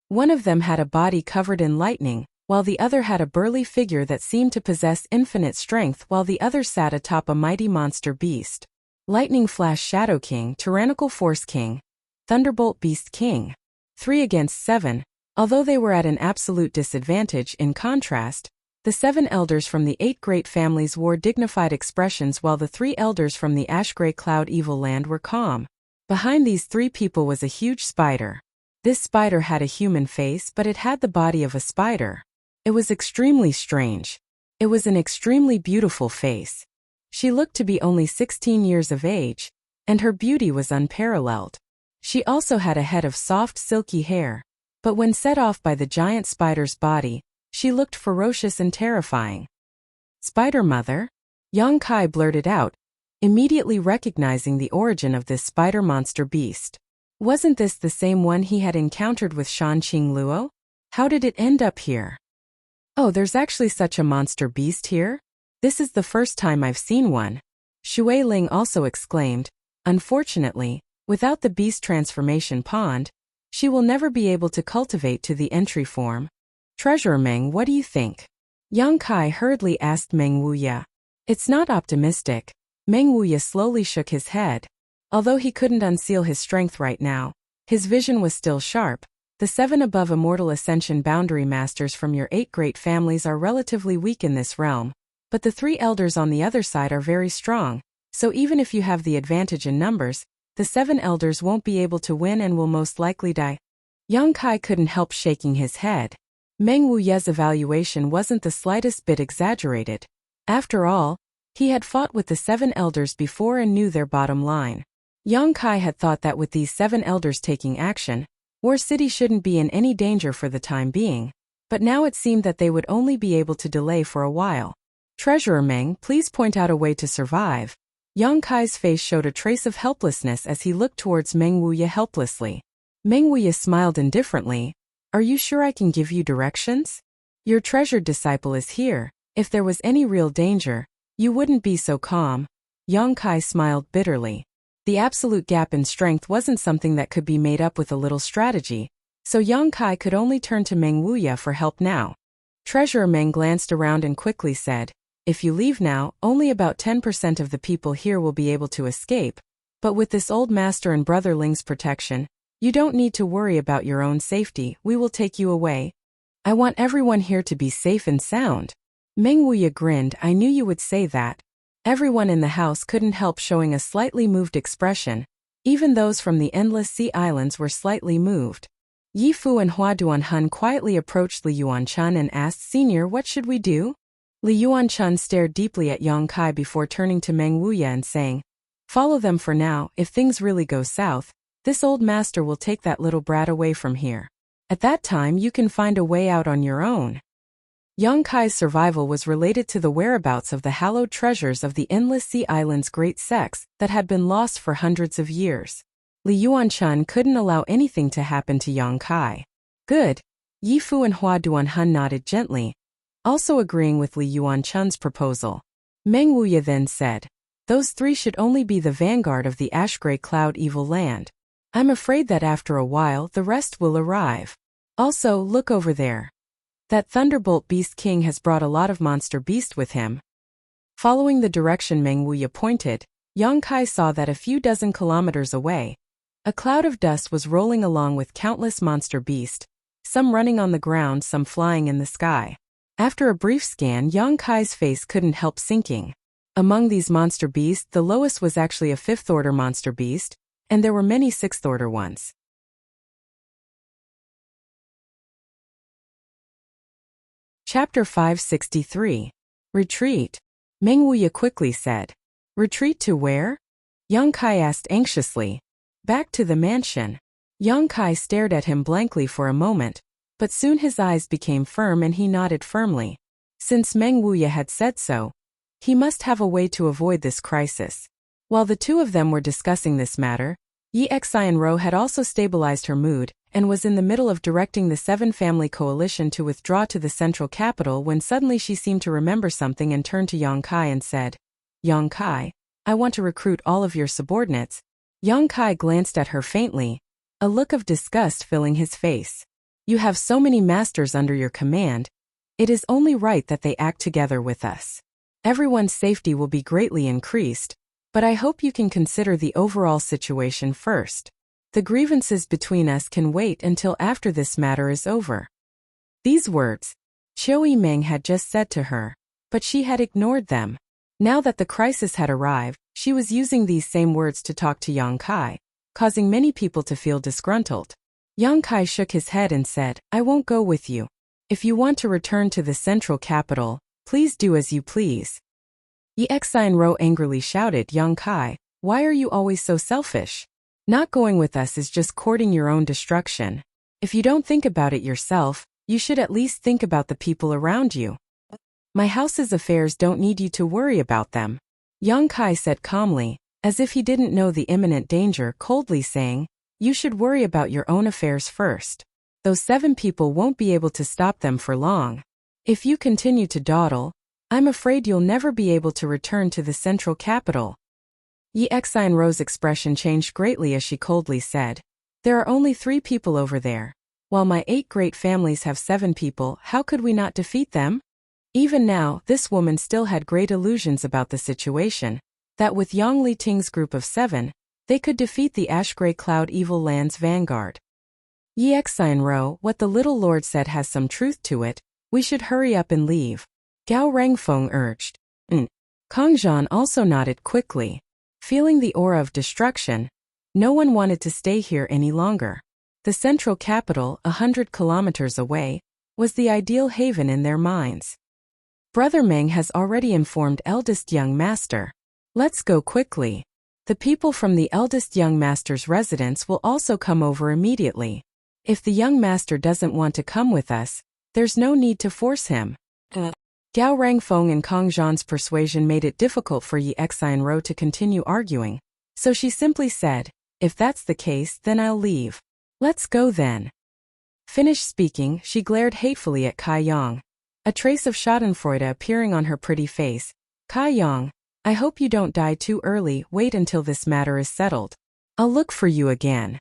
One of them had a body covered in lightning, while the other had a burly figure that seemed to possess infinite strength, while the other sat atop a mighty monster beast. Lightning Flash Shadow King, Tyrannical Force King, Thunderbolt Beast King. 3 against 7. Although they were at an absolute disadvantage, in contrast, the 7 elders from the 8 great families wore dignified expressions while the 3 elders from the ash-gray cloud evil land were calm. Behind these 3 people was a huge spider. This spider had a human face, but it had the body of a spider. It was extremely strange. It was an extremely beautiful face. She looked to be only 16 years of age, and her beauty was unparalleled. She also had a head of soft, silky hair, but when set off by the giant spider's body, she looked ferocious and terrifying. "Spider Mother?" Yang Kai blurted out, immediately recognizing the origin of this spider monster beast. Wasn't this the same one he had encountered with Shanqing Luo? How did it end up here? Oh, there's actually such a monster beast here? This is the first time I've seen one. Shui Ling also exclaimed. Unfortunately, without the beast transformation pond, she will never be able to cultivate to the entry form. Treasurer Meng, what do you think? Yang Kai hurriedly asked Meng Wuya. It's not optimistic. Meng Wuya slowly shook his head. Although he couldn't unseal his strength right now, his vision was still sharp. The 7 above immortal ascension boundary masters from your 8 great families are relatively weak in this realm, but the 3 elders on the other side are very strong, so even if you have the advantage in numbers, the 7 elders won't be able to win and will most likely die. Yang Kai couldn't help shaking his head. Meng Wuye's evaluation wasn't the slightest bit exaggerated. After all, he had fought with the 7 elders before and knew their bottom line. Yang Kai had thought that with these 7 elders taking action, War City shouldn't be in any danger for the time being, but now it seemed that they would only be able to delay for a while. Treasurer Meng, please point out a way to survive. Yang Kai's face showed a trace of helplessness as he looked towards Meng Wuye helplessly. Meng Wuye smiled indifferently. Are you sure I can give you directions? Your treasured disciple is here. If there was any real danger, you wouldn't be so calm. Yang Kai smiled bitterly. The absolute gap in strength wasn't something that could be made up with a little strategy, so Yang Kai could only turn to Meng Wuya for help now. Treasurer Meng glanced around and quickly said, if you leave now, only about 10% of the people here will be able to escape, but with this old master and brother Ling's protection, you don't need to worry about your own safety, we will take you away. I want everyone here to be safe and sound. Meng Wuya grinned, I knew you would say that. Everyone in the house couldn't help showing a slightly moved expression. Even those from the Endless Sea Islands were slightly moved. Yi Fu and Hua Duanhun quietly approached Li Yuanchun and asked, Senior, what should we do? Li Yuanchun stared deeply at Yang Kai before turning to Meng Wuya and saying, follow them for now, if things really go south, this old master will take that little brat away from here. At that time you can find a way out on your own. Yang Kai's survival was related to the whereabouts of the hallowed treasures of the Endless Sea Islands' great sects that had been lost for hundreds of years. Li Yuanchun couldn't allow anything to happen to Yang Kai. Good. Yi Fu and Hua Duanhun nodded gently, also agreeing with Li Yuanchun's proposal. Meng Wuya then said, those 3 should only be the vanguard of the ash-gray cloud evil land. I'm afraid that after a while the rest will arrive. Also, look over there. That Thunderbolt Beast King has brought a lot of monster beast with him. Following the direction Meng Wuya pointed, Yang Kai saw that a few dozen kilometers away, a cloud of dust was rolling along with countless monster beast, some running on the ground, some flying in the sky. After a brief scan, Yang Kai's face couldn't help sinking. Among these monster beasts, the lowest was actually a 5th-order monster beast, and there were many 6th-order ones. Chapter 563. Retreat. Meng Wuya quickly said. Retreat to where? Yang Kai asked anxiously. Back to the mansion. Yang Kai stared at him blankly for a moment, but soon his eyes became firm and he nodded firmly. Since Meng Wuya had said so, he must have a way to avoid this crisis. While the 2 of them were discussing this matter, Yi Xianro had also stabilized her mood and was in the middle of directing the 7-family coalition to withdraw to the central capital when suddenly she seemed to remember something and turned to Yang Kai and said, Yang Kai, I want to recruit all of your subordinates. Yang Kai glanced at her faintly, a look of disgust filling his face. You have so many masters under your command. It is only right that they act together with us. Everyone's safety will be greatly increased, but I hope you can consider the overall situation first. The grievances between us can wait until after this matter is over. These words, Qiu Meng had just said to her, but she had ignored them. Now that the crisis had arrived, she was using these same words to talk to Yang Kai, causing many people to feel disgruntled. Yang Kai shook his head and said, I won't go with you. If you want to return to the central capital, please do as you please. Yi Xianro angrily shouted, Yang Kai, why are you always so selfish? Not going with us is just courting your own destruction. If you don't think about it yourself, you should at least think about the people around you. My house's affairs don't need you to worry about them. Yang Kai said calmly, as if he didn't know the imminent danger, coldly saying, you should worry about your own affairs first. Those 7 people won't be able to stop them for long. If you continue to dawdle, I'm afraid you'll never be able to return to the central capital. Yi Exine-Ro's expression changed greatly as she coldly said, "There are only 3 people over there. While my 8 great families have 7 people, how could we not defeat them?" Even now, this woman still had great illusions about the situation, that with Yang Li Ting's group of 7, they could defeat the Ash-Gray Cloud Evil Land's vanguard. Yi Exine-Ro, what the little lord said has some truth to it. We should hurry up and leave, Gao Rengfeng urged. Kang Zhan also nodded quickly. Feeling the aura of destruction, no one wanted to stay here any longer. The central capital, 100 kilometers away, was the ideal haven in their minds. Brother Meng has already informed eldest young master. Let's go quickly. The people from the eldest young master's residence will also come over immediately. If the young master doesn't want to come with us, there's no need to force him. Gao Rengfeng and Kang Zhan's persuasion made it difficult for Yi Exine-Ro to continue arguing, so she simply said, "If that's the case, then I'll leave. Let's go then." Finished speaking, she glared hatefully at Kai Yang, a trace of schadenfreude appearing on her pretty face. "Kai Yang, I hope you don't die too early. Wait until this matter is settled. I'll look for you again."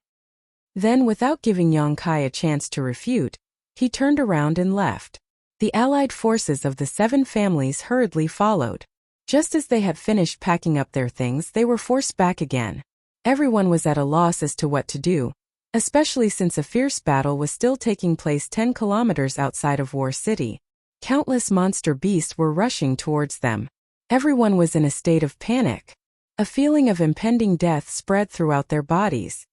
Then, without giving Yang Kai a chance to refute, he turned around and left. The allied forces of the 7 families hurriedly followed. Just as they had finished packing up their things, they were forced back again. Everyone was at a loss as to what to do, especially since a fierce battle was still taking place 10 kilometers outside of War City. Countless monster beasts were rushing towards them. Everyone was in a state of panic. A feeling of impending death spread throughout their bodies.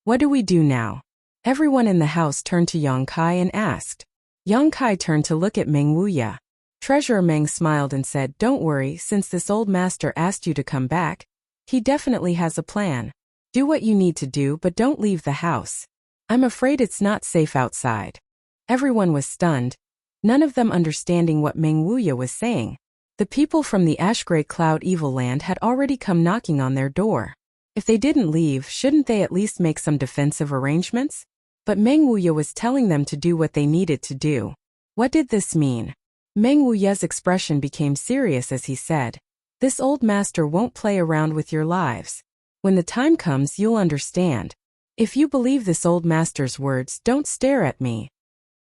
What do we do now? Everyone in the house turned to Yang Kai and asked. Yang Kai turned to look at Meng Wuya. Treasurer Meng smiled and said, "Don't worry, since this old master asked you to come back, he definitely has a plan. Do what you need to do, but don't leave the house. I'm afraid it's not safe outside." Everyone was stunned, none of them understanding what Meng Wuya was saying. The people from the Ash-Gray Cloud Evil Land had already come knocking on their door. If they didn't leave, shouldn't they at least make some defensive arrangements? But Meng Wuya was telling them to do what they needed to do. What did this mean? Meng Wuya's expression became serious as he said, "This old master won't play around with your lives. When the time comes, you'll understand. If you believe this old master's words, don't stare at me."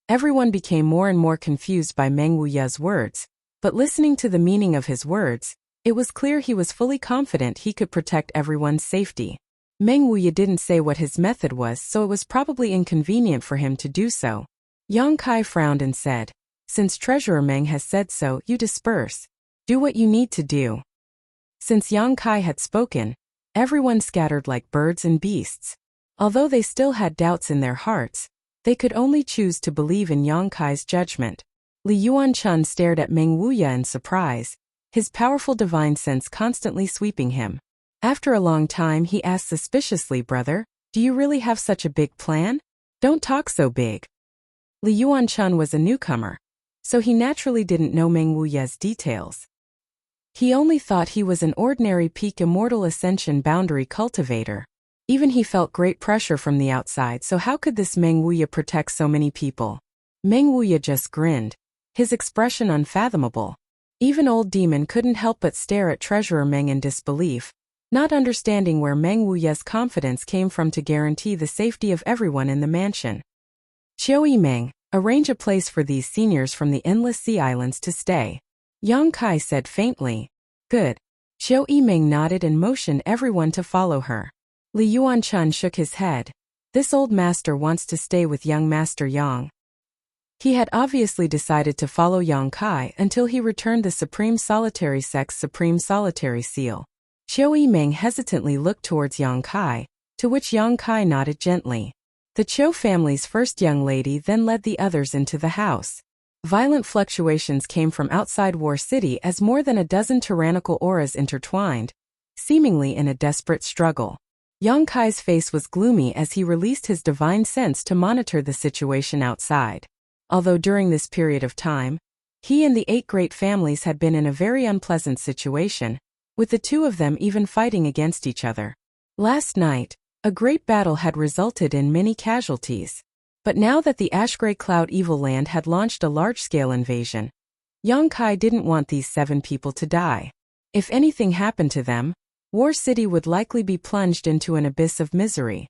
Everyone became more and more confused by Meng Wuya's words, but listening to the meaning of his words, it was clear he was fully confident he could protect everyone's safety. Meng Wuya didn't say what his method was, so it was probably inconvenient for him to do so. Yang Kai frowned and said, "Since Treasurer Meng has said so, you disperse. Do what you need to do." Since Yang Kai had spoken, everyone scattered like birds and beasts. Although they still had doubts in their hearts, they could only choose to believe in Yang Kai's judgment. Li Yuanchun stared at Meng Wuya in surprise, his powerful divine sense constantly sweeping him. After a long time he asked suspiciously, "Brother, do you really have such a big plan? Don't talk so big." Li Yuanchun was a newcomer, so he naturally didn't know Meng Wuya's details. He only thought he was an ordinary peak immortal ascension boundary cultivator. Even he felt great pressure from the outside, so how could this Meng Wuya protect so many people? Meng Wuya just grinned, his expression unfathomable. Even old demon couldn't help but stare at Treasurer Meng in disbelief, not understanding where Meng Wuya's confidence came from to guarantee the safety of everyone in the mansion. "Qiu Yimeng, arrange a place for these seniors from the Endless Sea Islands to stay," Yang Kai said faintly. "Good." Qiu Yimeng nodded and motioned everyone to follow her. Li Yuanchun shook his head. This old master wants to stay with young Master Yang. He had obviously decided to follow Yang Kai until he returned the Supreme Solitary Sect's Supreme Solitary Seal. Qiu Yimeng hesitantly looked towards Yang Kai, to which Yang Kai nodded gently. The Qiu family's first young lady then led the others into the house. Violent fluctuations came from outside War City as more than a dozen tyrannical auras intertwined, seemingly in a desperate struggle. Yang Kai's face was gloomy as he released his divine sense to monitor the situation outside. Although during this period of time, he and the 8 great families had been in a very unpleasant situation, with the 2 of them even fighting against each other. Last night, a great battle had resulted in many casualties. But now that the ash-gray cloud evil land had launched a large-scale invasion, Yang Kai didn't want these 7 people to die. If anything happened to them, War City would likely be plunged into an abyss of misery.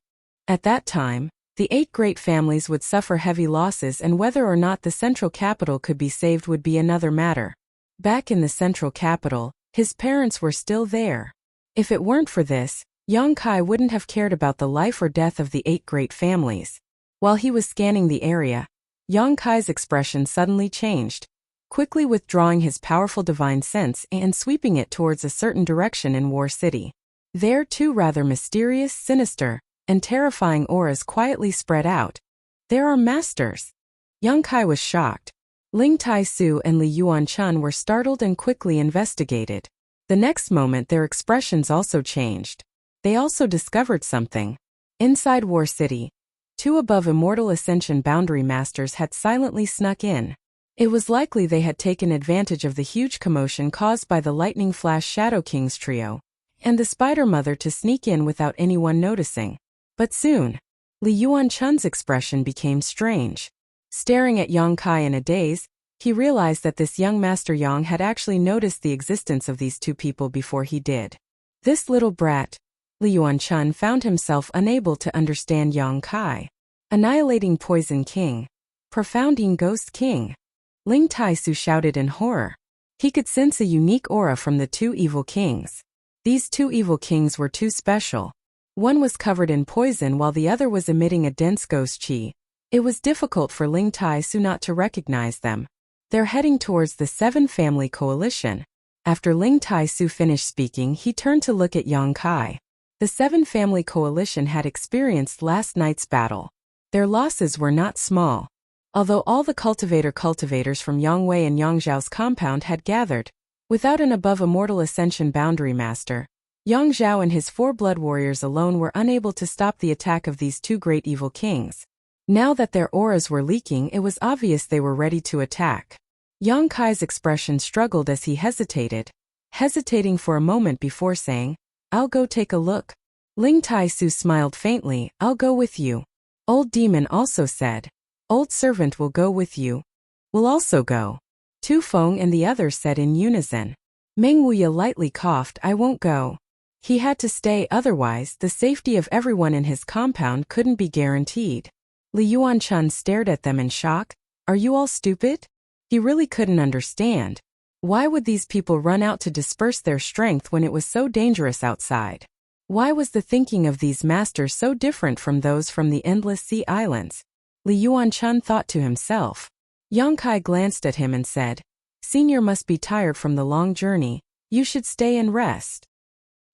At that time, the 8 great families would suffer heavy losses, and whether or not the central capital could be saved would be another matter. Back in the central capital, his parents were still there. If it weren't for this, Yang Kai wouldn't have cared about the life or death of the 8 great families. While he was scanning the area, Yang Kai's expression suddenly changed, quickly withdrawing his powerful divine sense and sweeping it towards a certain direction in War City. There 2 rather mysterious, sinister, and terrifying auras quietly spread out. There are masters. Yang Kai was shocked. Ling Tai-su and Li Yuan-chun were startled and quickly investigated. The next moment their expressions also changed. They also discovered something. Inside War City, 2 above immortal ascension boundary masters had silently snuck in. It was likely they had taken advantage of the huge commotion caused by the Lightning Flash Shadow Kings trio and the Spider Mother to sneak in without anyone noticing. But soon, Li Yuan-chun's expression became strange. Staring at Yang Kai in a daze, he realized that this young Master Yang had actually noticed the existence of these 2 people before he did. This little brat, Li Yuan-chun found himself unable to understand Yang Kai. Annihilating Poison King. Profounding Ghost King. Ling Tai-su shouted in horror. He could sense a unique aura from the 2 evil kings. These 2 evil kings were too special. One was covered in poison while the other was emitting a dense ghost chi. It was difficult for Ling Tai-su not to recognize them. They're heading towards the 7 family coalition. After Ling Tai-su finished speaking, he turned to look at Yang Kai. The 7 family coalition had experienced last night's battle. Their losses were not small. Although all the cultivators from Yangwei and Yangzhao's compound had gathered, without an above immortal ascension boundary master, Yang Zhao and his 4 blood warriors alone were unable to stop the attack of these 2 great evil kings. Now that their auras were leaking, it was obvious they were ready to attack. Yang Kai's expression struggled as he hesitating for a moment before saying, "I'll go take a look." Ling Tai-su smiled faintly. "I'll go with you." Old Demon also said, "Old Servant will go with you." "Will also go." Tu Feng and the others said in unison. Meng Wuya lightly coughed. "I won't go." He had to stay, otherwise the safety of everyone in his compound couldn't be guaranteed. Li Yuan-chun stared at them in shock. "Are you all stupid?" He really couldn't understand. Why would these people run out to disperse their strength when it was so dangerous outside? Why was the thinking of these masters so different from those from the Endless Sea Islands? Li Yuan-chun thought to himself. Yang Kai glanced at him and said, "Senior must be tired from the long journey. You should stay and rest."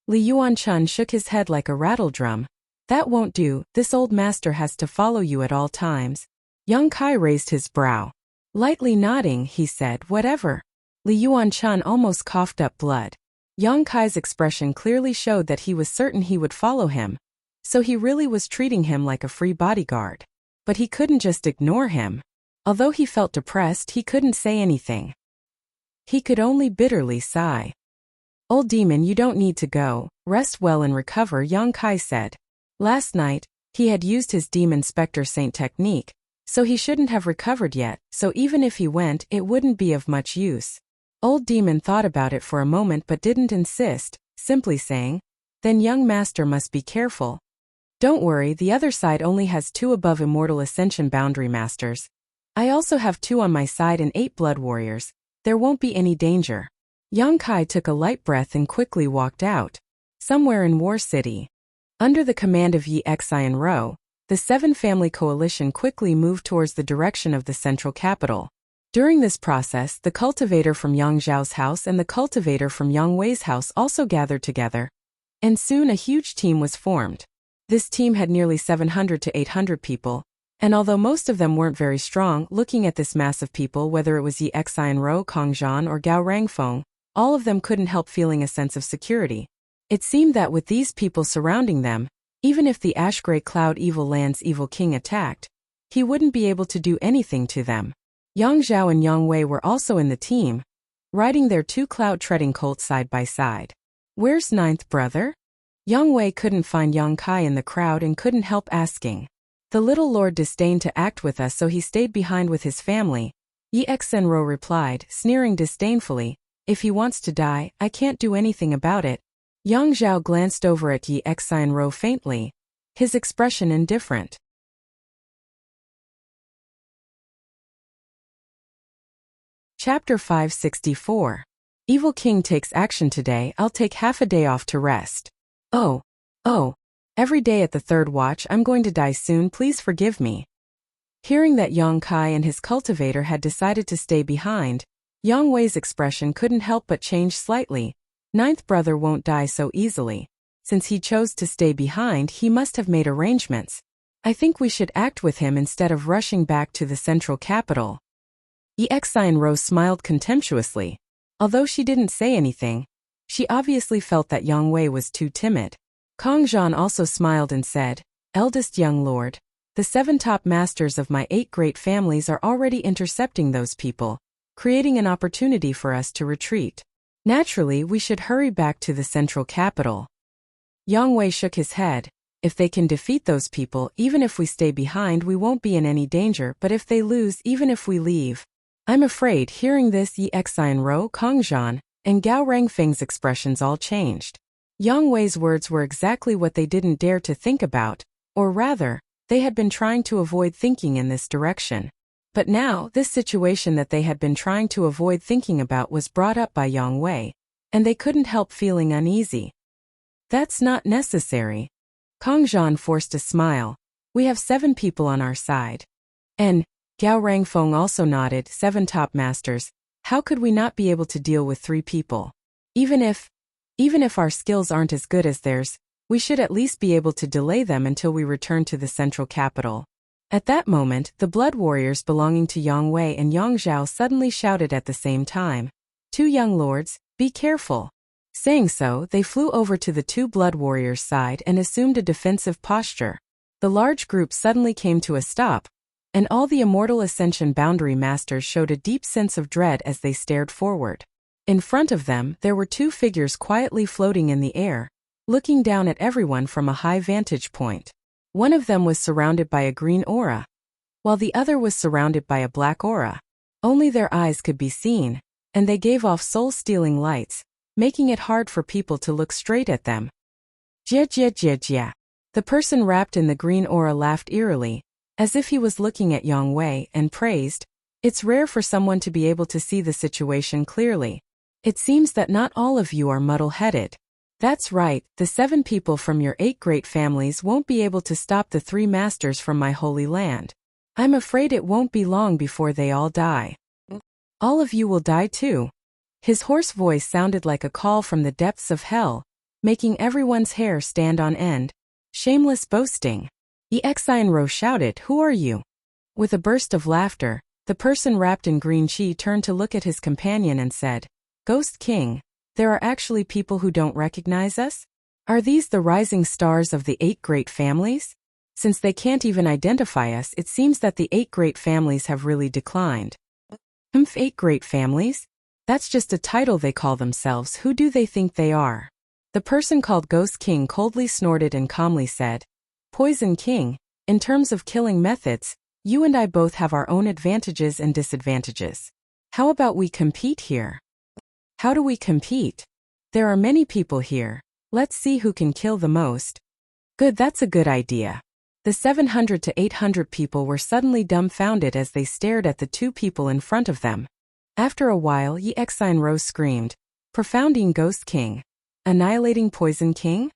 Li Yuan-chun shook his head like a rattledrum. "That won't do, this old master has to follow you at all times." Yang Kai raised his brow. Lightly nodding, he said, "Whatever." Li Yuan-chun almost coughed up blood. Yang Kai's expression clearly showed that he was certain he would follow him. So he really was treating him like a free bodyguard. But he couldn't just ignore him. Although he felt depressed, he couldn't say anything. He could only bitterly sigh. "Old Demon, you don't need to go. Rest well and recover," Yang Kai said. Last night, he had used his Demon Spectre Saint technique, so he shouldn't have recovered yet, so even if he went, it wouldn't be of much use. Old Demon thought about it for a moment but didn't insist, simply saying, "Then young master must be careful." "Don't worry, the other side only has 2 above immortal ascension boundary masters. I also have 2 on my side and 8 blood warriors. There won't be any danger." Yang Kai took a light breath and quickly walked out. Somewhere in War City, under the command of Yi Xian Ro, the 7 family coalition quickly moved towards the direction of the central capital. During this process, the cultivator from Yang Zhao's house and the cultivator from Yang Wei's house also gathered together, and soon a huge team was formed. This team had nearly 700 to 800 people, and although most of them weren't very strong, looking at this mass of people, whether it was Yi Xian Ro, Kong Zhan, or Gao Rangfeng, all of them couldn't help feeling a sense of security. It seemed that with these people surrounding them, even if the ash-gray cloud evil land's evil king attacked, he wouldn't be able to do anything to them. Yang Zhao and Yang Wei were also in the team, riding their 2 cloud-treading colts side by side. "Where's 9th brother?" Yang Wei couldn't find Yang Kai in the crowd and couldn't help asking. The little lord disdained to act with us, so he stayed behind with his family. Yi Xenro replied, sneering disdainfully, if he wants to die, I can't do anything about it. Yang Zhao glanced over at Yi Xenro faintly, his expression indifferent. Chapter 564. Evil King takes action today. I'll take half a day off to rest. Oh. Every day at the third watch I'm going to die soon, please forgive me. Hearing that Yang Kai and his cultivator had decided to stay behind, Yang Wei's expression couldn't help but change slightly. Ninth brother won't die so easily. Since he chose to stay behind, he must have made arrangements. I think we should act with him instead of rushing back to the central capital. Yi Xenro smiled contemptuously. Although she didn't say anything, she obviously felt that Yang Wei was too timid. Kong Zhan also smiled and said, Eldest young lord, the 7 top masters of my 8 great families are already intercepting those people, creating an opportunity for us to retreat. Naturally, we should hurry back to the central capital. Yang Wei shook his head. If they can defeat those people, even if we stay behind, we won't be in any danger, but if they lose, even if we leave. I'm afraid. Hearing this, Yi Xenro, Kong Zhan, and Gao Rangfeng's expressions all changed. Yang Wei's words were exactly what they didn't dare to think about, or rather, they had been trying to avoid thinking in this direction. But now, this situation that they had been trying to avoid thinking about was brought up by Yang Wei, and they couldn't help feeling uneasy. That's not necessary. Kong Zhan forced a smile. We have 7 people on our side. And Gao Rangfeng also nodded. 7 top masters. How could we not be able to deal with 3 people? Even if our skills aren't as good as theirs, we should at least be able to delay them until we return to the central capital. At that moment, the blood warriors belonging to Yang Wei and Yang Zhao suddenly shouted at the same time. 2 young lords, be careful. Saying so, they flew over to the 2 blood warriors' side and assumed a defensive posture. The large group suddenly came to a stop, and all the Immortal Ascension Boundary Masters showed a deep sense of dread as they stared forward. In front of them, there were 2 figures quietly floating in the air, looking down at everyone from a high vantage point. One of them was surrounded by a green aura, while the other was surrounded by a black aura. Only their eyes could be seen, and they gave off soul-stealing lights, making it hard for people to look straight at them. Jia. The person wrapped in the green aura laughed eerily, as if he was looking at Yang Wei, and praised, It's rare for someone to be able to see the situation clearly. It seems that not all of you are muddle-headed. That's right, the 7 people from your 8 great families won't be able to stop the 3 masters from my holy land. I'm afraid it won't be long before they all die. All of you will die too. His hoarse voice sounded like a call from the depths of hell, making everyone's hair stand on end. Shameless boasting. Yi Xenro shouted, Who are you? With a burst of laughter, the person wrapped in green chi turned to look at his companion and said, Ghost King, there are actually people who don't recognize us? Are these the rising stars of the 8 great families? Since they can't even identify us, it seems that the 8 great families have really declined. 8 great families? That's just a title they call themselves. Who do they think they are? The person called Ghost King coldly snorted and calmly said, Poison King, in terms of killing methods, you and I both have our own advantages and disadvantages. How about we compete here? How do we compete? There are many people here. Let's see who can kill the most. Good, that's a good idea. The 700 to 800 people were suddenly dumbfounded as they stared at the 2 people in front of them. After a while, Yi Xenro screamed, Profounding Ghost King. Annihilating Poison King?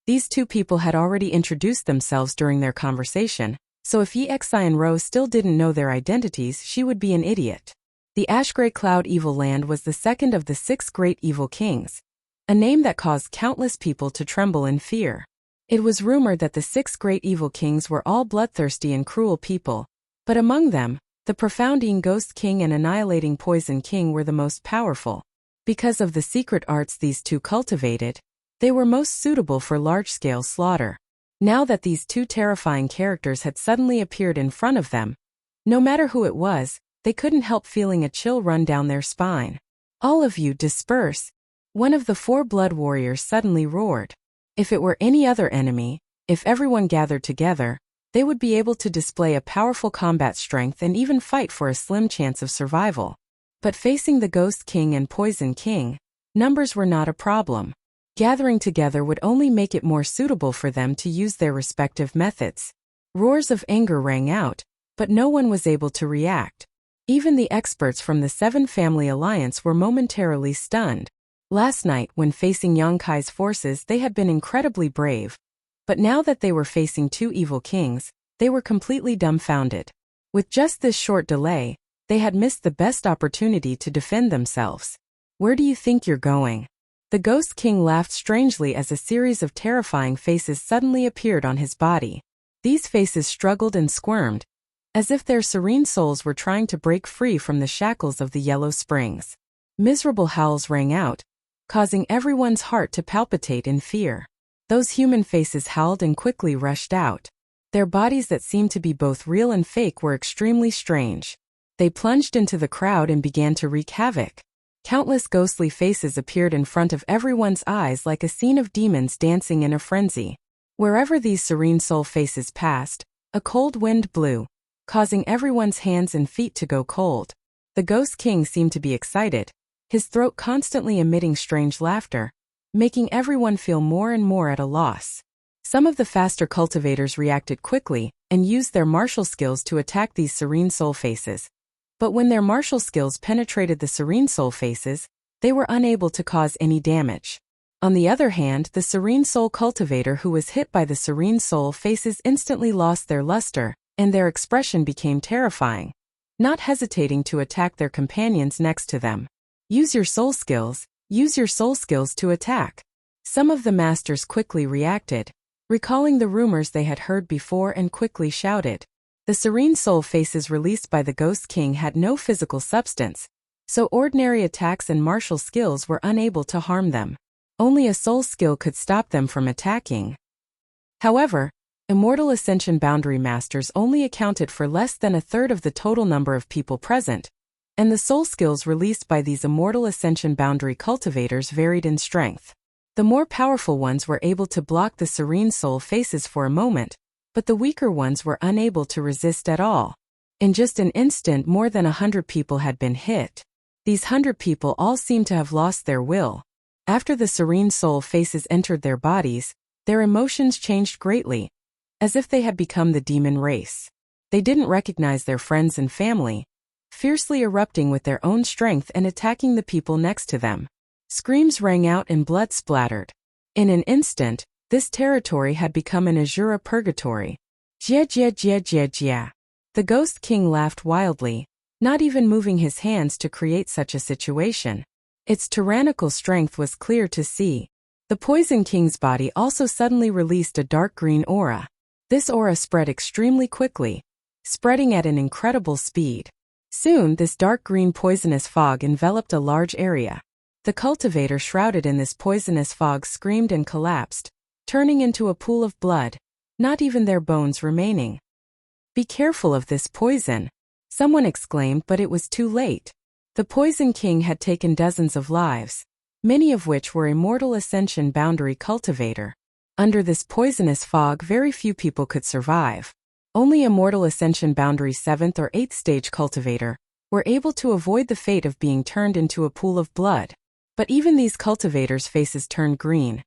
These 2 people had already introduced themselves during their conversation, so if Yi Xenro still didn't know their identities, she would be an idiot. The Ashgrey Cloud Evil Land was the second of the 6 great evil kings, a name that caused countless people to tremble in fear. It was rumored that the 6 great evil kings were all bloodthirsty and cruel people, but among them, the Profounding Ghost King and Annihilating Poison King were the most powerful. Because of the secret arts these 2 cultivated, they were most suitable for large-scale slaughter. Now that these 2 terrifying characters had suddenly appeared in front of them, no matter who it was, they couldn't help feeling a chill run down their spine. All of you disperse. One of the 4 blood warriors suddenly roared. If it were any other enemy, if everyone gathered together, They would be able to display a powerful combat strength and even fight for a slim chance of survival. But facing the Ghost King and Poison King, numbers were not a problem. Gathering together would only make it more suitable for them to use their respective methods. Roars of anger rang out, but no one was able to react. Even the experts from the Seven Family Alliance were momentarily stunned. Last night, when facing Yonkai's forces, they had been incredibly brave. But now that they were facing two evil kings, they were completely dumbfounded. With just this short delay, they had missed the best opportunity to defend themselves. Where do you think you're going? The Ghost King laughed strangely as a series of terrifying faces suddenly appeared on his body. These faces struggled and squirmed, as if their serene souls were trying to break free from the shackles of the Yellow Springs. Miserable howls rang out, causing everyone's heart to palpitate in fear. Those human faces howled and quickly rushed out. Their bodies that seemed to be both real and fake were extremely strange. They plunged into the crowd and began to wreak havoc. Countless ghostly faces appeared in front of everyone's eyes like a scene of demons dancing in a frenzy. Wherever these serene soul faces passed, a cold wind blew, causing everyone's hands and feet to go cold. The Ghost King seemed to be excited, his throat constantly emitting strange laughter, making everyone feel more and more at a loss. Some of the faster cultivators reacted quickly and used their martial skills to attack these serene soul faces. But when their martial skills penetrated the serene soul faces, they were unable to cause any damage. On the other hand, the serene soul cultivator who was hit by the serene soul faces instantly lost their luster, and their expression became terrifying, not hesitating to attack their companions next to them. Use your soul skills to attack. Some of the masters quickly reacted, recalling the rumors they had heard before and quickly shouted. The serene soul faces released by the Ghost King had no physical substance, so ordinary attacks and martial skills were unable to harm them. Only a soul skill could stop them from attacking. However, Immortal Ascension Boundary Masters only accounted for less than a third of the total number of people present, and the soul skills released by these Immortal Ascension Boundary cultivators varied in strength. The more powerful ones were able to block the serene soul faces for a moment, but the weaker ones were unable to resist at all. In just an instant, more than 100 people had been hit. These 100 people all seemed to have lost their will. After the serene soul faces entered their bodies, their emotions changed greatly, as if they had become the demon race. They didn't recognize their friends and family, fiercely erupting with their own strength and attacking the people next to them. Screams rang out and blood splattered. In an instant, this territory had become an Azura purgatory. Jia jia jia jia jia. The Ghost King laughed wildly, not even moving his hands to create such a situation. Its tyrannical strength was clear to see. The Poison King's body also suddenly released a dark green aura. This aura spread extremely quickly, spreading at an incredible speed. Soon, this dark green poisonous fog enveloped a large area. The cultivator shrouded in this poisonous fog screamed and collapsed, turning into a pool of blood, not even their bones remaining. "Be careful of this poison," someone exclaimed, but it was too late. The Poison King had taken dozens of lives, many of which were Immortal Ascension Boundary cultivator. Under this poisonous fog, very few people could survive. Only Immortal Ascension Boundary 7th or 8th stage cultivator were able to avoid the fate of being turned into a pool of blood. But even these cultivators' faces turned green,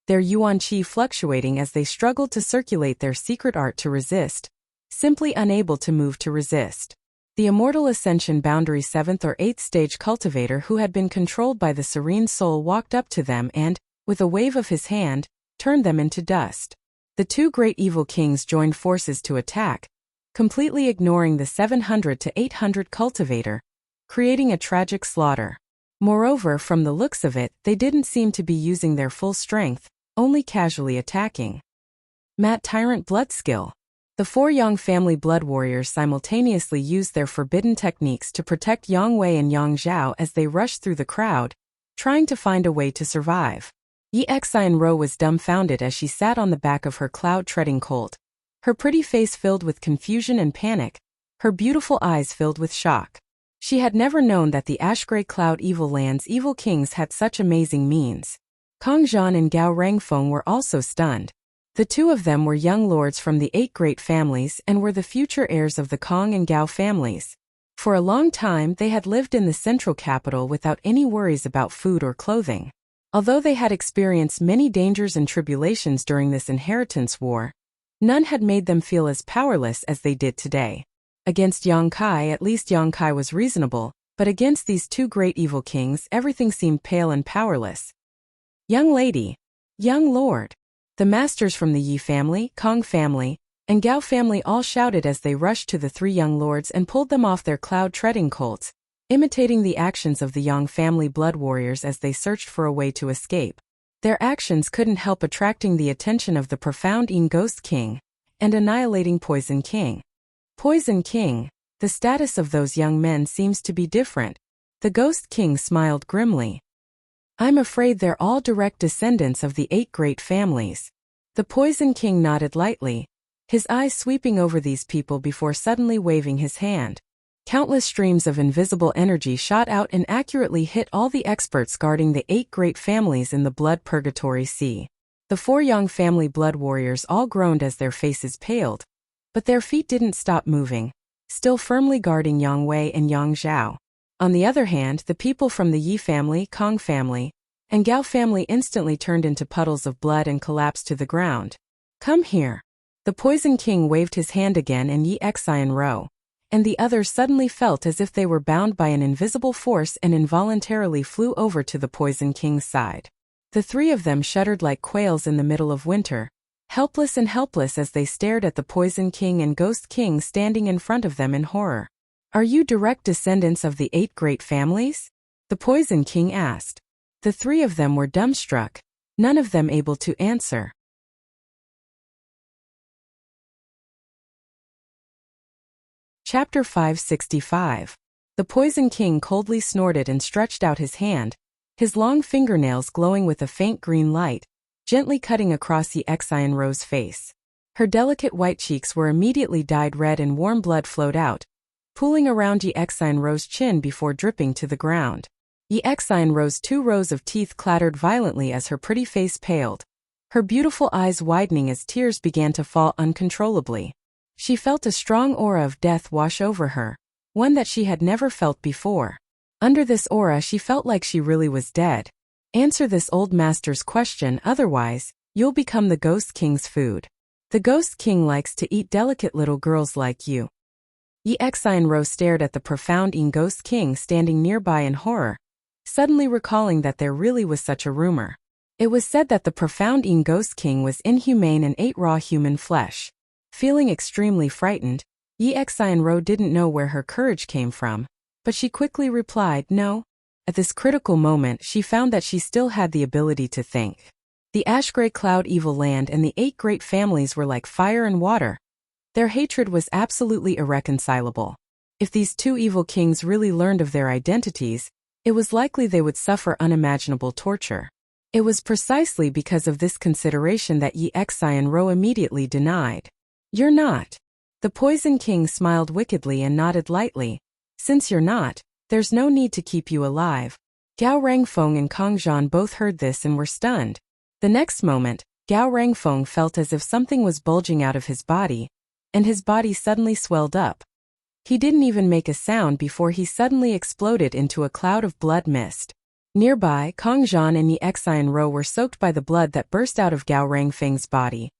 their yuan qi fluctuating as they struggled to circulate their secret art to resist, simply unable to move to resist. The Immortal Ascension Boundary 7th or 8th stage cultivator who had been controlled by the Serene Soul walked up to them and, with a wave of his hand, turned them into dust. The two great evil kings joined forces to attack, completely ignoring the 700 to 800 cultivator, creating a tragic slaughter. Moreover, from the looks of it, they didn't seem to be using their full strength, only casually attacking. Matt Tyrant Blood Skill. The four Yang family blood warriors simultaneously used their forbidden techniques to protect Yang Wei and Yang Zhao as they rushed through the crowd, trying to find a way to survive. Yi Xianro was dumbfounded as she sat on the back of her cloud-treading colt, her pretty face filled with confusion and panic, her beautiful eyes filled with shock. She had never known that the Ashgrey Cloud Evil Land's evil kings had such amazing means. Kong Zhan and Gao Rangfeng were also stunned. The two of them were young lords from the 8 great families and were the future heirs of the Kong and Gao families. For a long time they had lived in the central capital without any worries about food or clothing. Although they had experienced many dangers and tribulations during this inheritance war, none had made them feel as powerless as they did today. Against Yang Kai, at least Yang Kai was reasonable, but against these two great evil kings everything seemed pale and powerless. Young lady, young lord. The masters from the Yi family, Kong family, and Gao family all shouted as they rushed to the 3 young lords and pulled them off their cloud-treading colts, imitating the actions of the Yang family blood warriors as they searched for a way to escape. Their actions couldn't help attracting the attention of the profound Ghost King and annihilating Poison King. Poison King, the status of those young men seems to be different. The Ghost King smiled grimly. I'm afraid they're all direct descendants of the 8 great families. The Poison King nodded lightly, his eyes sweeping over these people before suddenly waving his hand. Countless streams of invisible energy shot out and accurately hit all the experts guarding the 8 great families in the blood purgatory sea. The 4 Yang family blood warriors all groaned as their faces paled, but their feet didn't stop moving, still firmly guarding Yang Wei and Yang Zhao. On the other hand, the people from the Yi family, Kong family, and Gao family instantly turned into puddles of blood and collapsed to the ground. Come here. The Poison King waved his hand again and Yi Xian Ro, and the others suddenly felt as if they were bound by an invisible force and involuntarily flew over to the Poison King's side. The 3 of them shuddered like quails in the middle of winter, helpless as they stared at the Poison King and Ghost King standing in front of them in horror. Are you direct descendants of the 8 great families? The Poison King asked. The 3 of them were dumbstruck, none of them able to answer. Chapter 565. The Poison King coldly snorted and stretched out his hand, his long fingernails glowing with a faint green light, gently cutting across Yi Xian Ro's face. Her delicate white cheeks were immediately dyed red and warm blood flowed out, pooling around Yi Xian Ro's chin before dripping to the ground. Yi Xian Ro's 2 rows of teeth clattered violently as her pretty face paled, her beautiful eyes widening as tears began to fall uncontrollably. She felt a strong aura of death wash over her, one that she had never felt before. Under this aura she felt like she really was dead. Answer this old master's question, otherwise, you'll become the Ghost King's food. The Ghost King likes to eat delicate little girls like you. Yi Xian Ro stared at the profound Ghost King standing nearby in horror, suddenly recalling that there really was such a rumor. It was said that the profound Ghost King was inhumane and ate raw human flesh. Feeling extremely frightened, Yi Xian Ro didn't know where her courage came from, but she quickly replied no. At this critical moment she found that she still had the ability to think. The ash-gray cloud evil land and the 8 great families were like fire and water. Their hatred was absolutely irreconcilable. If these 2 evil kings really learned of their identities, it was likely they would suffer unimaginable torture. It was precisely because of this consideration that Yi Xian Ro immediately denied. You're not. The Poison King smiled wickedly and nodded lightly. Since you're not, there's no need to keep you alive. Gao Rangfeng and Kong Zhan both heard this and were stunned. The next moment, Gao Rangfeng felt as if something was bulging out of his body, and his body suddenly swelled up. He didn't even make a sound before he suddenly exploded into a cloud of blood mist. Nearby, Kong Zhan and Yi Xian Ro were soaked by the blood that burst out of Gao Rangfeng's body.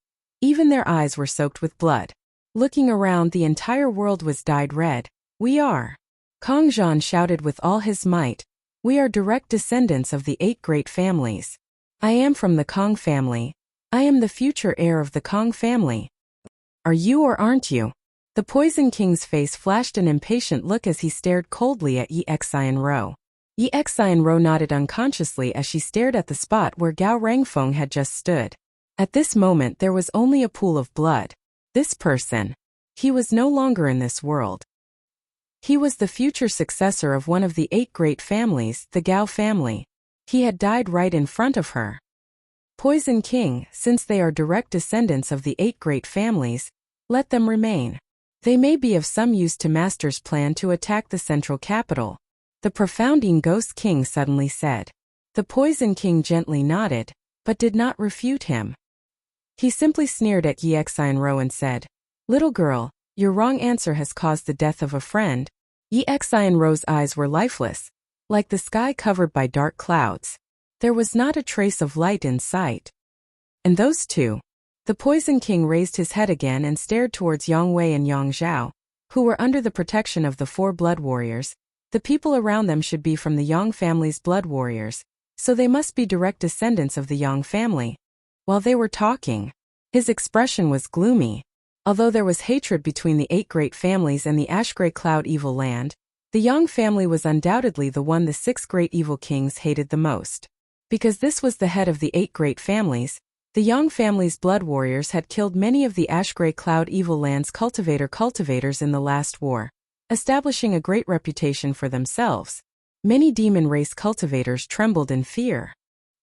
Even their eyes were soaked with blood. Looking around, the entire world was dyed red. We are. Kong Zhan shouted with all his might. We are direct descendants of the 8 great families. I am from the Kong family. I am the future heir of the Kong family. Are you or aren't you? The Poison King's face flashed an impatient look as he stared coldly at Yi Xian Ro. Yi Xian Ro nodded unconsciously as she stared at the spot where Gao Rangfeng had just stood. At this moment there was only a pool of blood. This person. He was no longer in this world. He was the future successor of one of the 8 great families, the Gao family. He had died right in front of her. Poison King, since they are direct descendants of the 8 great families, let them remain. They may be of some use to Master's plan to attack the central capital. The profound Ghost King suddenly said. The Poison King gently nodded, but did not refute him. He simply sneered at Yi Xinro and said, "Little girl, your wrong answer has caused the death of a friend." Yi Xinro's eyes were lifeless, like the sky covered by dark clouds. There was not a trace of light in sight. And those two. The Poison King raised his head again and stared towards Yang Wei and Yang Zhao, who were under the protection of the 4 blood warriors. The people around them should be from the Yang family's blood warriors, so they must be direct descendants of the Yang family. While they were talking, his expression was gloomy. Although there was hatred between the 8 great families and the Ash-Grey Cloud Evil Land, the Yang family was undoubtedly the one the 6 great evil kings hated the most. Because this was the head of the 8 great families, the Yang family's blood warriors had killed many of the Ash-Grey Cloud Evil Land's cultivators in the last war, establishing a great reputation for themselves. Many demon race cultivators trembled in fear.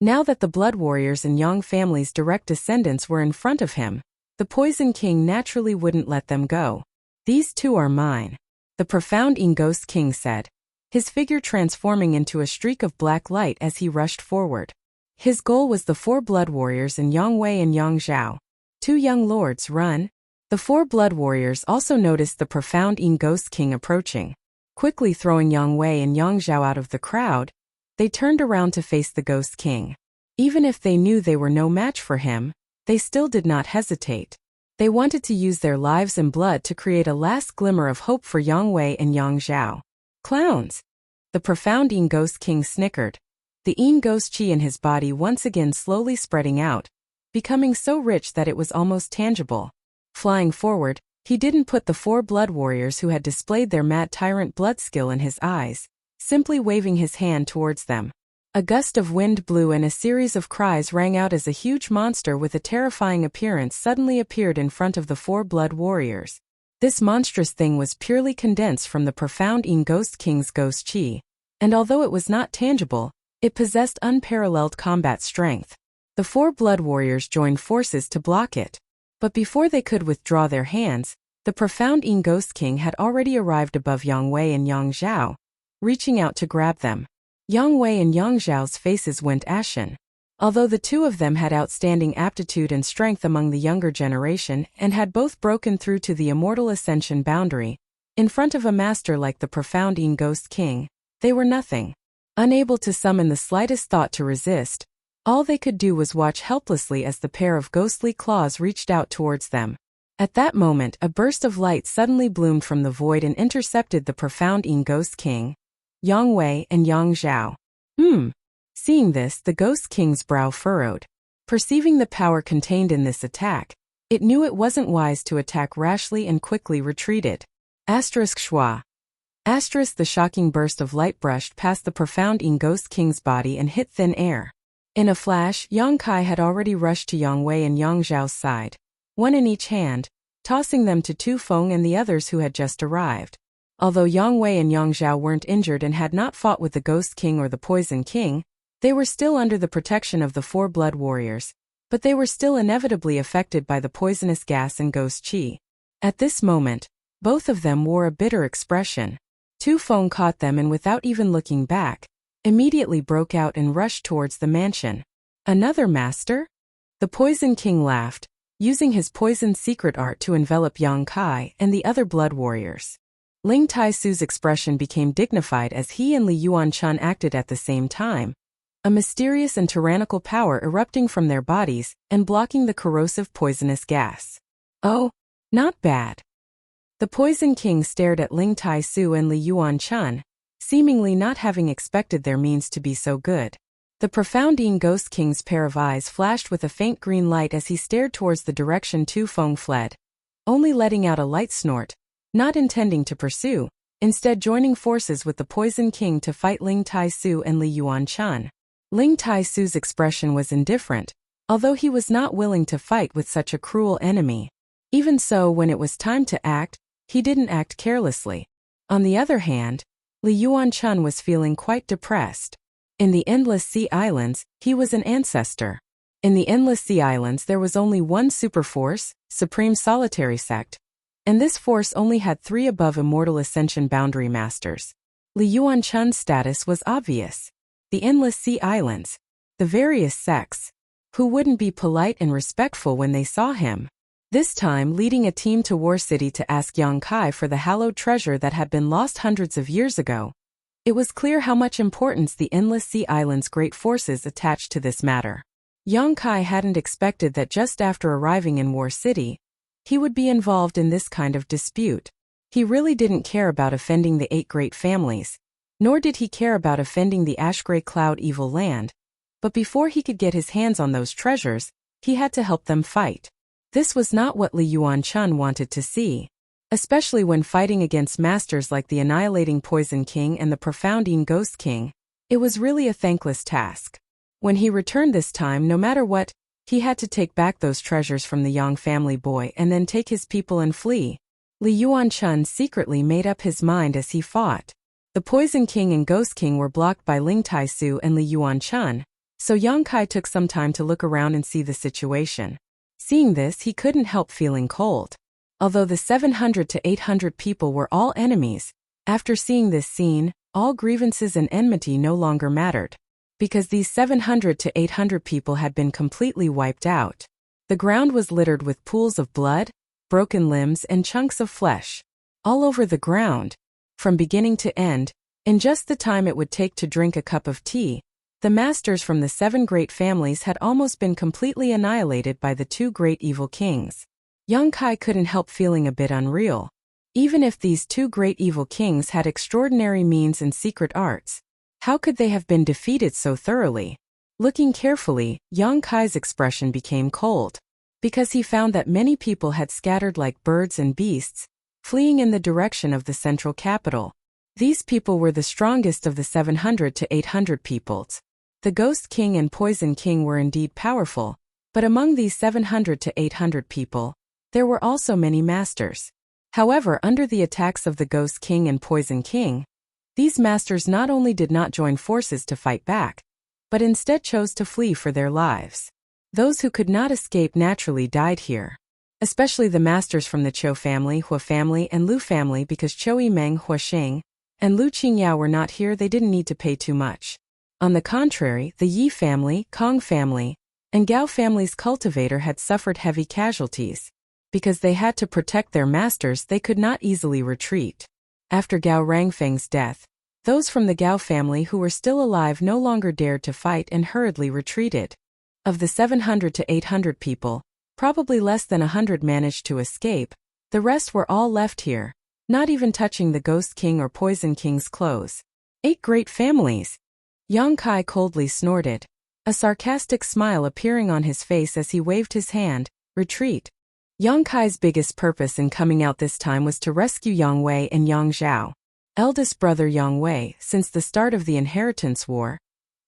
Now that the blood warriors and Yang family's direct descendants were in front of him, the Poison King naturally wouldn't let them go. "These two are mine," the profound Ghost King said, his figure transforming into a streak of black light as he rushed forward. His goal was the 4 blood warriors and Yang Wei and Yang Zhao. "Two young lords, run." The 4 blood warriors also noticed the profound Ghost King approaching. Quickly throwing Yang Wei and Yang Zhao out of the crowd, they turned around to face the Ghost King. Even if they knew they were no match for him, they still did not hesitate. They wanted to use their lives and blood to create a last glimmer of hope for Yang Wei and Yang Zhao. "Clowns!" The profound Ghost King snickered. The Ghost Chi in his body once again slowly spreading out, becoming so rich that it was almost tangible. Flying forward, he didn't put the 4 blood warriors who had displayed their mad tyrant blood skill in his eyes, simply waving his hand towards them. A gust of wind blew and a series of cries rang out as a huge monster with a terrifying appearance suddenly appeared in front of the 4 blood warriors. This monstrous thing was purely condensed from the profound Ghost King's Ghost Chi, and although it was not tangible, it possessed unparalleled combat strength. The 4 blood warriors joined forces to block it. But before they could withdraw their hands, the profound Ghost King had already arrived above Yang Wei and Yang Zhao, reaching out to grab them. Yang Wei and Yang Zhao's faces went ashen. Although the two of them had outstanding aptitude and strength among the younger generation and had both broken through to the immortal ascension boundary, in front of a master like the profound Ghost King, they were nothing. Unable to summon the slightest thought to resist, all they could do was watch helplessly as the pair of ghostly claws reached out towards them. At that moment, a burst of light suddenly bloomed from the void and intercepted the profound Ghost King, Yang Wei and Yang Zhao. Seeing this, the Ghost King's brow furrowed. Perceiving the power contained in this attack, it knew it wasn't wise to attack rashly and quickly retreated. Schwa. The shocking burst of light brushed past the profound Ghost King's body and hit thin air. In a flash, Yang Kai had already rushed to Yang Wei and Yang Zhao's side, one in each hand, tossing them to Tu Feng and the others who had just arrived. Although Yang Wei and Yang Zhao weren't injured and had not fought with the Ghost King or the Poison King, they were still under the protection of the 4 blood warriors, but they were still inevitably affected by the poisonous gas and Ghost Chi. At this moment, both of them wore a bitter expression. Tu Feng caught them and without even looking back, immediately broke out and rushed towards the mansion. "Another master?" The Poison King laughed, using his poison secret art to envelop Yang Kai and the other blood warriors. Ling Tai-Su's expression became dignified as he and Li Yuan-chun acted at the same time, a mysterious and tyrannical power erupting from their bodies and blocking the corrosive poisonous gas. "Oh, not bad." The Poison King stared at Ling Tai-Su and Li Yuan-chun, seemingly not having expected their means to be so good. The profound Ghost King's pair of eyes flashed with a faint green light as he stared towards the direction Tu Feng fled, only letting out a light snort, not intending to pursue, instead joining forces with the Poison King to fight Ling Tai-Su and Li Yuan-chun. Ling Tai-Su's expression was indifferent, although he was not willing to fight with such a cruel enemy. Even so, when it was time to act, he didn't act carelessly. On the other hand, Li Yuan-chun was feeling quite depressed. In the Endless Sea Islands, he was an ancestor. In the Endless Sea Islands there was only one superforce, Supreme Solitary Sect, and this force only had 3 above Immortal Ascension Boundary Masters. Li Yuan-chun's status was obvious. The Endless Sea Islands, the various sects, Who wouldn't be polite and respectful when they saw him? This time leading a team to War City to ask Yang Kai for the hallowed treasure that had been lost hundreds of years ago. It was clear how much importance the Endless Sea Island's great forces attached to this matter. Yang Kai hadn't expected that just after arriving in War City, he would be involved in this kind of dispute. He really didn't care about offending the 8 great families, nor did he care about offending the Ash-Gray Cloud evil land. But before he could get his hands on those treasures, he had to help them fight. This was not what Li Yuanchun wanted to see, especially when fighting against masters like the Annihilating Poison King and the Profounding Ghost King. It was really a thankless task. When he returned this time, no matter what, he had to take back those treasures from the Yang family boy and then take his people and flee. Li Yuanchun secretly made up his mind as he fought. The Poison King and Ghost King were blocked by Ling Taisu and Li Yuanchun, so Yang Kai took some time to look around and see the situation. Seeing this, he couldn't help feeling cold. Although the 700 to 800 people were all enemies, after seeing this scene, all grievances and enmity no longer mattered. Because these 700 to 800 people had been completely wiped out. The ground was littered with pools of blood, broken limbs and chunks of flesh. All over the ground, from beginning to end, in just the time it would take to drink a cup of tea, the masters from the 7 great families had almost been completely annihilated by the 2 great evil kings. Yang Kai couldn't help feeling a bit unreal. Even if these 2 great evil kings had extraordinary means and secret arts, how could they have been defeated so thoroughly? Looking carefully, Yang Kai's expression became cold, because he found that many people had scattered like birds and beasts, fleeing in the direction of the central capital. These people were the strongest of the 700 to 800 peoples. The Ghost King and Poison King were indeed powerful, but among these 700 to 800 people, there were also many masters. However, under the attacks of the Ghost King and Poison King, these masters not only did not join forces to fight back, but instead chose to flee for their lives. Those who could not escape naturally died here. Especially the masters from the Chou family, Hua family, and Lu family, because Chou Yimeng, Hua Sheng, and Lu Qingyao were not here. They didn't need to pay too much. On the contrary, the Yi family, Kong family, and Gao family's cultivator had suffered heavy casualties. Because they had to protect their masters, they could not easily retreat. After Gao Rangfeng's death, those from the Gao family who were still alive no longer dared to fight and hurriedly retreated. Of the 700 to 800 people, probably less than 100 managed to escape. The rest were all left here, not even touching the Ghost King or Poison King's clothes. 8 great families! Yang Kai coldly snorted, a sarcastic smile appearing on his face as he waved his hand. Retreat. Yang Kai's biggest purpose in coming out this time was to rescue Yang Wei and Yang Zhao. Eldest brother Yang Wei, since the start of the Inheritance War,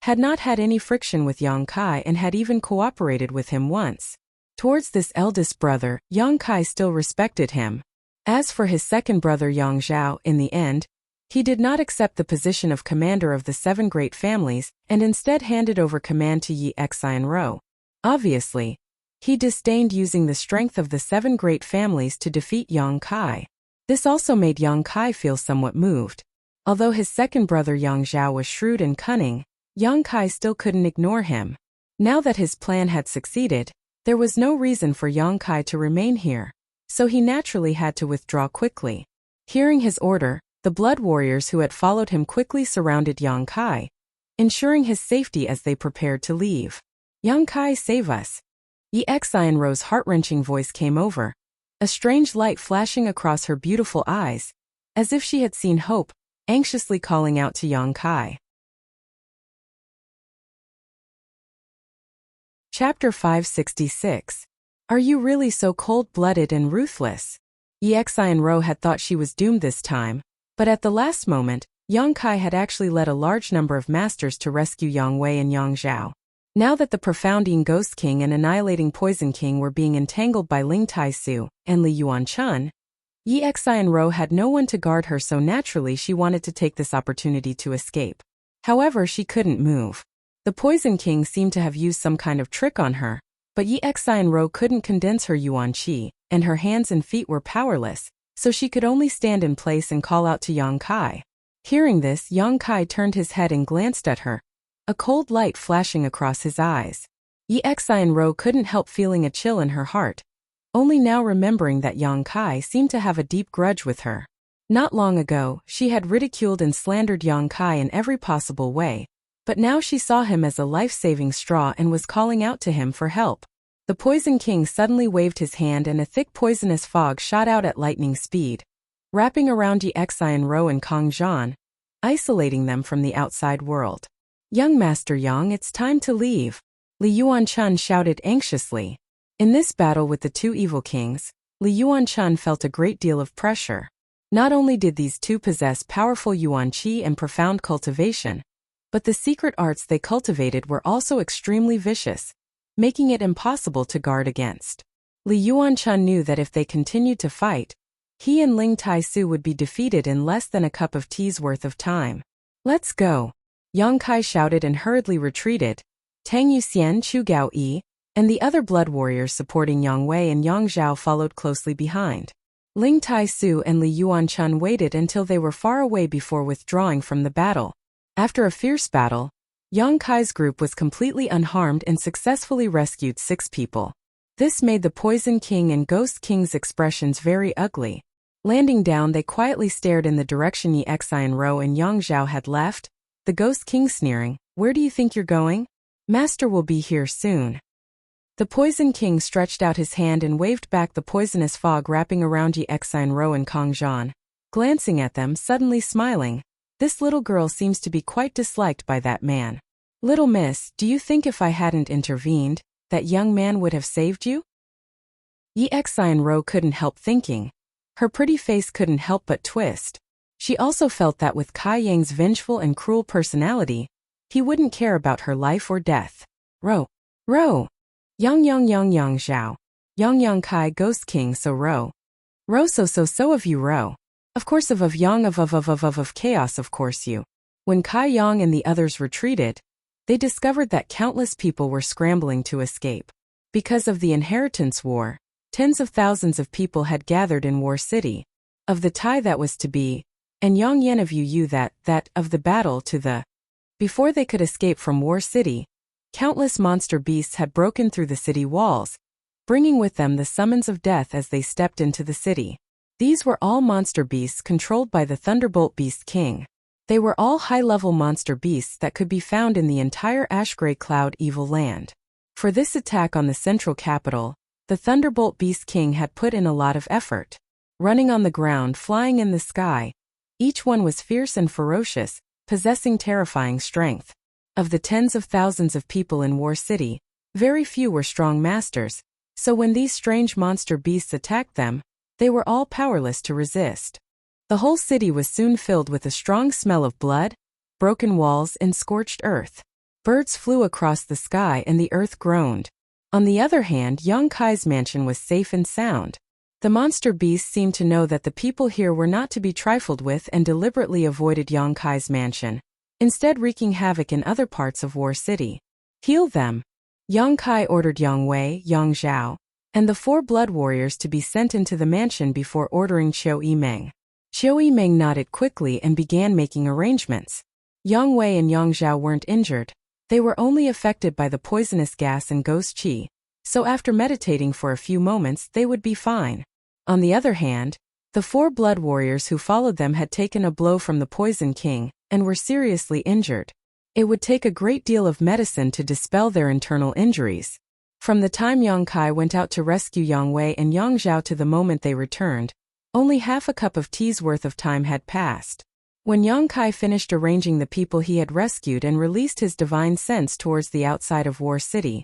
had not had any friction with Yang Kai and had even cooperated with him once. Towards this eldest brother, Yang Kai still respected him. As for his second brother Yang Zhao, in the end, he did not accept the position of commander of the 7 great families and instead handed over command to Yi Xianro. Obviously, he disdained using the strength of the 7 great families to defeat Yang Kai. This also made Yang Kai feel somewhat moved. Although his second brother Yang Zhao was shrewd and cunning, Yang Kai still couldn't ignore him. Now that his plan had succeeded, there was no reason for Yang Kai to remain here, so he naturally had to withdraw quickly. Hearing his order, the blood warriors who had followed him quickly surrounded Yang Kai, ensuring his safety as they prepared to leave. Yang Kai, save us! Yi Xianro's heart-wrenching voice came over, a strange light flashing across her beautiful eyes, as if she had seen hope, anxiously calling out to Yang Kai. Chapter 566. Are you really so cold-blooded and ruthless? Yi Xianro had thought she was doomed this time, but at the last moment, Yang Kai had actually led a large number of masters to rescue Yang Wei and Yang Zhao. Now that the Profounding Ghost King and Annihilating Poison King were being entangled by Ling Taisu and Li Yuanchun, Yi Xianro had no one to guard her, so naturally she wanted to take this opportunity to escape. However, she couldn't move. The Poison King seemed to have used some kind of trick on her, but Yi Xianro couldn't condense her yuan qi, and her hands and feet were powerless, so she could only stand in place and call out to Yang Kai. Hearing this, Yang Kai turned his head and glanced at her, a cold light flashing across his eyes. Exine Ro couldn't help feeling a chill in her heart, only now remembering that Yang Kai seemed to have a deep grudge with her. Not long ago, she had ridiculed and slandered Yang Kai in every possible way, but now she saw him as a life-saving straw and was calling out to him for help. The Poison King suddenly waved his hand and a thick poisonous fog shot out at lightning speed, wrapping around Exine Ro and Kang Zhan, isolating them from the outside world. "Young Master Yang, it's time to leave," Li Yuanchun shouted anxiously. In this battle with the two evil kings, Li Yuanchun felt a great deal of pressure. Not only did these two possess powerful yuan qi and profound cultivation, but the secret arts they cultivated were also extremely vicious, making it impossible to guard against. Li Yuanchun knew that if they continued to fight, he and Ling Tai-su would be defeated in less than a cup of tea's worth of time. "Let's go," Yang Kai shouted and hurriedly retreated. Tang Yuxian, Chu Gao Yi, and the other blood warriors supporting Yang Wei and Yang Zhao followed closely behind. Ling Tai-su and Li Yuanchun waited until they were far away before withdrawing from the battle. After a fierce battle, Yang Kai's group was completely unharmed and successfully rescued 6 people. This made the Poison King and Ghost King's expressions very ugly. Landing down, they quietly stared in the direction Exine Ro and Yang Zhao had left, the Ghost King sneering, "Where do you think you're going? Master will be here soon." The Poison King stretched out his hand and waved back the poisonous fog wrapping around Exine Ro and Kang Zhan, glancing at them, suddenly smiling. "This little girl seems to be quite disliked by that man. Little miss, do you think if I hadn't intervened, that young man would have saved you?" Exine Ro couldn't help thinking. Her pretty face couldn't help but twist. She also felt that with Kai Yang's vengeful and cruel personality, he wouldn't care about her life or death. "Ro. Yang Zhao. Yang Kai Ghost King so Ro. Ro so of you Ro. Of course of Yang of chaos of course you." When Kai Yang and the others retreated, they discovered that countless people were scrambling to escape. Because of the inheritance war, tens of thousands of people had gathered in War City. Of the tie that was to be, and Yang Yen of you that of the battle to the. Before they could escape from War City, countless monster beasts had broken through the city walls, bringing with them the summons of death as they stepped into the city. These were all monster beasts controlled by the Thunderbolt Beast King. They were all high-level monster beasts that could be found in the entire Ash-Gray Cloud Evil Land. For this attack on the central capital, the Thunderbolt Beast King had put in a lot of effort. Running on the ground, flying in the sky, each one was fierce and ferocious, possessing terrifying strength. Of the tens of thousands of people in War City, very few were strong masters, so when these strange monster beasts attacked them, they were all powerless to resist. The whole city was soon filled with a strong smell of blood, broken walls, and scorched earth. Birds flew across the sky and the earth groaned. On the other hand, Yang Kai's mansion was safe and sound. The monster beasts seemed to know that the people here were not to be trifled with and deliberately avoided Yang Kai's mansion, instead wreaking havoc in other parts of War City. "Heal them." Yang Kai ordered Yang Wei, Yang Zhao, and the 4 blood warriors to be sent into the mansion before ordering Qiu Yimeng. Qiu Yimeng nodded quickly and began making arrangements. Yang Wei and Yang Zhao weren't injured. They were only affected by the poisonous gas and ghost qi, so after meditating for a few moments they would be fine. On the other hand, the 4 blood warriors who followed them had taken a blow from the Poison King and were seriously injured. It would take a great deal of medicine to dispel their internal injuries. From the time Yang Kai went out to rescue Yang Wei and Yang Zhao to the moment they returned, only half a cup of tea's worth of time had passed. When Yang Kai finished arranging the people he had rescued and released his divine sense towards the outside of War City,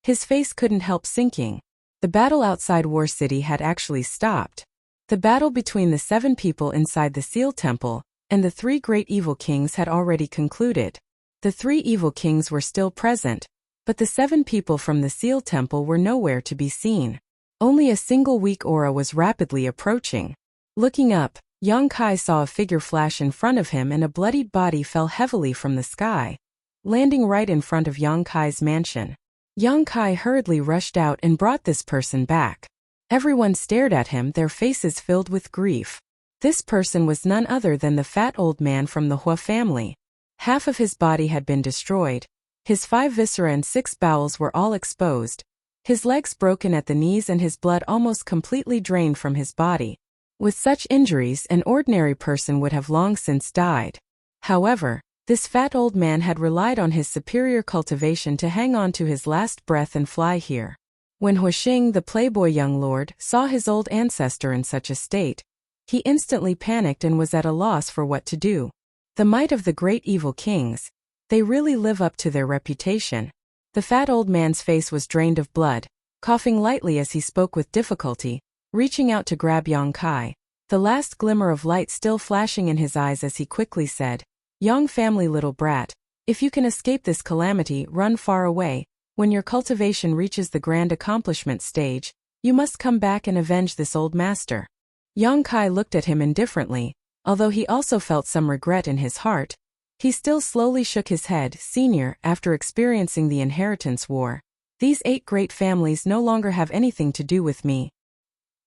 his face couldn't help sinking. The battle outside War City had actually stopped. The battle between the 7 people inside the Seal Temple and the 3 great evil kings had already concluded. The 3 evil kings were still present, but the 7 people from the Seal Temple were nowhere to be seen. Only a single weak aura was rapidly approaching. Looking up, Yang Kai saw a figure flash in front of him and a bloodied body fell heavily from the sky, landing right in front of Yang Kai's mansion. Yang Kai hurriedly rushed out and brought this person back. Everyone stared at him, their faces filled with grief. This person was none other than the fat old man from the Hua family. Half of his body had been destroyed, His 5 viscera and 6 bowels were all exposed, his legs broken at the knees and his blood almost completely drained from his body. With such injuries, an ordinary person would have long since died. However, this fat old man had relied on his superior cultivation to hang on to his last breath and fly here. When Huixing, the playboy young lord, saw his old ancestor in such a state, he instantly panicked and was at a loss for what to do. The might of the great evil kings. They really live up to their reputation. The fat old man's face was drained of blood, coughing lightly as he spoke with difficulty, reaching out to grab Yang Kai, the last glimmer of light still flashing in his eyes as he quickly said, "Yang family little brat, if you can escape this calamity, run far away. When your cultivation reaches the grand accomplishment stage, you must come back and avenge this old master." Yang Kai looked at him indifferently, although he also felt some regret in his heart. He still slowly shook his head. "Senior, after experiencing the inheritance war, these 8 great families no longer have anything to do with me."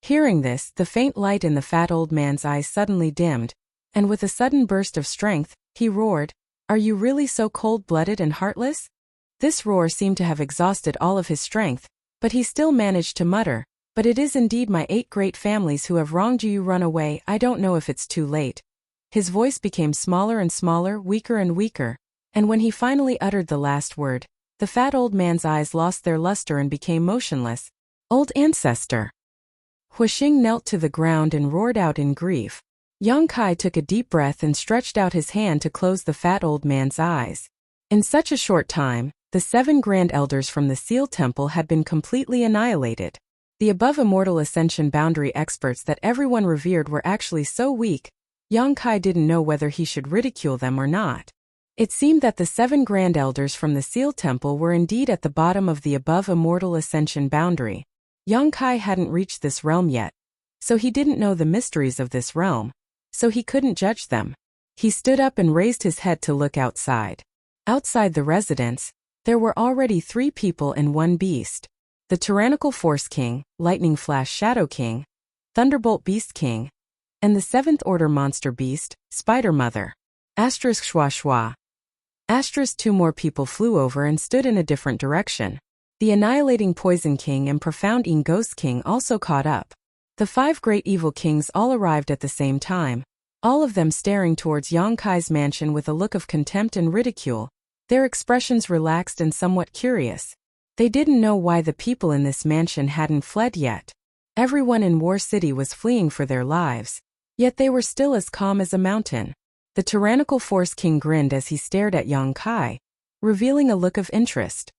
Hearing this, the faint light in the fat old man's eyes suddenly dimmed, and with a sudden burst of strength, he roared, "Are you really so cold-blooded and heartless?" This roar seemed to have exhausted all of his strength, but he still managed to mutter, "But it is indeed my 8 great families who have wronged you. Run away, I don't know if it's too late." His voice became smaller and smaller, weaker and weaker, and when he finally uttered the last word, the fat old man's eyes lost their luster and became motionless. "Old ancestor!" Huixing knelt to the ground and roared out in grief. Yang Kai took a deep breath and stretched out his hand to close the fat old man's eyes. In such a short time, the 7 grand elders from the Seal Temple had been completely annihilated. The above immortal ascension boundary experts that everyone revered were actually so weak, Yang Kai didn't know whether he should ridicule them or not. It seemed that the 7 grand elders from the Seal Temple were indeed at the bottom of the above immortal ascension boundary. Yang Kai hadn't reached this realm yet, so he didn't know the mysteries of this realm, so he couldn't judge them. He stood up and raised his head to look outside. Outside the residence, there were already 3 people and 1 beast. The Tyrannical Force King, Lightning Flash Shadow King, Thunderbolt Beast King, and the 7th Order Monster Beast, Spider Mother. Asterisk schwa schwa. Asterisk 2 more people flew over and stood in a different direction. The Annihilating Poison King and Profound Ean Ghost King also caught up. The 5 great evil kings all arrived at the same time, all of them staring towards Yang Kai's mansion with a look of contempt and ridicule, their expressions relaxed and somewhat curious. They didn't know why the people in this mansion hadn't fled yet. Everyone in War City was fleeing for their lives, yet they were still as calm as a mountain. The Tyrannical Force King grinned as he stared at Yang Kai, revealing a look of interest.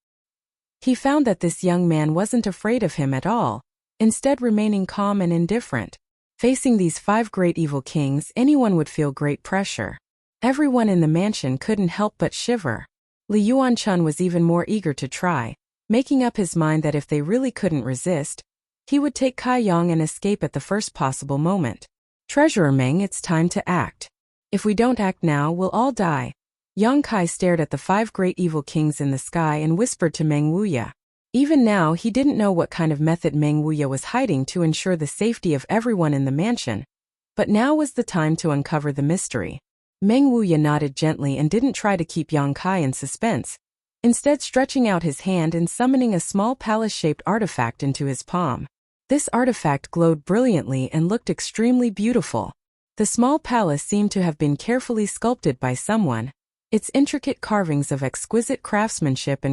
He found that this young man wasn't afraid of him at all, instead remaining calm and indifferent. Facing these 5 great evil kings, anyone would feel great pressure. Everyone in the mansion couldn't help but shiver. Li Yuanchun was even more eager to try, making up his mind that if they really couldn't resist, he would take Kai Yang and escape at the first possible moment. "Treasurer Meng, it's time to act. If we don't act now, we'll all die." Yang Kai stared at the 5 great evil kings in the sky and whispered to Meng Wuya. Even now he didn't know what kind of method Meng Wuya was hiding to ensure the safety of everyone in the mansion, but now was the time to uncover the mystery. Meng Wuya nodded gently and didn't try to keep Yang Kai in suspense, instead stretching out his hand and summoning a small palace-shaped artifact into his palm. This artifact glowed brilliantly and looked extremely beautiful. The small palace seemed to have been carefully sculpted by someone, its intricate carvings of exquisite craftsmanship.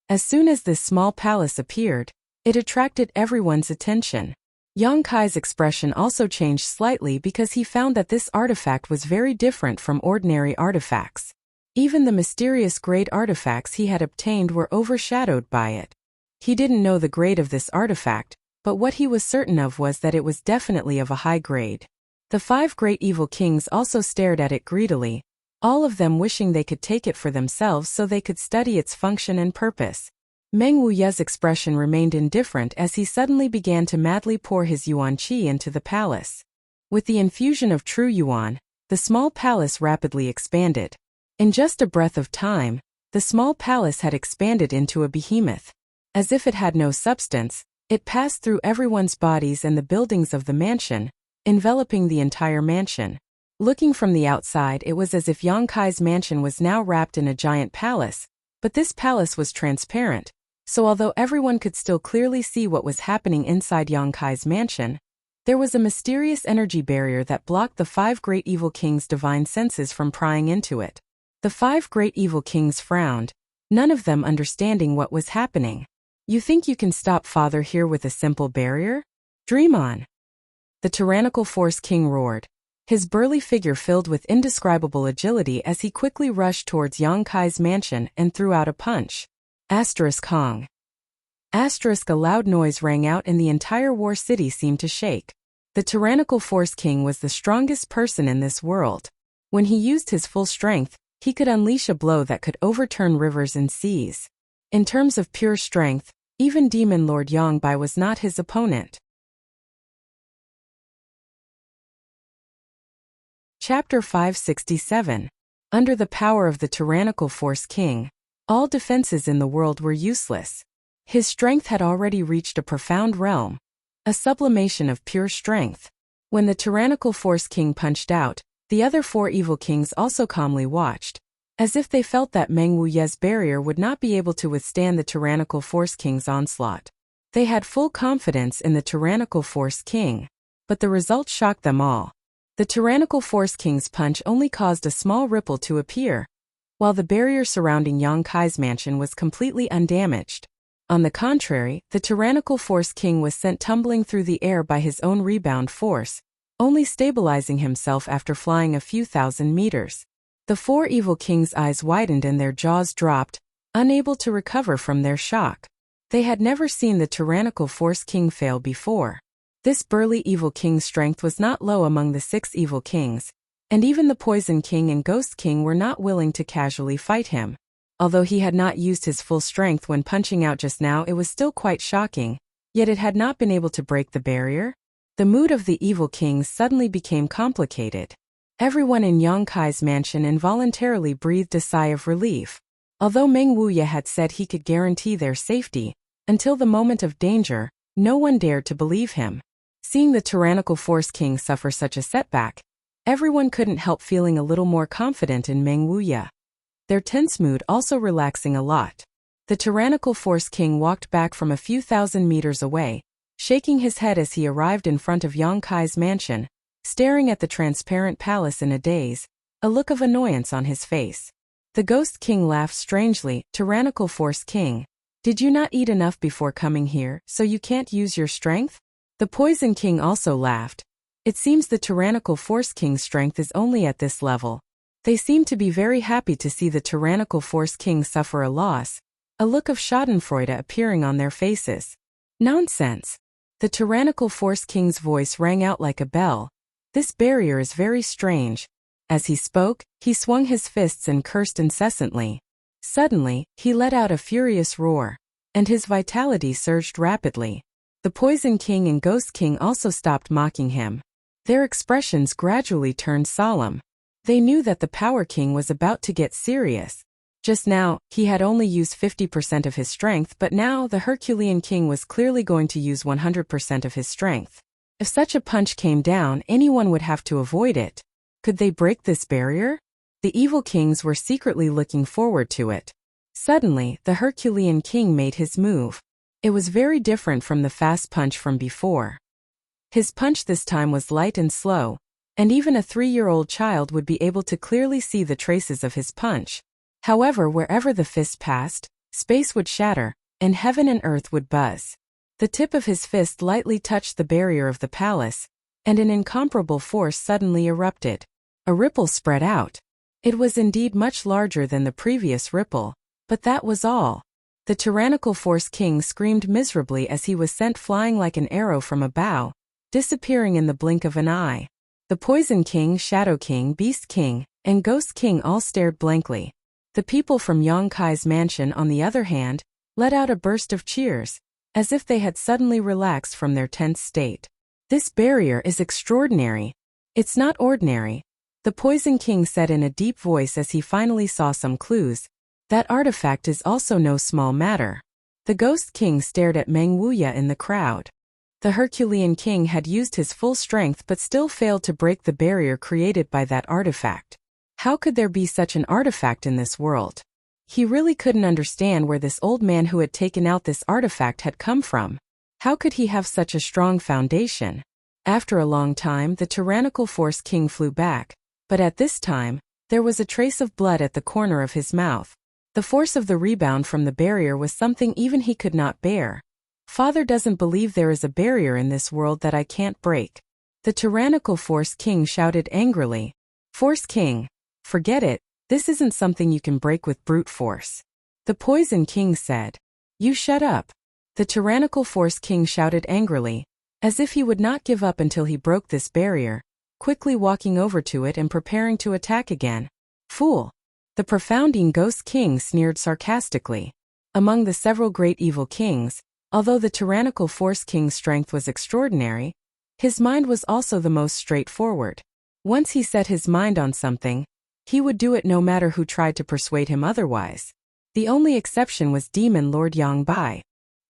As soon as this small palace appeared, it attracted everyone's attention. Yang Kai's expression also changed slightly because he found that this artifact was very different from ordinary artifacts. Even the mysterious grade artifacts he had obtained were overshadowed by it. He didn't know the grade of this artifact, but what he was certain of was that it was definitely of a high grade. The 5 great evil kings also stared at it greedily, all of them wishing they could take it for themselves so they could study its function and purpose. Meng Wuya's expression remained indifferent as he suddenly began to madly pour his yuan qi into the palace. With the infusion of true yuan, the small palace rapidly expanded. In just a breath of time, the small palace had expanded into a behemoth. As if it had no substance, it passed through everyone's bodies and the buildings of the mansion, enveloping the entire mansion. Looking from the outside, it was as if Yang Kai's mansion was now wrapped in a giant palace, but this palace was transparent, so although everyone could still clearly see what was happening inside Yang Kai's mansion, there was a mysterious energy barrier that blocked the 5 great evil kings' divine senses from prying into it. The 5 great evil kings frowned, none of them understanding what was happening. You think you can stop Father here with a simple barrier? Dream on. The tyrannical Force King roared, his burly figure filled with indescribable agility as he quickly rushed towards Yang Kai's mansion and threw out a punch. Hong. A loud noise rang out and the entire war city seemed to shake. The tyrannical Force King was the strongest person in this world. When he used his full strength, he could unleash a blow that could overturn rivers and seas. In terms of pure strength, even Demon Lord Yangbai was not his opponent. Chapter 567. Under the power of the tyrannical Force King, all defenses in the world were useless. His strength had already reached a profound realm, a sublimation of pure strength. When the tyrannical Force King punched out, the other 4 evil kings also calmly watched, as if they felt that Meng Wuye's barrier would not be able to withstand the tyrannical Force King's onslaught. They had full confidence in the tyrannical Force King, but the result shocked them all. The tyrannical Force King's punch only caused a small ripple to appear, while the barrier surrounding Yang Kai's mansion was completely undamaged. On the contrary, the tyrannical Force King was sent tumbling through the air by his own rebound force, only stabilizing himself after flying a few thousand meters. The 4 evil kings' eyes widened and their jaws dropped, unable to recover from their shock. They had never seen the tyrannical Force King fail before. This burly evil king's strength was not low among the 6 evil kings, and even the Poison King and Ghost King were not willing to casually fight him. Although he had not used his full strength when punching out just now, it was still quite shocking, yet it had not been able to break the barrier. The mood of the evil kings suddenly became complicated. Everyone in Yang Kai's mansion involuntarily breathed a sigh of relief. Although Meng Wuye had said he could guarantee their safety, until the moment of danger, no one dared to believe him. Seeing the tyrannical Force King suffer such a setback, everyone couldn't help feeling a little more confident in Meng Wuye. Their tense mood also relaxing a lot. The tyrannical Force King walked back from a few thousand meters away, shaking his head as he arrived in front of Yang Kai's mansion, staring at the transparent palace in a daze, a look of annoyance on his face. The Ghost King laughed strangely. Tyrannical Force King, did you not eat enough before coming here, so you can't use your strength? The Poison King also laughed. It seems the tyrannical Force King's strength is only at this level. They seemed to be very happy to see the tyrannical Force King suffer a loss, a look of schadenfreude appearing on their faces. Nonsense. The tyrannical Force King's voice rang out like a bell. This barrier is very strange. As he spoke, he swung his fists and cursed incessantly. Suddenly, he let out a furious roar, and his vitality surged rapidly. The Poison King and Ghost King also stopped mocking him. Their expressions gradually turned solemn. They knew that the Power King was about to get serious. Just now, he had only used 50% of his strength, but now the Herculean King was clearly going to use 100% of his strength. If such a punch came down, anyone would have to avoid it. Could they break this barrier? The evil kings were secretly looking forward to it. Suddenly, the Herculean King made his move. It was very different from the fast punch from before. His punch this time was light and slow, and even a 3-year-old child would be able to clearly see the traces of his punch. However, wherever the fist passed, space would shatter, and heaven and earth would buzz. The tip of his fist lightly touched the barrier of the palace, and an incomparable force suddenly erupted. A ripple spread out. It was indeed much larger than the previous ripple, but that was all. The tyrannical Force King screamed miserably as he was sent flying like an arrow from a bow, disappearing in the blink of an eye. The Poison King, Shadow King, Beast King, and Ghost King all stared blankly. The people from Yang Kai's mansion, on the other hand, let out a burst of cheers, as if they had suddenly relaxed from their tense state. This barrier is extraordinary. It's not ordinary, the Poison King said in a deep voice as he finally saw some clues. That artifact is also no small matter. The Ghost King stared at Meng Wuye in the crowd. The Herculean king had used his full strength but still failed to break the barrier created by that artifact. How could there be such an artifact in this world? He really couldn't understand where this old man who had taken out this artifact had come from. How could he have such a strong foundation? After a long time, the tyrannical Force King flew back, but at this time, there was a trace of blood at the corner of his mouth. The force of the rebound from the barrier was something even he could not bear. Father doesn't believe there is a barrier in this world that I can't break. The tyrannical Force King shouted angrily. Force King, forget it, this isn't something you can break with brute force. The Poison King said. You shut up. The tyrannical Force King shouted angrily, as if he would not give up until he broke this barrier, quickly walking over to it and preparing to attack again. Fool! The profounding Ghost King sneered sarcastically. Among the several great evil kings, although the tyrannical Force King's strength was extraordinary, his mind was also the most straightforward. Once he set his mind on something, he would do it no matter who tried to persuade him otherwise. The only exception was Demon Lord Yang Bai.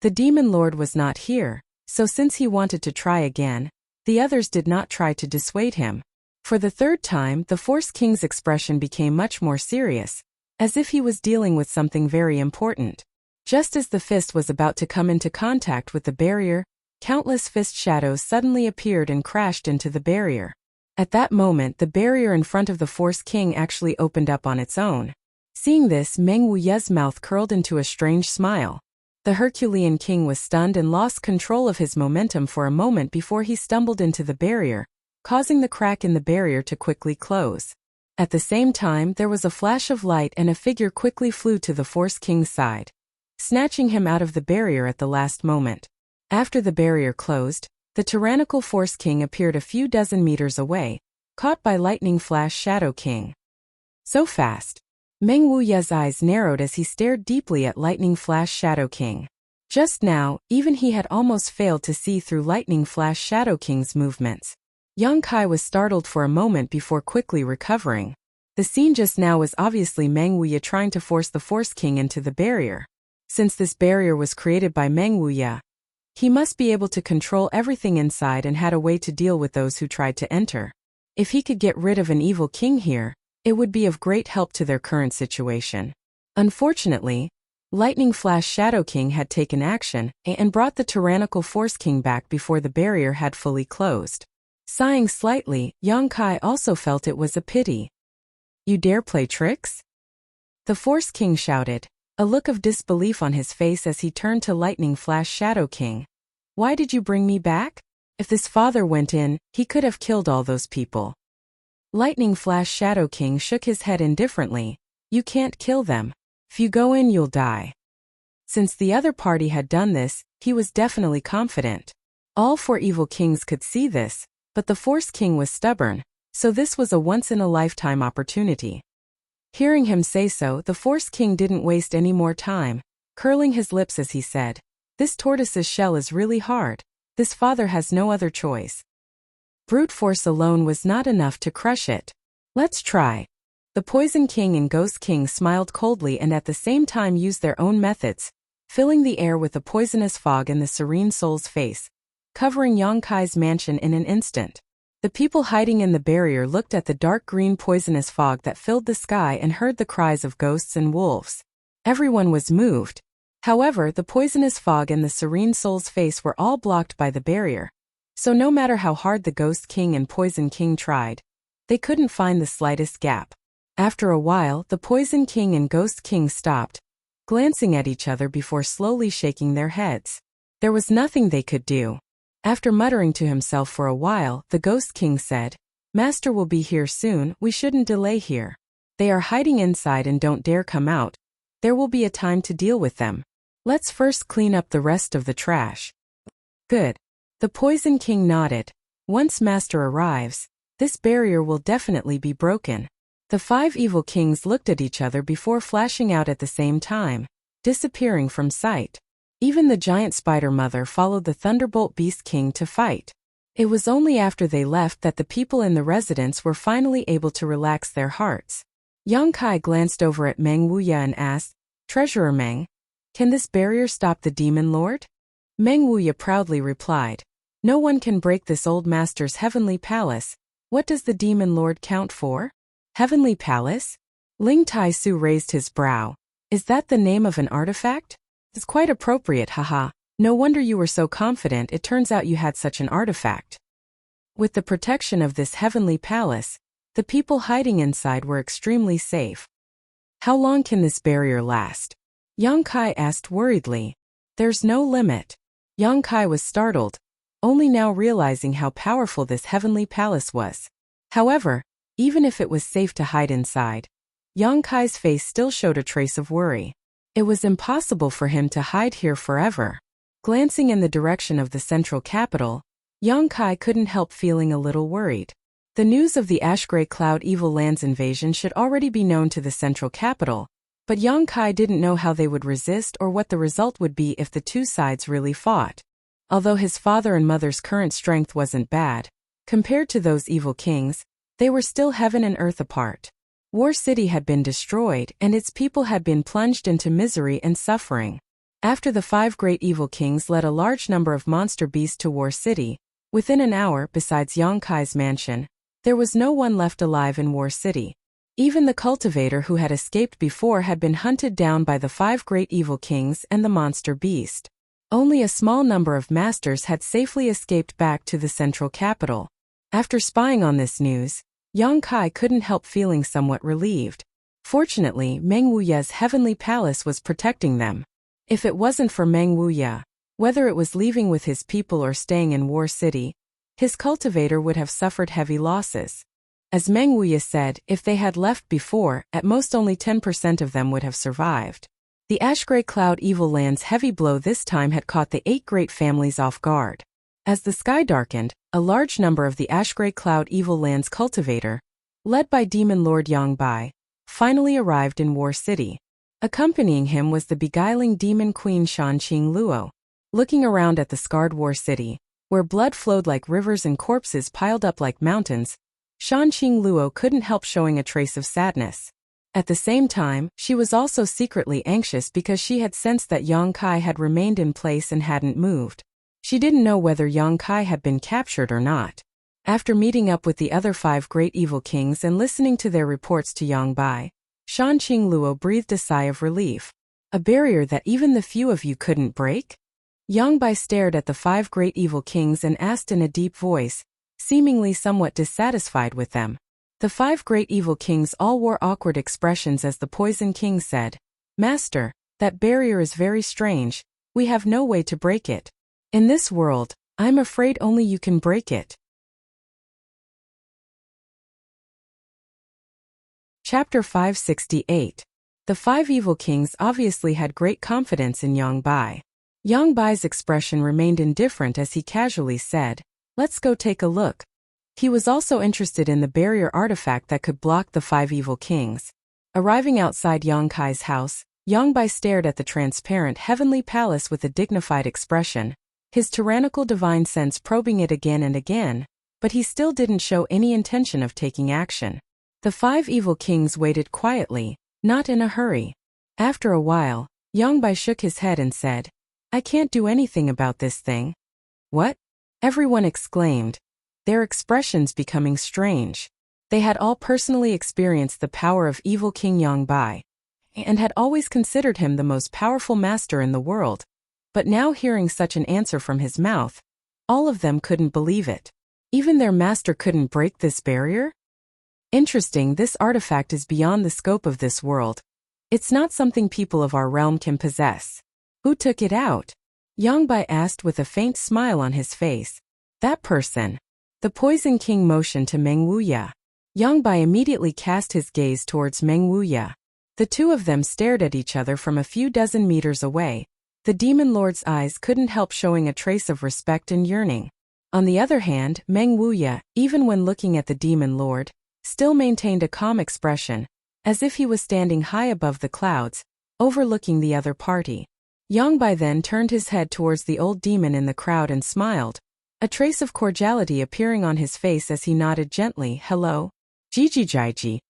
The Demon Lord was not here, so since he wanted to try again, the others did not try to dissuade him. For the third time, the Force King's expression became much more serious, as if he was dealing with something very important. Just as the fist was about to come into contact with the barrier, countless fist shadows suddenly appeared and crashed into the barrier. At that moment, the barrier in front of the Force King actually opened up on its own. Seeing this, Meng Wuye's mouth curled into a strange smile. The Herculean king was stunned and lost control of his momentum for a moment before he stumbled into the barrier, causing the crack in the barrier to quickly close. At the same time, there was a flash of light and a figure quickly flew to the Force King's side, snatching him out of the barrier at the last moment. After the barrier closed, the tyrannical Force King appeared a few dozen meters away, caught by Lightning Flash Shadow King. So fast. Meng Wuye's eyes narrowed as he stared deeply at Lightning Flash Shadow King. Just now, even he had almost failed to see through Lightning Flash Shadow King's movements. Yang Kai was startled for a moment before quickly recovering. The scene just now was obviously Meng Wuye trying to force the Force King into the barrier. Since this barrier was created by Meng Wuye, he must be able to control everything inside and had a way to deal with those who tried to enter. If he could get rid of an evil king here, it would be of great help to their current situation. Unfortunately, Lightning Flash Shadow King had taken action and brought the tyrannical Force King back before the barrier had fully closed. Sighing slightly, Yang Kai also felt it was a pity. You dare play tricks? The Force King shouted, a look of disbelief on his face as he turned to Lightning Flash Shadow King. Why did you bring me back? If this father went in, he could have killed all those people. Lightning Flash Shadow King shook his head indifferently. You can't kill them. If you go in, you'll die. Since the other party had done this, he was definitely confident. All four evil kings could see this, but the Force King was stubborn, so this was a once-in-a-lifetime opportunity. Hearing him say so, the Force King didn't waste any more time, curling his lips as he said, This tortoise's shell is really hard. This father has no other choice. Brute force alone was not enough to crush it. Let's try. The Poison King and Ghost King smiled coldly and at the same time used their own methods, filling the air with a poisonous fog in the serene soul's face, covering Yang Kai's mansion in an instant. The people hiding in the barrier looked at the dark green poisonous fog that filled the sky and heard the cries of ghosts and wolves. Everyone was moved. However, the poisonous fog and the serene soul's face were all blocked by the barrier. So no matter how hard the Ghost King and Poison King tried, they couldn't find the slightest gap. After a while, the Poison King and Ghost King stopped, glancing at each other before slowly shaking their heads. There was nothing they could do. After muttering to himself for a while, the Ghost King said, Master will be here soon, we shouldn't delay here. They are hiding inside and don't dare come out. There will be a time to deal with them. Let's first clean up the rest of the trash. Good. The Poison King nodded. Once Master arrives, this barrier will definitely be broken. The five evil kings looked at each other before flashing out at the same time, disappearing from sight. Even the giant spider mother followed the Thunderbolt Beast King to fight. It was only after they left that the people in the residence were finally able to relax their hearts. Yang Kai glanced over at Meng Wuye and asked, Treasurer Meng, can this barrier stop the Demon Lord? Meng Wuye proudly replied, No one can break this old master's heavenly palace. What does the demon lord count for? Heavenly palace? Ling Tai Su raised his brow. Is that the name of an artifact? It's quite appropriate, haha. No wonder you were so confident. It turns out you had such an artifact. With the protection of this heavenly palace, the people hiding inside were extremely safe. How long can this barrier last? Yang Kai asked worriedly. There's no limit. Yang Kai was startled, only now realizing how powerful this heavenly palace was. However, even if it was safe to hide inside, Yang Kai's face still showed a trace of worry. It was impossible for him to hide here forever. Glancing in the direction of the central capital, Yang Kai couldn't help feeling a little worried. The news of the Ash-Gray Cloud Evil Land's invasion should already be known to the central capital, but Yang Kai didn't know how they would resist or what the result would be if the two sides really fought. Although his father and mother's current strength wasn't bad, compared to those evil kings, they were still heaven and earth apart. War City had been destroyed and its people had been plunged into misery and suffering. After the 5 great evil kings led a large number of monster beasts to War City, within an hour, besides Yang Kai's mansion, there was no one left alive in War City. Even the cultivator who had escaped before had been hunted down by the 5 great evil kings and the monster beast. Only a small number of masters had safely escaped back to the central capital. After spying on this news, Yang Kai couldn't help feeling somewhat relieved. Fortunately, Meng Wuya's heavenly palace was protecting them. If it wasn't for Meng Wuya, whether it was leaving with his people or staying in War City, his cultivator would have suffered heavy losses. As Meng Wuya said, if they had left before, at most only 10% of them would have survived. The Ash-Gray Cloud Evil Land's heavy blow this time had caught the 8 great families off guard. As the sky darkened, a large number of the Ash-Gray Cloud Evil Land's cultivator, led by Demon Lord Yang Bai, finally arrived in War City. Accompanying him was the beguiling demon queen Shan Qing Luo. Looking around at the scarred War City, where blood flowed like rivers and corpses piled up like mountains, Shan Qing Luo couldn't help showing a trace of sadness. At the same time, she was also secretly anxious because she had sensed that Yang Kai had remained in place and hadn't moved. She didn't know whether Yang Kai had been captured or not. After meeting up with the other 5 great evil kings and listening to their reports to Yang Bai, Shan Qing Luo breathed a sigh of relief. A barrier that even the few of you couldn't break? Yang Bai stared at the 5 great evil kings and asked in a deep voice, seemingly somewhat dissatisfied with them. The 5 great evil kings all wore awkward expressions as the Poison King said, "Master, that barrier is very strange. We have no way to break it. In this world, I'm afraid only you can break it." Chapter 568. The 5 evil kings obviously had great confidence in Yang Bai. Yang Bai's expression remained indifferent as he casually said, "Let's go take a look." He was also interested in the barrier artifact that could block the 5 evil kings. Arriving outside Yang Kai's house, Yang Bai stared at the transparent heavenly palace with a dignified expression, his tyrannical divine sense probing it again and again, but he still didn't show any intention of taking action. The 5 evil kings waited quietly, not in a hurry. After a while, Yang Bai shook his head and said, "I can't do anything about this thing." "What?" everyone exclaimed, their expressions becoming strange. They had all personally experienced the power of evil King Yang Bai, and had always considered him the most powerful master in the world. But now hearing such an answer from his mouth, all of them couldn't believe it. Even their master couldn't break this barrier? Interesting, this artifact is beyond the scope of this world. It's not something people of our realm can possess. Who took it out? Yang Bai asked with a faint smile on his face. That person. The Poison King motioned to Meng Wuya. Yang Bai immediately cast his gaze towards Meng Wuya. The two of them stared at each other from a few dozen meters away. The Demon Lord's eyes couldn't help showing a trace of respect and yearning. On the other hand, Meng Wuya, even when looking at the Demon Lord, still maintained a calm expression, as if he was standing high above the clouds, overlooking the other party. Yang Bai then turned his head towards the old demon in the crowd and smiled, a trace of cordiality appearing on his face as he nodded gently, "Hello, Jiji."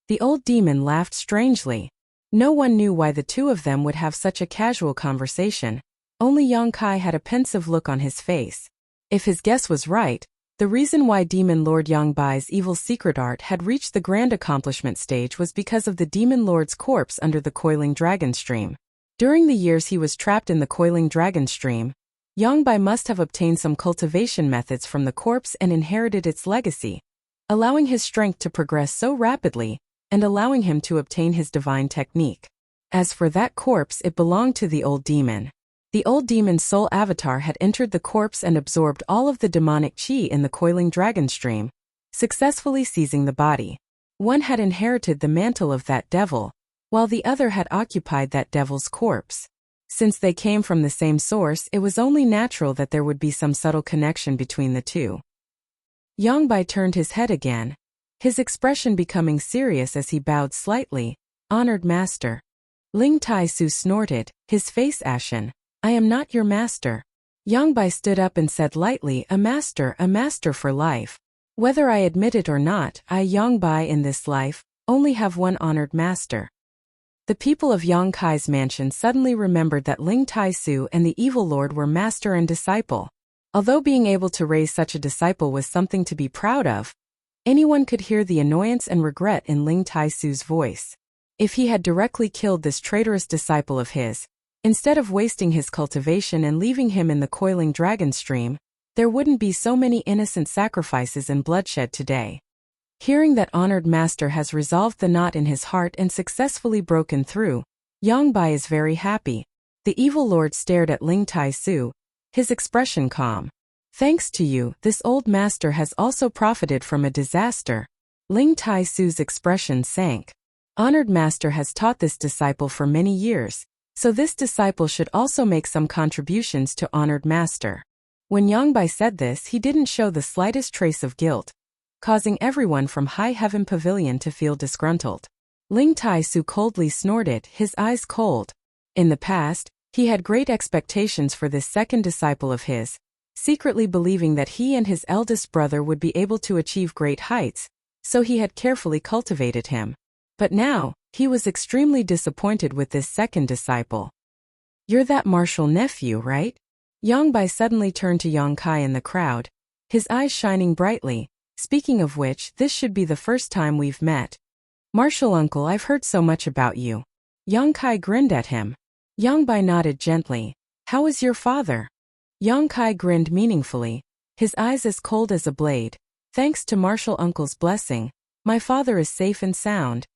The old demon laughed strangely. No one knew why the two of them would have such a casual conversation. Only Yang Kai had a pensive look on his face. If his guess was right, the reason why Demon Lord Yangbai's evil secret art had reached the grand accomplishment stage was because of the Demon Lord's corpse under the coiling dragon stream. During the years he was trapped in the coiling dragon stream, Yangbai must have obtained some cultivation methods from the corpse and inherited its legacy, allowing his strength to progress so rapidly and allowing him to obtain his divine technique. As for that corpse, it belonged to the old demon. The old demon's soul avatar had entered the corpse and absorbed all of the demonic chi in the coiling dragon stream, successfully seizing the body. One had inherited the mantle of that devil, while the other had occupied that devil's corpse. Since they came from the same source, it was only natural that there would be some subtle connection between the two. Yangbai turned his head again, his expression becoming serious as he bowed slightly. "Honored master." Ling Tai Su snorted, his face ashen. "I am not your master." Yangbai stood up and said lightly, a master for life. Whether I admit it or not, I, Yangbai, in this life, only have one honored master." The people of Yang Kai's mansion suddenly remembered that Ling Tai Su and the evil lord were master and disciple. Although being able to raise such a disciple was something to be proud of, anyone could hear the annoyance and regret in Ling Tai Su's voice. If he had directly killed this traitorous disciple of his, instead of wasting his cultivation and leaving him in the coiling dragon stream, there wouldn't be so many innocent sacrifices and bloodshed today. Hearing that honored master has resolved the knot in his heart and successfully broken through, Yangbai is very happy. The evil lord stared at Ling Tai Su, his expression calm. "Thanks to you, this old master has also profited from a disaster." Ling Tai Su's expression sank. Honored master has taught this disciple for many years, so this disciple should also make some contributions to honored master. When Yangbai said this, he didn't show the slightest trace of guilt, causing everyone from High Heaven Pavilion to feel disgruntled. Ling Tai Su coldly snorted, his eyes cold. In the past, he had great expectations for this second disciple of his, secretly believing that he and his eldest brother would be able to achieve great heights, so he had carefully cultivated him. But now, he was extremely disappointed with this second disciple. "You're that martial nephew, right?" Yangbai suddenly turned to Yang Kai in the crowd, his eyes shining brightly. "Speaking of which, this should be the first time we've met. Martial uncle, I've heard so much about you." Yang Kai grinned at him. Yangbai nodded gently. "How is your father?" Yang Kai grinned meaningfully, his eyes as cold as a blade. "Thanks to martial uncle's blessing, my father is safe and sound."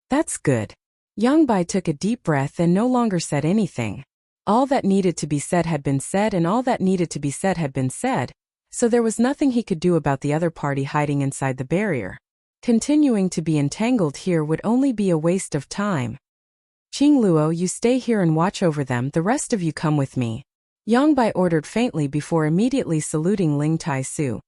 "That's good." Yangbai took a deep breath and no longer said anything. All that needed to be said had been said, and all that needed to be said had been said, so there was nothing he could do about the other party hiding inside the barrier. Continuing to be entangled here would only be a waste of time. "Qing Luo, you stay here and watch over them, the rest of you come with me," Yangbai ordered faintly before immediately saluting Ling Tai Su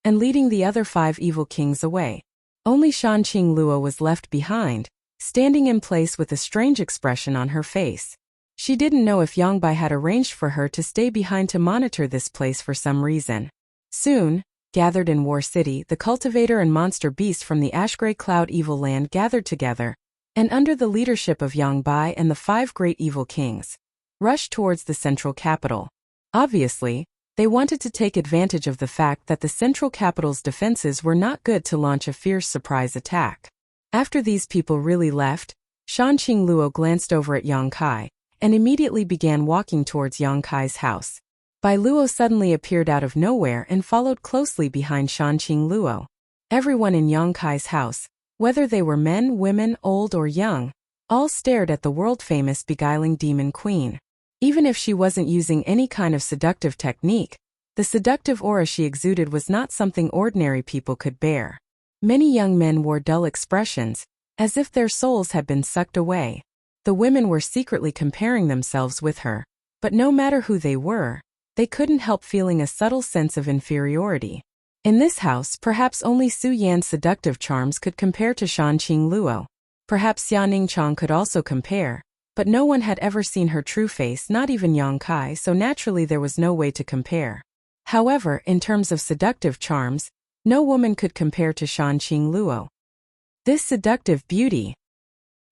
and leading the other 5 evil kings away. Only Shan Qing Luo was left behind, standing in place with a strange expression on her face. She didn't know if Yangbai had arranged for her to stay behind to monitor this place for some reason. Soon, gathered in War City, the cultivator and monster beast from the Ashgrey Cloud Evil Land gathered together, and under the leadership of Yangbai and the 5 great evil kings, rushed towards the central capital. Obviously, they wanted to take advantage of the fact that the central capital's defenses were not good to launch a fierce surprise attack. After these people really left, Shan Qing Luo glanced over at Yang Kai and immediately began walking towards Yang Kai's house. Bai Luo suddenly appeared out of nowhere and followed closely behind Shan Qing Luo. Everyone in Yang Kai's house, whether they were men, women, old or young, all stared at the world-famous beguiling demon queen. Even if she wasn't using any kind of seductive technique, the seductive aura she exuded was not something ordinary people could bear. Many young men wore dull expressions, as if their souls had been sucked away. The women were secretly comparing themselves with her, but no matter who they were, they couldn't help feeling a subtle sense of inferiority. In this house, perhaps only Su Yan's seductive charms could compare to Shan Qing Luo. Perhaps Xia Ningchang could also compare, but no one had ever seen her true face, not even Yang Kai, so naturally there was no way to compare. However, in terms of seductive charms, no woman could compare to Shan Qing Luo. This seductive beauty.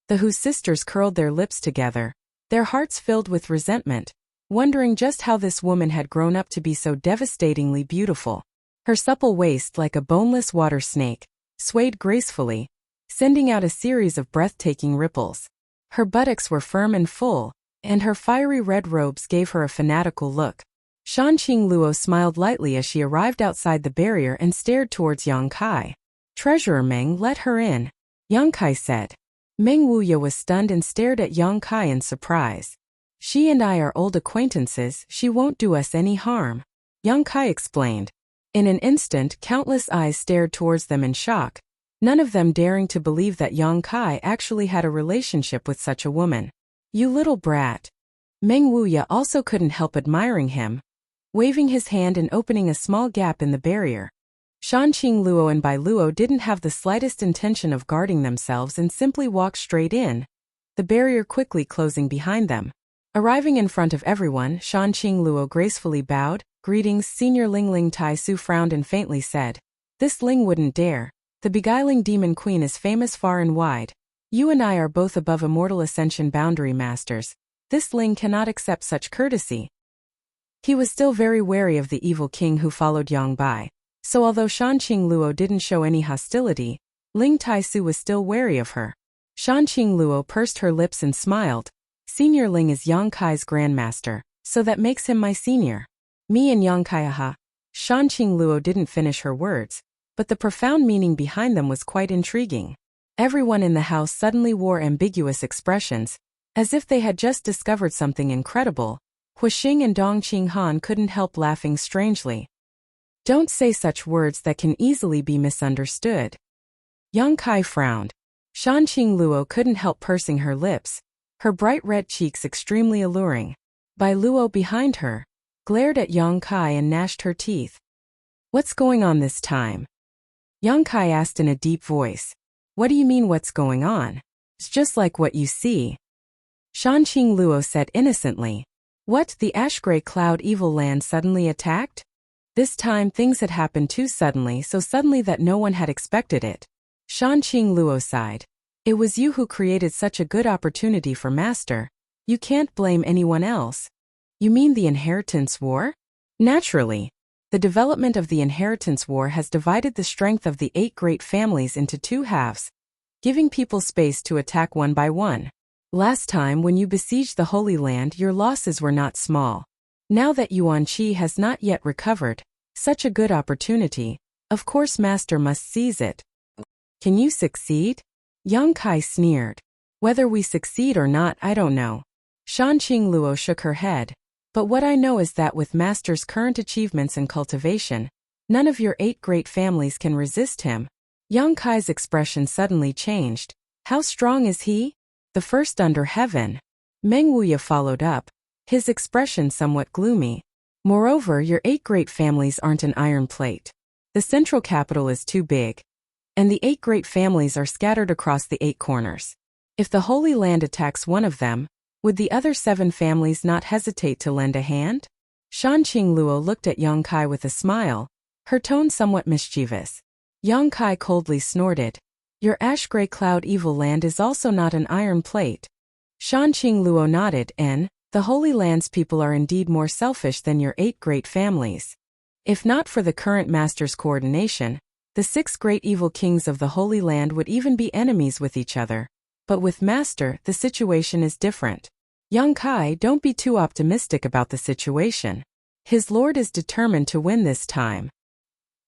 The Hu sisters curled their lips together, their hearts filled with resentment. wondering just how this woman had grown up to be so devastatingly beautiful. Her supple waist, like a boneless water snake, swayed gracefully, sending out a series of breathtaking ripples. Her buttocks were firm and full, and her fiery red robes gave her a fanatical look. Shanqing Luo smiled lightly as she arrived outside the barrier and stared towards Yang Kai. "Treasurer Meng, let her in," Yang Kai said. Meng Wuya was stunned and stared at Yang Kai in surprise. "She and I are old acquaintances, she won't do us any harm," Yang Kai explained. In an instant, countless eyes stared towards them in shock, none of them daring to believe that Yang Kai actually had a relationship with such a woman. "You little brat." Meng Wuya also couldn't help admiring him, waving his hand and opening a small gap in the barrier. Shanqing Luo and Bai Luo didn't have the slightest intention of guarding themselves and simply walked straight in, the barrier quickly closing behind them. Arriving in front of everyone, Shanqing Luo gracefully bowed. "Greetings, Senior Ling." Ling Tai Su frowned and faintly said, "This Ling wouldn't dare. The beguiling demon queen is famous far and wide. You and I are both above immortal ascension boundary masters. This Ling cannot accept such courtesy." He was still very wary of the evil king who followed Yang Bai, so although Shanqing Luo didn't show any hostility, Ling Tai Su was still wary of her. Shanqing Luo pursed her lips and smiled. "Senior Ling is Yang Kai's grandmaster, so that makes him my senior. Me and Yang Kai aha." Shanqing Luo didn't finish her words, but the profound meaning behind them was quite intriguing. Everyone in the house suddenly wore ambiguous expressions, as if they had just discovered something incredible. Huixing and Dong Qinghan couldn't help laughing strangely. "Don't say such words that can easily be misunderstood." Yang Kai frowned. Shanqing Luo couldn't help pursing her lips, her bright red cheeks extremely alluring. Bai Luo behind her glared at Yang Kai and gnashed her teeth. "What's going on this time?" Yang Kai asked in a deep voice. "What do you mean what's going on? It's just like what you see." Shanqing Luo said innocently. "What, the ash-gray cloud evil land suddenly attacked?" This time things had happened too suddenly, so suddenly that no one had expected it. Shanqing Luo sighed. "It was you who created such a good opportunity for Master. You can't blame anyone else." "You mean the Inheritance War?" "Naturally. The development of the Inheritance War has divided the strength of the 8 great families into 2 halves, giving people space to attack one by one. Last time when you besieged the Holy Land, your losses were not small. Now that Yuan Qi has not yet recovered, such a good opportunity, of course Master must seize it." "Can you succeed?" Yang Kai sneered. "Whether we succeed or not, I don't know." Shanqing Luo shook her head. "But what I know is that with Master's current achievements and cultivation, none of your 8 great families can resist him." Yang Kai's expression suddenly changed. "How strong is he?" "The first under heaven." Meng Wuya followed up, his expression somewhat gloomy. "Moreover, your 8 great families aren't an iron plate. The central capital is too big, and the 8 great families are scattered across the 8 corners. If the Holy Land attacks one of them, would the other 7 families not hesitate to lend a hand?" Shanqing Luo looked at Yang Kai with a smile, her tone somewhat mischievous. Yang Kai coldly snorted. "Your ash-gray cloud evil land is also not an iron plate." Shanqing Luo nodded and, "The Holy Land's people are indeed more selfish than your 8 great families. If not for the current Master's coordination, the 6 great evil kings of the Holy Land would even be enemies with each other. But with Master, the situation is different. Yang Kai, don't be too optimistic about the situation. His lord is determined to win this time.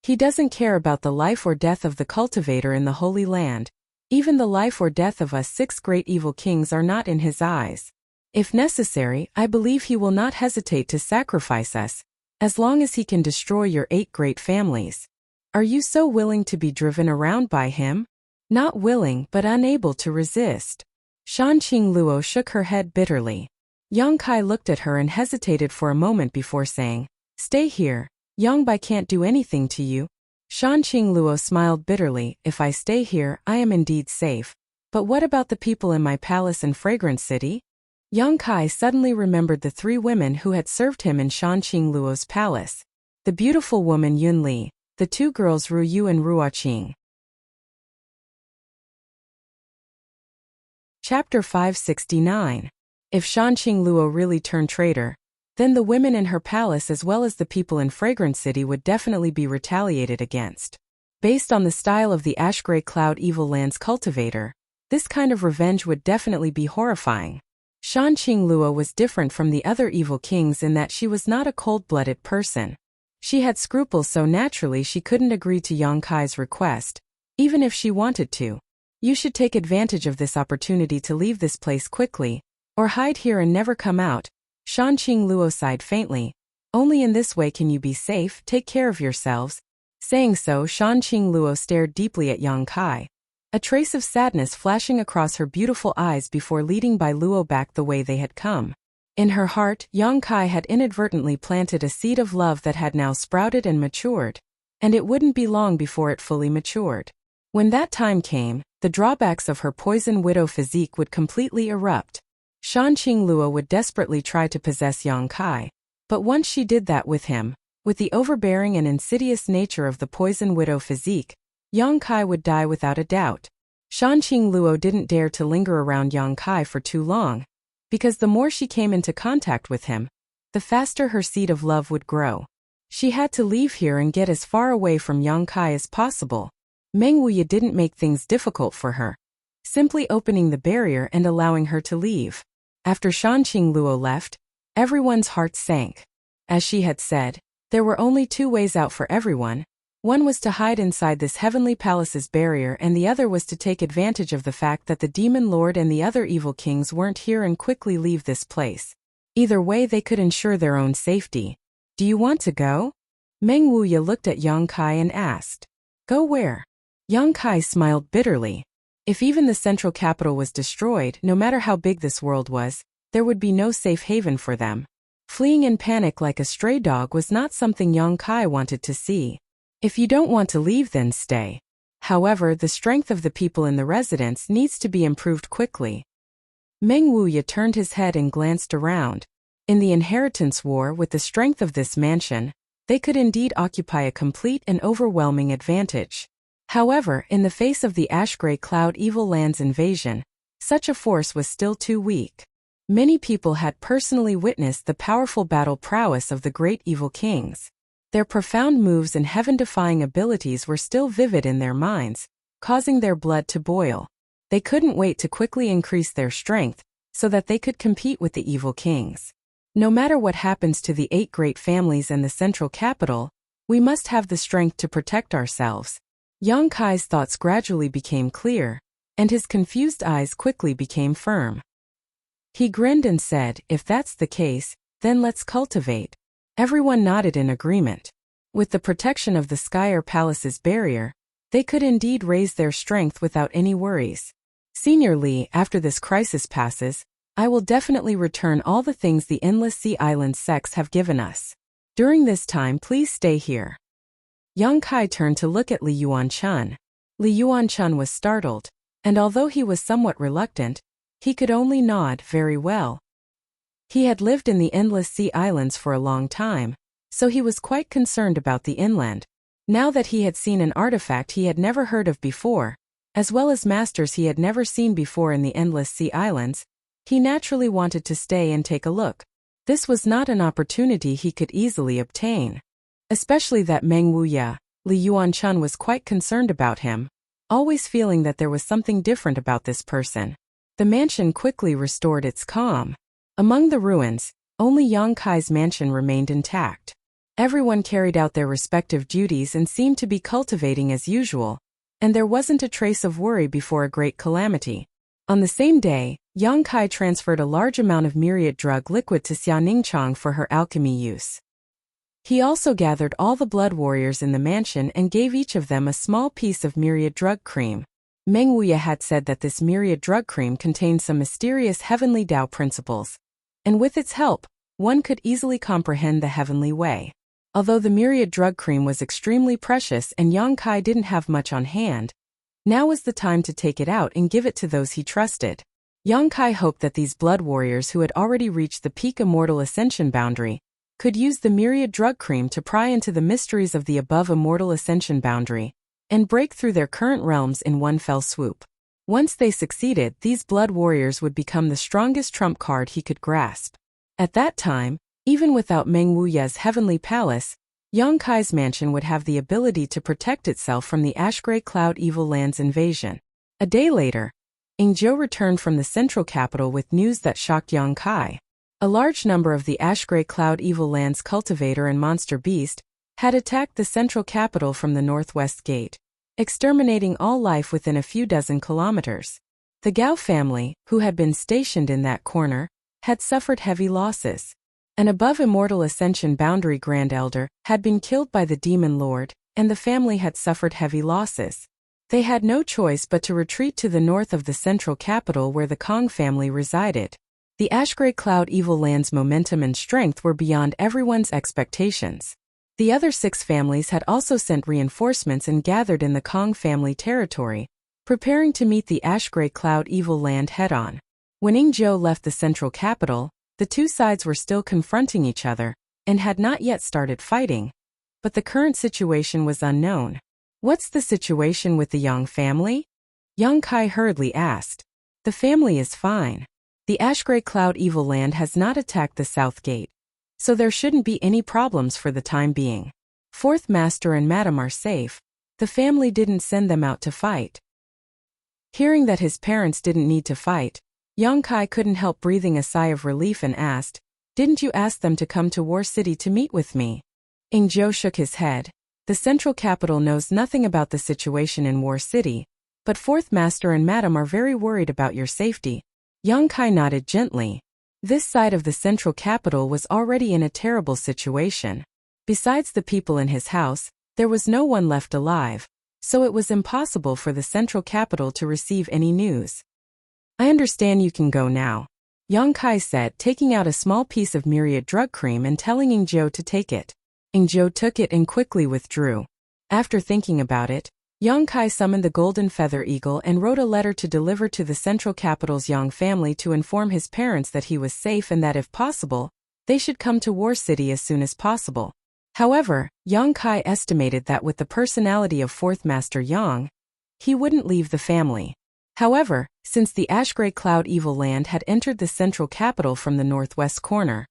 He doesn't care about the life or death of the cultivator in the Holy Land. Even the life or death of us 6 great evil kings are not in his eyes. If necessary, I believe he will not hesitate to sacrifice us, as long as he can destroy your 8 great families. Are you so willing to be driven around by him?" "Not willing, but unable to resist." Shanqing Luo shook her head bitterly. Yang Kai looked at her and hesitated for a moment before saying, "Stay here. Yang Bai can't do anything to you." Shanqing Luo smiled bitterly. "If I stay here, I am indeed safe. But what about the people in my palace and fragrant city?" Yang Kai suddenly remembered the 3 women who had served him in Shanqing Luo's palace. The beautiful woman Yun Li, the 2 girls Ru Yu and Ruo Qing. Chapter 569. If Shanqing Luo really turned traitor, then the women in her palace as well as the people in Fragrance City would definitely be retaliated against. Based on the style of the Ash Grey Cloud Evil Land's cultivator, this kind of revenge would definitely be horrifying. Shan Qingluo was different from the other evil kings in that she was not a cold-blooded person. She had scruples, so naturally she couldn't agree to Yang Kai's request, even if she wanted to. You should take advantage of this opportunity to leave this place quickly, or hide here and never come out. Shan Qingluo sighed faintly. Only in this way can you be safe. Take care of yourselves. Saying so, Shan Qingluo stared deeply at Yang Kai, a trace of sadness flashing across her beautiful eyes before leading Bai Luo back the way they had come. In her heart, Yang Kai had inadvertently planted a seed of love that had now sprouted and matured, and it wouldn't be long before it fully matured. When that time came, the drawbacks of her poison widow physique would completely erupt. Shan Qingluo would desperately try to possess Yang Kai, but once she did that with him, with the overbearing and insidious nature of the poison widow physique, Yang Kai would die without a doubt. Shan Qingluo didn't dare to linger around Yang Kai for too long, because the more she came into contact with him, the faster her seed of love would grow. She had to leave here and get as far away from Yang Kai as possible. Meng Wuya didn't make things difficult for her, simply opening the barrier and allowing her to leave. After Shan Qingluo left, everyone's hearts sank. As she had said, there were only two ways out for everyone. One was to hide inside this heavenly palace's barrier, and the other was to take advantage of the fact that the demon lord and the other evil kings weren't here and quickly leave this place. Either way, they could ensure their own safety. Do you want to go? Meng Wuya looked at Yang Kai and asked. Go where? Yang Kai smiled bitterly. If even the central capital was destroyed, no matter how big this world was, there would be no safe haven for them. Fleeing in panic like a stray dog was not something Yang Kai wanted to see. If you don't want to leave, then stay. However, the strength of the people in the residence needs to be improved quickly. Meng Wuya turned his head and glanced around. In the inheritance war, with the strength of this mansion, they could indeed occupy a complete and overwhelming advantage. However, in the face of the Ash Grey Cloud Evil Land's invasion, such a force was still too weak. Many people had personally witnessed the powerful battle prowess of the great evil kings. Their profound moves and heaven-defying abilities were still vivid in their minds, causing their blood to boil. They couldn't wait to quickly increase their strength, so that they could compete with the evil kings. No matter what happens to the 8 great families and the central capital, we must have the strength to protect ourselves. Yang Kai's thoughts gradually became clear, and his confused eyes quickly became firm. He grinned and said, if that's the case, then let's cultivate. Everyone nodded in agreement. With the protection of the Skyer Palace's barrier, they could indeed raise their strength without any worries. Senior Li, after this crisis passes, I will definitely return all the things the Endless Sea Island sects have given us. During this time, please stay here. Yang Kai turned to look at Li Yuanchun. Li Yuanchun was startled, and although he was somewhat reluctant, he could only nod very well. He had lived in the Endless Sea Islands for a long time, so he was quite concerned about the inland. Now that he had seen an artifact he had never heard of before, as well as masters he had never seen before in the Endless Sea Islands, he naturally wanted to stay and take a look. This was not an opportunity he could easily obtain. Especially that Meng Wuya, Li Yuanchun was quite concerned about him, always feeling that there was something different about this person. The mansion quickly restored its calm. Among the ruins, only Yang Kai's mansion remained intact. Everyone carried out their respective duties and seemed to be cultivating as usual, and there wasn't a trace of worry before a great calamity. On the same day, Yang Kai transferred a large amount of myriad drug liquid to Xia Ningchang for her alchemy use. He also gathered all the blood warriors in the mansion and gave each of them a small piece of myriad drug cream. Meng Wuya had said that this myriad drug cream contained some mysterious heavenly Tao principles, and with its help, one could easily comprehend the heavenly way. Although the myriad drug cream was extremely precious and Yang Kai didn't have much on hand, now was the time to take it out and give it to those he trusted. Yang Kai hoped that these blood warriors who had already reached the peak immortal ascension boundary could use the myriad drug cream to pry into the mysteries of the above immortal ascension boundary and break through their current realms in one fell swoop. Once they succeeded, these blood warriors would become the strongest trump card he could grasp. At that time, Even without Meng Wuye's heavenly palace, Yang Kai's mansion would have the ability to protect itself from the ash-gray cloud evil land's invasion. A day later, Ing Zhou returned from the central capital with news that shocked Yang Kai. A large number of the ash-gray cloud evil land's cultivator and monster beast had attacked the central capital from the northwest gate, exterminating all life within a few dozen kilometers. The Gao family, who had been stationed in that corner, had suffered heavy losses. An above immortal ascension boundary Grand Elder had been killed by the Demon Lord, and the family had suffered heavy losses. They had no choice but to retreat to the north of the central capital where the Kong family resided. The Ashgrey Cloud Evil Land's momentum and strength were beyond everyone's expectations. The other 6 families had also sent reinforcements and gathered in the Kong family territory, preparing to meet the Ashgrey Cloud Evil Land head-on. When Ing Zhou left the central capital, the two sides were still confronting each other, and had not yet started fighting. But the current situation was unknown. "What's the situation with the Yang family?" Yang Kai hurriedly asked. "The family is fine. The Ashgrey Cloud Evil Land has not attacked the South Gate, so there shouldn't be any problems for the time being. Fourth Master and Madam are safe. The family didn't send them out to fight." Hearing that his parents didn't need to fight, Yang Kai couldn't help breathing a sigh of relief and asked, "Didn't you ask them to come to War City to meet with me?" Ing Zhou shook his head. "The central capital knows nothing about the situation in War City, but Fourth Master and Madam are very worried about your safety." Yang Kai nodded gently. This side of the central capital was already in a terrible situation. Besides the people in his house, there was no one left alive, so it was impossible for the central capital to receive any news. "I understand you can go now," Yang Kai said, taking out a small piece of myriad drug cream and telling Ing Zhou to take it. Ing Zhou took it and quickly withdrew. After thinking about it, Yang Kai summoned the Golden Feather Eagle and wrote a letter to deliver to the central capital's Yang family to inform his parents that he was safe and that if possible, they should come to War City as soon as possible. However, Yang Kai estimated that with the personality of Fourth Master Yang, he wouldn't leave the family. However, since the Ashgrey Cloud Evil Land had entered the central capital from the northwest corner,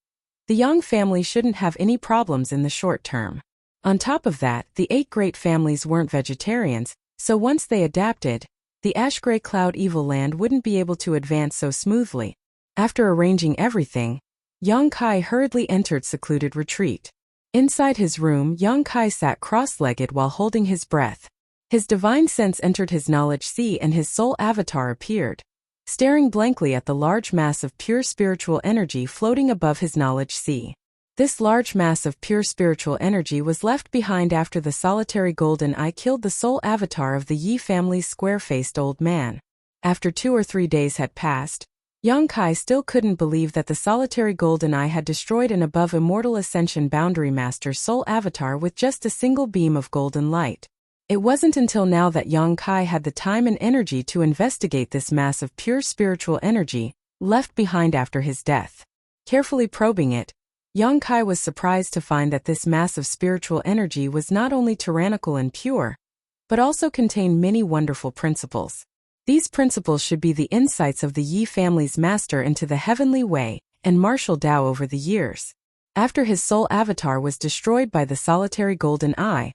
the Yang family shouldn't have any problems in the short term. On top of that, the 8 great families weren't vegetarians, so once they adapted, the Ashgrey Cloud Evil Land wouldn't be able to advance so smoothly. After arranging everything, Yang Kai hurriedly entered secluded retreat. Inside his room, Yang Kai sat cross-legged while holding his breath. His divine sense entered his knowledge sea and his soul avatar appeared, staring blankly at the large mass of pure spiritual energy floating above his knowledge sea. This large mass of pure spiritual energy was left behind after the solitary golden eye killed the soul avatar of the Yi family's square-faced old man. After 2 or 3 days had passed, Yang Kai still couldn't believe that the solitary golden eye had destroyed an above immortal ascension boundary master's soul avatar with just a single beam of golden light. It wasn't until now that Yang Kai had the time and energy to investigate this mass of pure spiritual energy, left behind after his death. Carefully probing it, Yang Kai was surprised to find that this mass of spiritual energy was not only tyrannical and pure, but also contained many wonderful principles. These principles should be the insights of the Yi family's master into the heavenly way and martial Tao over the years. After his soul avatar was destroyed by the solitary golden eye,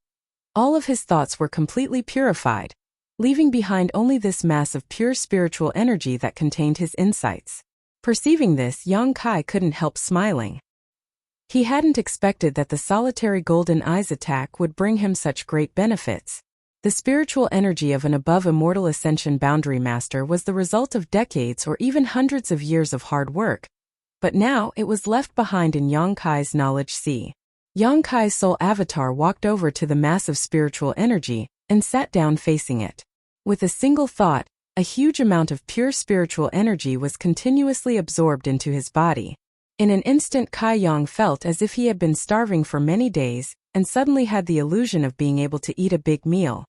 all of his thoughts were completely purified, leaving behind only this mass of pure spiritual energy that contained his insights. Perceiving this, Yang Kai couldn't help smiling. He hadn't expected that the solitary golden eye's attack would bring him such great benefits. The spiritual energy of an above immortal ascension boundary master was the result of decades or even hundreds of years of hard work, but now it was left behind in Yang Kai's knowledge sea. Yang Kai's soul avatar walked over to the mass of spiritual energy and sat down facing it. With a single thought, a huge amount of pure spiritual energy was continuously absorbed into his body. In an instant, Kai Yang felt as if he had been starving for many days and suddenly had the illusion of being able to eat a big meal.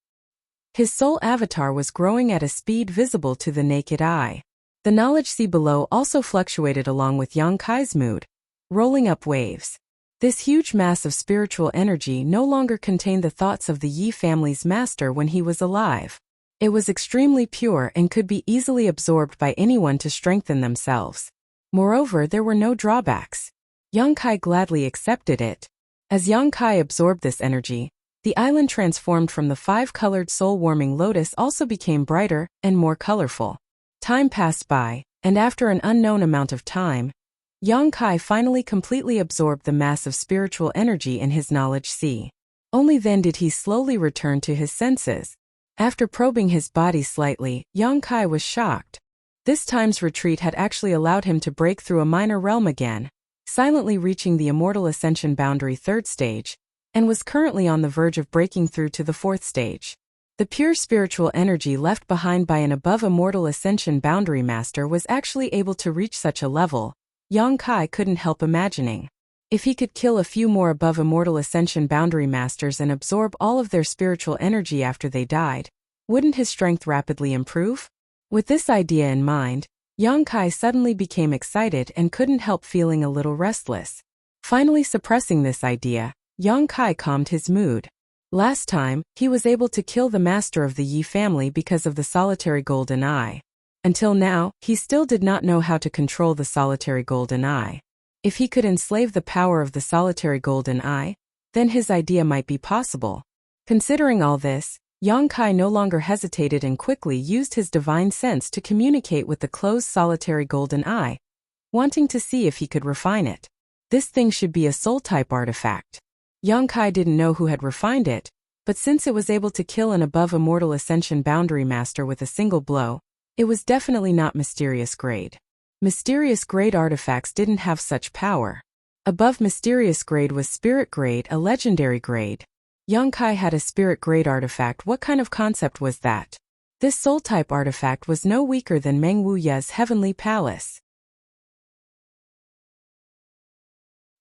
His soul avatar was growing at a speed visible to the naked eye. The knowledge sea below also fluctuated along with Yang Kai's mood, rolling up waves. This huge mass of spiritual energy no longer contained the thoughts of the Yi family's master when he was alive. It was extremely pure and could be easily absorbed by anyone to strengthen themselves. Moreover, there were no drawbacks. Yang Kai gladly accepted it. As Yang Kai absorbed this energy, the island transformed from the 5-colored soul-warming lotus also became brighter and more colorful. Time passed by, and after an unknown amount of time, Yang Kai finally completely absorbed the mass of spiritual energy in his knowledge sea. Only then did he slowly return to his senses. After probing his body slightly, Yang Kai was shocked. This time's retreat had actually allowed him to break through a minor realm again, silently reaching the immortal ascension boundary 3rd stage, and was currently on the verge of breaking through to the 4th stage. The pure spiritual energy left behind by an above immortal ascension boundary master was actually able to reach such a level, Yang Kai couldn't help imagining. If he could kill a few more above immortal ascension boundary masters and absorb all of their spiritual energy after they died, wouldn't his strength rapidly improve? With this idea in mind, Yang Kai suddenly became excited and couldn't help feeling a little restless. Finally suppressing this idea, Yang Kai calmed his mood. Last time, he was able to kill the master of the Yi family because of the solitary golden eye. Until now, he still did not know how to control the solitary golden eye. If he could enslave the power of the solitary golden eye, then his idea might be possible. Considering all this, Yang Kai no longer hesitated and quickly used his divine sense to communicate with the closed solitary golden eye, wanting to see if he could refine it. This thing should be a soul-type artifact. Yang Kai didn't know who had refined it, but since it was able to kill an above immortal ascension boundary master with a single blow, it was definitely not mysterious grade. Mysterious grade artifacts didn't have such power. Above mysterious grade was spirit grade, a legendary grade. Yang Kai had a spirit grade artifact. What kind of concept was that? This soul-type artifact was no weaker than Meng Wuya's heavenly palace.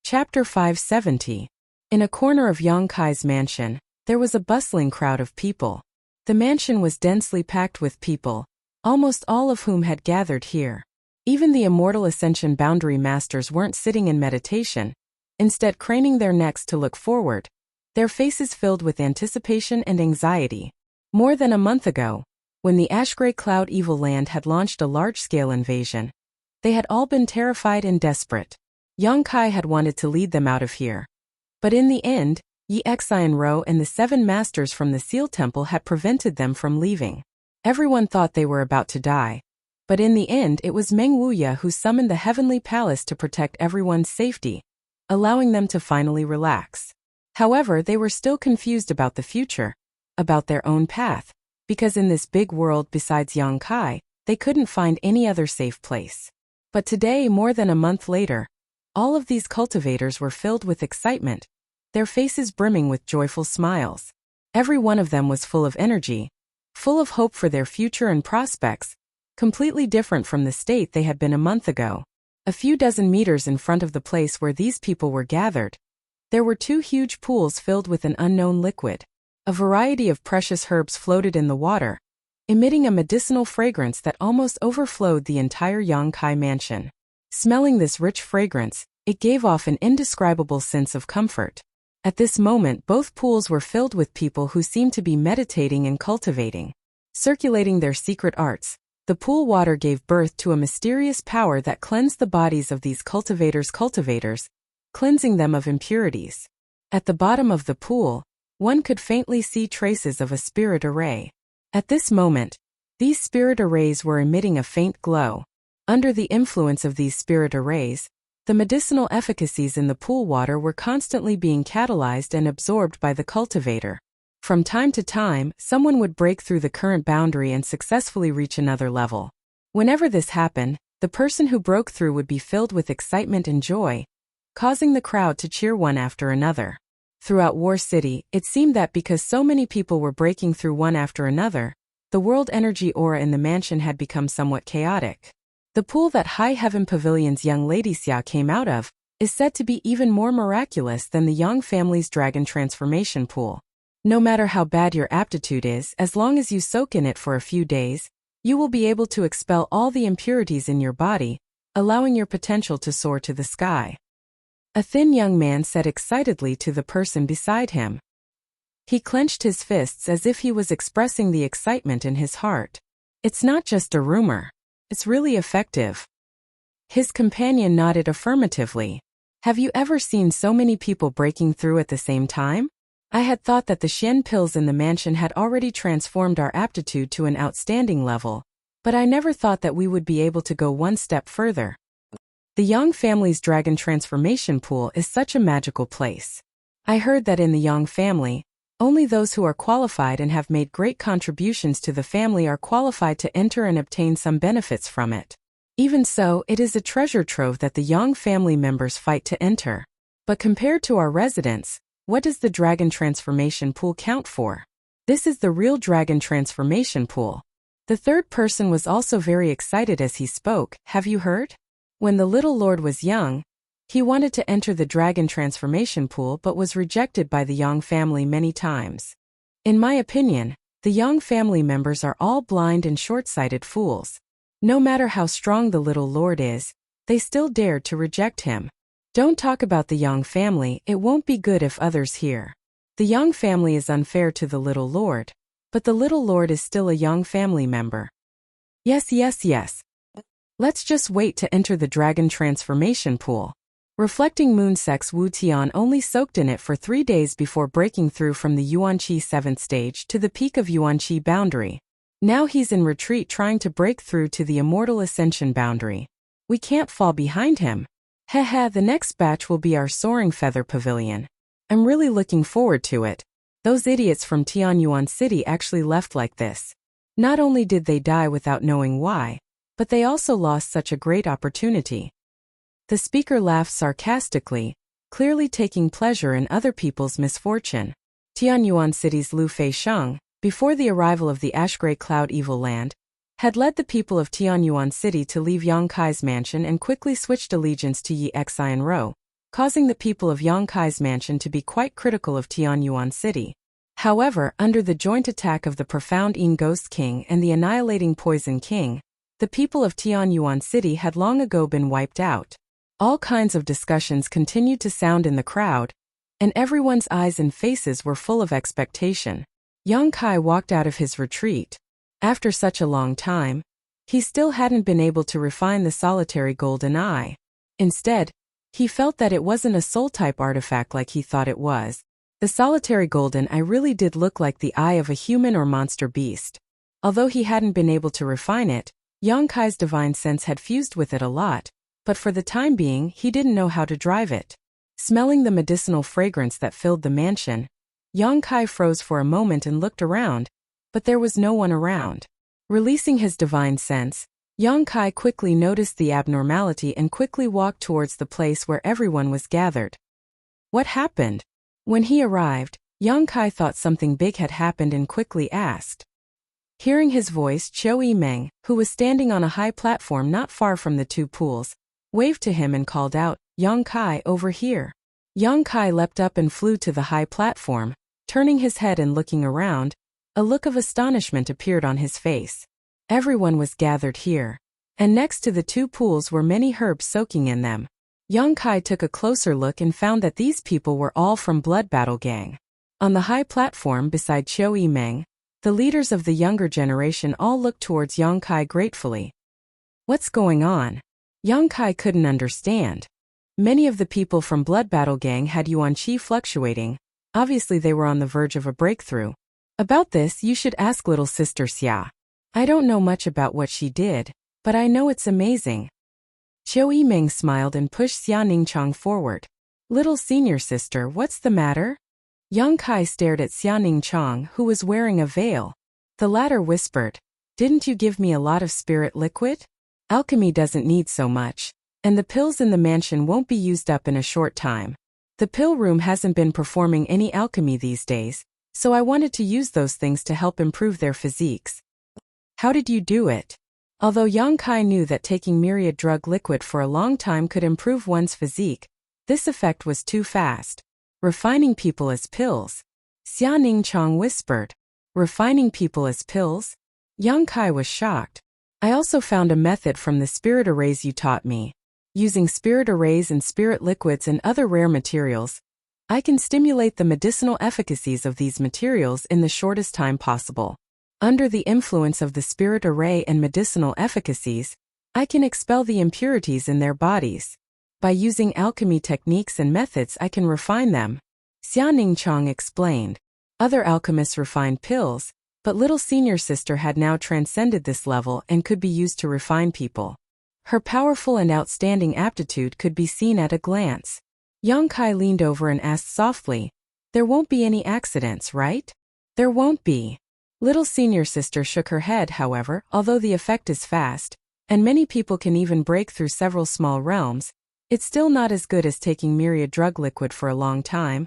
Chapter 570. In a corner of Yang Kai's mansion, there was a bustling crowd of people. The mansion was densely packed with people, almost all of whom had gathered here. Even the immortal ascension boundary masters weren't sitting in meditation, instead craning their necks to look forward, their faces filled with anticipation and anxiety. More than a month ago, when the Ash-Gray Cloud Evil Land had launched a large-scale invasion, they had all been terrified and desperate. Yang Kai had wanted to lead them out of here. But in the end, Yi Xianro and the 7 masters from the Seal Temple had prevented them from leaving. Everyone thought they were about to die. But in the end it was Meng Wuya who summoned the Heavenly Palace to protect everyone's safety, allowing them to finally relax. However, they were still confused about the future, about their own path, because in this big world besides Yang Kai, they couldn't find any other safe place. But today, more than a month later, all of these cultivators were filled with excitement, their faces brimming with joyful smiles. Every one of them was full of energy, full of hope for their future and prospects, completely different from the state they had been a month ago. A few dozen meters in front of the place where these people were gathered, there were 2 huge pools filled with an unknown liquid. A variety of precious herbs floated in the water, emitting a medicinal fragrance that almost overflowed the entire Yang Kai mansion. Smelling this rich fragrance, it gave off an indescribable sense of comfort. At this moment, both pools were filled with people who seemed to be meditating and cultivating. Circulating their secret arts, the pool water gave birth to a mysterious power that cleansed the bodies of these cultivators, cleansing them of impurities. At the bottom of the pool, one could faintly see traces of a spirit array. At this moment, these spirit arrays were emitting a faint glow. Under the influence of these spirit arrays, the medicinal efficacies in the pool water were constantly being catalyzed and absorbed by the cultivator. From time to time, someone would break through the current boundary and successfully reach another level. Whenever this happened, the person who broke through would be filled with excitement and joy, causing the crowd to cheer one after another. Throughout War City, it seemed that because so many people were breaking through one after another, the world energy aura in the mansion had become somewhat chaotic. The pool that High Heaven Pavilion's young lady Xia came out of is said to be even more miraculous than the Yang family's dragon transformation pool. No matter how bad your aptitude is, as long as you soak in it for a few days, you will be able to expel all the impurities in your body, allowing your potential to soar to the sky. A thin young man said excitedly to the person beside him. He clenched his fists as if he was expressing the excitement in his heart. It's not just a rumor. It's really effective. His companion nodded affirmatively. Have you ever seen so many people breaking through at the same time? I had thought that the Xian pills in the mansion had already transformed our aptitude to an outstanding level, but I never thought that we would be able to go one step further. The Yang family's dragon transformation pool is such a magical place. I heard that in the Yang family, only those who are qualified and have made great contributions to the family are qualified to enter and obtain some benefits from it. Even so, it is a treasure trove that the Yang family members fight to enter. But compared to our residence, what does the dragon transformation pool count for? This is the real dragon transformation pool. The third person was also very excited as he spoke. Have you heard? When the little lord was young, he wanted to enter the dragon transformation pool but was rejected by the Yang family many times. In my opinion, the Yang family members are all blind and short-sighted fools. No matter how strong the little lord is, they still dared to reject him. Don't talk about the Yang family, it won't be good if others hear. The Yang family is unfair to the little lord, but the little lord is still a Yang family member. Yes. Let's just wait to enter the dragon transformation pool. Reflecting Moonsex Wu Tian only soaked in it for 3 days before breaking through from the Yuanqi 7th stage to the peak of Yuanqi boundary. Now he's in retreat trying to break through to the immortal ascension boundary. We can't fall behind him. The next batch will be our Soaring Feather Pavilion. I'm really looking forward to it. Those idiots from Tianyuan City actually left like this. Not only did they die without knowing why, but they also lost such a great opportunity. The speaker laughed sarcastically, clearly taking pleasure in other people's misfortune. Tianyuan City's Lu Feixiang, before the arrival of the Ash-Gray Cloud Evil Land, had led the people of Tianyuan City to leave Yang Kai's mansion and quickly switched allegiance to Yi Xian Rou, causing the people of Yang Kai's mansion to be quite critical of Tianyuan City. However, under the joint attack of the profound Yin Ghost King and the annihilating Poison King, the people of Tianyuan City had long ago been wiped out. All kinds of discussions continued to sound in the crowd, and everyone's eyes and faces were full of expectation. Yang Kai walked out of his retreat. After such a long time, he still hadn't been able to refine the solitary golden eye. Instead, he felt that it wasn't a soul-type artifact like he thought it was. The solitary golden eye really did look like the eye of a human or monster beast. Although he hadn't been able to refine it, Yang Kai's divine sense had fused with it a lot, but for the time being, he didn't know how to drive it. Smelling the medicinal fragrance that filled the mansion, Yang Kai froze for a moment and looked around, but there was no one around. Releasing his divine sense, Yang Kai quickly noticed the abnormality and quickly walked towards the place where everyone was gathered. What happened? When he arrived, Yang Kai thought something big had happened and quickly asked. Hearing his voice, Qiu Yimeng, who was standing on a high platform not far from the two pools, waved to him and called out, Yang Kai, over here. Yang Kai leapt up and flew to the high platform. Turning his head and looking around, a look of astonishment appeared on his face. Everyone was gathered here, and next to the two pools were many herbs soaking in them. Yang Kai took a closer look and found that these people were all from Blood Battle Gang. On the high platform beside Qiu Yimeng, the leaders of the younger generation all looked towards Yang Kai gratefully. What's going on? Yang Kai couldn't understand. Many of the people from Blood Battle Gang had Yuan Qi fluctuating. Obviously they were on the verge of a breakthrough. About this you should ask little sister Xia. I don't know much about what she did, but I know it's amazing. Qiu Yimeng smiled and pushed Xia Ningchang forward. Little senior sister, what's the matter? Yang Kai stared at Xia Ningchang, who was wearing a veil. The latter whispered, Didn't you give me a lot of spirit liquid? Alchemy doesn't need so much, and the pills in the mansion won't be used up in a short time. The pill room hasn't been performing any alchemy these days, so I wanted to use those things to help improve their physiques. How did you do it? Although Yang Kai knew that taking myriad drug liquid for a long time could improve one's physique, this effect was too fast. Refining people as pills. Xia Ningchang whispered. Refining people as pills? Yang Kai was shocked. I also found a method from the spirit arrays you taught me. Using spirit arrays and spirit liquids and other rare materials, I can stimulate the medicinal efficacies of these materials in the shortest time possible. Under the influence of the spirit array and medicinal efficacies, I can expel the impurities in their bodies. By using alchemy techniques and methods I can refine them, Xia Ningchong explained. Other alchemists refined pills, but little senior sister had now transcended this level and could be used to refine people. Her powerful and outstanding aptitude could be seen at a glance. Yang Kai leaned over and asked softly, "There won't be any accidents, right?" "There won't be." Little senior sister shook her head, however, although the effect is fast, and many people can even break through several small realms, it's still not as good as taking myriad drug liquid for a long time.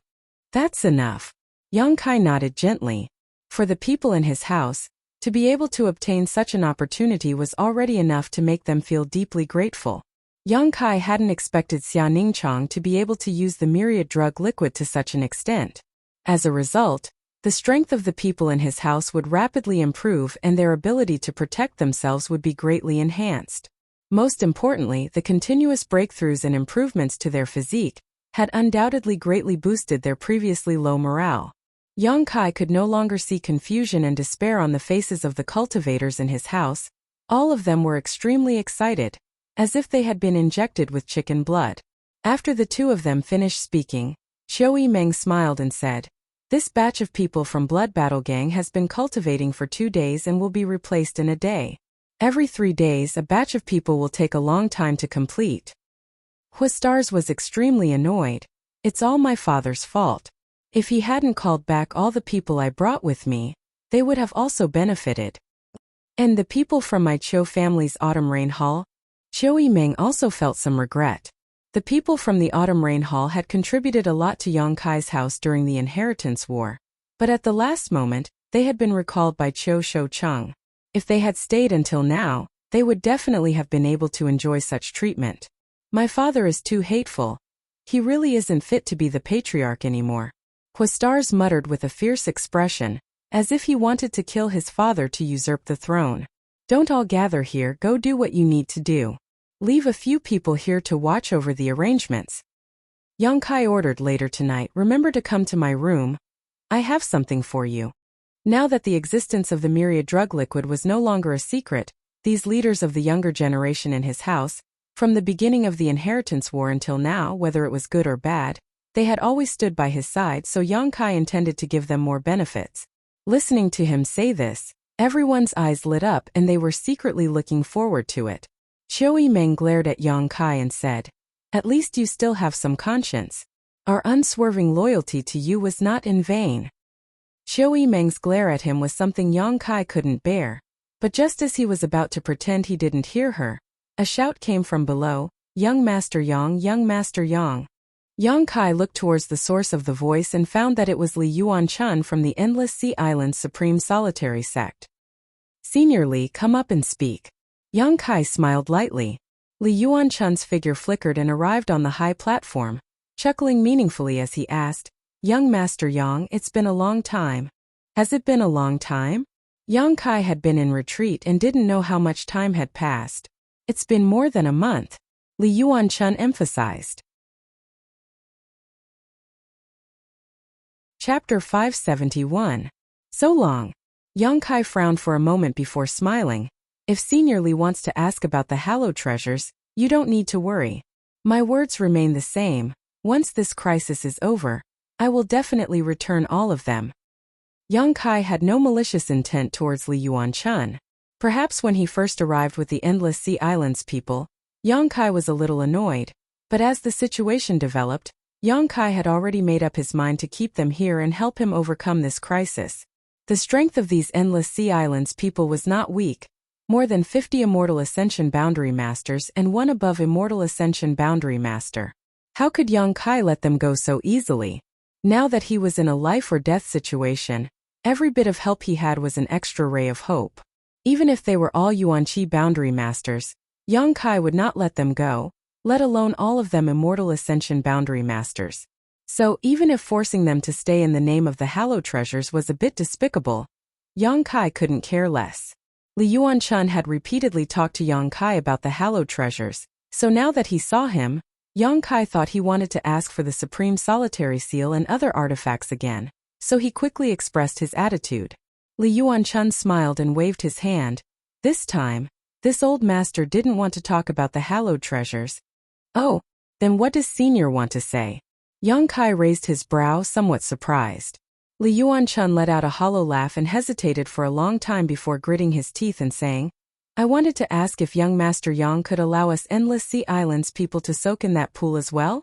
That's enough. Yang Kai nodded gently. For the people in his house, to be able to obtain such an opportunity was already enough to make them feel deeply grateful. Yang Kai hadn't expected Xia Ningchong to be able to use the myriad drug liquid to such an extent. As a result, the strength of the people in his house would rapidly improve and their ability to protect themselves would be greatly enhanced. Most importantly, the continuous breakthroughs and improvements to their physique had undoubtedly greatly boosted their previously low morale. Yang Kai could no longer see confusion and despair on the faces of the cultivators in his house. All of them were extremely excited, as if they had been injected with chicken blood. After the two of them finished speaking, Xiao Meng smiled and said, "This batch of people from Blood Battle Gang has been cultivating for 2 days and will be replaced in a day. Every 3 days a batch of people will take a long time to complete." Huastars was extremely annoyed. "It's all my father's fault. If he hadn't called back all the people I brought with me, they would have also benefited. And the people from my Cho family's Autumn Rain Hall?" Xiao Meng also felt some regret. The people from the Autumn Rain Hall had contributed a lot to Yang Kai's house during the Inheritance War, but at the last moment, they had been recalled by Cho Shou-chung. If they had stayed until now, they would definitely have been able to enjoy such treatment. "My father is too hateful. He really isn't fit to be the patriarch anymore," Huastars muttered with a fierce expression, as if he wanted to kill his father to usurp the throne. "Don't all gather here, go do what you need to do. Leave a few people here to watch over the arrangements." Yang Kai ordered later tonight, "Remember to come to my room. I have something for you." Now that the existence of the myriad drug liquid was no longer a secret, these leaders of the younger generation in his house, from the beginning of the Inheritance War until now, whether it was good or bad, they had always stood by his side, so Yang Kai intended to give them more benefits. Listening to him say this, everyone's eyes lit up and they were secretly looking forward to it. Xiao Meng glared at Yang Kai and said, "At least you still have some conscience. Our unswerving loyalty to you was not in vain." Xiao Meng's glare at him was something Yang Kai couldn't bear, but just as he was about to pretend he didn't hear her, a shout came from below, "Young Master Yang, Young Master Yang." Yang Kai looked towards the source of the voice and found that it was Li Yuanchun from the Endless Sea Island's Supreme Solitary Sect. "Senior Li, come up and speak." Yang Kai smiled lightly. Li Yuanchun's figure flickered and arrived on the high platform, chuckling meaningfully as he asked, "Young Master Yang, it's been a long time." "Has it been a long time?" Yang Kai had been in retreat and didn't know how much time had passed. "It's been more than a month," Li Yuanchun emphasized. Chapter 571. So long. Yang Kai frowned for a moment before smiling. "If Senior Li wants to ask about the hallowed treasures, you don't need to worry. My words remain the same. Once this crisis is over, I will definitely return all of them." Yang Kai had no malicious intent towards Li Yuanchun. Perhaps when he first arrived with the Endless Sea Islands people, Yang Kai was a little annoyed, but as the situation developed, Yang Kai had already made up his mind to keep them here and help him overcome this crisis. The strength of these Endless Sea Islands people was not weak. More than 50 Immortal Ascension Boundary Masters and one above Immortal Ascension Boundary Master. How could Yang Kai let them go so easily? Now that he was in a life-or-death situation, every bit of help he had was an extra ray of hope. Even if they were all Yuanqi Boundary Masters, Yang Kai would not let them go, let alone all of them Immortal Ascension Boundary Masters. So, even if forcing them to stay in the name of the hallowed treasures was a bit despicable, Yang Kai couldn't care less. Li Yuanchun had repeatedly talked to Yang Kai about the hallowed treasures, so now that he saw him, Yang Kai thought he wanted to ask for the Supreme Solitary Seal and other artifacts again, so he quickly expressed his attitude. Li Yuanchun smiled and waved his hand. This time, this old master didn't want to talk about the hallowed treasures. "Oh, Then what does Senior want to say? Yang Kai raised his brow, somewhat surprised. Li Yuanchun let out a hollow laugh and hesitated for a long time before gritting his teeth and saying, I wanted to ask if young Master Yang could allow us Endless Sea Islands people to soak in that pool as well?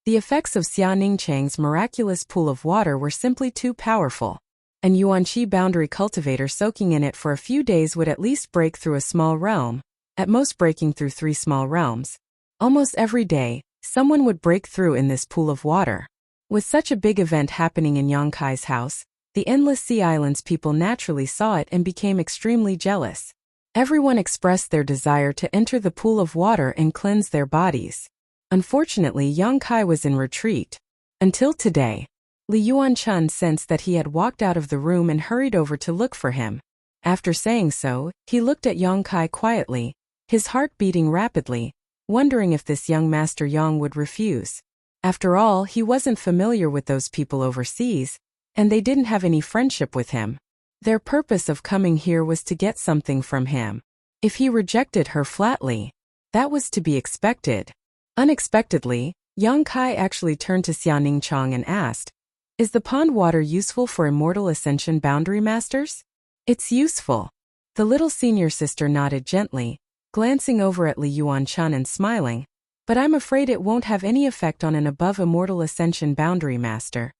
The effects of Xia Ningchang's miraculous pool of water were simply too powerful. And Yuanqi boundary cultivator soaking in it for a few days would at least break through a small realm, at most breaking through 3 small realms. Almost every day, someone would break through in this pool of water. With such a big event happening in Yang Kai's house, the Endless Sea Islands people naturally saw it and became extremely jealous. Everyone expressed their desire to enter the pool of water and cleanse their bodies. Unfortunately, Yang Kai was in retreat. Until today. Li Yuanchun sensed that he had walked out of the room and hurried over to look for him. After saying so, he looked at Yang Kai quietly, his heart beating rapidly, wondering if this young Master Yang would refuse. After all, he wasn't familiar with those people overseas, and they didn't have any friendship with him. Their purpose of coming here was to get something from him. If he rejected her flatly, that was to be expected. Unexpectedly, Yang Kai actually turned to Xia Ningchang and asked, Is the pond water useful for Immortal Ascension Boundary Masters? It's useful. The little senior sister nodded gently, glancing over at Li Yuanchun and smiling, but I'm afraid it won't have any effect on an above Immortal Ascension Boundary Master.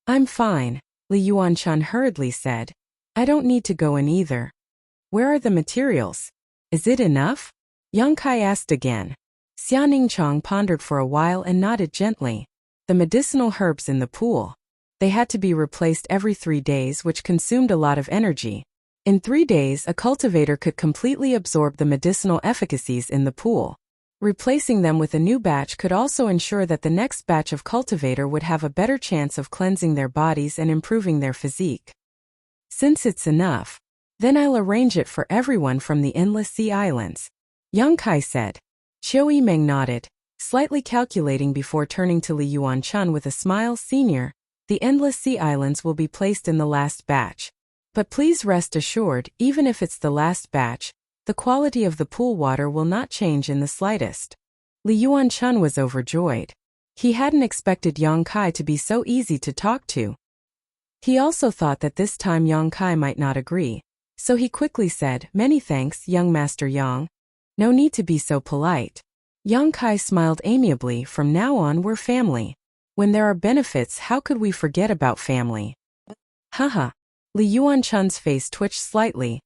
I'm fine, Li Yuanchun hurriedly said. I don't need to go in either. Where are the materials? Is it enough? Yang Kai asked again. Xia Ningchang pondered for a while and nodded gently. The medicinal herbs in the pool. They had to be replaced every 3 days, which consumed a lot of energy. In 3 days, a cultivator could completely absorb the medicinal efficacies in the pool. Replacing them with a new batch could also ensure that the next batch of cultivator would have a better chance of cleansing their bodies and improving their physique. Since it's enough, then I'll arrange it for everyone from the Endless Sea Islands, Yang Kai said. Qiu Yimeng nodded, slightly calculating before turning to Li Yuanchun with a smile. Senior, the Endless Sea Islands will be placed in the last batch. But please rest assured, even if it's the last batch, the quality of the pool water will not change in the slightest. Li Yuanchun was overjoyed. He hadn't expected Yang Kai to be so easy to talk to. He also thought that this time Yang Kai might not agree, so he quickly said, Many thanks, young Master Yang. No need to be so polite. Yang Kai smiled amiably. From now on we're family. When there are benefits, how could we forget about family? Haha. Li Yuanchun's face twitched slightly,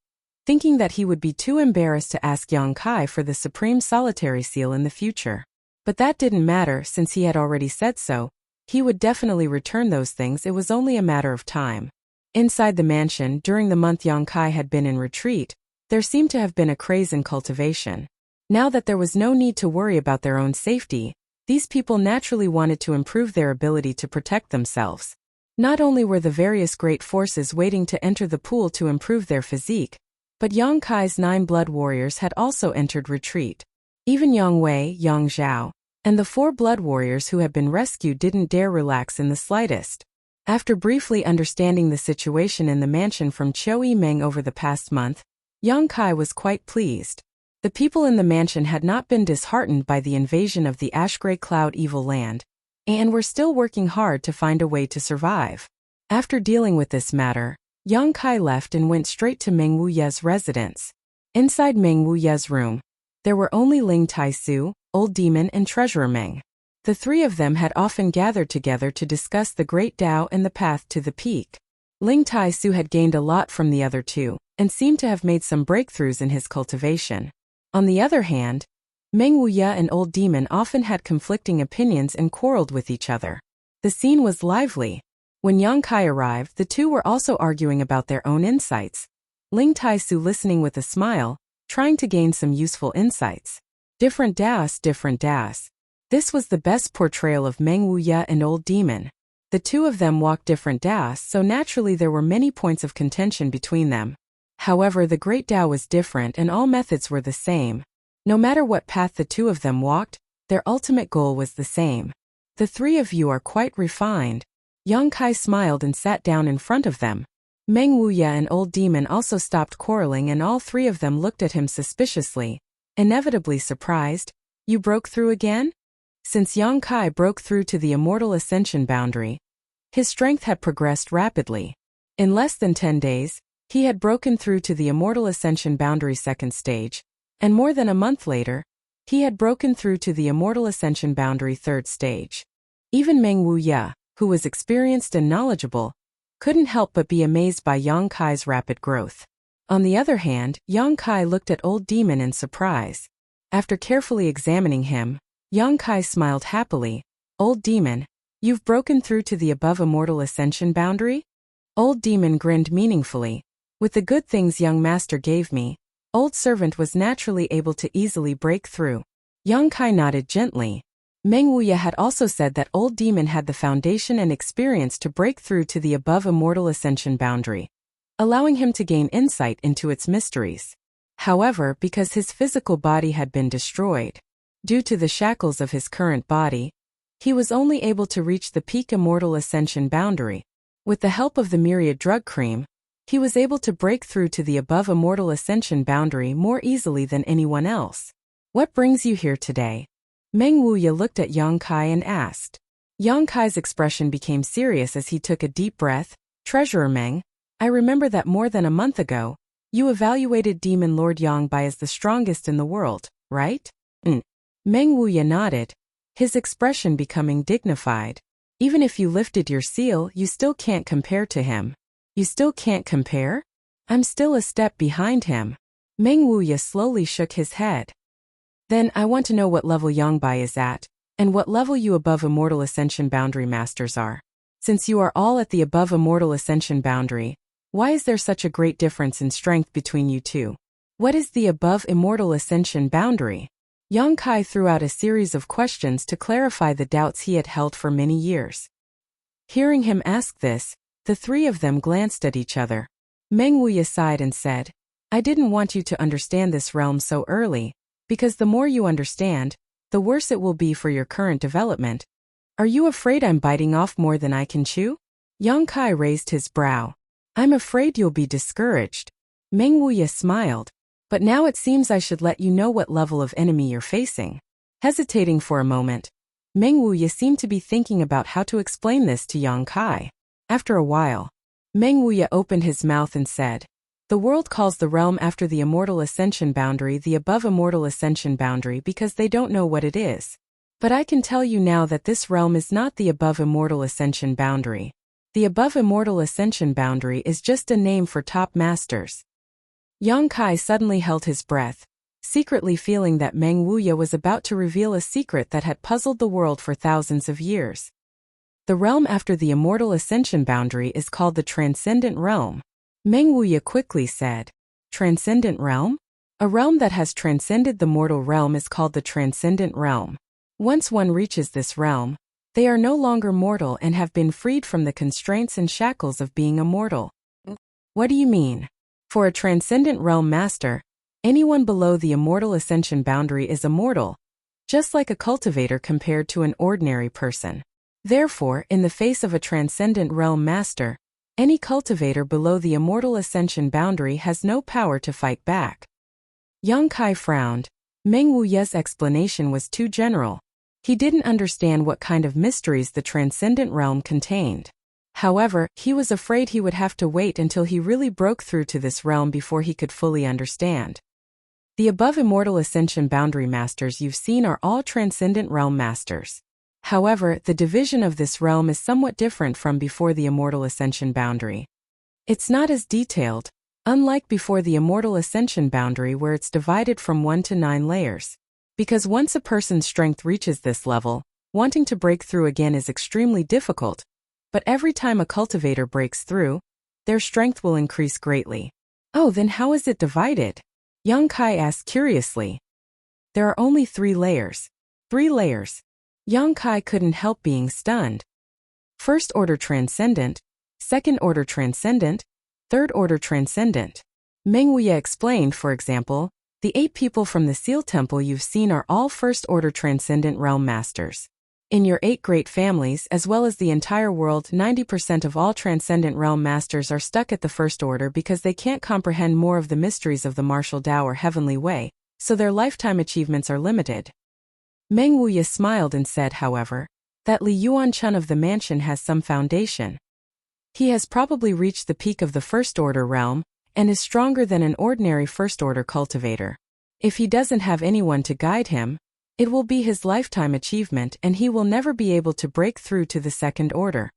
thinking that he would be too embarrassed to ask Yang Kai for the Supreme Solitary Seal in the future. But that didn't matter since he had already said so. He would definitely return those things. It was only a matter of time. Inside the mansion, during the month Yang Kai had been in retreat, there seemed to have been a craze in cultivation. Now that there was no need to worry about their own safety, these people naturally wanted to improve their ability to protect themselves. Not only were the various great forces waiting to enter the pool to improve their physique, but Yang Kai's 9 blood warriors had also entered retreat. Even Yang Wei, Yang Zhao, and the 4 blood warriors who had been rescued didn't dare relax in the slightest. After briefly understanding the situation in the mansion from Qiu Yimeng over the past month, Yang Kai was quite pleased. The people in the mansion had not been disheartened by the invasion of the Ash-Gray Cloud evil land, and were still working hard to find a way to survive. After dealing with this matter, Yang Kai left and went straight to Meng Wuye's residence. Inside Meng Wuye's room, there were only Ling Tai-su, Old Demon and Treasurer Meng. The 3 of them had often gathered together to discuss the Great Tao and the path to the peak. Ling Tai-su had gained a lot from the other 2, and seemed to have made some breakthroughs in his cultivation. On the other hand, Meng Wuye and Old Demon often had conflicting opinions and quarreled with each other. The scene was lively. When Yang Kai arrived, the 2 were also arguing about their own insights. Ling Tai-su listening with a smile, trying to gain some useful insights. Different Daos, different Daos. This was the best portrayal of Meng Wuye and Old Demon. The 2 of them walked different Daos, so naturally there were many points of contention between them. However, the Great Tao was different and all methods were the same. No matter what path the 2 of them walked, their ultimate goal was the same. The 3 of you are quite refined. Yang Kai smiled and sat down in front of them. Meng Wuye and Old Demon also stopped quarreling and all 3 of them looked at him suspiciously, inevitably surprised. You broke through again? Since Yang Kai broke through to the immortal ascension boundary, his strength had progressed rapidly. In less than 10 days, he had broken through to the immortal ascension boundary second stage, and more than a month later, he had broken through to the immortal ascension boundary third stage. Even Meng Wuya, who was experienced and knowledgeable, couldn't help but be amazed by Yang Kai's rapid growth. On the other hand, Yang Kai looked at Old Demon in surprise. After carefully examining him, Yang Kai smiled happily. Old Demon, you've broken through to the above immortal ascension boundary? Old Demon grinned meaningfully. With the good things young master gave me, Old Servant was naturally able to easily break through. Yang Kai nodded gently. Meng Wuya had also said that Old Demon had the foundation and experience to break through to the above immortal ascension boundary, allowing him to gain insight into its mysteries. However, because his physical body had been destroyed, due to the shackles of his current body, he was only able to reach the peak immortal ascension boundary. With the help of the myriad drug cream, he was able to break through to the above immortal ascension boundary more easily than anyone else. What brings you here today? Meng Wuya looked at Yang Kai and asked. Yang Kai's expression became serious as he took a deep breath. Treasurer Meng, I remember that more than a month ago, you evaluated Demon Lord Yang Bai as the strongest in the world, right? Meng Wuya nodded, his expression becoming dignified. Even if you lifted your seal, you still can't compare to him. You still can't compare? I'm still a step behind him. Meng Wuya slowly shook his head. Then I want to know what level Yang Bai is at, and what level you above immortal ascension boundary masters are. Since you are all at the above immortal ascension boundary, why is there such a great difference in strength between you two? What is the above immortal ascension boundary? Yang Kai threw out a series of questions to clarify the doubts he had held for many years. Hearing him ask this, the three of them glanced at each other. Meng Wuya sighed and said, I didn't want you to understand this realm so early, because the more you understand, the worse it will be for your current development. Are you afraid I'm biting off more than I can chew? Yang Kai raised his brow. I'm afraid you'll be discouraged. Meng Wuya smiled. But now it seems I should let you know what level of enemy you're facing. Hesitating for a moment, Meng Wuya seemed to be thinking about how to explain this to Yang Kai. After a while, Meng Wuya opened his mouth and said, the world calls the realm after the immortal ascension boundary the above immortal ascension boundary because they don't know what it is. But I can tell you now that this realm is not the above immortal ascension boundary. The above immortal ascension boundary is just a name for top masters. Yang Kai suddenly held his breath, secretly feeling that Meng Wuya was about to reveal a secret that had puzzled the world for thousands of years. The realm after the immortal ascension boundary is called the Transcendent Realm. Meng Wuya quickly said, Transcendent Realm? A realm that has transcended the mortal realm is called the Transcendent Realm. Once one reaches this realm, they are no longer mortal and have been freed from the constraints and shackles of being immortal. What do you mean? For a Transcendent Realm Master, anyone below the immortal ascension boundary is immortal, just like a cultivator compared to an ordinary person. Therefore, in the face of a Transcendent Realm Master, any cultivator below the immortal ascension boundary has no power to fight back. Yang Kai frowned. Meng Wuya's explanation was too general. He didn't understand what kind of mysteries the Transcendent Realm contained. However, he was afraid he would have to wait until he really broke through to this realm before he could fully understand. The above immortal ascension boundary masters you've seen are all Transcendent Realm Masters. However, the division of this realm is somewhat different from before the immortal ascension boundary. It's not as detailed, unlike before the immortal ascension boundary where it's divided from 1 to 9 layers. Because once a person's strength reaches this level, wanting to break through again is extremely difficult. But every time a cultivator breaks through, their strength will increase greatly. Oh, then how is it divided? Yang Kai asked curiously. There are only 3 layers. 3 layers. Yang Kai couldn't help being stunned. First order transcendent, second order transcendent, third order transcendent. Meng Wuya explained, for example, the 8 people from the Seal Temple you've seen are all first order transcendent realm masters. In your 8 great families as well as the entire world, 90% of all transcendent realm masters are stuck at the first order because they can't comprehend more of the mysteries of the martial Tao or heavenly way, so their lifetime achievements are limited. Meng Wuya smiled and said, however, that Li Yuan-chun of the mansion has some foundation. He has probably reached the peak of the first-order realm, and is stronger than an ordinary first-order cultivator. If he doesn't have anyone to guide him, it will be his lifetime achievement and he will never be able to break through to the second order.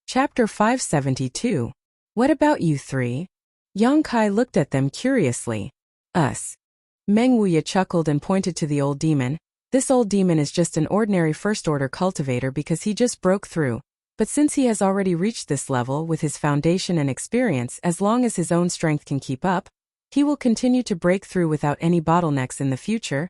Chapter 572. What about you three? Yang Kai looked at them curiously. Us. Meng Wuya chuckled and pointed to the old demon. This old demon is just an ordinary first-order cultivator because he just broke through. But since he has already reached this level with his foundation and experience, as long as his own strength can keep up, he will continue to break through without any bottlenecks in the future.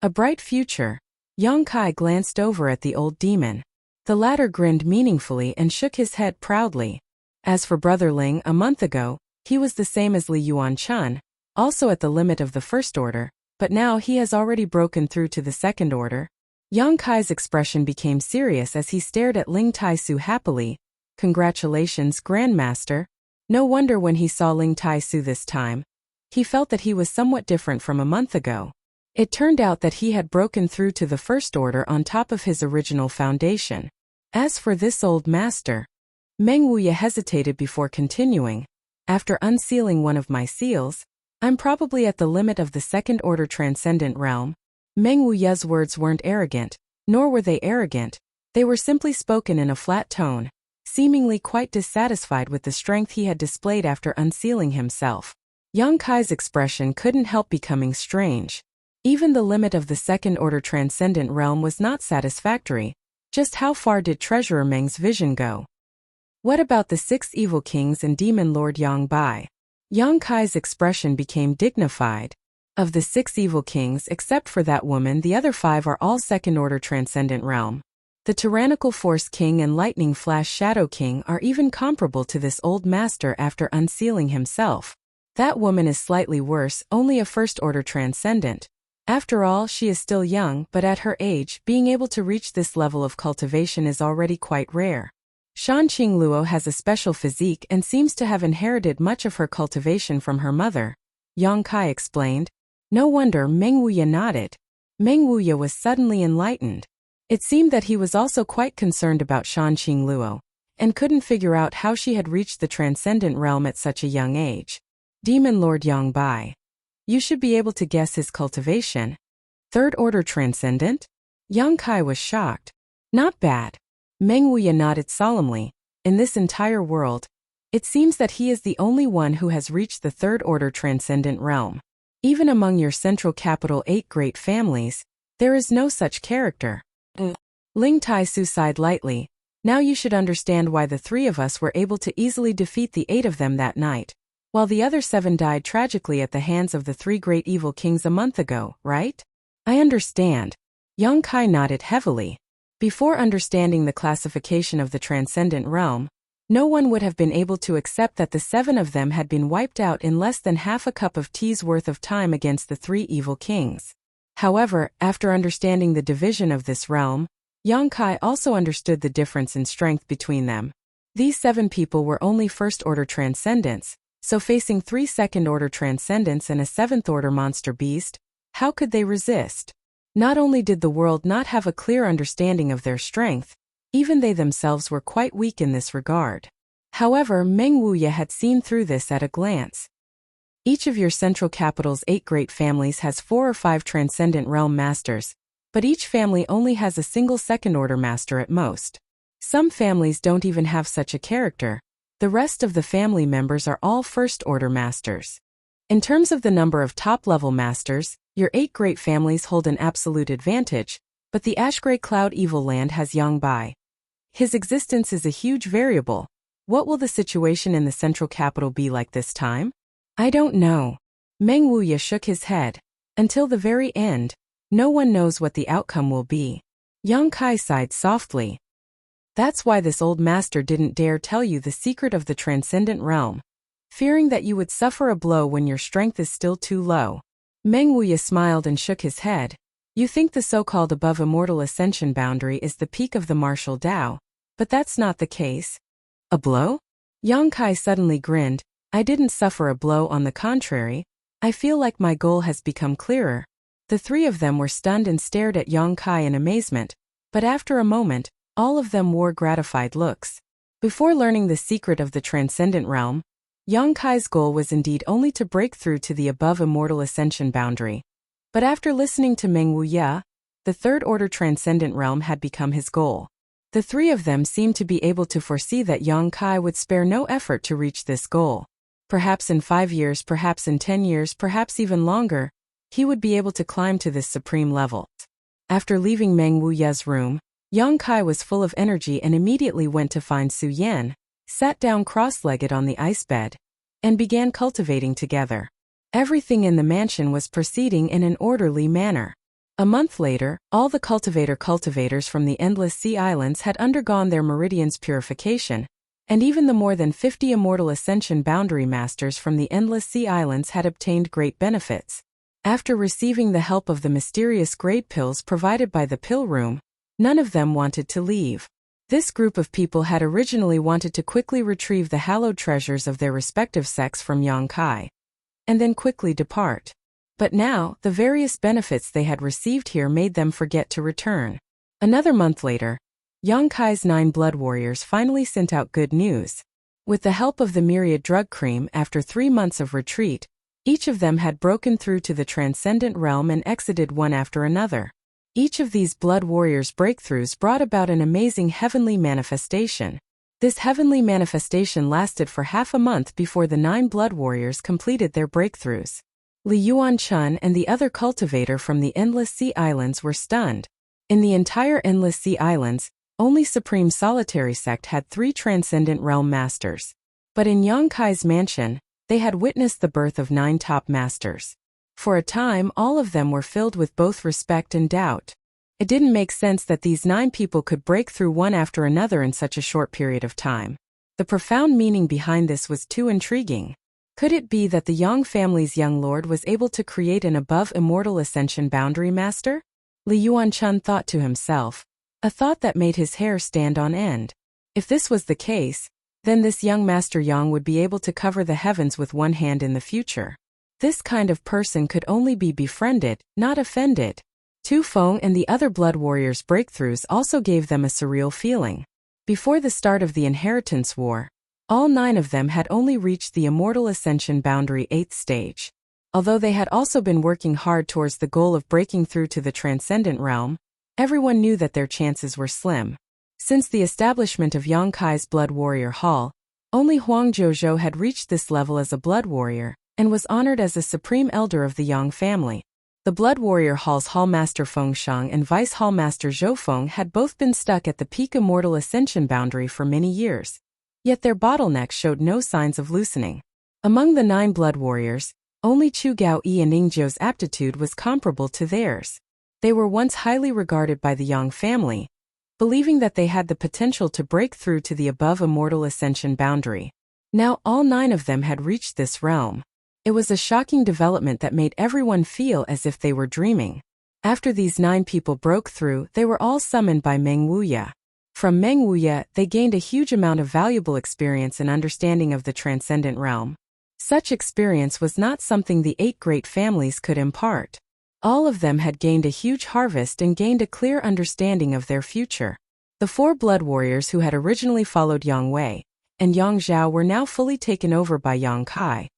A bright future. Yang Kai glanced over at the old demon. The latter grinned meaningfully and shook his head proudly. As for Brother Ling, a month ago, he was the same as Li Yuan-chun, also at the limit of the first order, but now he has already broken through to the second order. Yang Kai's expression became serious as he stared at Ling Tai-su happily. Congratulations, Grandmaster. No wonder when he saw Ling Tai-su this time, he felt that he was somewhat different from a month ago. It turned out that he had broken through to the first order on top of his original foundation. As for this old master, Meng Wuya hesitated before continuing. After unsealing one of my seals, I'm probably at the limit of the second-order transcendent realm. Meng Wuya's words weren't arrogant, nor were they arrogant. They were simply spoken in a flat tone, seemingly quite dissatisfied with the strength he had displayed after unsealing himself. Yang Kai's expression couldn't help becoming strange. Even the limit of the second-order transcendent realm was not satisfactory. Just how far did Treasurer Meng's vision go? What about the 6 evil kings and Demon Lord Yang Bai? Yang Kai's expression became dignified. Of the 6 evil kings, except for that woman, the other 5 are all second-order transcendent realm. The Tyrannical Force King and Lightning Flash Shadow King are even comparable to this old master after unsealing himself. That woman is slightly worse, only a first-order transcendent. After all, she is still young, but at her age, being able to reach this level of cultivation is already quite rare. Shan Qingluo has a special physique and seems to have inherited much of her cultivation from her mother, Yang Kai explained. No wonder Meng Wuya nodded. Meng Wuya was suddenly enlightened. It seemed that he was also quite concerned about Shan Qingluo, and couldn't figure out how she had reached the transcendent realm at such a young age. Demon Lord Yang Bai. You should be able to guess his cultivation. Third order transcendent? Yang Kai was shocked. Not bad. Meng Wuya nodded solemnly. In this entire world, it seems that he is the only one who has reached the third order transcendent realm. Even among your central capital 8 great families, there is no such character. Ling Tai-su sighed lightly. Now you should understand why the 3 of us were able to easily defeat the 8 of them that night, while the other 7 died tragically at the hands of the 3 great evil kings a month ago, right? I understand. Yang Kai nodded heavily. Before understanding the classification of the transcendent realm, no one would have been able to accept that the 7 of them had been wiped out in less than half a cup of tea's worth of time against the 3 evil kings. However, after understanding the division of this realm, Yang Kai also understood the difference in strength between them. These 7 people were only first-order transcendents, so facing 3 second-order transcendents and a 7th-order monster beast, how could they resist? Not only did the world not have a clear understanding of their strength, even they themselves were quite weak in this regard. However, Meng Wuya had seen through this at a glance. Each of your central capital's 8 great families has 4 or 5 transcendent realm masters, but each family only has a single second-order master at most. Some families don't even have such a character. The rest of the family members are all first-order masters. In terms of the number of top-level masters, your 8 great families hold an absolute advantage, but the Ashgray Cloud Evil Land has Yang Bai. His existence is a huge variable. What will the situation in the central capital be like this time? I don't know. Meng Wuya shook his head. Until the very end, no one knows what the outcome will be. Yang Kai sighed softly. That's why this old master didn't dare tell you the secret of the transcendent realm, fearing that you would suffer a blow when your strength is still too low. Meng Wuya smiled and shook his head. You think the so-called above immortal ascension boundary is the peak of the martial Tao, but that's not the case. A blow? Yang Kai suddenly grinned. I didn't suffer a blow, on the contrary. I feel like my goal has become clearer. The three of them were stunned and stared at Yang Kai in amazement, but after a moment, all of them wore gratified looks. Before learning the secret of the transcendent realm, Yang Kai's goal was indeed only to break through to the above immortal ascension boundary. But after listening to Meng Wuya, the third-order transcendent realm had become his goal. The three of them seemed to be able to foresee that Yang Kai would spare no effort to reach this goal. Perhaps in 5 years, perhaps in 10 years, perhaps even longer, he would be able to climb to this supreme level. After leaving Meng Wuya's room, Yang Kai was full of energy and immediately went to find Su Yan, sat down cross-legged on the ice bed, and began cultivating together. Everything in the mansion was proceeding in an orderly manner. A month later, all the cultivators from the Endless Sea Islands had undergone their meridians purification, and even the more than 50 immortal ascension boundary masters from the Endless Sea Islands had obtained great benefits. After receiving the help of the mysterious grade pills provided by the pill room, none of them wanted to leave. This group of people had originally wanted to quickly retrieve the hallowed treasures of their respective sects from Yang Kai, and then quickly depart. But now, the various benefits they had received here made them forget to return. Another month later, Yang Kai's 9 blood warriors finally sent out good news. With the help of the myriad drug cream, after 3 months of retreat, each of them had broken through to the transcendent realm and exited one after another. Each of these blood warriors' breakthroughs brought about an amazing heavenly manifestation. This heavenly manifestation lasted for half a month before the 9 blood warriors completed their breakthroughs. Li Yuan-chun and the other cultivator from the Endless Sea Islands were stunned. In the entire Endless Sea Islands, only Supreme Solitary Sect had 3 Transcendent Realm Masters. But in Yang Kai's mansion, they had witnessed the birth of 9 top masters. For a time, all of them were filled with both respect and doubt. It didn't make sense that these 9 people could break through one after another in such a short period of time. The profound meaning behind this was too intriguing. Could it be that the Yang family's young lord was able to create an above immortal ascension boundary master? Li Yuan-chun thought to himself, a thought that made his hair stand on end. If this was the case, then this young Master Yang would be able to cover the heavens with one hand in the future. This kind of person could only be befriended, not offended. Tu Feng and the other blood warriors' breakthroughs also gave them a surreal feeling. Before the start of the Inheritance War, all 9 of them had only reached the Immortal Ascension Boundary 8th stage. Although they had also been working hard towards the goal of breaking through to the Transcendent Realm, everyone knew that their chances were slim. Since the establishment of Yang Kai's Blood Warrior Hall, only Huang Zhozhou had reached this level as a Blood Warrior, and was honored as a Supreme Elder of the Yang family. The Blood Warrior Hall's Hallmaster Feng Shang and Vice Hallmaster Zhou Feng had both been stuck at the peak Immortal Ascension boundary for many years. Yet their bottlenecks showed no signs of loosening. Among the 9 blood warriors, only Chu Gao-yi and Ningzhou's aptitude was comparable to theirs. They were once highly regarded by the Yang family, believing that they had the potential to break through to the above immortal ascension boundary. Now all 9 of them had reached this realm. It was a shocking development that made everyone feel as if they were dreaming. After these 9 people broke through, they were all summoned by Meng Wuya. From Meng Wuya, they gained a huge amount of valuable experience and understanding of the transcendent realm. Such experience was not something the 8 great families could impart. All of them had gained a huge harvest and gained a clear understanding of their future. The 4 blood warriors who had originally followed Yang Wei and Yang Zhao were now fully taken over by Yang Kai,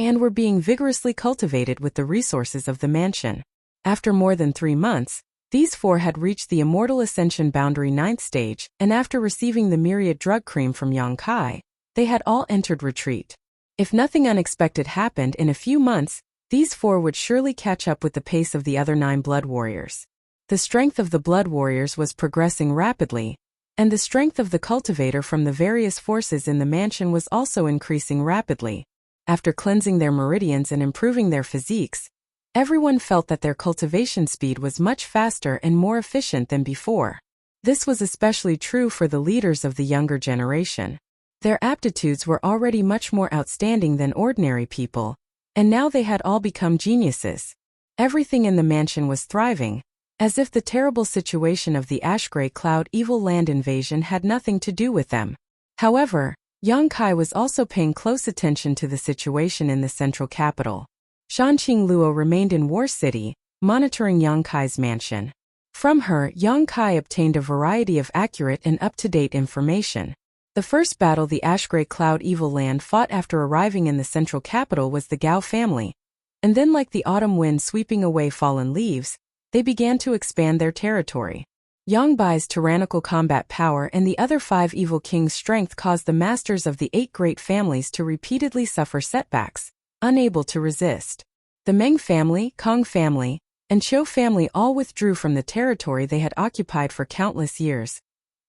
and were being vigorously cultivated with the resources of the mansion. After more than 3 months, these 4 had reached the Immortal Ascension Boundary 9th stage, and after receiving the myriad drug cream from Yang Kai, they had all entered retreat. If nothing unexpected happened in a few months, these 4 would surely catch up with the pace of the other 9 blood warriors. The strength of the blood warriors was progressing rapidly, and the strength of the cultivator from the various forces in the mansion was also increasing rapidly. After cleansing their meridians and improving their physiques, everyone felt that their cultivation speed was much faster and more efficient than before. This was especially true for the leaders of the younger generation. Their aptitudes were already much more outstanding than ordinary people, and now they had all become geniuses. Everything in the mansion was thriving, as if the terrible situation of the ash-gray cloud evil land invasion had nothing to do with them. However, Yang Kai was also paying close attention to the situation in the central capital. Shanqing Luo remained in War City, monitoring Yang Kai's mansion. From her, Yang Kai obtained a variety of accurate and up-to-date information. The first battle the Ash-Grey Cloud Evil Land fought after arriving in the central capital was the Gao family. And then, like the autumn wind sweeping away fallen leaves, they began to expand their territory. Yang Bai's tyrannical combat power and the other 5 evil kings' strength caused the masters of the 8 great families to repeatedly suffer setbacks, unable to resist. The Meng family, Kong family, and Qiu family all withdrew from the territory they had occupied for countless years,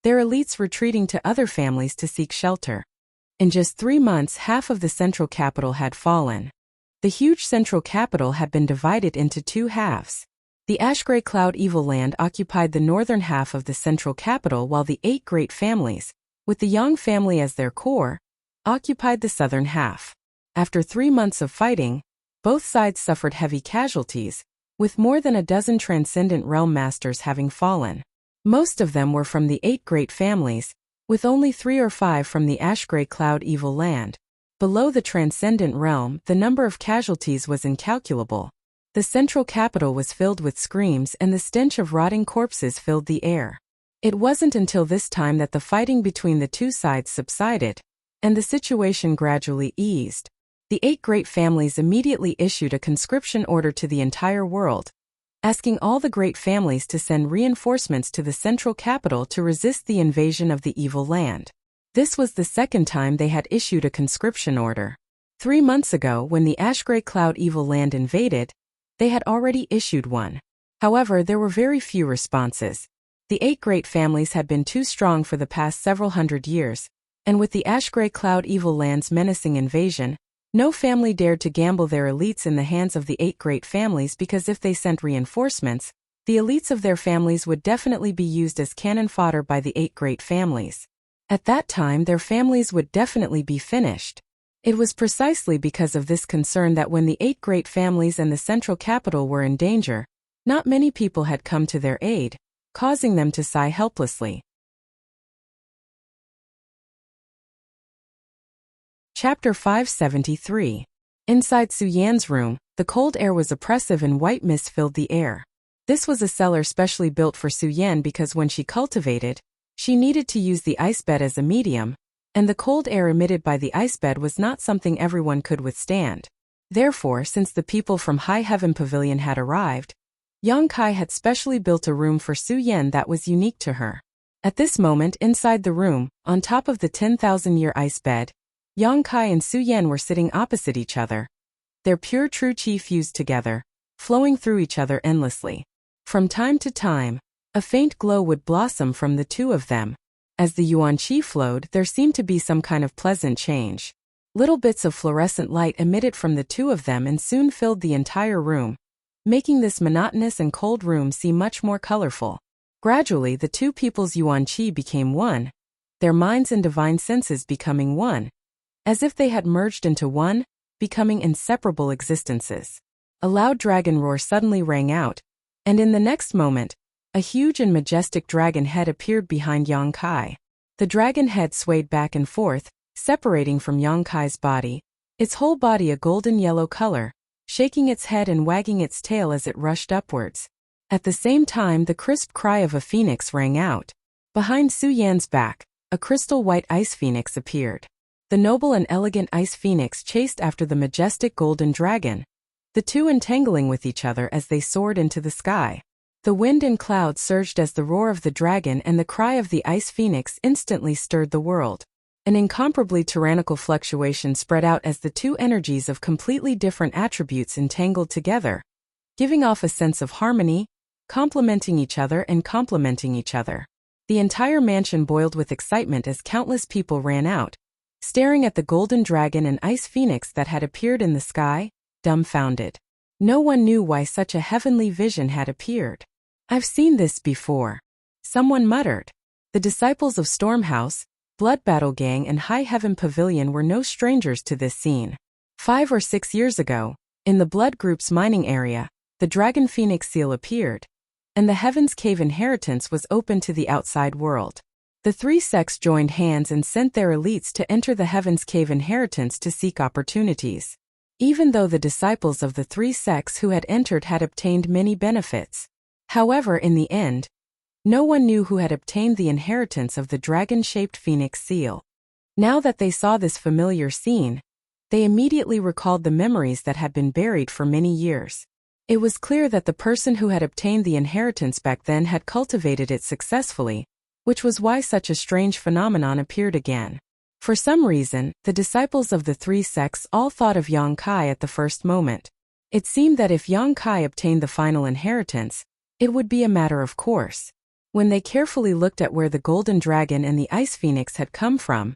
their elites retreating to other families to seek shelter. In just 3 months, half of the central capital had fallen. The huge central capital had been divided into 2 halves. The Ash-Grey Cloud Evil Land occupied the northern half of the central capital, while the 8 great families, with the Yang family as their core, occupied the southern half. After 3 months of fighting, both sides suffered heavy casualties, with more than a dozen transcendent realm masters having fallen. Most of them were from the 8 great families, with only 3 or 5 from the Ash-Grey Cloud Evil Land. Below the transcendent realm, the number of casualties was incalculable. The central capital was filled with screams, and the stench of rotting corpses filled the air. It wasn't until this time that the fighting between the 2 sides subsided, and the situation gradually eased. The 8 great families immediately issued a conscription order to the entire world, asking all the great families to send reinforcements to the central capital to resist the invasion of the evil land. This was the second time they had issued a conscription order. 3 months ago, when the Ash-Grey Cloud Evil Land invaded, they had already issued one. However, there were very few responses. The 8 great families had been too strong for the past several hundred years, and with the Ash-Grey Cloud Evil Land's menacing invasion, no family dared to gamble their elites in the hands of the 8 great families, because if they sent reinforcements, the elites of their families would definitely be used as cannon fodder by the 8 great families. At that time, their families would definitely be finished. It was precisely because of this concern that when the 8 great families and the central capital were in danger, not many people had come to their aid, causing them to sigh helplessly. Chapter 573. Inside Su Yan's room, the cold air was oppressive and white mist filled the air. This was a cellar specially built for Su Yan because when she cultivated, she needed to use the ice bed as a medium, and the cold air emitted by the ice bed was not something everyone could withstand. Therefore, since the people from High Heaven Pavilion had arrived, Yang Kai had specially built a room for Su Yan that was unique to her. At this moment, inside the room, on top of the 10,000-year ice bed, Yang Kai and Su Yan were sitting opposite each other. Their pure true qi fused together, flowing through each other endlessly. From time to time, a faint glow would blossom from the 2 of them. As the yuan qi flowed, there seemed to be some kind of pleasant change. Little bits of fluorescent light emitted from the 2 of them and soon filled the entire room, making this monotonous and cold room seem much more colorful. Gradually, the 2 people's yuan qi became one, their minds and divine senses becoming one, as if they had merged into one, becoming inseparable existences. A loud dragon roar suddenly rang out, and in the next moment, a huge and majestic dragon head appeared behind Yang Kai. The dragon head swayed back and forth, separating from Yang Kai's body, its whole body a golden yellow color, shaking its head and wagging its tail as it rushed upwards. At the same time, the crisp cry of a phoenix rang out. Behind Su Yan's back, a crystal white ice phoenix appeared. The noble and elegant ice phoenix chased after the majestic golden dragon, the 2 entangling with each other as they soared into the sky. The wind and clouds surged as the roar of the dragon and the cry of the ice phoenix instantly stirred the world. An incomparably tyrannical fluctuation spread out as the 2 energies of completely different attributes entangled together, giving off a sense of harmony, complementing each other and complementing each other. The entire mansion boiled with excitement as countless people ran out, staring at the golden dragon and ice phoenix that had appeared in the sky, dumbfounded. No one knew why such a heavenly vision had appeared. "I've seen this before," someone muttered. The disciples of Stormhouse, Blood Battle Gang and High Heaven Pavilion were no strangers to this scene. 5 or 6 years ago, in the Blood Group's mining area, the Dragon Phoenix seal appeared, and the Heaven's Cave inheritance was open to the outside world. The 3 sects joined hands and sent their elites to enter the Heaven's Cave inheritance to seek opportunities. even though the disciples of the three sects who had entered had obtained many benefits. However, in the end, no one knew who had obtained the inheritance of the dragon-shaped phoenix seal. Now that they saw this familiar scene, they immediately recalled the memories that had been buried for many years. It was clear that the person who had obtained the inheritance back then had cultivated it successfully, which was why such a strange phenomenon appeared again. For some reason, the disciples of the three sects all thought of Yang Kai at the first moment. It seemed that if Yang Kai obtained the final inheritance, it would be a matter of course. When they carefully looked at where the golden dragon and the ice phoenix had come from,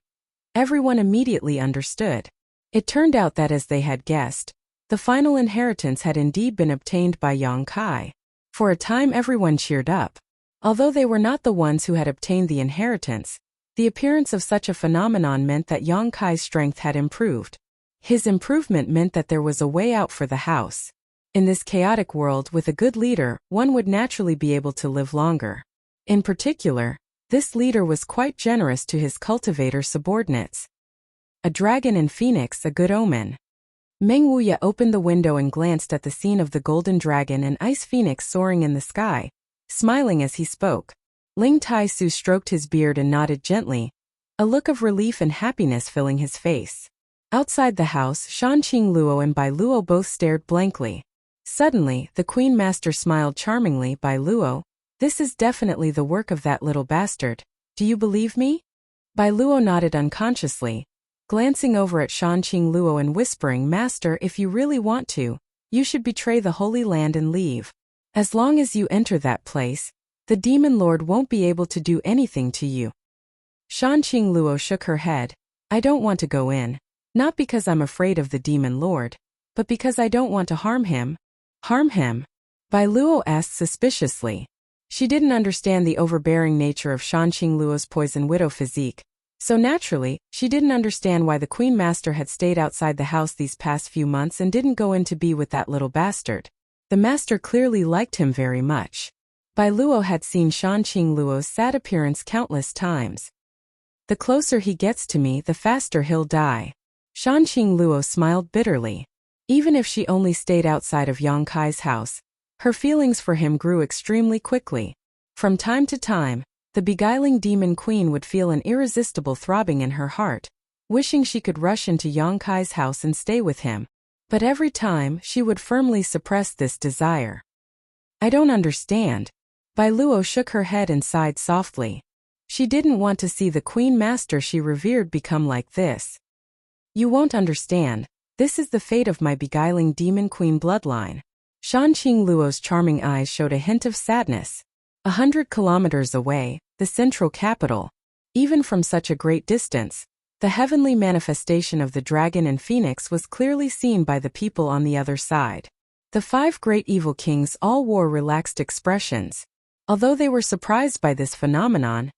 everyone immediately understood. It turned out that, as they had guessed, the final inheritance had indeed been obtained by Yang Kai. For a time everyone cheered up. Although they were not the ones who had obtained the inheritance, the appearance of such a phenomenon meant that Yang Kai's strength had improved. His improvement meant that there was a way out for the house. In this chaotic world, with a good leader, one would naturally be able to live longer. In particular, this leader was quite generous to his cultivator subordinates. A dragon and phoenix, a good omen. Meng Wuya opened the window and glanced at the scene of the golden dragon and ice phoenix soaring in the sky, smiling as he spoke. Ling Tai-su stroked his beard and nodded gently, a look of relief and happiness filling his face. Outside the house, Shanqing Luo and Bai Luo both stared blankly. Suddenly, the Queen Master smiled charmingly. Bai Luo, this is definitely the work of that little bastard. Do you believe me? Bai Luo nodded unconsciously, glancing over at Shanqing Luo and whispering, Master, if you really want to, you should betray the Holy Land and leave. As long as you enter that place, the Demon Lord won't be able to do anything to you. Shanqing Luo shook her head. I don't want to go in. Not because I'm afraid of the Demon Lord, but because I don't want to harm him. Harm him? Bai Luo asked suspiciously. She didn't understand the overbearing nature of Shanqing Luo's poison widow physique. So naturally, she didn't understand why the Queen Master had stayed outside the house these past few months and didn't go in to be with that little bastard. The Master clearly liked him very much. Bai Luo had seen Shanqing Luo's sad appearance countless times. The closer he gets to me, the faster he'll die. Shanqing Luo smiled bitterly. Even if she only stayed outside of Yang Kai's house, her feelings for him grew extremely quickly. From time to time, the beguiling demon queen would feel an irresistible throbbing in her heart, wishing she could rush into Yang Kai's house and stay with him. But every time, she would firmly suppress this desire. I don't understand. Bai Luo shook her head and sighed softly. She didn't want to see the Queen Master she revered become like this. You won't understand. This is the fate of my beguiling demon queen bloodline. Shanqing Luo's charming eyes showed a hint of sadness. 100 kilometers away, the central capital. Even from such a great distance, the heavenly manifestation of the dragon and phoenix was clearly seen by the people on the other side. The 5 great evil kings all wore relaxed expressions. Although they were surprised by this phenomenon,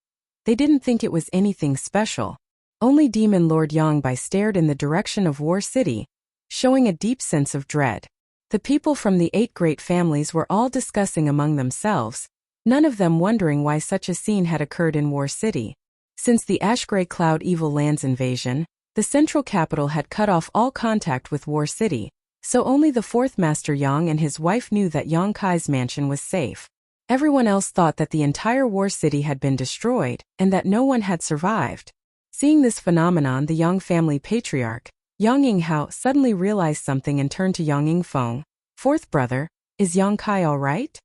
they didn't think it was anything special. Only Demon Lord Yang Bai stared in the direction of War City, showing a deep sense of dread. The people from the 8 great families were all discussing among themselves, none of them wondering why such a scene had occurred in War City. Since the Ash-Gray Cloud Evil Lands invasion, the central capital had cut off all contact with War City, so only the 4th Master Yang and his wife knew that Yang Kai's mansion was safe. Everyone else thought that the entire War City had been destroyed, and that no one had survived. Seeing this phenomenon, the Yang family patriarch, Yang Yinghao, suddenly realized something and turned to Yang Yingfeng. 4th brother, is Yang Kai all right?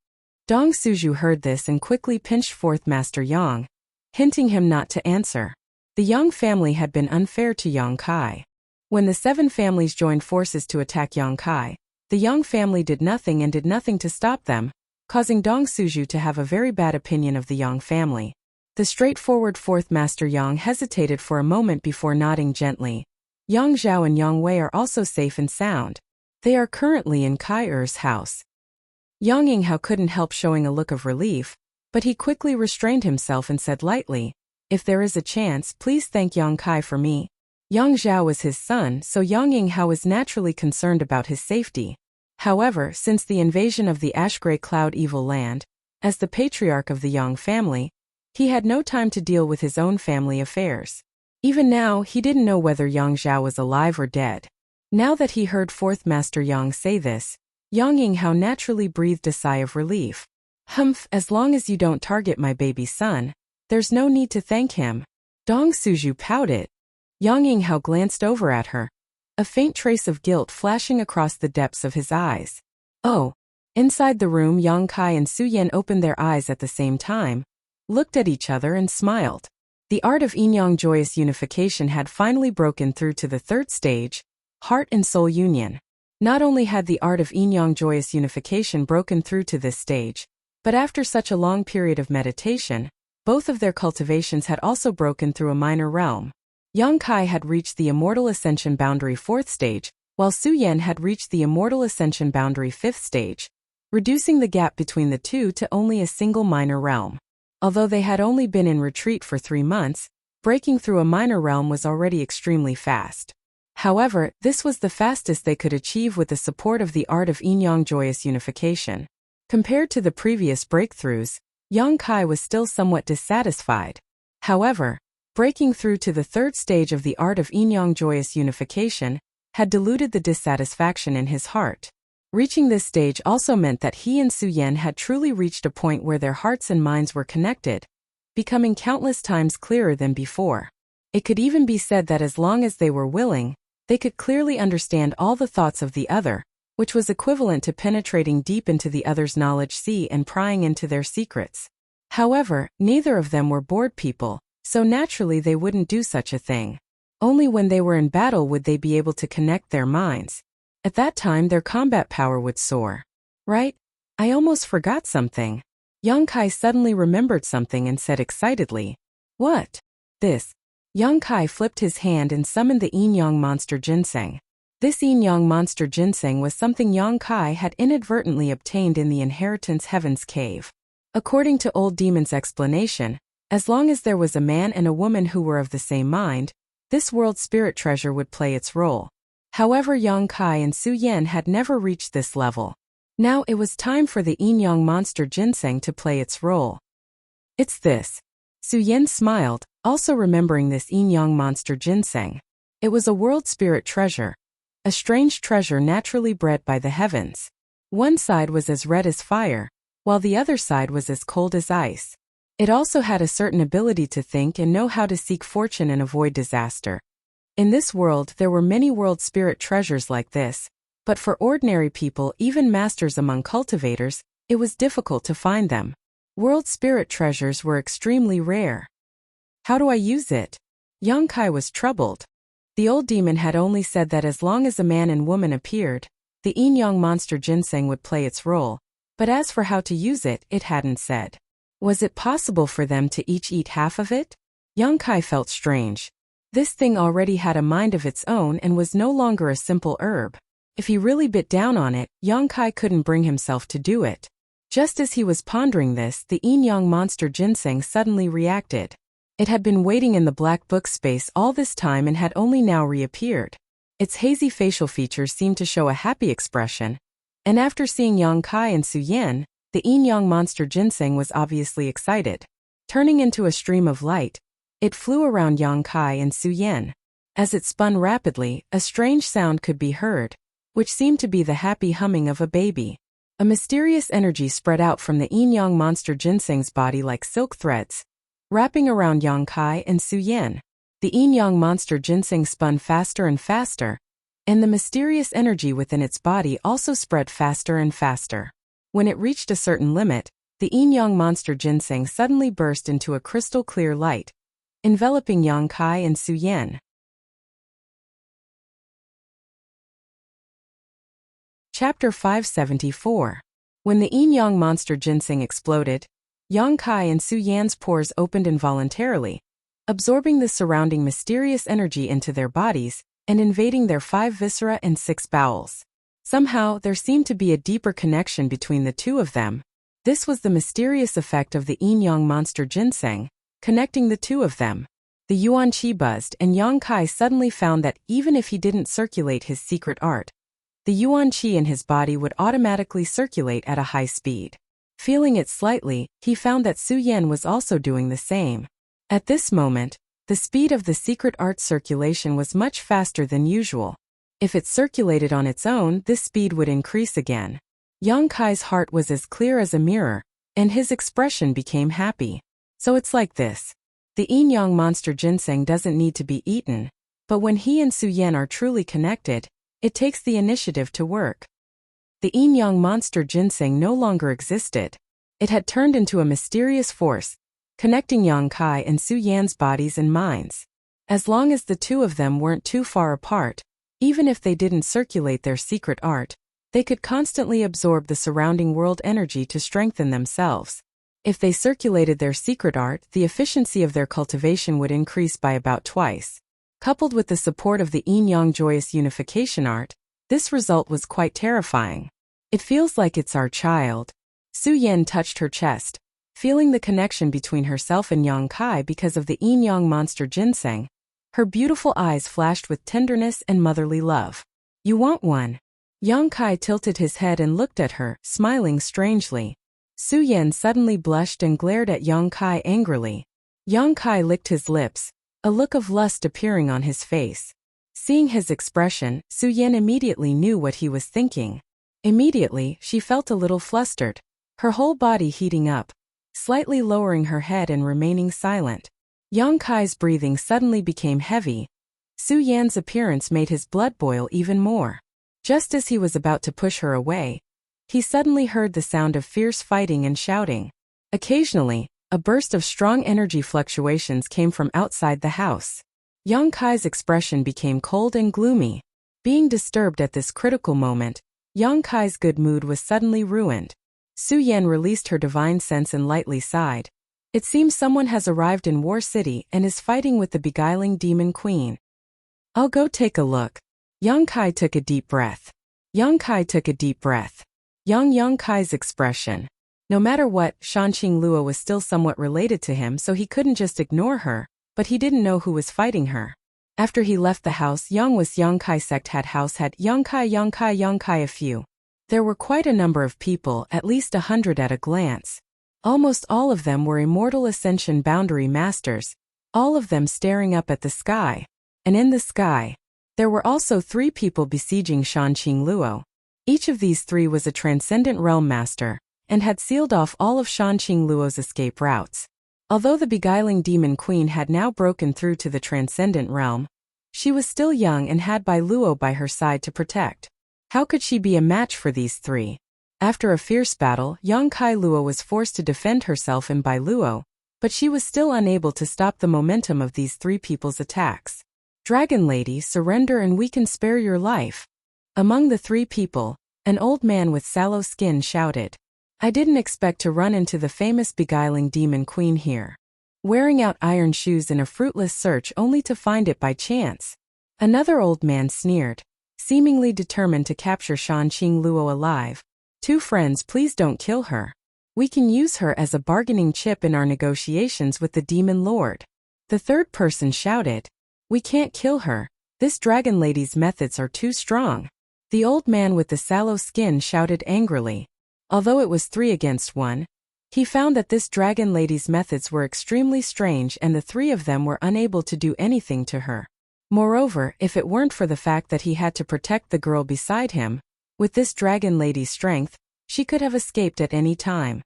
Dong Suju heard this and quickly pinched 4th Master Yang, hinting him not to answer. The Yang family had been unfair to Yang Kai. When the 7 families joined forces to attack Yang Kai, the Yang family did nothing to stop them, causing Dong Suju to have a very bad opinion of the Yang family. The straightforward 4th Master Yang hesitated for a moment before nodding gently. Yang Zhao and Yang Wei are also safe and sound. They are currently in Kai Er's house. Yang Yinghao couldn't help showing a look of relief, but he quickly restrained himself and said lightly, if there is a chance, please thank Yang Kai for me. Yang Zhao was his son, so Yang Yinghao was naturally concerned about his safety. However, since the invasion of the Ash-Gray Cloud Evil Land, as the patriarch of the Yang family, he had no time to deal with his own family affairs. Even now, he didn't know whether Yang Zhao was alive or dead. Now that he heard fourth Master Yang say this, Yang Yinghao naturally breathed a sigh of relief. Humph, as long as you don't target my baby son, there's no need to thank him. Dong Suju pouted. Yang Yinghao glanced over at her, a faint trace of guilt flashing across the depths of his eyes. Oh. Inside the room, Yang Kai and Su Yan opened their eyes at the same time, looked at each other and smiled. The art of yin-yang joyous unification had finally broken through to the third stage, heart and soul union. Not only had the art of yin-yang joyous unification broken through to this stage, but after such a long period of meditation, both of their cultivations had also broken through a minor realm. Yang Kai had reached the immortal ascension boundary fourth stage, while Su Yan had reached the immortal ascension boundary fifth stage, reducing the gap between the two to only a single minor realm. Although they had only been in retreat for 3 months, breaking through a minor realm was already extremely fast. However, this was the fastest they could achieve with the support of the art of yin-yang joyous unification. Compared to the previous breakthroughs, Yang Kai was still somewhat dissatisfied. However, breaking through to the third stage of the art of yin-yang joyous unification had diluted the dissatisfaction in his heart. Reaching this stage also meant that he and Su Yan had truly reached a point where their hearts and minds were connected, becoming countless times clearer than before. It could even be said that as long as they were willing, they could clearly understand all the thoughts of the other, which was equivalent to penetrating deep into the other's knowledge sea and prying into their secrets. However, neither of them were bored people, so naturally they wouldn't do such a thing. Only when they were in battle would they be able to connect their minds. At that time their combat power would soar. Right? I almost forgot something. Yang Kai suddenly remembered something and said excitedly, "What?" This. Yang Kai flipped his hand and summoned the yin-yang monster ginseng. This yin-yang monster ginseng was something Yang Kai had inadvertently obtained in the Inheritance Heaven's cave. According to Old Demon's explanation, as long as there was a man and a woman who were of the same mind, this world spirit treasure would play its role. However, Yang Kai and Su Yan had never reached this level. Now it was time for the yin-yang monster ginseng to play its role. It's this. Su Yan smiled, also remembering this yin-yang monster ginseng. It was a world spirit treasure, a strange treasure naturally bred by the heavens. One side was as red as fire, while the other side was as cold as ice. It also had a certain ability to think and know how to seek fortune and avoid disaster. In this world there were many world spirit treasures like this, but for ordinary people, even masters among cultivators, it was difficult to find them. World spirit treasures were extremely rare. How do I use it? Yang Kai was troubled. The old demon had only said that as long as a man and woman appeared, the yin-yang monster ginseng would play its role, but as for how to use it, it hadn't said. Was it possible for them to each eat half of it? Yang Kai felt strange. This thing already had a mind of its own and was no longer a simple herb. If he really bit down on it, Yang Kai couldn't bring himself to do it. Just as he was pondering this, the yin-yang monster ginseng suddenly reacted. It had been waiting in the black book space all this time and had only now reappeared. Its hazy facial features seemed to show a happy expression, and after seeing Yang Kai and Su Yan, the yin-yang monster ginseng was obviously excited. Turning into a stream of light, it flew around Yang Kai and Su Yan. As it spun rapidly, a strange sound could be heard, which seemed to be the happy humming of a baby. A mysterious energy spread out from the yin-yang monster ginseng's body like silk threads, wrapping around Yang Kai and Su Yan. The yin-yang monster ginseng spun faster and faster, and the mysterious energy within its body also spread faster and faster. When it reached a certain limit, the yin-yang monster ginseng suddenly burst into a crystal-clear light, enveloping Yang Kai and Su Yan. Chapter 574. When the yin-yang monster ginseng exploded, Yang Kai and Su Yan's pores opened involuntarily, absorbing the surrounding mysterious energy into their bodies and invading their 5 viscera and 6 bowels. Somehow, there seemed to be a deeper connection between the two of them. This was the mysterious effect of the yin-yang monster ginseng, connecting the two of them. The yuan qi buzzed, and Yang Kai suddenly found that even if he didn't circulate his secret art, the yuan qi in his body would automatically circulate at a high speed. Feeling it slightly, he found that Su Yan was also doing the same. At this moment, the speed of the secret art circulation was much faster than usual. If it circulated on its own, this speed would increase again. Yang Kai's heart was as clear as a mirror, and his expression became happy. So it's like this. The yin-yang monster ginseng doesn't need to be eaten, but when he and Su Yan are truly connected, it takes the initiative to work. The yin-yang monster ginseng no longer existed. It had turned into a mysterious force, connecting Yang Kai and Su Yan's bodies and minds. As long as the two of them weren't too far apart, even if they didn't circulate their secret art, they could constantly absorb the surrounding world energy to strengthen themselves. If they circulated their secret art, the efficiency of their cultivation would increase by about twice. Coupled with the support of the yin-yang joyous unification art, this result was quite terrifying. It feels like it's our child. Su Yan touched her chest, feeling the connection between herself and Yang Kai because of the yin-yang monster ginseng. Her beautiful eyes flashed with tenderness and motherly love. You want one? Yang Kai tilted his head and looked at her, smiling strangely. Su Yan suddenly blushed and glared at Yang Kai angrily. Yang Kai licked his lips, a look of lust appearing on his face. Seeing his expression, Su Yan immediately knew what he was thinking. Immediately, she felt a little flustered, her whole body heating up, slightly lowering her head and remaining silent. Yang Kai's breathing suddenly became heavy. Su Yan's appearance made his blood boil even more. Just as he was about to push her away, he suddenly heard the sound of fierce fighting and shouting. Occasionally, a burst of strong energy fluctuations came from outside the house. Yang Kai's expression became cold and gloomy. Being disturbed at this critical moment, Yang Kai's good mood was suddenly ruined. Su Yan released her divine sense and lightly sighed. It seems someone has arrived in War City and is fighting with the beguiling demon queen. I'll go take a look. Yang Kai took a deep breath. Yang Kai took a deep breath. Yang Kai's expression. No matter what, Shanqing Luo was still somewhat related to him, so he couldn't just ignore her, but he didn't know who was fighting her. After he left the house, Yang Kai sect had Yang Kai a few. There were quite a number of people, at least 100 at a glance. Almost all of them were immortal ascension boundary masters, all of them staring up at the sky. And in the sky, there were also 3 people besieging Shanqing Luo. Each of these 3 was a transcendent realm master, and had sealed off all of Shanqing Luo's escape routes. Although the beguiling demon queen had now broken through to the transcendent realm, she was still young and had Bai Luo by her side to protect. How could she be a match for these 3? After a fierce battle, Yang Kai Luo was forced to defend herself in Bai Luo, but she was still unable to stop the momentum of these 3 people's attacks. Dragon Lady, surrender and we can spare your life. Among the 3 people, an old man with sallow skin shouted. I didn't expect to run into the famous beguiling demon queen here. Wearing out iron shoes in a fruitless search only to find it by chance. Another old man sneered, seemingly determined to capture Shanqing Luo alive. 2 friends, please don't kill her. We can use her as a bargaining chip in our negotiations with the demon lord. The third person shouted. We can't kill her. This dragon lady's methods are too strong. The old man with the sallow skin shouted angrily. Although it was 3 against 1, he found that this dragon lady's methods were extremely strange and the 3 of them were unable to do anything to her. Moreover, if it weren't for the fact that he had to protect the girl beside him, with this dragon lady's strength, she could have escaped at any time.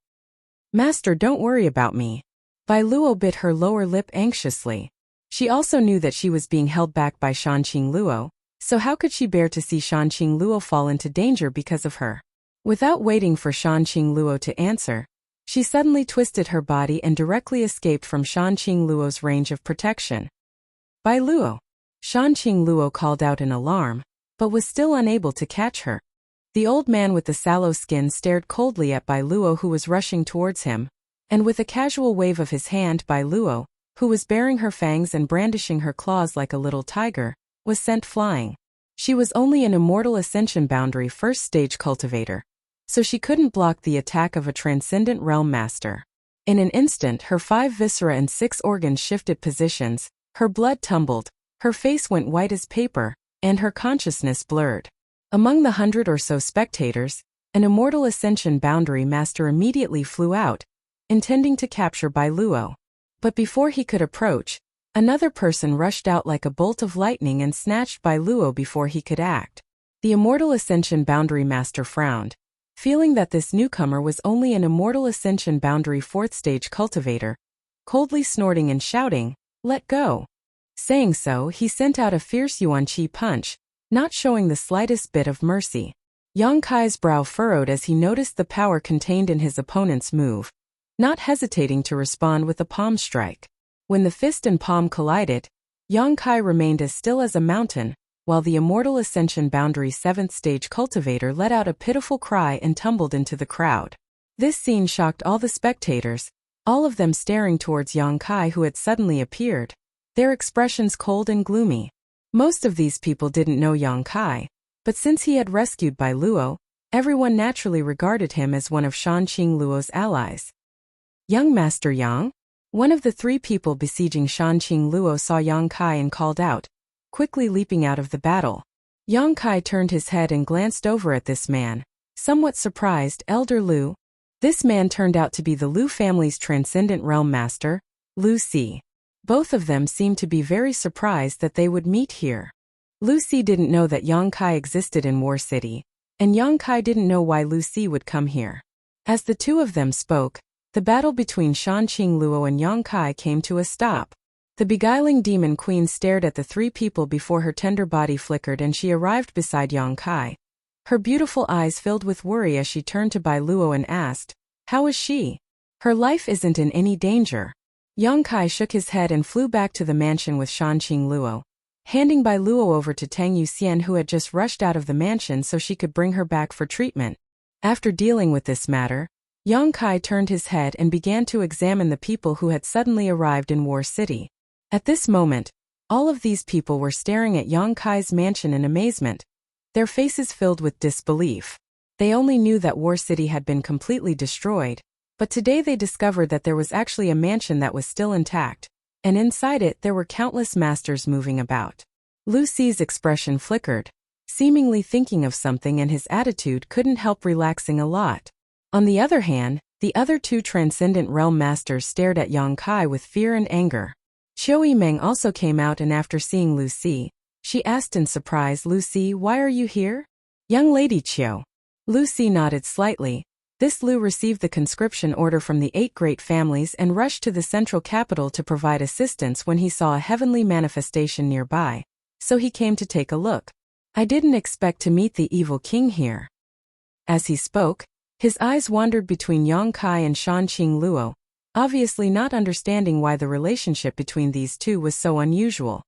Master, don't worry about me. Bai Luo bit her lower lip anxiously. She also knew that she was being held back by Shanqing Luo, so how could she bear to see Shanqing Luo fall into danger because of her? Without waiting for Shanqing Luo to answer, she suddenly twisted her body and directly escaped from Shanqing Luo's range of protection. Bai Luo! Shanqing Luo called out in alarm, but was still unable to catch her. The old man with the sallow skin stared coldly at Bai Luo, who was rushing towards him, and with a casual wave of his hand, Bai Luo, who was baring her fangs and brandishing her claws like a little tiger, was sent flying. She was only an immortal ascension boundary first stage cultivator, so she couldn't block the attack of a transcendent realm master. In an instant, her 5 viscera and 6 organs shifted positions, her blood tumbled, her face went white as paper, and her consciousness blurred. Among the 100 or so spectators, an immortal ascension boundary master immediately flew out, intending to capture Bai Luo. But before he could approach, Another person rushed out like a bolt of lightning and snatched Bai Luo before he could act. The Immortal Ascension Boundary Master frowned, feeling that this newcomer was only an Immortal Ascension Boundary 4th Stage cultivator, coldly snorting and shouting, "Let go!" Saying so, he sent out a fierce Yuan Qi punch, not showing the slightest bit of mercy. Yang Kai's brow furrowed as he noticed the power contained in his opponent's move, not hesitating to respond with a palm strike. When the fist and palm collided, Yang Kai remained as still as a mountain, while the Immortal Ascension Boundary 7th Stage cultivator let out a pitiful cry and tumbled into the crowd. This scene shocked all the spectators, all of them staring towards Yang Kai, who had suddenly appeared, their expressions cold and gloomy. Most of these people didn't know Yang Kai, but since he had rescued Bai Luo, everyone naturally regarded him as one of Shanqing Luo's allies. "Young Master Yang?" One of the 3 people besieging Shanqing Luo saw Yang Kai and called out, quickly leaping out of the battle. Yang Kai turned his head and glanced over at this man, somewhat surprised. "Elder Lu?" This man turned out to be the Lu family's Transcendent Realm Master, Lu Si. Both of them seemed to be very surprised that they would meet here. Lu Si didn't know that Yang Kai existed in War City, and Yang Kai didn't know why Lu Si would come here. As the two of them spoke, the battle between Shanqing Luo and Yang Kai came to a stop. The beguiling demon queen stared at the 3 people before her tender body flickered and she arrived beside Yang Kai. Her beautiful eyes filled with worry as she turned to Bai Luo and asked, "How is she? Her life isn't in any danger." Yang Kai shook his head and flew back to the mansion with Shanqing Luo, handing Bai Luo over to Tang Yuxian, who had just rushed out of the mansion so she could bring her back for treatment. After dealing with this matter, Yang Kai turned his head and began to examine the people who had suddenly arrived in War City. At this moment, all of these people were staring at Yang Kai's mansion in amazement, their faces filled with disbelief. They only knew that War City had been completely destroyed, but today they discovered that there was actually a mansion that was still intact, and inside it there were countless masters moving about. Lu Si's expression flickered, seemingly thinking of something, and his attitude couldn't help relaxing a lot. On the other hand, the other 2 Transcendent Realm Masters stared at Yang Kai with fear and anger. Qiu Yimeng also came out, and after seeing Lu Si, she asked in surprise, "Lu Si, why are you here?" "Young Lady Qiu." Lu Si nodded slightly. This Lu received the conscription order from the 8 great families and rushed to the central capital to provide assistance when he saw a heavenly manifestation nearby, so he came to take a look. "I didn't expect to meet the evil king here." As he spoke, his eyes wandered between Yang Kai and Shanqing Luo, obviously not understanding why the relationship between these 2 was so unusual.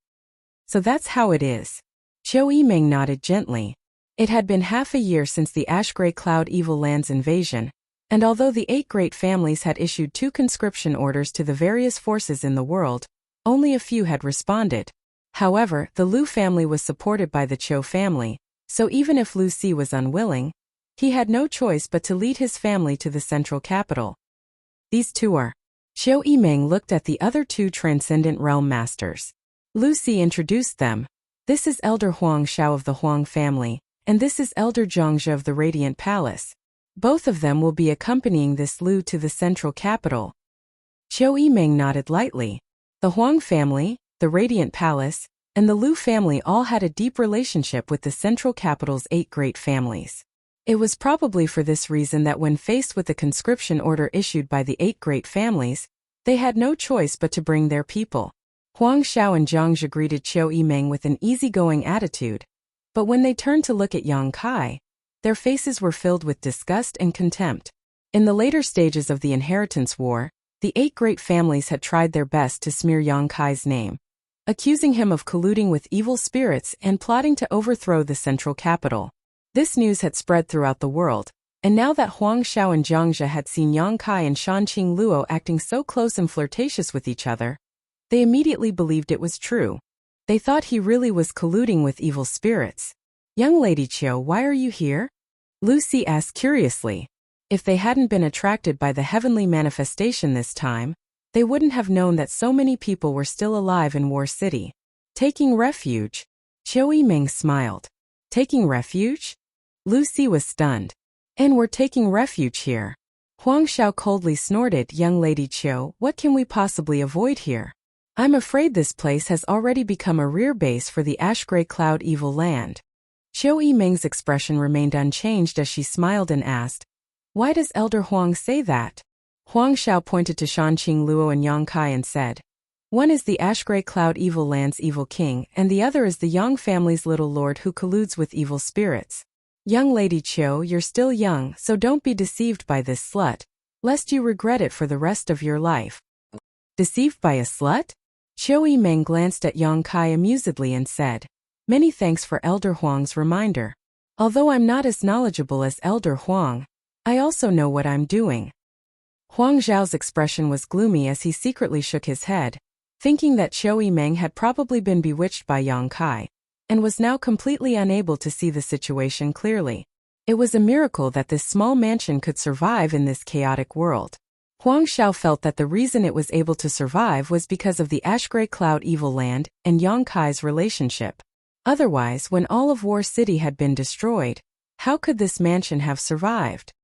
"So that's how it is." Qiu Yimeng nodded gently. It had been half a year since the Ash-Grey Cloud Evil Lands invasion, and although the 8 great families had issued 2 conscription orders to the various forces in the world, only a few had responded. However, the Lu family was supported by the Qiu family, so even if Lu Si was unwilling, he had no choice but to lead his family to the central capital. "These 2 are..." Qiu Yimeng looked at the other 2 Transcendent Realm Masters. Lu Si introduced them. "This is Elder Huang Shao of the Huang family, and this is Elder Zhangzhe of the Radiant Palace. Both of them will be accompanying this Lu to the central capital." Qiu Yimeng nodded lightly. The Huang family, the Radiant Palace, and the Lu family all had a deep relationship with the central capital's 8 great families. It was probably for this reason that when faced with the conscription order issued by the 8 great families, they had no choice but to bring their people. Huang Shao and Zhangzhe greeted Qiu Yimeng with an easygoing attitude, but when they turned to look at Yang Kai, their faces were filled with disgust and contempt. In the later stages of the Inheritance War, the 8 great families had tried their best to smear Yang Kai's name, accusing him of colluding with evil spirits and plotting to overthrow the central capital. This news had spread throughout the world, and now that Huang Shao and Zhangzhe had seen Yang Kai and Shanqing Luo acting so close and flirtatious with each other, they immediately believed it was true. They thought he really was colluding with evil spirits. "Young Lady Qiu, why are you here?" Lu Si asked curiously. If they hadn't been attracted by the heavenly manifestation this time, they wouldn't have known that so many people were still alive in War City. "Taking refuge." Qiu Yimeng smiled. "Taking refuge?" Lu Si was stunned. "And we're taking refuge here." Huang Shao coldly snorted. "Young Lady Qiu, what can we possibly avoid here?" I'm afraid this place has already become a rear base for the ash-gray cloud evil land. Qiu Yimeng's expression remained unchanged as she smiled and asked, "Why does Elder Huang say that?" Huang Xiao pointed to Shanqing Luo and Yang Kai and said, "One is the ash-gray cloud evil land's evil king, and the other is the Yang family's little lord who colludes with evil spirits. Young lady Qiu, you're still young, so don't be deceived by this slut, lest you regret it for the rest of your life." Deceived by a slut? Qiu Yimeng glanced at Yang Kai amusedly and said, "Many thanks for Elder Huang's reminder. Although I'm not as knowledgeable as Elder Huang, I also know what I'm doing." Huang Zhao's expression was gloomy as he secretly shook his head, thinking that Qiu Yimeng had probably been bewitched by Yang Kai, and was now completely unable to see the situation clearly. It was a miracle that this small mansion could survive in this chaotic world. Huang Xiao felt that the reason it was able to survive was because of the ash-gray cloud evil land and Yang Kai's relationship. Otherwise, when all of War City had been destroyed, how could this mansion have survived?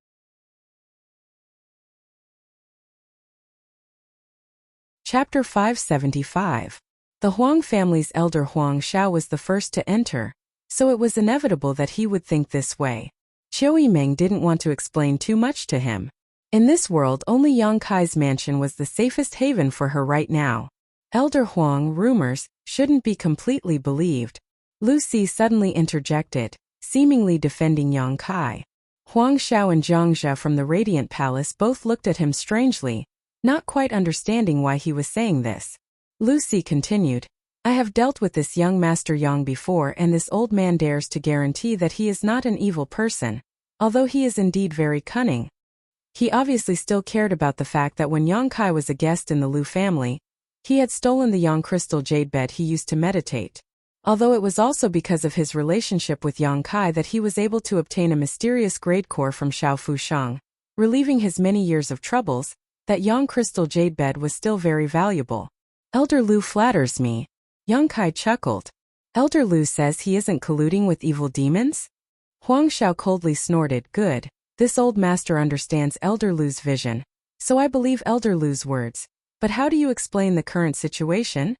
Chapter 575. The Huang family's elder Huang Xiao was the first to enter, so it was inevitable that he would think this way. Qiu Yimeng didn't want to explain too much to him. In this world, only Yang Kai's mansion was the safest haven for her right now. Elder Huang rumors shouldn't be completely believed. Lu Si suddenly interjected, seemingly defending Yang Kai. Huang Xiao and Zhang Zhe from the Radiant Palace both looked at him strangely, not quite understanding why he was saying this. Lu Si continued, "I have dealt with this young Master Yang before, and this old man dares to guarantee that he is not an evil person, although he is indeed very cunning." He obviously still cared about the fact that when Yang Kai was a guest in the Lu family, he had stolen the Yang crystal jade bed he used to meditate. Although it was also because of his relationship with Yang Kai that he was able to obtain a mysterious grade core from Xiao Fushang, relieving his many years of troubles, that Yang crystal jade bed was still very valuable. "Elder Lu flatters me." Yang Kai chuckled. "Elder Lu says he isn't colluding with evil demons?" Huang Xiao coldly snorted, "Good. This old master understands Elder Lu's vision, so I believe Elder Lu's words. But how do you explain the current situation?"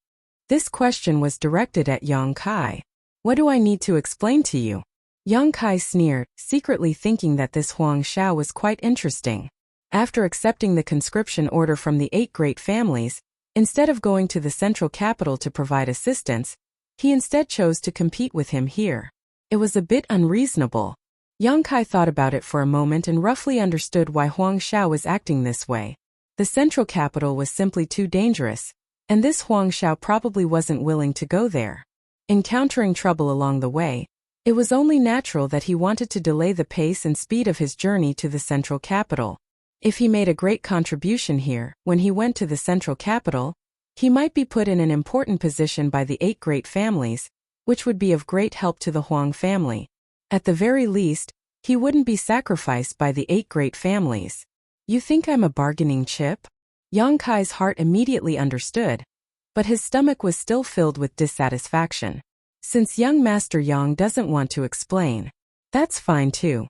This question was directed at Yang Kai. "What do I need to explain to you?" Yang Kai sneered, secretly thinking that this Huang Xiao was quite interesting. After accepting the conscription order from the 8 great families, instead of going to the central capital to provide assistance, he instead chose to compete with him here. It was a bit unreasonable. Yang Kai thought about it for a moment and roughly understood why Huang Xiao was acting this way. The central capital was simply too dangerous, and this Huang Xiao probably wasn't willing to go there. Encountering trouble along the way, it was only natural that he wanted to delay the pace and speed of his journey to the central capital. If he made a great contribution here, when he went to the central capital, he might be put in an important position by the 8 great families, which would be of great help to the Huang family. At the very least, he wouldn't be sacrificed by the 8 great families. "You think I'm a bargaining chip?" Yang Kai's heart immediately understood, but his stomach was still filled with dissatisfaction. Since young Master Yang doesn't want to explain, that's fine too.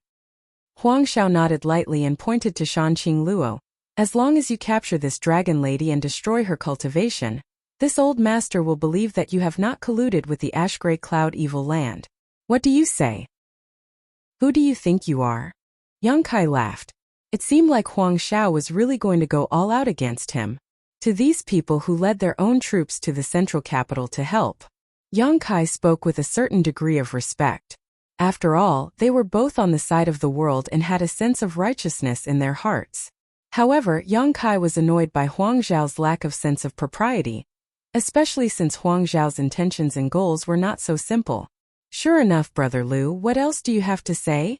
Huang Xiao nodded lightly and pointed to Shanqing Luo. "As long as you capture this dragon lady and destroy her cultivation, this old master will believe that you have not colluded with the ash-gray cloud evil land. What do you say?" "Who do you think you are?" Yang Kai laughed. It seemed like Huang Xiao was really going to go all out against him. To these people who led their own troops to the central capital to help, Yang Kai spoke with a certain degree of respect. After all, they were both on the side of the world and had a sense of righteousness in their hearts. However, Yang Kai was annoyed by Huang Zhao's lack of sense of propriety, especially since Huang Zhao's intentions and goals were not so simple. "Sure enough, Brother Lu, what else do you have to say?"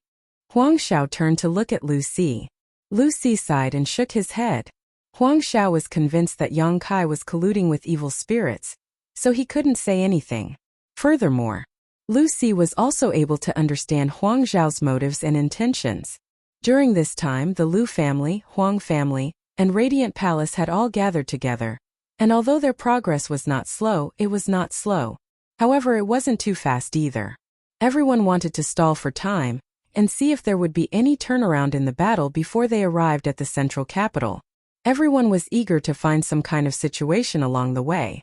Huang Xiao turned to look at Lu Si. Lu Si sighed and shook his head. Huang Xiao was convinced that Yang Kai was colluding with evil spirits, so he couldn't say anything. Furthermore, Lu Si was also able to understand Huang Zhao's motives and intentions. During this time, the Lu family, Huang family, and Radiant Palace had all gathered together, and although their progress was not slow, it was not slow. However, it wasn't too fast either. Everyone wanted to stall for time and see if there would be any turnaround in the battle before they arrived at the central capital. Everyone was eager to find some kind of situation along the way.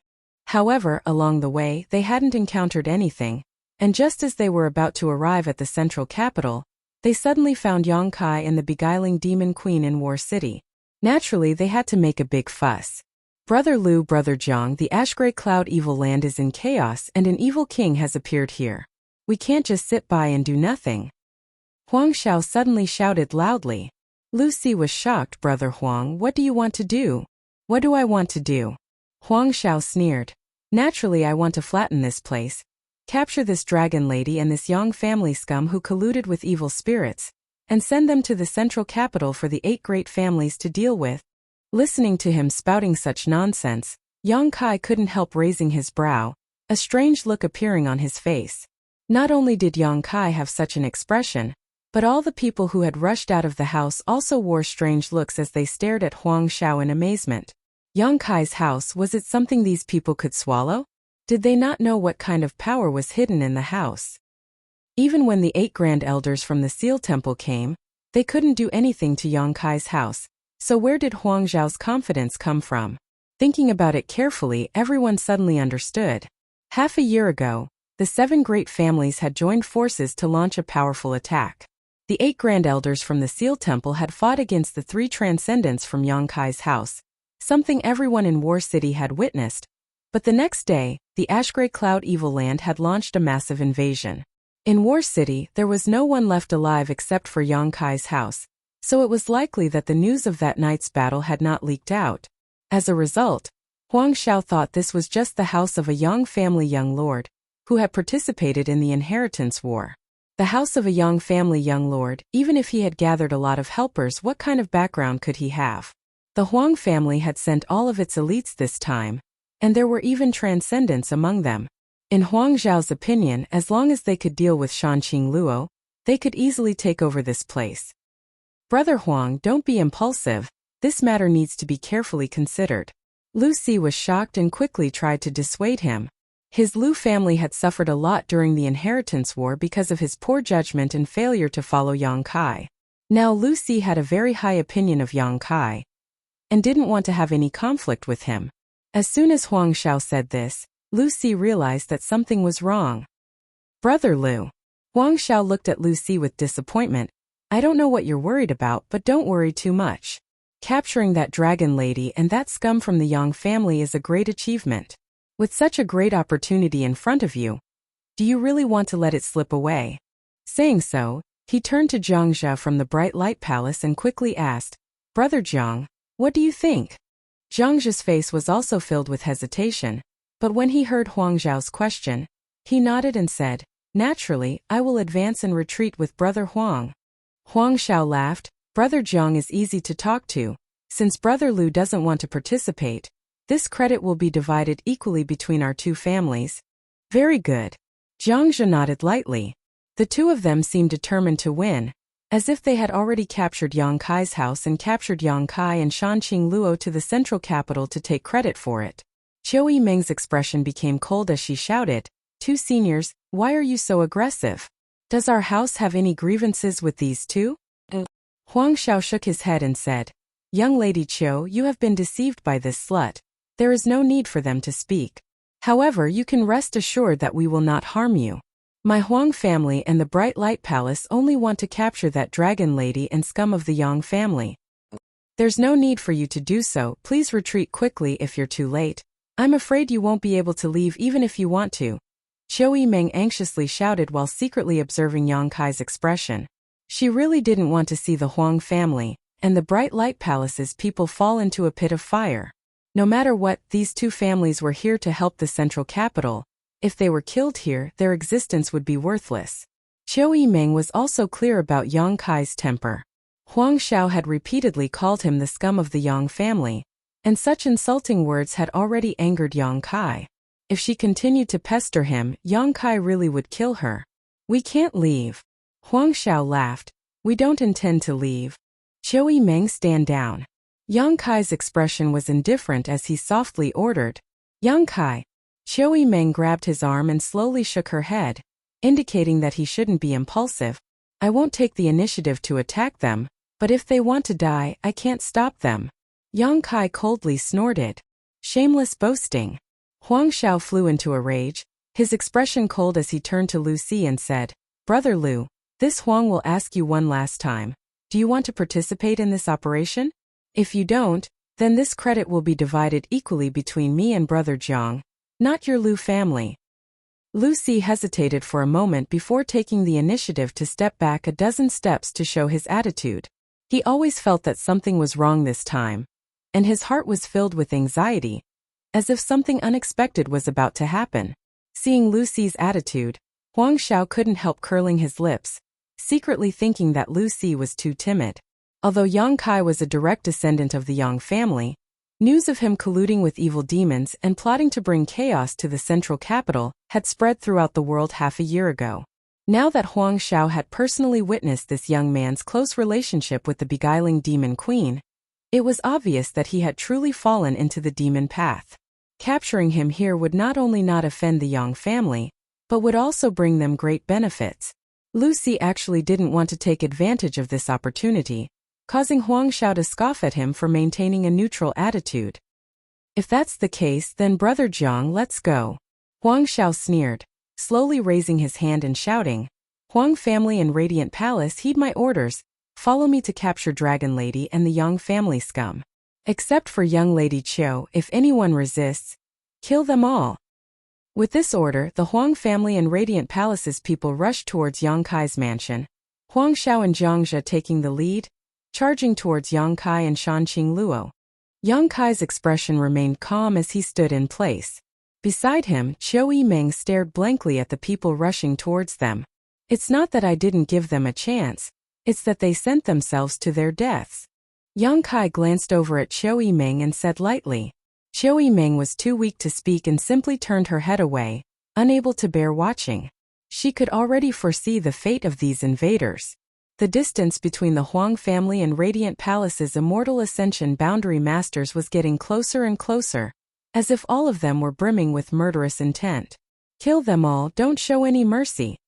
However, along the way, they hadn't encountered anything, and just as they were about to arrive at the central capital, they suddenly found Yang Kai and the beguiling demon queen in War City. Naturally, they had to make a big fuss. Brother Lu, Brother Jiang, the ash-gray cloud evil land is in chaos and an evil king has appeared here. We can't just sit by and do nothing. Huang Xiao suddenly shouted loudly. Lu Si was shocked. Brother Huang, what do you want to do? What do I want to do? Huang Xiao sneered. Naturally, I want to flatten this place. Capture this dragon lady and this Yang family scum who colluded with evil spirits, and send them to the central capital for the 8 great families to deal with. Listening to him spouting such nonsense, Yang Kai couldn't help raising his brow, a strange look appearing on his face. Not only did Yang Kai have such an expression, but all the people who had rushed out of the house also wore strange looks as they stared at Huang Xiao in amazement. Yang Kai's house, was it something these people could swallow? Did they not know what kind of power was hidden in the house? Even when the 8 grand elders from the Seal Temple came, they couldn't do anything to Yang Kai's house, so where did Huang Xiao's confidence come from? Thinking about it carefully, everyone suddenly understood. Half a year ago, the 7 great families had joined forces to launch a powerful attack. The 8 grand elders from the Seal Temple had fought against the 3 transcendents from Yang Kai's house, something everyone in War City had witnessed. But the next day, the Ashgray Cloud Evil Land had launched a massive invasion. In War City, there was no one left alive except for Yang Kai's house, so it was likely that the news of that night's battle had not leaked out. As a result, Huang Xiao thought this was just the house of a Yang family young lord, who had participated in the inheritance war. The house of a Yang family young lord, even if he had gathered a lot of helpers, what kind of background could he have? The Huang family had sent all of its elites this time, and there were even transcendents among them. In Huang Xiao's opinion, as long as they could deal with Shanqing Luo, they could easily take over this place. Brother Huang, don't be impulsive, this matter needs to be carefully considered. Lu Si was shocked and quickly tried to dissuade him. His Lu family had suffered a lot during the inheritance war because of his poor judgment and failure to follow Yang Kai. Now Lu Si had a very high opinion of Yang Kai, and didn't want to have any conflict with him. As soon as Huang Xiao said this, Lu Si realized that something was wrong. Brother Lu. Huang Xiao looked at Lu Si with disappointment. I don't know what you're worried about, but don't worry too much. Capturing that dragon lady and that scum from the Yang family is a great achievement. With such a great opportunity in front of you, do you really want to let it slip away? Saying so, he turned to Zhang Jia from the Bright Light Palace and quickly asked, Brother Jiang, what do you think? Zhang Jia's face was also filled with hesitation, but when he heard Huang Xiao's question, he nodded and said, Naturally, I will advance and retreat with Brother Huang. Huang Xiao laughed. Brother Jiang is easy to talk to. Since Brother Lu doesn't want to participate, this credit will be divided equally between our 2 families. Very good. Zhang Jia nodded lightly. The 2 of them seemed determined to win, as if they had already captured Yang Kai's house and captured Yang Kai and Shanqing Luo to the central capital to take credit for it. Qiu Yimeng's expression became cold as she shouted, 2 seniors, why are you so aggressive? Does our house have any grievances with these 2? Huang Xiao shook his head and said, Young Lady Qiu, you have been deceived by this slut. There is no need for them to speak. However, you can rest assured that we will not harm you. My Huang family and the Bright Light Palace only want to capture that dragon lady and scum of the Yang family. There's no need for you to do so, please retreat quickly if you're too late. I'm afraid you won't be able to leave even if you want to. Qiu Yimeng anxiously shouted while secretly observing Yang Kai's expression. She really didn't want to see the Huang family and the Bright Light Palace's people fall into a pit of fire. No matter what, these 2 families were here to help the central capital. If they were killed here, their existence would be worthless. Qiu Yimeng was also clear about Yang Kai's temper. Huang Xiao had repeatedly called him the scum of the Yang family, and such insulting words had already angered Yang Kai. If she continued to pester him, Yang Kai really would kill her. We can't leave. Huang Xiao laughed. We don't intend to leave. Qiu Yimeng, stand down. Yang Kai's expression was indifferent as he softly ordered, Yang Kai. Qiu Yimeng grabbed his arm and slowly shook her head, indicating that he shouldn't be impulsive. I won't take the initiative to attack them, but if they want to die, I can't stop them. Yang Kai coldly snorted. Shameless boasting. Huang Xiao flew into a rage, his expression cold as he turned to Lu Si and said, "Brother Lu, this Huang will ask you one last time. Do you want to participate in this operation? If you don't, then this credit will be divided equally between me and Brother Jiang, not your Lu family." Lu Si hesitated for a moment before taking the initiative to step back a dozen steps to show his attitude. He always felt that something was wrong this time, and his heart was filled with anxiety, as if something unexpected was about to happen. Seeing Lu Si's attitude, Huang Xiao couldn't help curling his lips, secretly thinking that Lu Si was too timid. Although Yang Kai was a direct descendant of the Yang family, news of him colluding with evil demons and plotting to bring chaos to the central capital had spread throughout the world half a year ago. Now that Huang Xiao had personally witnessed this young man's close relationship with the beguiling demon queen, it was obvious that he had truly fallen into the demon path. Capturing him here would not only not offend the Yang family, but would also bring them great benefits. Lu Si actually didn't want to take advantage of this opportunity, causing Huang Xiao to scoff at him for maintaining a neutral attitude. "If that's the case, then Brother Jiang, let's go," Huang Xiao sneered, slowly raising his hand and shouting, "Huang family and Radiant Palace, heed my orders, follow me to capture Dragon Lady and the Yang family scum. Except for young Lady Qiu, if anyone resists, kill them all." With this order, the Huang family and Radiant Palace's people rushed towards Yang Kai's mansion, Huang Xiao and Jiang Zhe taking the lead, charging towards Yang Kai and Shanqing Luo. Yang Kai's expression remained calm as he stood in place. Beside him, Qiu Yimeng stared blankly at the people rushing towards them. "It's not that I didn't give them a chance, it's that they sent themselves to their deaths." Yang Kai glanced over at Qiu Yimeng and said lightly. Qiu Yimeng was too weak to speak and simply turned her head away, unable to bear watching. She could already foresee the fate of these invaders. The distance between the Huang family and Radiant Palace's Immortal Ascension boundary masters was getting closer and closer, as if all of them were brimming with murderous intent. "Kill them all, don't show any mercy,"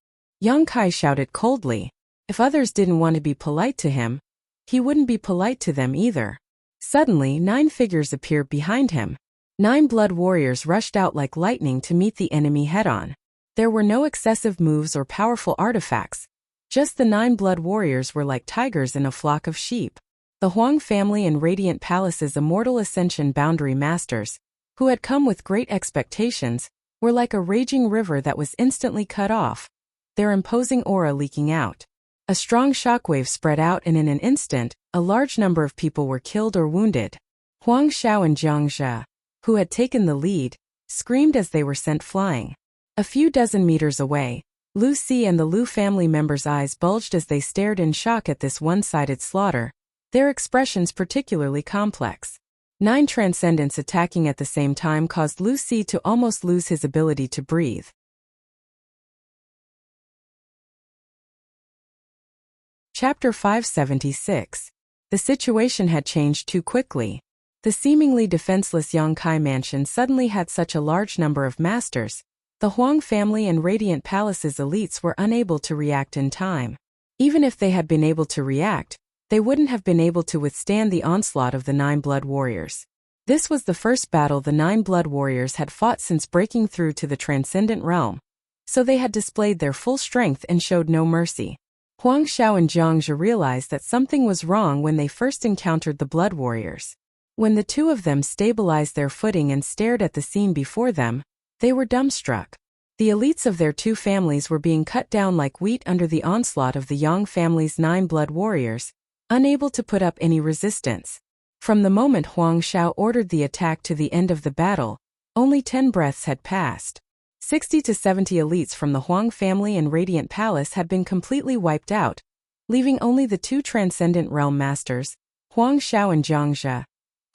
Yang Kai shouted coldly. If others didn't want to be polite to him, he wouldn't be polite to them either. Suddenly, 9 figures appeared behind him. 9 blood warriors rushed out like lightning to meet the enemy head-on. There were no excessive moves or powerful artifacts. Just the 9 blood warriors were like tigers in a flock of sheep. The Huang family and Radiant Palace's Immortal Ascension boundary masters, who had come with great expectations, were like a raging river that was instantly cut off, their imposing aura leaking out. A strong shockwave spread out and in an instant, a large number of people were killed or wounded. Huang Xiao and Jiang Zhe, who had taken the lead, screamed as they were sent flying. A few dozen meters away, Lu Si and the Lu family members' eyes bulged as they stared in shock at this one-sided slaughter, their expressions particularly complex. 9 transcendents attacking at the same time caused Lu Si to almost lose his ability to breathe. Chapter 576. The situation had changed too quickly. The seemingly defenseless Yang Kai mansion suddenly had such a large number of masters. The Huang family and Radiant Palace's elites were unable to react in time. Even if they had been able to react, they wouldn't have been able to withstand the onslaught of the 9 blood warriors. This was the first battle the 9 blood warriors had fought since breaking through to the transcendent realm, so they had displayed their full strength and showed no mercy. Huang Xiao and Jiang Zhe realized that something was wrong when they first encountered the blood warriors. When the two of them stabilized their footing and stared at the scene before them, they were dumbstruck. The elites of their 2 families were being cut down like wheat under the onslaught of the Yang family's 9 blood warriors, unable to put up any resistance. From the moment Huang Xiao ordered the attack to the end of the battle, only 10 breaths had passed. 60 to 70 elites from the Huang family and Radiant Palace had been completely wiped out, leaving only the 2 transcendent realm masters, Huang Xiao and Jiang Zhe,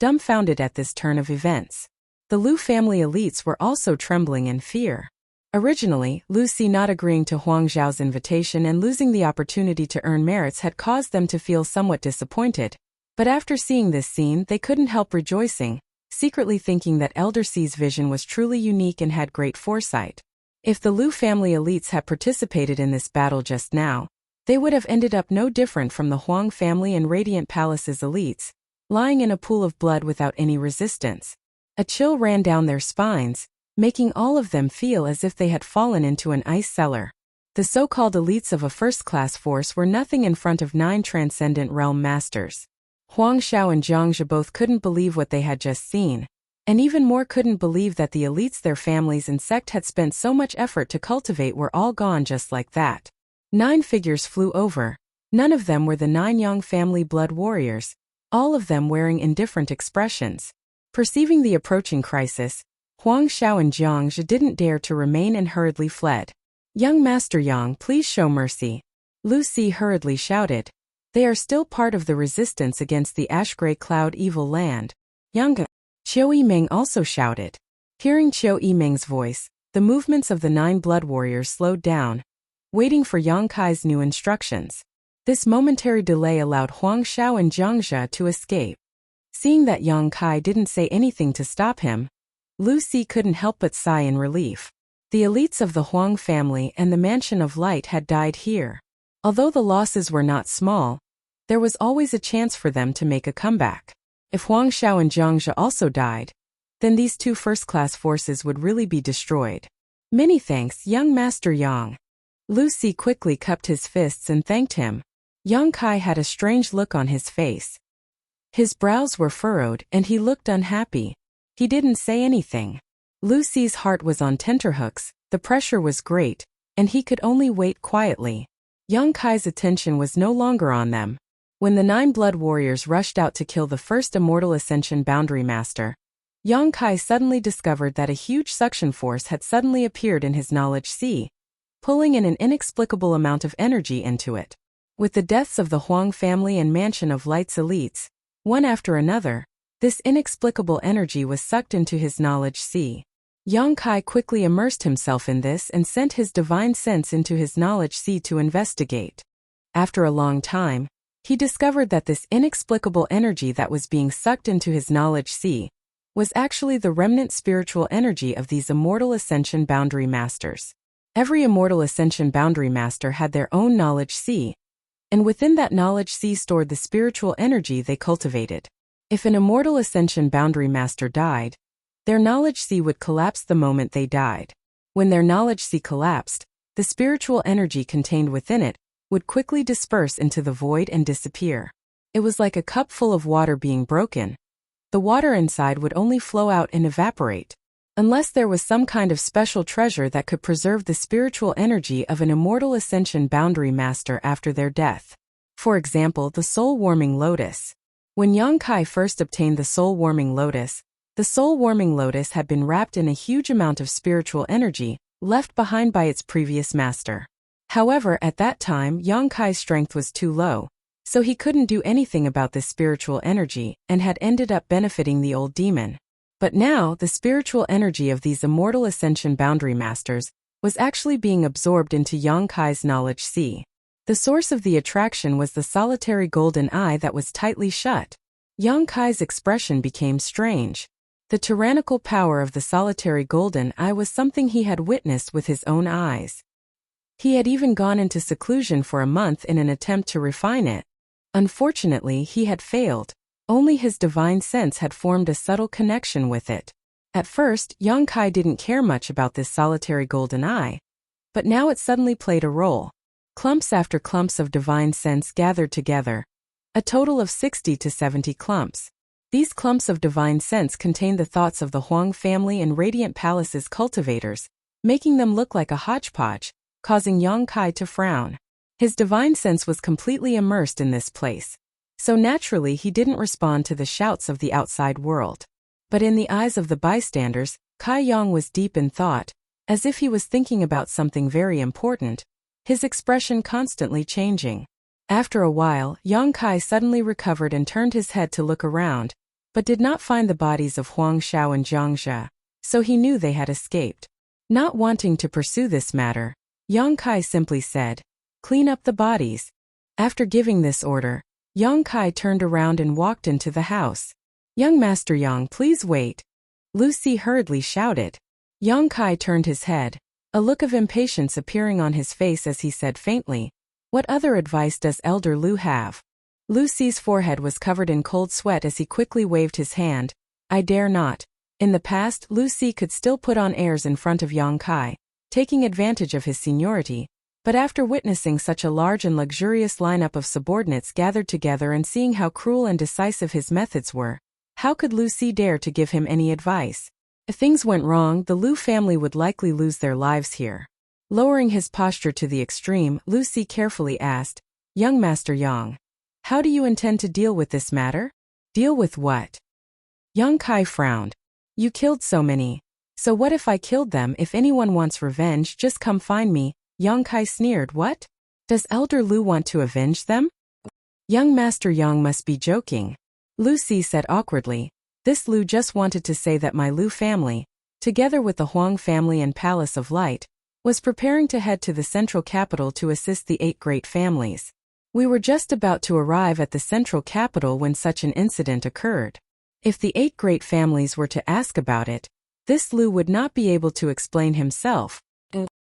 dumbfounded at this turn of events. The Lu family elites were also trembling in fear. Originally, Lu Si not agreeing to Huang Xiao's invitation and losing the opportunity to earn merits had caused them to feel somewhat disappointed, but after seeing this scene they couldn't help rejoicing, secretly thinking that Elder Si's vision was truly unique and had great foresight. If the Lu family elites had participated in this battle just now, they would have ended up no different from the Huang family and Radiant Palace's elites, lying in a pool of blood without any resistance. A chill ran down their spines, making all of them feel as if they had fallen into an ice cellar. The so-called elites of a first-class force were nothing in front of 9 transcendent realm masters. Huang Xiao and Jiang Zhe both couldn't believe what they had just seen, and even more couldn't believe that the elites their families and sect had spent so much effort to cultivate were all gone just like that. 9 figures flew over. None of them were the 9 Yang family blood warriors, all of them wearing indifferent expressions. Perceiving the approaching crisis, Huang Xiao and Jiang Zhe didn't dare to remain and hurriedly fled. "Young Master Yang, please show mercy," Lu Si hurriedly shouted. "They are still part of the resistance against the ash-gray cloud evil land." "Yang." Qiu Yimeng also shouted. Hearing Qiu Yimeng's voice, the movements of the 9 blood warriors slowed down, waiting for Yang Kai's new instructions. This momentary delay allowed Huang Xiao and Jiang Zhe to escape. Seeing that Yang Kai didn't say anything to stop him, Lu Si couldn't help but sigh in relief. The elites of the Huang family and the Mansion of Light had died here. Although the losses were not small, there was always a chance for them to make a comeback. If Huang Xiao and Jiang Zhe also died, then these 2 first-class forces would really be destroyed. "Many thanks, young Master Yang." Lu Si quickly cupped his fists and thanked him. Yang Kai had a strange look on his face. His brows were furrowed and he looked unhappy. He didn't say anything. Lu Si's heart was on tenterhooks, the pressure was great, and he could only wait quietly. Yang Kai's attention was no longer on them. When the 9 blood warriors rushed out to kill the first Immortal Ascension Boundary Master, Yang Kai suddenly discovered that a huge suction force had suddenly appeared in his knowledge sea, pulling in an inexplicable amount of energy into it. With the deaths of the Huang family and Mansion of Light's elites, one after another, this inexplicable energy was sucked into his knowledge sea. Yang Kai quickly immersed himself in this and sent his divine sense into his knowledge sea to investigate. After a long time, he discovered that this inexplicable energy that was being sucked into his knowledge sea was actually the remnant spiritual energy of these Immortal Ascension Boundary Masters. Every Immortal Ascension Boundary Master had their own knowledge sea, and within that knowledge sea stored the spiritual energy they cultivated. If an Immortal Ascension Boundary Master died, their knowledge sea would collapse the moment they died. When their knowledge sea collapsed, the spiritual energy contained within it would quickly disperse into the void and disappear. It was like a cup full of water being broken. The water inside would only flow out and evaporate, unless there was some kind of special treasure that could preserve the spiritual energy of an Immortal Ascension Boundary Master after their death. For example, the soul-warming lotus. When Yang Kai first obtained the soul-warming lotus, the soul-warming lotus had been wrapped in a huge amount of spiritual energy, left behind by its previous master. However, at that time, Yang Kai's strength was too low, so he couldn't do anything about this spiritual energy and had ended up benefiting the old demon. But now, the spiritual energy of these Immortal Ascension Boundary Masters was actually being absorbed into Yang Kai's knowledge sea. The source of the attraction was the solitary golden eye that was tightly shut. Yang Kai's expression became strange. The tyrannical power of the solitary golden eye was something he had witnessed with his own eyes. He had even gone into seclusion for a month in an attempt to refine it. Unfortunately, he had failed. Only his divine sense had formed a subtle connection with it. At first, Yang Kai didn't care much about this solitary golden eye, but now it suddenly played a role. Clumps after clumps of divine sense gathered together, a total of 60 to 70 clumps. These clumps of divine sense contained the thoughts of the Huang family and Radiant Palace's cultivators, making them look like a hodgepodge, causing Yang Kai to frown. His divine sense was completely immersed in this place, so naturally he didn't respond to the shouts of the outside world. But in the eyes of the bystanders, Kai Yang was deep in thought, as if he was thinking about something very important, his expression constantly changing. After a while, Yang Kai suddenly recovered and turned his head to look around, but did not find the bodies of Huang Xiao and Jiang Zhe, so he knew they had escaped. Not wanting to pursue this matter, Yang Kai simply said, "Clean up the bodies." After giving this order, Yang Kai turned around and walked into the house. "Young Master Yang, please wait," Lu Si hurriedly shouted. Yang Kai turned his head, a look of impatience appearing on his face as he said faintly, "What other advice does Elder Lu have?" Lu Si's forehead was covered in cold sweat as he quickly waved his hand. "I dare not. In the past, Lu Si could still put on airs in front of Yang Kai, taking advantage of his seniority, but after witnessing such a large and luxurious lineup of subordinates gathered together and seeing how cruel and decisive his methods were, how could Lu Si dare to give him any advice? If things went wrong, the Lu family would likely lose their lives here. Lowering his posture to the extreme, Lu Si carefully asked, "Young Master Yang, how do you intend to deal with this matter?" "Deal with what?" Yang Kai frowned. "You killed so many. So what if I killed them? If anyone wants revenge, just come find me." Yang Kai sneered. "What? Does Elder Lu want to avenge them?" "Young Master Yang must be joking," Lu Si said awkwardly. "This Lu just wanted to say that my Lu family, together with the Huang family and Palace of Light, was preparing to head to the central capital to assist the 8 great families. We were just about to arrive at the central capital when such an incident occurred. If the 8 great families were to ask about it, this Lu would not be able to explain himself."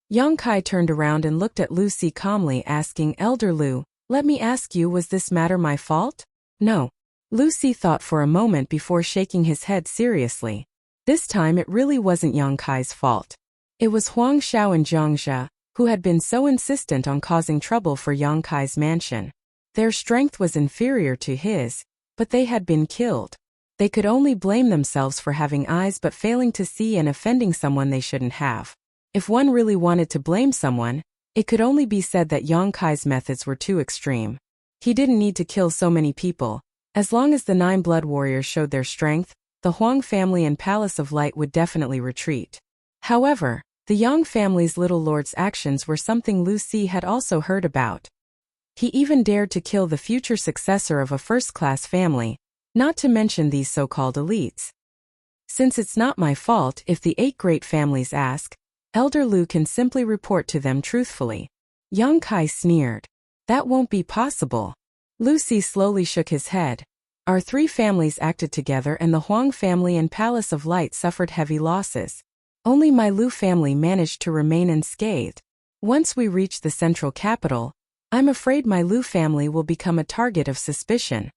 Yang Kai turned around and looked at Lu Si calmly, asking, "Elder Lu, let me ask you, was this matter my fault?" "No." Lu Si thought for a moment before shaking his head seriously. This time it really wasn't Yang Kai's fault. It was Huang Xiao and Zhang Jia, who had been so insistent on causing trouble for Yang Kai's mansion. Their strength was inferior to his, but they had been killed. They could only blame themselves for having eyes but failing to see and offending someone they shouldn't have. If one really wanted to blame someone, it could only be said that Yang Kai's methods were too extreme. He didn't need to kill so many people. As long as the 9 blood warriors showed their strength, the Huang family and Palace of Light would definitely retreat. However, the Yang family's little lord's actions were something Lu Si had also heard about. He even dared to kill the future successor of a first-class family, not to mention these so-called elites. Since it's not my fault if the 8 great families ask, Elder Lu can simply report to them truthfully. Yang Kai sneered. "That won't be possible." Lu Si slowly shook his head. "Our 3 families acted together and the Huang family and Palace of Light suffered heavy losses. Only my Lu family managed to remain unscathed. Once we reach the central capital, I'm afraid my Lu family will become a target of suspicion."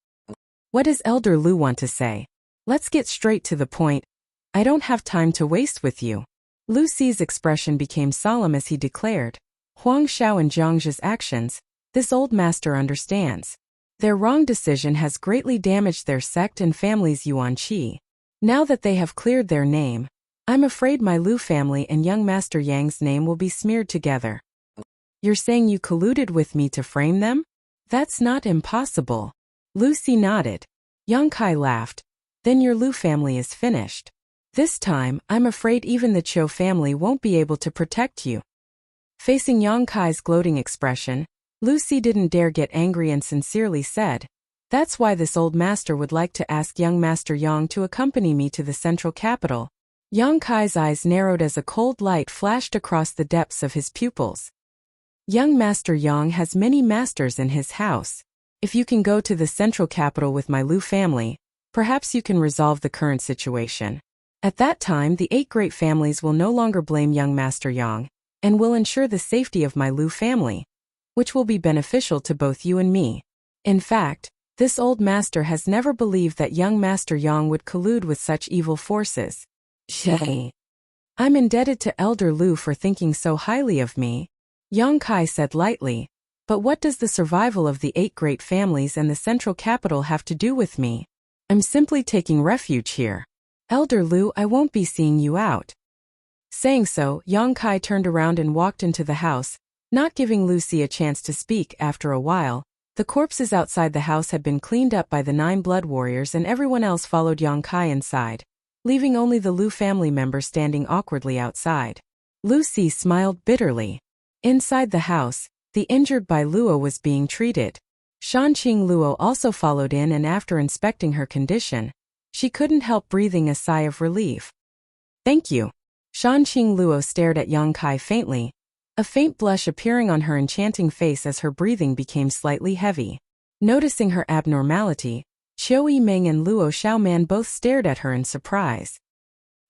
"What does Elder Lu want to say? Let's get straight to the point. I don't have time to waste with you." Lu Si's expression became solemn as he declared, "Huang Xiao and Zhang Zhi's actions, this old master understands. Their wrong decision has greatly damaged their sect and family's Yuan Qi. Now that they have cleared their name, I'm afraid my Lu family and young Master Yang's name will be smeared together." "You're saying you colluded with me to frame them?" "That's not impossible." Lu Si nodded. Yang Kai laughed. "Then your Lu family is finished. This time, I'm afraid even the Qiu family won't be able to protect you." Facing Yang Kai's gloating expression, Lu Si didn't dare get angry and sincerely said, "That's why this old master would like to ask young Master Yang to accompany me to the central capital." Yang Kai's eyes narrowed as a cold light flashed across the depths of his pupils. "Young Master Yang has many masters in his house. If you can go to the central capital with my Lu family, perhaps you can resolve the current situation. At that time, the 8 great families will no longer blame young Master Yang, and will ensure the safety of my Lu family, which will be beneficial to both you and me. In fact, this old master has never believed that young Master Yang would collude with such evil forces. I'm indebted to Elder Lu for thinking so highly of me," Yang Kai said lightly. "But what does the survival of the 8 great families and the central capital have to do with me? I'm simply taking refuge here. Elder Lu, I won't be seeing you out." Saying so, Yang Kai turned around and walked into the house, not giving Lu Si a chance to speak. After a while, the corpses outside the house had been cleaned up by the 9 blood warriors and everyone else followed Yang Kai inside, leaving only the Lu family members standing awkwardly outside. Lu Si smiled bitterly. Inside the house, the injured Bai Luo was being treated. Shanqing Luo also followed in, and after inspecting her condition, she couldn't help breathing a sigh of relief. "Thank you." Shanqing Luo stared at Yang Kai faintly, a faint blush appearing on her enchanting face as her breathing became slightly heavy. Noticing her abnormality, Qiu Yimeng and Luo Xiaoman both stared at her in surprise.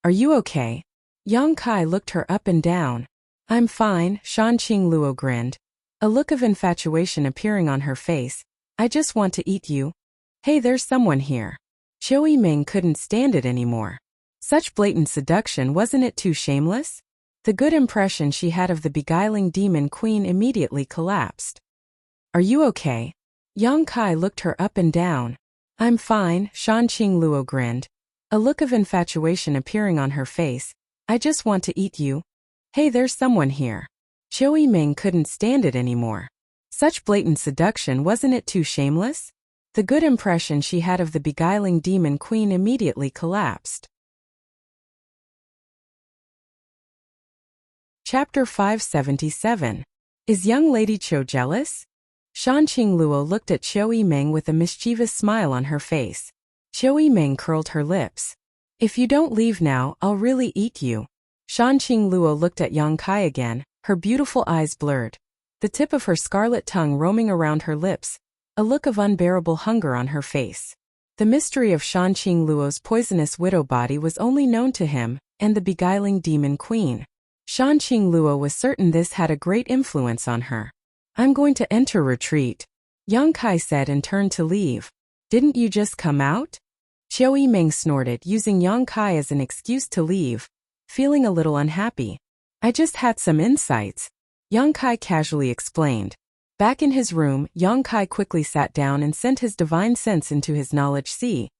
"Are you okay?" Yang Kai looked her up and down. "I'm fine," Shanqing Luo grinned, a look of infatuation appearing on her face. "I just want to eat you." "Hey, there's someone here." Qiu Yimeng couldn't stand it anymore. Such blatant seduction, wasn't it too shameless? The good impression she had of the beguiling demon queen immediately collapsed. Are you okay? Yang Kai looked her up and down. I'm fine, Shan Qing Luo grinned, a look of infatuation appearing on her face. I just want to eat you. Hey, there's someone here. Qiu Yiming couldn't stand it anymore. Such blatant seduction, wasn't it too shameless? The good impression she had of the beguiling demon queen immediately collapsed. Chapter 577. Is young Lady Qiu jealous? Shan Qing Luo looked at Qiu Yiming with a mischievous smile on her face. Qiu Yiming curled her lips. If you don't leave now, I'll really eat you. Shan Qing Luo looked at Yang Kai again, her beautiful eyes blurred, the tip of her scarlet tongue roaming around her lips, a look of unbearable hunger on her face. The mystery of Shan Qing Luo's poisonous widow body was only known to him and the beguiling demon queen. Shan Qing Luo was certain this had a great influence on her. I'm going to enter retreat, Yang Kai said and turned to leave. Didn't you just come out? Qiu Yiming snorted, using Yang Kai as an excuse to leave, feeling a little unhappy. I just had some insights, Yang Kai casually explained. Back in his room, Yang Kai quickly sat down and sent his divine sense into his knowledge sea,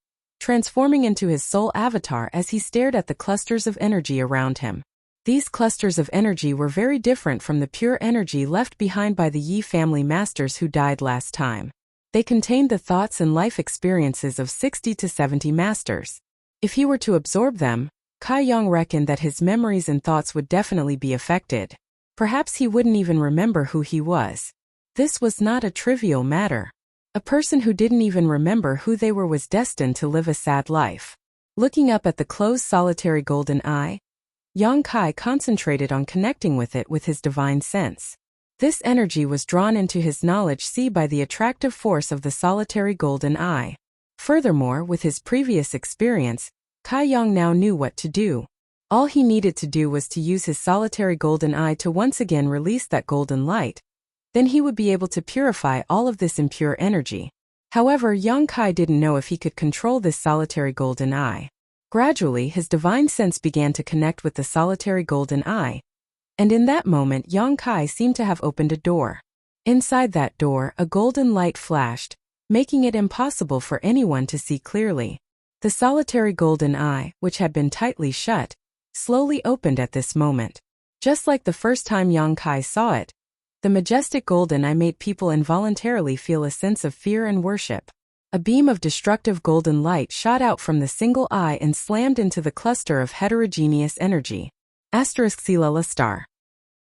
transforming into his soul avatar as he stared at the clusters of energy around him. These clusters of energy were very different from the pure energy left behind by the Yi family masters who died last time. They contained the thoughts and life experiences of 60 to 70 masters. If he were to absorb them, Kai Yang reckoned that his memories and thoughts would definitely be affected. Perhaps he wouldn't even remember who he was. This was not a trivial matter. A person who didn't even remember who they were was destined to live a sad life. Looking up at the closed solitary golden eye, Yang Kai concentrated on connecting with it with his divine sense. This energy was drawn into his knowledge sea by the attractive force of the solitary golden eye. Furthermore, with his previous experience, Kai Yang now knew what to do. All he needed to do was to use his solitary golden eye to once again release that golden light. Then he would be able to purify all of this impure energy. However, Yang Kai didn't know if he could control this solitary golden eye. Gradually, his divine sense began to connect with the solitary golden eye, and in that moment Yang Kai seemed to have opened a door. Inside that door, a golden light flashed, making it impossible for anyone to see clearly. The solitary golden eye, which had been tightly shut, slowly opened at this moment. Just like the first time Yang Kai saw it, the majestic golden eye made people involuntarily feel a sense of fear and worship. A beam of destructive golden light shot out from the single eye and slammed into the cluster of heterogeneous energy. Silala star.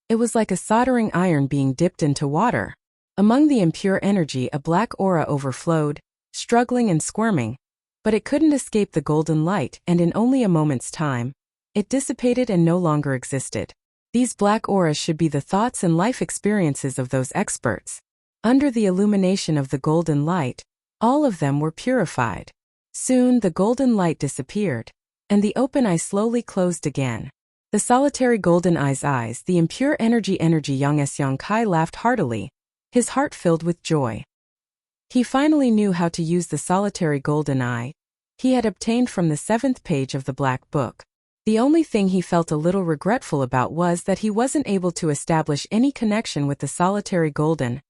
It was like a soldering iron being dipped into water. Among the impure energy, a black aura overflowed, struggling and squirming, but it couldn't escape the golden light, and in only a moment's time, it dissipated and no longer existed. These black auras should be the thoughts and life experiences of those experts. Under the illumination of the golden light, all of them were purified. Soon the golden light disappeared, and the open eye slowly closed again. The solitary golden eye's eyes, the impure energy Yang Kai laughed heartily, his heart filled with joy. He finally knew how to use the solitary golden eye he had obtained from the 7th page of the Black Book. The only thing he felt a little regretful about was that he wasn't able to establish any connection with the solitary golden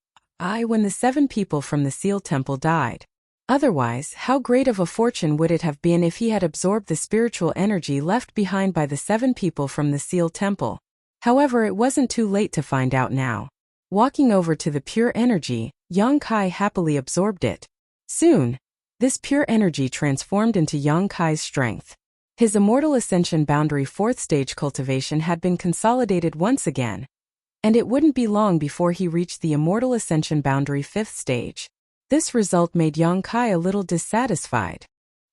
eye when the 7 people from the Seal Temple died. Otherwise, how great of a fortune would it have been if he had absorbed the spiritual energy left behind by the 7 people from the Seal Temple. However, it wasn't too late to find out now. Walking over to the pure energy, Yang Kai happily absorbed it. Soon, this pure energy transformed into Yang Kai's strength. His immortal ascension boundary 4th stage cultivation had been consolidated once again, and it wouldn't be long before he reached the immortal ascension boundary 5th stage. This result made Yang Kai a little dissatisfied.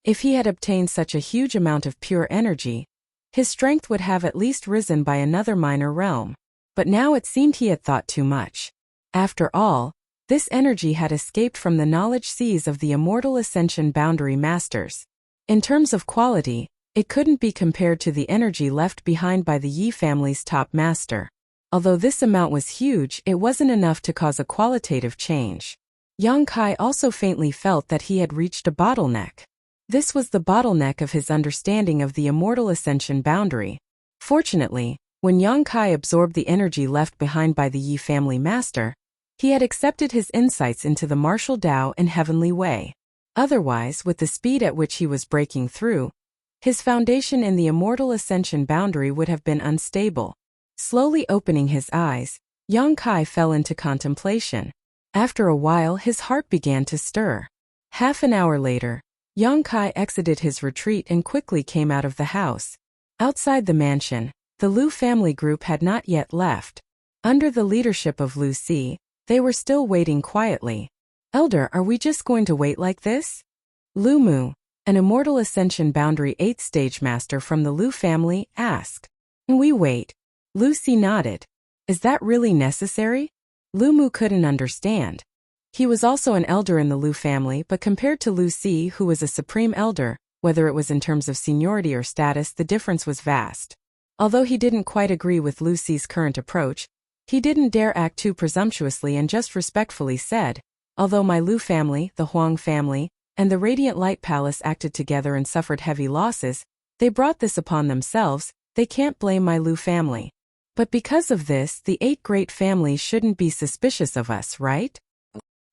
If he had obtained such a huge amount of pure energy, his strength would have at least risen by another minor realm. But now it seemed he had thought too much. After all, this energy had escaped from the knowledge seas of the immortal ascension boundary masters. In terms of quality, it couldn't be compared to the energy left behind by the Yi family's top master. Although this amount was huge, it wasn't enough to cause a qualitative change. Yang Kai also faintly felt that he had reached a bottleneck. This was the bottleneck of his understanding of the immortal ascension boundary. Fortunately, when Yang Kai absorbed the energy left behind by the Yi family master, he had accepted his insights into the martial Tao and heavenly way. Otherwise, with the speed at which he was breaking through, his foundation in the immortal ascension boundary would have been unstable. Slowly opening his eyes, Yang Kai fell into contemplation. After a while, his heart began to stir. Half an hour later, Yang Kai exited his retreat and quickly came out of the house. Outside the mansion, the Lu family group had not yet left. Under the leadership of Lu Si, they were still waiting quietly. "Elder, are we just going to wait like this?" Lu Mu, an immortal ascension boundary 8th stage master from the Lu family, asked. "We wait." Lu Si nodded. "Is that really necessary?" Lu Mu couldn't understand. He was also an elder in the Lu family, but compared to Lu Si, who was a supreme elder, whether it was in terms of seniority or status, the difference was vast. Although he didn't quite agree with Lu Si's current approach, he didn't dare act too presumptuously and just respectfully said, "Although my Lu family, the Huang family, and the Radiant Light Palace acted together and suffered heavy losses, they brought this upon themselves, they can't blame my Lu family. But because of this, the 8 great families shouldn't be suspicious of us, right?"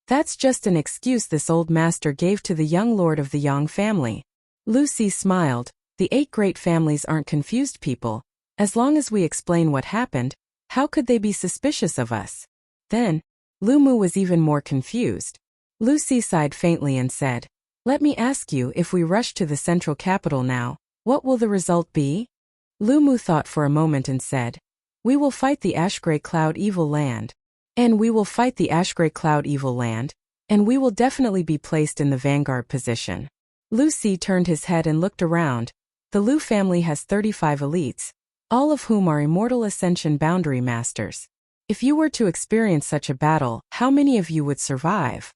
That's just an excuse this old master gave to the young lord of the Yang family. Lu Si smiled. "The 8 great families aren't confused people. As long as we explain what happened, how could they be suspicious of us?" Then, Lu Mu was even more confused. Lu Si sighed faintly and said, "Let me ask you, if we rush to the central capital now, what will the result be?" Lu Mu thought for a moment and said, "We will fight the Ash-Gray Cloud Evil Land. And we will fight the Ash-Gray Cloud Evil Land, and we will definitely be placed in the vanguard position." Lu Si turned his head and looked around. The Lu family has 35 elites, all of whom are immortal ascension boundary masters. If you were to experience such a battle, how many of you would survive?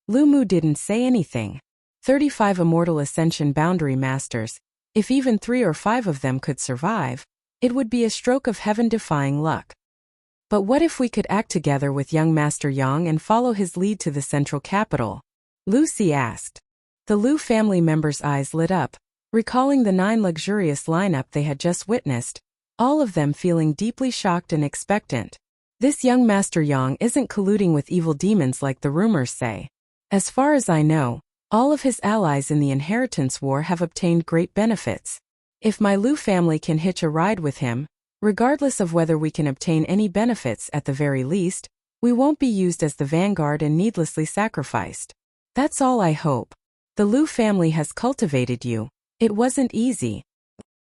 Lu Mu didn't say anything. 35 immortal ascension boundary masters, if even 3 or 5 of them could survive, it would be a stroke of heaven-defying luck. But what if we could act together with young Master Yang and follow his lead to the central capital? Lu Si asked. The Lu family members' eyes lit up, recalling the 9 luxurious lineup they had just witnessed, all of them feeling deeply shocked and expectant. This young Master Yang isn't colluding with evil demons like the rumors say. As far as I know, all of his allies in the inheritance war have obtained great benefits. If my Lu family can hitch a ride with him, regardless of whether we can obtain any benefits, at the very least, we won't be used as the vanguard and needlessly sacrificed. That's all I hope. The Lu family has cultivated you. It wasn't easy.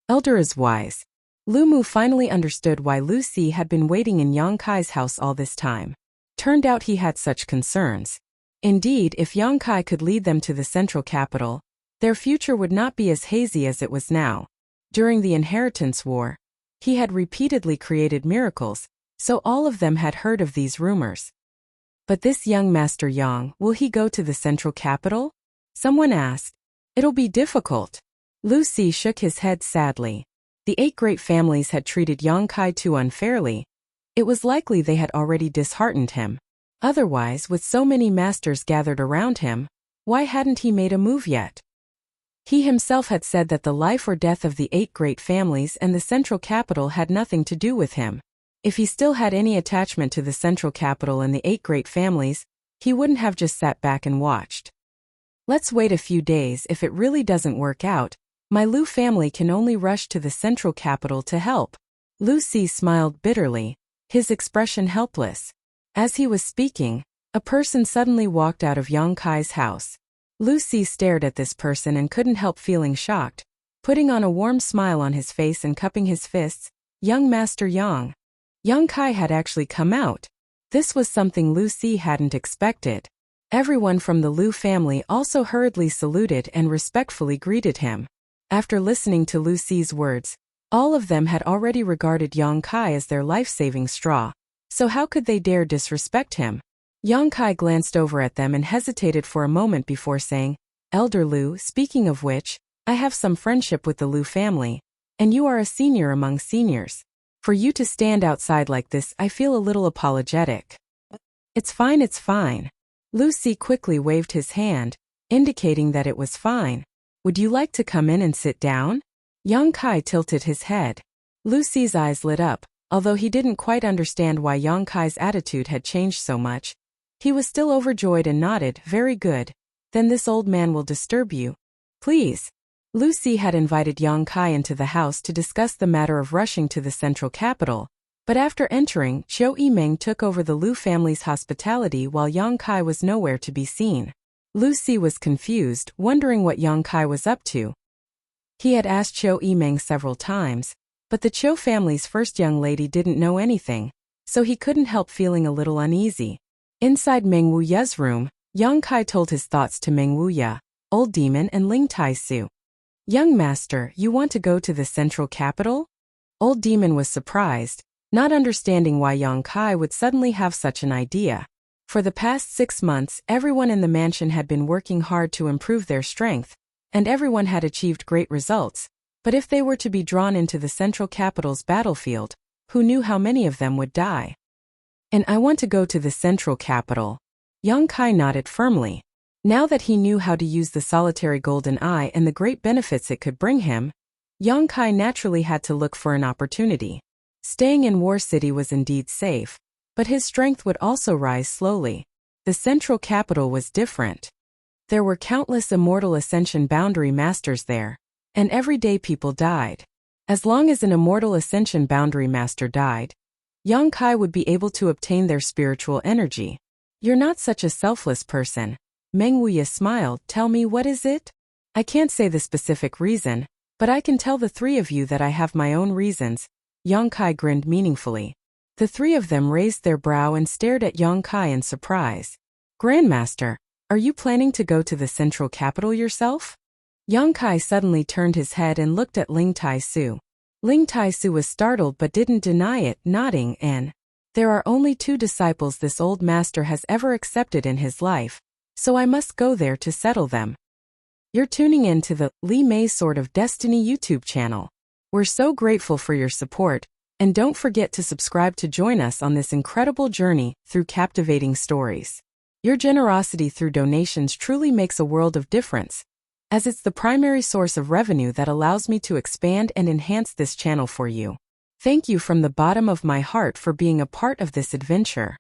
Elder is wise. Lu Mu finally understood why Lu Si had been waiting in Yang Kai's house all this time. Turned out he had such concerns. Indeed, if Yang Kai could lead them to the central capital, their future would not be as hazy as it was now. During the inheritance war, he had repeatedly created miracles, so all of them had heard of these rumors. But this young Master Yang, will he go to the central capital? Someone asked. It'll be difficult. Lu Si shook his head sadly. The 8 great families had treated Yang Kai too unfairly. It was likely they had already disheartened him. Otherwise, with so many masters gathered around him, why hadn't he made a move yet? He himself had said that the life or death of the 8 great families and the central capital had nothing to do with him. If he still had any attachment to the central capital and the 8 great families, he wouldn't have just sat back and watched. Let's wait a few days. If it really doesn't work out, my Lu family can only rush to the central capital to help. Lu Si smiled bitterly, his expression helpless. As he was speaking, a person suddenly walked out of Yang Kai's house. Lu Si stared at this person and couldn't help feeling shocked. Putting on a warm smile on his face and cupping his fists, young Master Yang. Yang Kai had actually come out. This was something Lu Si hadn't expected. Everyone from the Lu family also hurriedly saluted and respectfully greeted him. After listening to Lu Si's words, all of them had already regarded Yang Kai as their life-saving straw, so how could they dare disrespect him? Yang Kai glanced over at them and hesitated for a moment before saying, Elder Lu, speaking of which, I have some friendship with the Lu family, and you are a senior among seniors. For you to stand outside like this, I feel a little apologetic. It's fine, it's fine. Lu Si quickly waved his hand, indicating that it was fine. Would you like to come in and sit down? Yang Kai tilted his head. Lu Si's eyes lit up, although he didn't quite understand why Yang Kai's attitude had changed so much. He was still overjoyed and nodded, very good. Then this old man will disturb you. Please. Lu Si had invited Yang Kai into the house to discuss the matter of rushing to the central capital, but after entering, Qiu Yimeng took over the Lu family's hospitality while Yang Kai was nowhere to be seen. Lu Si was confused, wondering what Yang Kai was up to. He had asked Qiu Yimeng several times, but the Qiu family's first young lady didn't know anything, so he couldn't help feeling a little uneasy. Inside Meng Wuya's room, Yang Kai told his thoughts to Meng Wuya, Old Demon and Ling Tai-su. Young master, you want to go to the central capital? Old Demon was surprised, not understanding why Yang Kai would suddenly have such an idea. For the past 6 months, everyone in the mansion had been working hard to improve their strength, and everyone had achieved great results. But if they were to be drawn into the central capital's battlefield, who knew how many of them would die? And I want to go to the central capital. Yang Kai nodded firmly. Now that he knew how to use the solitary golden eye and the great benefits it could bring him, Yang Kai naturally had to look for an opportunity. Staying in War City was indeed safe, but his strength would also rise slowly. The central capital was different. There were countless immortal ascension boundary masters there, and everyday people died. As long as an immortal ascension boundary master died, Yang Kai would be able to obtain their spiritual energy. You're not such a selfless person. Meng Wuya smiled. Tell me, what is it? I can't say the specific reason, but I can tell the three of you that I have my own reasons. Yang Kai grinned meaningfully. The three of them raised their brow and stared at Yang Kai in surprise. Grandmaster, are you planning to go to the central capital yourself? Yang Kai suddenly turned his head and looked at Ling Tai-su. Ling Tai-su was startled but didn't deny it, nodding. And there are only 2 disciples this old master has ever accepted in his life, so I must go there to settle them. You're tuning in to the Li Mei's Sword of Destiny YouTube channel. We're so grateful for your support, and don't forget to subscribe to join us on this incredible journey through captivating stories. Your generosity through donations truly makes a world of difference, as it's the primary source of revenue that allows me to expand and enhance this channel for you. Thank you from the bottom of my heart for being a part of this adventure.